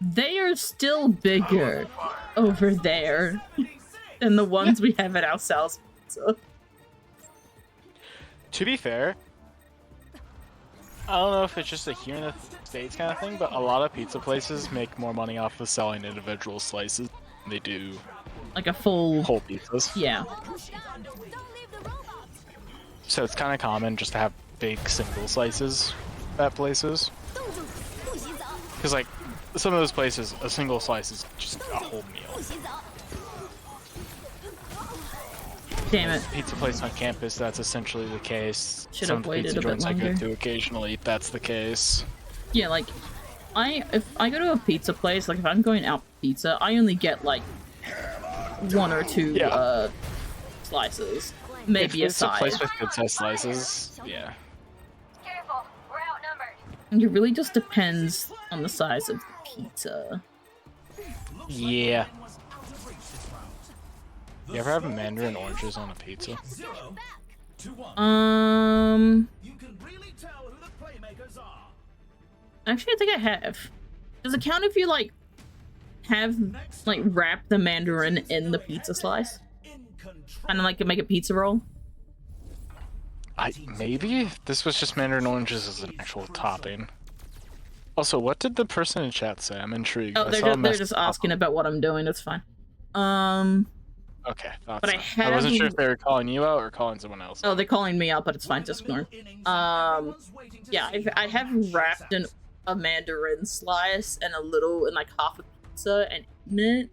They are still bigger over there than the ones we have at our Sal's Pizza. To be fair, I don't know if it's just a here in the States kind of thing, but a lot of pizza places make more money off of selling individual slices than they do like a full whole pizzas. Yeah. So it's kind of common just to have big single slices at places. Because like some of those places, a single slice is just a whole meal. Damn it. Pizza place on campus, that's essentially the case. Should've Some of the waited pizza a bit joints I go longer. to occasionally, that's the case. Yeah, like if I go to a pizza place, like if I'm going out for pizza, I only get like one or two slices. Maybe if a it's side. a place with good sized slices, yeah. It really just depends on the size of the pizza. Yeah. You ever have mandarin oranges on a pizza? Actually, I think I have. Does it count if you like have like wrap the mandarin in the pizza slice? Kind of like make a pizza roll. Maybe this was just mandarin oranges as an actual topping. Also, what did the person in chat say? I'm intrigued. Oh, they're just asking about what I'm doing. It's fine. Okay, but so. I wasn't sure if they were calling you out or calling someone else. Oh, they're calling me out, but it's fine. Just ignore. Yeah, I have wrapped a mandarin slice and like half a pizza and eaten it.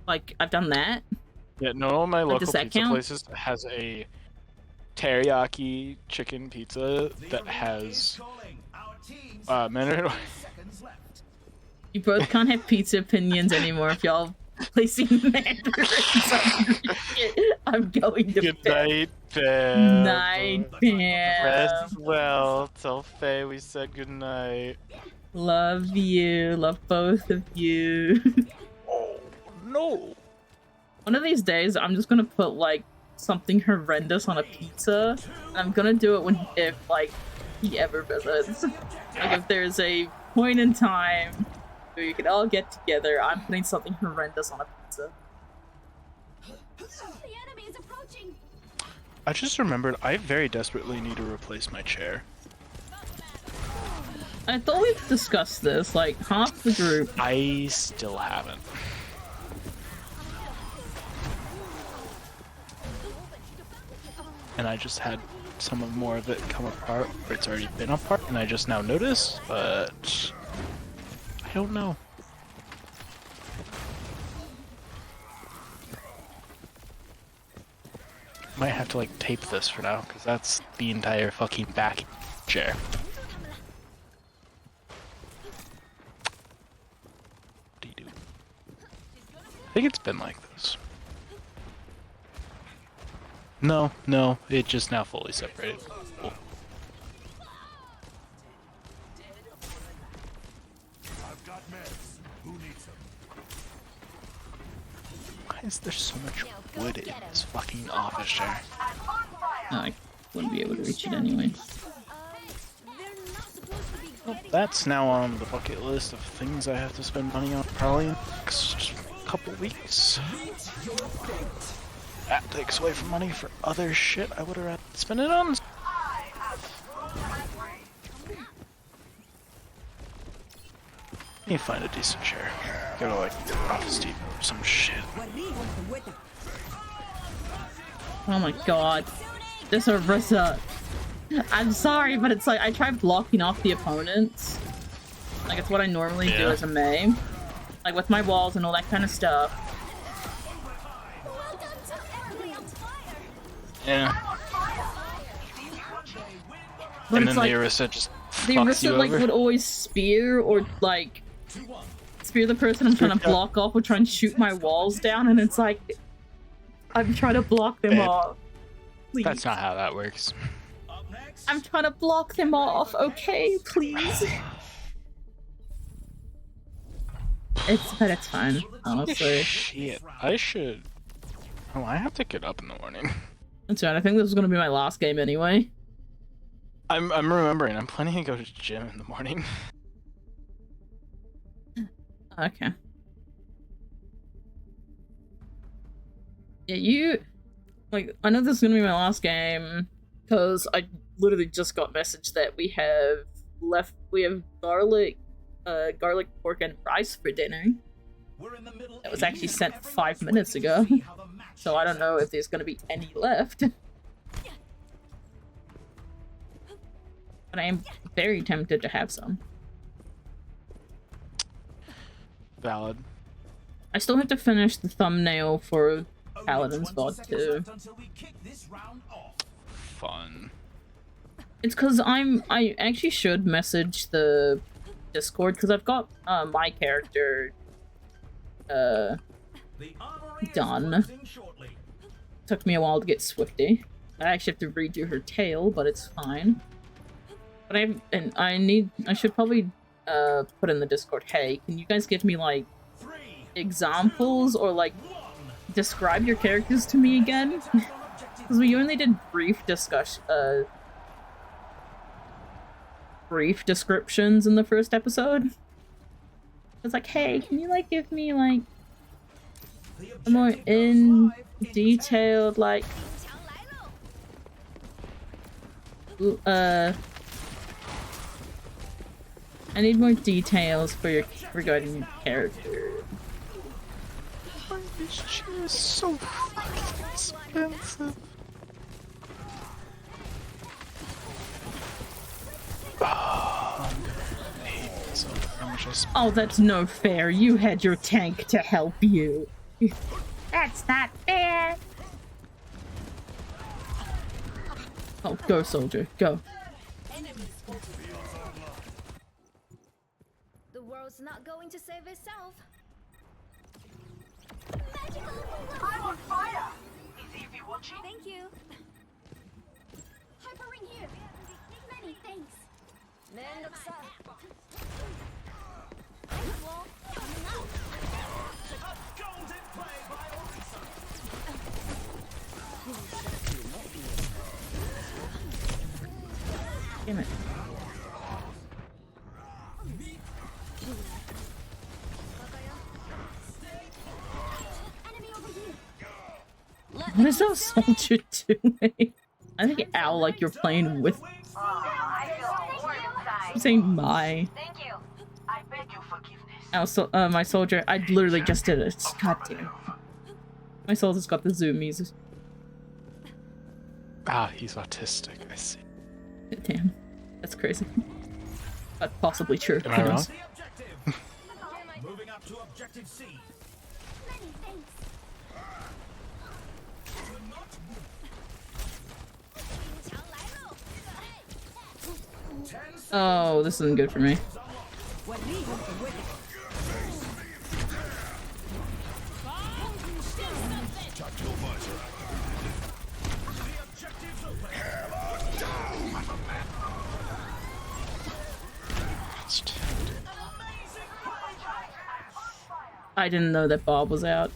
Like I've done that. Yeah, no, my local does that pizza count? places has a teriyaki chicken pizza that has mandarin. You both can't have pizza opinions anymore if y'all placing mandarins on your shit. I'm going to Good bed. night, Pam. Night, Pam. Rest well. Tell Faye we said good night. Love you. Love both of you. Oh no. One of these days, I'm just gonna put like something horrendous on a pizza. And I'm gonna do it if like he ever visits. Like if there's a point in time where you can all get together, I'm putting something horrendous on a pizza. I just remembered I very desperately need to replace my chair. I thought we've discussed this, like half the group. I still haven't. And I just had more of it come apart, or it's already been apart, and I just now noticed, but I don't know. Might have to like tape this for now, because that's the entire fucking back chair. What do you do? I think it's been like this. No, it just now fully separated. Cool. Why is there so much wood in this fucking office chair? No, I wouldn't be able to reach it anyway. Well, that's now on the bucket list of things I have to spend money on probably in the next couple weeks. That takes away from money for other shit I would have rather spent it on. Let me find a decent chair. Go to like Office Depot or some shit. Oh my god. This Arissa. I'm sorry, but it's like I try blocking off the opponents. Like it's what I normally do as a Mei. Like with my walls and all that kind of stuff. Yeah. But And it's then like, the Arissa just the fucks you Arissa like over. would always spear or like spear the person I'm trying to block off or try and shoot my walls down, and it's like I'm trying to block them off. Please. That's not how that works. I'm trying to block them off, okay? Please. But it's fine, honestly. Shit, I should. Oh, I have to get up in the morning. That's right. I think this is gonna be my last game anyway. I'm remembering. I'm planning to go to the gym in the morning. Okay. Yeah, you like. I know this is gonna be my last game because I literally just got message that we have garlic pork and rice for dinner. That was actually sent 5 minutes ago, so I don't know if there's gonna be any left. But I am very tempted to have some. Valid. I still have to finish the thumbnail for Paladin's VOD too. Fun. It's because I actually should message the Discord because I've got my character done. Took me a while to get Swifty. I actually have to redo her tail, but it's fine. But I should probably put in the Discord, hey, can you guys give me like examples or like describe your characters to me again? Because we only did brief descriptions in the first episode. It's like, hey, can you like give me like a more in detailed like I need more details for your regarding your character. This chair is so fucking expensive. Oh, that's no fair. You had your tank to help you. That's not fair. Oh, go, soldier, go. The world's not going to save itself. I'm on fire! Is Evie watching? Thank you. Hyper ring here. Many thanks. Damn it. What is that soldier doing? I think Al, like you're playing with. I'm saying my. Thank you. I beg your forgiveness. Al, so, my soldier. I literally just did it. God damn. My soldier's got the zoomies. Ah, he's autistic. I see. Damn, that's crazy. But possibly true. Am I wrong? Moving up to objective C. Many thanks. Oh, this isn't good for me. I didn't know that Bob was out.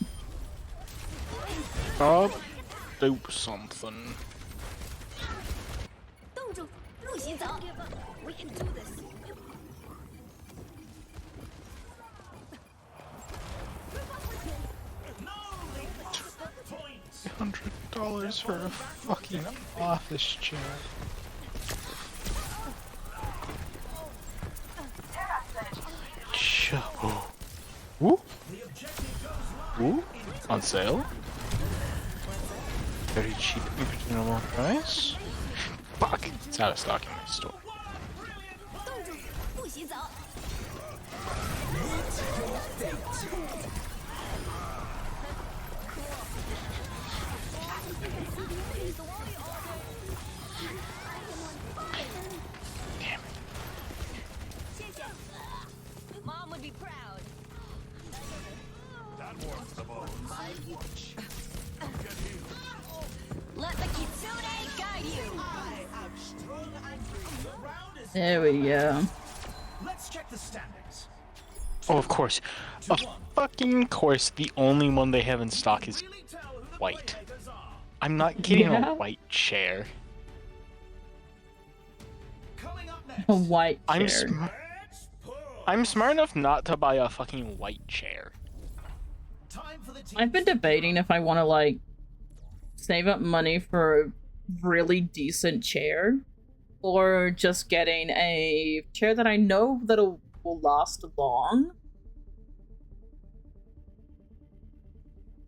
Bob, do something. We can do this. $100 for a fucking office chair. Woo? Woo? On sale? Very cheap and reasonable price? Fuck! It's out of stock in my store. Mom would be proud. That warms the bones. Let the kitsune guide you. There we go. Let's check the standings. Oh, of course. Of fucking course, the only one they have in stock is white. I'm not getting a white chair. A white chair. I'm smart enough not to buy a fucking white chair. I've been debating if I want to like save up money for a really decent chair or just getting a chair that I know that will last long.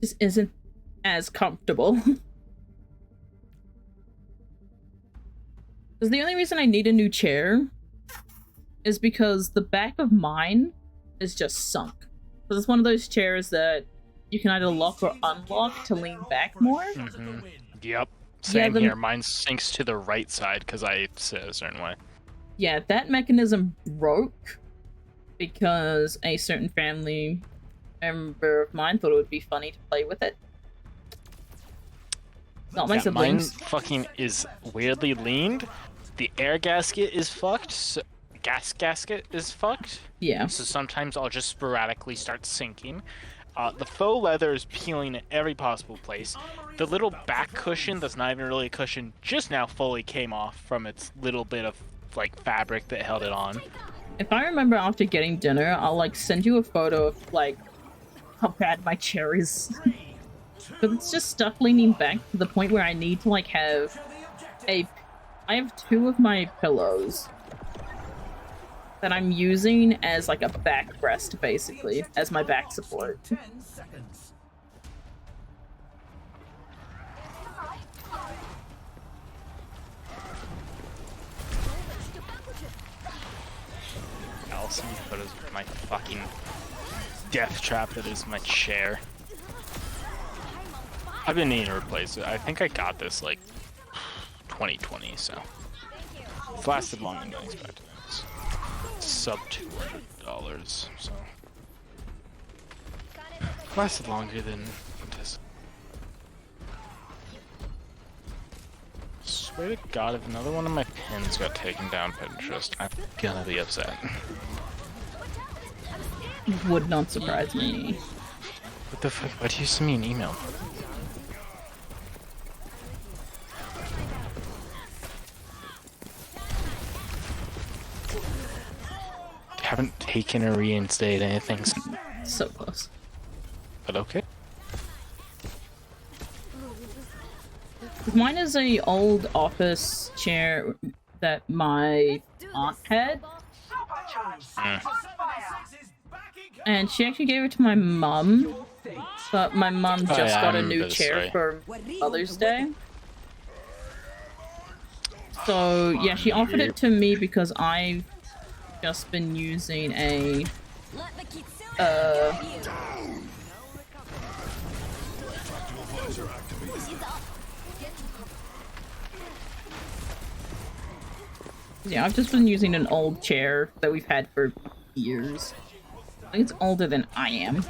Just isn't as comfortable. Because the only reason I need a new chair is because the back of mine is just sunk. So it's one of those chairs that you can either lock or unlock to lean back more. Mm-hmm. Yep. Same Yeah, here. Mine sinks to the right side because I sit a certain way. Yeah, that mechanism broke because a certain family member of mine thought it would be funny to play with it. Not my siblings. Mine fucking is weirdly leaned. The air gasket is fucked. So gas gasket is fucked. Yeah. So sometimes I'll just sporadically start sinking. The faux leather is peeling at every possible place. The little back cushion that's not even really a cushion just now fully came off from its little bit of like fabric that held it on. If I remember after getting dinner, I'll like send you a photo of like how bad my chair is. But it's just stuck leaning back to the point where I need to like have I have 2 of my pillows that I'm using as like a backrest, basically, as my back support. I'll send you photos of my fucking death trap that is my chair. I've been needing to replace it. I think I got this like 2020, so it's lasted longer than I expected. It's sub $200, so lasted longer than anticipated. Swear to God, if another one of my pins got taken down Pinterest, I'm gonna be upset. Would not surprise me. What the fuck? Why do you send me an email? Haven't taken or reinstated anything. So close. But okay. Mine is a old office chair that my aunt had. And she actually gave it to my mum. But my mum just got a new chair for Mother's Day. So yeah, she offered it to me because I've just been using a yeah, I've just been using an old chair that we've had for years. I think it's older than I am.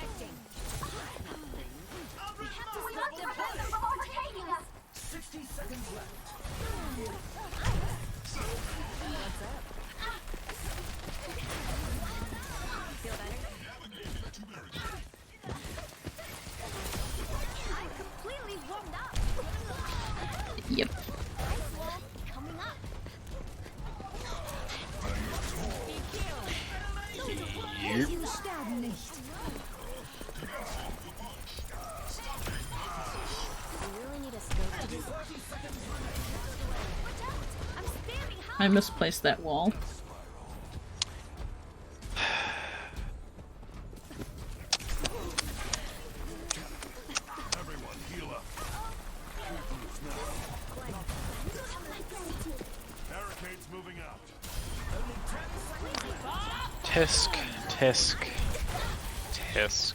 Yep. I misplaced that wall. Tisk, tisk, tisk.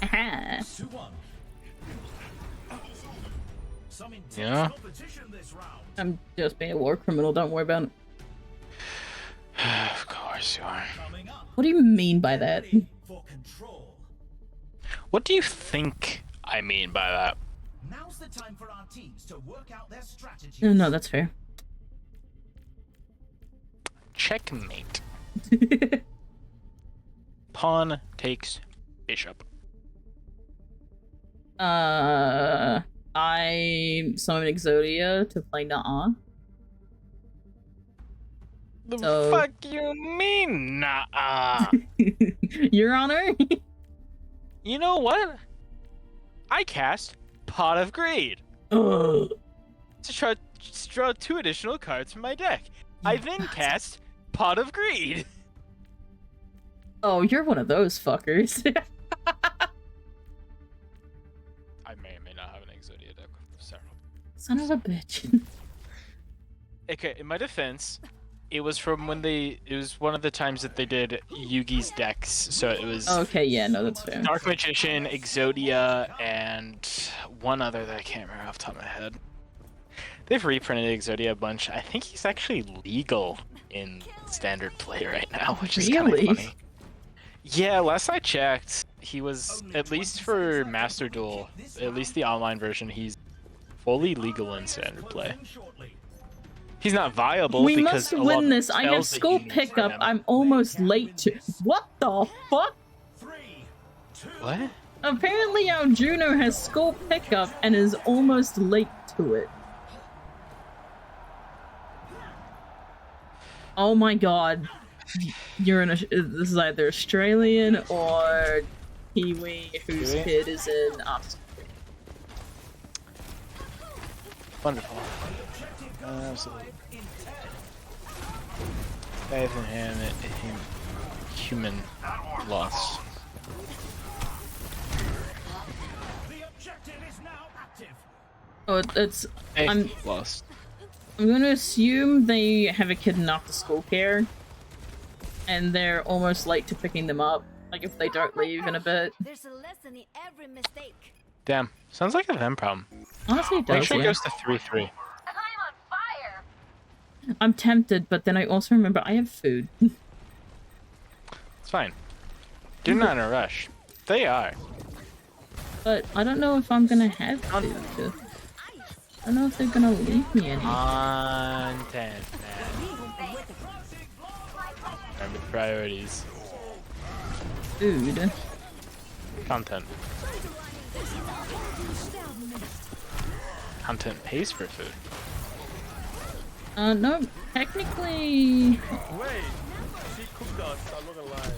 Aha. Yeah. I'm just being a war criminal, don't worry about it. Of course you are. What do you mean by that? What do you think I mean by that? Now's the time for our teams to work out their strategy. No, that's fair. Checkmate. Pawn takes bishop. I summoned Exodia to play Nah. The fuck you mean, nah? Your Honor? You know what? I cast Pot of Greed. To draw 2 additional cards from my deck. I then cast Pot of Greed. Oh, you're one of those fuckers. I may or may not have an Exodia deck with several. Son of a bitch. Okay, in my defense, it was from when it was one of the times that they did Yugi's decks, so it was... Okay, yeah, no, that's fair. Dark Magician, Exodia, and one other that I can't remember off the top of my head. They've reprinted Exodia a bunch. I think he's actually legal in standard play right now, which is kind of funny. Yeah, last I checked, he was, at least for Master Duel, at least the online version, he's fully legal in standard play. He's not viable. We because must win this. I have school pickup. I'm almost late to. What the fuck? What? Apparently, our Juno has school pickup and is almost late to it. Oh my god. You're in a. This is either Australian or Kiwi whose kid is in us. Wonderful. Absolutely. Faith in him, human loss. Oh, it's. I'm lost. I'm going to assume they have a kid in after-school care, and they're almost late to picking them up. Like if they don't leave in a bit. There's a lesson in every mistake. Damn, sounds like a them problem. Honestly, it does. Make sure it Yeah. goes to 3-3. I'm tempted, but then I also remember I have food. It's fine. You're not in a rush. They are. But I don't know if I'm gonna have food. I don't know if they're gonna leave me any. Content, man. Remember the priorities. Food. Content. Content pays for food. No, technically. Wait, she cooked us, I'm not gonna lie.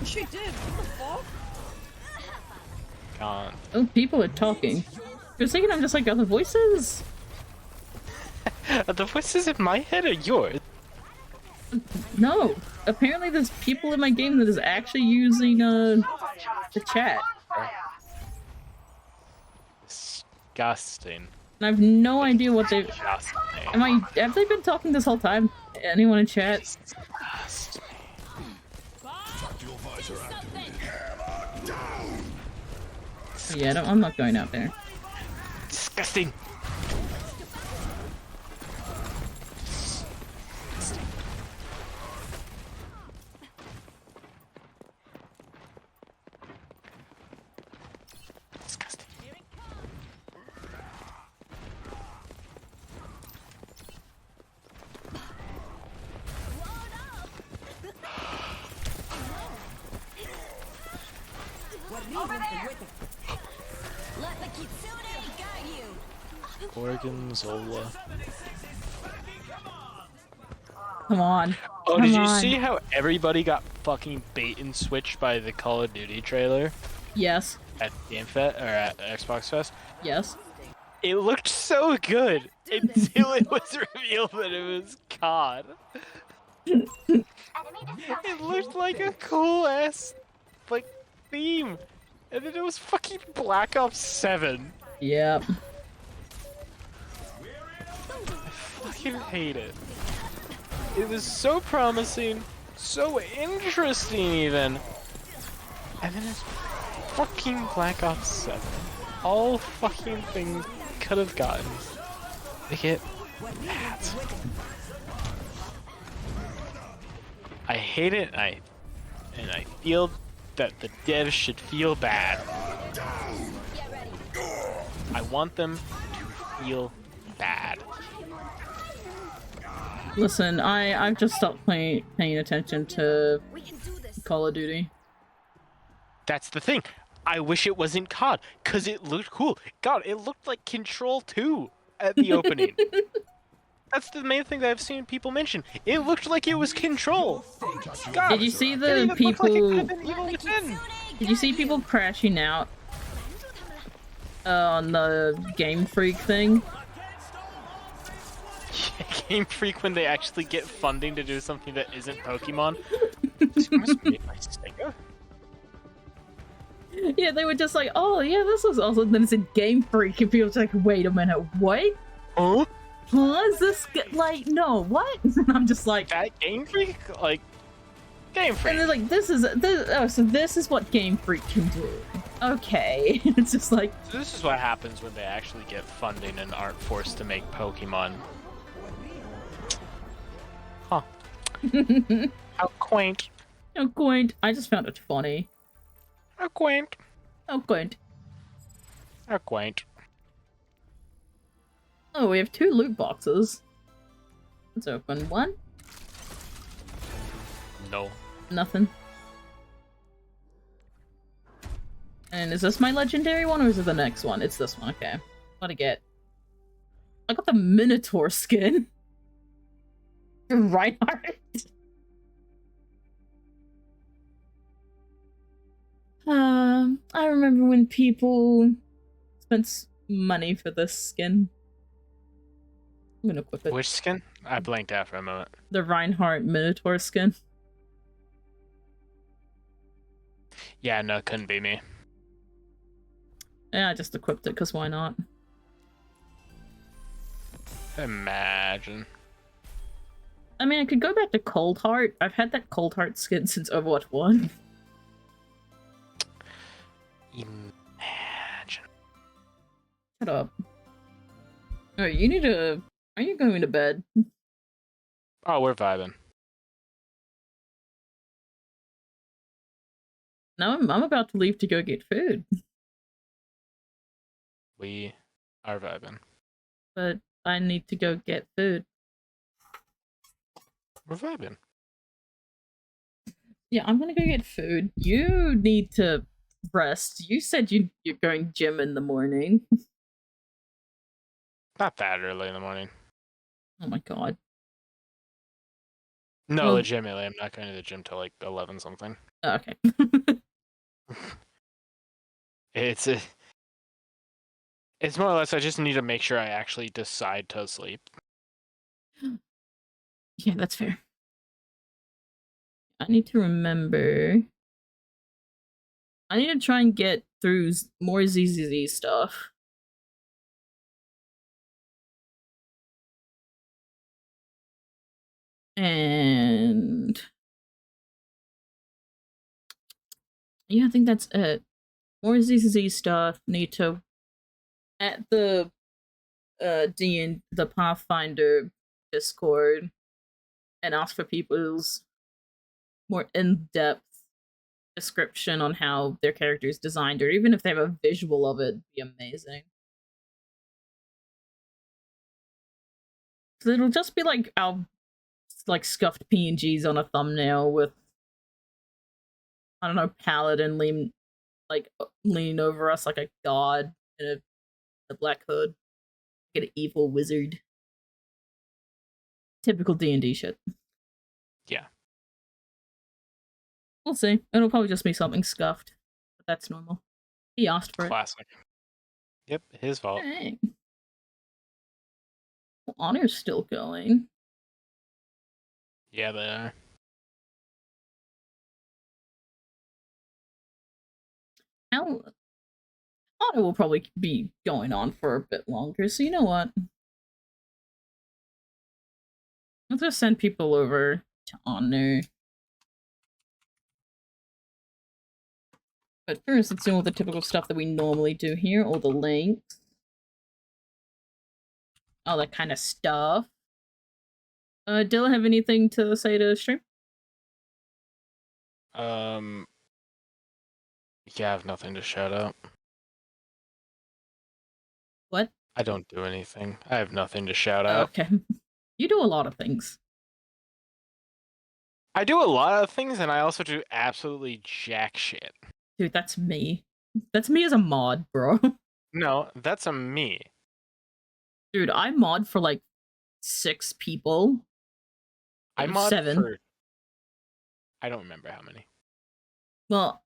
She did. What the fuck? Can't. Oh, people are talking. You're thinking I'm just like other voices? Are the voices in my head or yours? No. Apparently there's people in my game that is actually using the chat. Disgusting. And I have no idea what they have they been talking this whole time? Anyone in chat? Yeah, I'm not going out there. Disgusting. Let the kitsune guide you. Gorgonzola. Come on. Oh, Come did you on. see how everybody got fucking bait and switched by the Call of Duty trailer? Yes. At Game Fest or at Xbox Fest? Yes. It looked so good until it was revealed that it was COD. It looked like a cool ass like theme. And then it was fucking Black Ops 7. Yep. I fucking hate it. It was so promising, so interesting even. And then it's fucking Black Ops 7. All fucking things could have gotten. They get that. I hate it, and I feel that the devs should feel bad. I want them to feel bad. Listen, I've just stopped paying attention to Call of Duty. That's the thing. I wish it wasn't COD, cause it looked cool. God, it looked like Control 2 at the opening. That's the main thing that I've seen people mention. It looked like it was Control. God, Did you see it the even looked people? like it could have been Evil Within. Did you see people crashing out on the Game Freak thing? Game Freak when they actually get funding to do something that isn't Pokemon. Yeah, they were just like, oh yeah, this was awesome. Then it's a Game Freak, and people are like, wait a minute, what? Huh? Huh? Is this like no? What? And I'm just like, that Game Freak, like Game Freak. And they're like, this. Oh, so this is what Game Freak can do. Okay, it's just like. So this is what happens when they actually get funding and aren't forced to make Pokemon. Huh. How quaint. How quaint. I just found it funny. How quaint. How quaint. How quaint. Oh, we have 2 loot boxes. Let's open one. No. Nothing. And is this my legendary one, or is it the next one? It's this one, okay. What I get? I got the Minotaur skin. Reinhardt. I remember when people spent money for this skin. I'm gonna equip it. Which skin? I blanked out for a moment. The Reinhardt Minotaur skin. Yeah, no, couldn't be me. Yeah, I just equipped it because why not? Imagine. I mean, I could go back to Cold Heart. I've had that Cold Heart skin since Overwatch 1. Imagine. Shut up. Alright, you need to... Are you going to bed? Oh, we're vibing. No, I'm about to leave to go get food. We are vibing. But I need to go get food. We're vibing. Yeah, I'm gonna go get food. You need to rest. You said you're going gym in the morning. Not that early in the morning. Oh my god. No, Well- legitimately, I'm not going to the gym till like 11 something. Oh, okay. It's more or less I just need to make sure I actually decide to sleep. Yeah, that's fair. I need to remember. I need to try and get through more ZZZ stuff. And yeah, I think that's it. More ZZZ stuff. Need to at the the Pathfinder Discord and ask for people's more in-depth description on how their character is designed, or even if they have a visual of it, it'd be amazing. So it'll just be like our scuffed PNGs on a thumbnail with, I don't know, Paladin leaning over us like a god in a black hood, like an evil wizard. Typical D&D shit. Yeah. We'll see. It'll probably just be something scuffed, but that's normal. He asked for Classic. Yep, his fault. it. Dang. Well, Honor's still going. Yeah, they are. How Honor will probably be going on for a bit longer, so you know what? Let's just send people over to Honor. But first, let's do all the typical stuff that we normally do here, all the links. All that kind of stuff. Dylan, have anything to say to stream? Yeah, I have nothing to shout out. What? I don't do anything. I have nothing to shout out. Okay. You do a lot of things. I do a lot of things, and I also do absolutely jack shit. Dude, that's me. That's me as a mod, bro. No, that's a me. Dude, I mod for like 6 people. I mod 7. for... I don't remember how many. Well,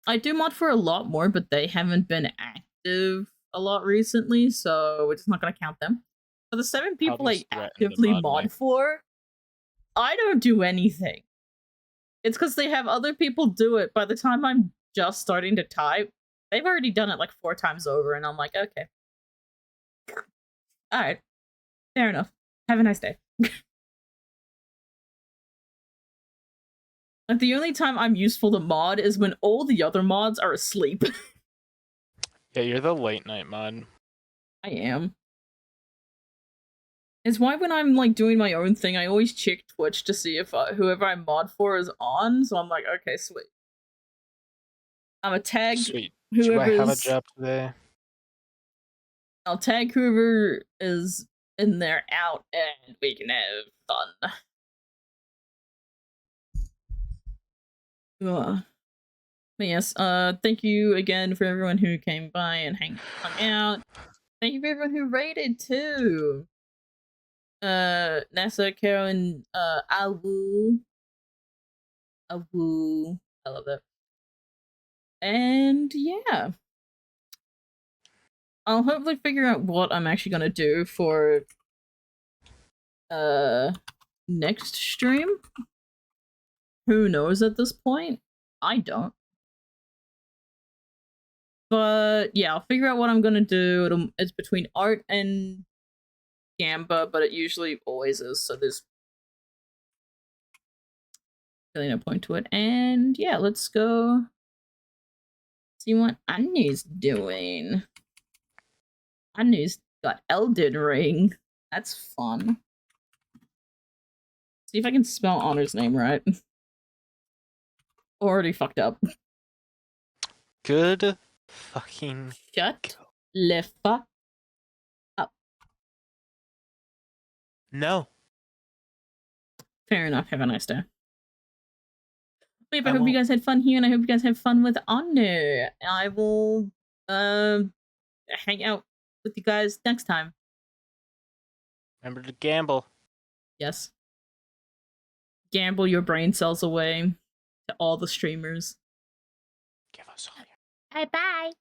I do mod for a lot more, but they haven't been active a lot recently, so we're just not going to count them. For the 7 people I actively mod for, I don't do anything. It's because they have other people do it. By the time I'm just starting to type, they've already done it like 4 times over, and I'm like, okay. Alright. Fair enough. Have a nice day. Like, the only time I'm useful to mod is when all the other mods are asleep. Yeah, you're the late night mod. I am. It's why when I'm like doing my own thing, I always check Twitch to see if whoever I mod for is on. So I'm like, okay, sweet. I'm a tag. Sweet. Do I have a job today? I'll tag whoever is in there out, and we can have fun. Ugh. But yes, thank you again for everyone who came by and hung out. Thank you for everyone who raided too. Nessa, Karen, Awu. I love that. And yeah. I'll hopefully figure out what I'm actually gonna do for next stream. Who knows at this point? I don't. But yeah, I'll figure out what I'm gonna do. It's between art and Gamba, but it usually always is, so there's really no point to it. And yeah, let's go see what Anu's doing. Anu's got Elden Ring. That's fun. See if I can spell Honor's name right. Already fucked up. Good fucking Shut le fuck up. No. Fair enough. Have a nice day. I hope you guys had fun here, and I hope you guys have fun with Honor. I will hang out with you guys next time. Remember to gamble. Yes. Gamble your brain cells away to all the streamers. Give us all Bye bye.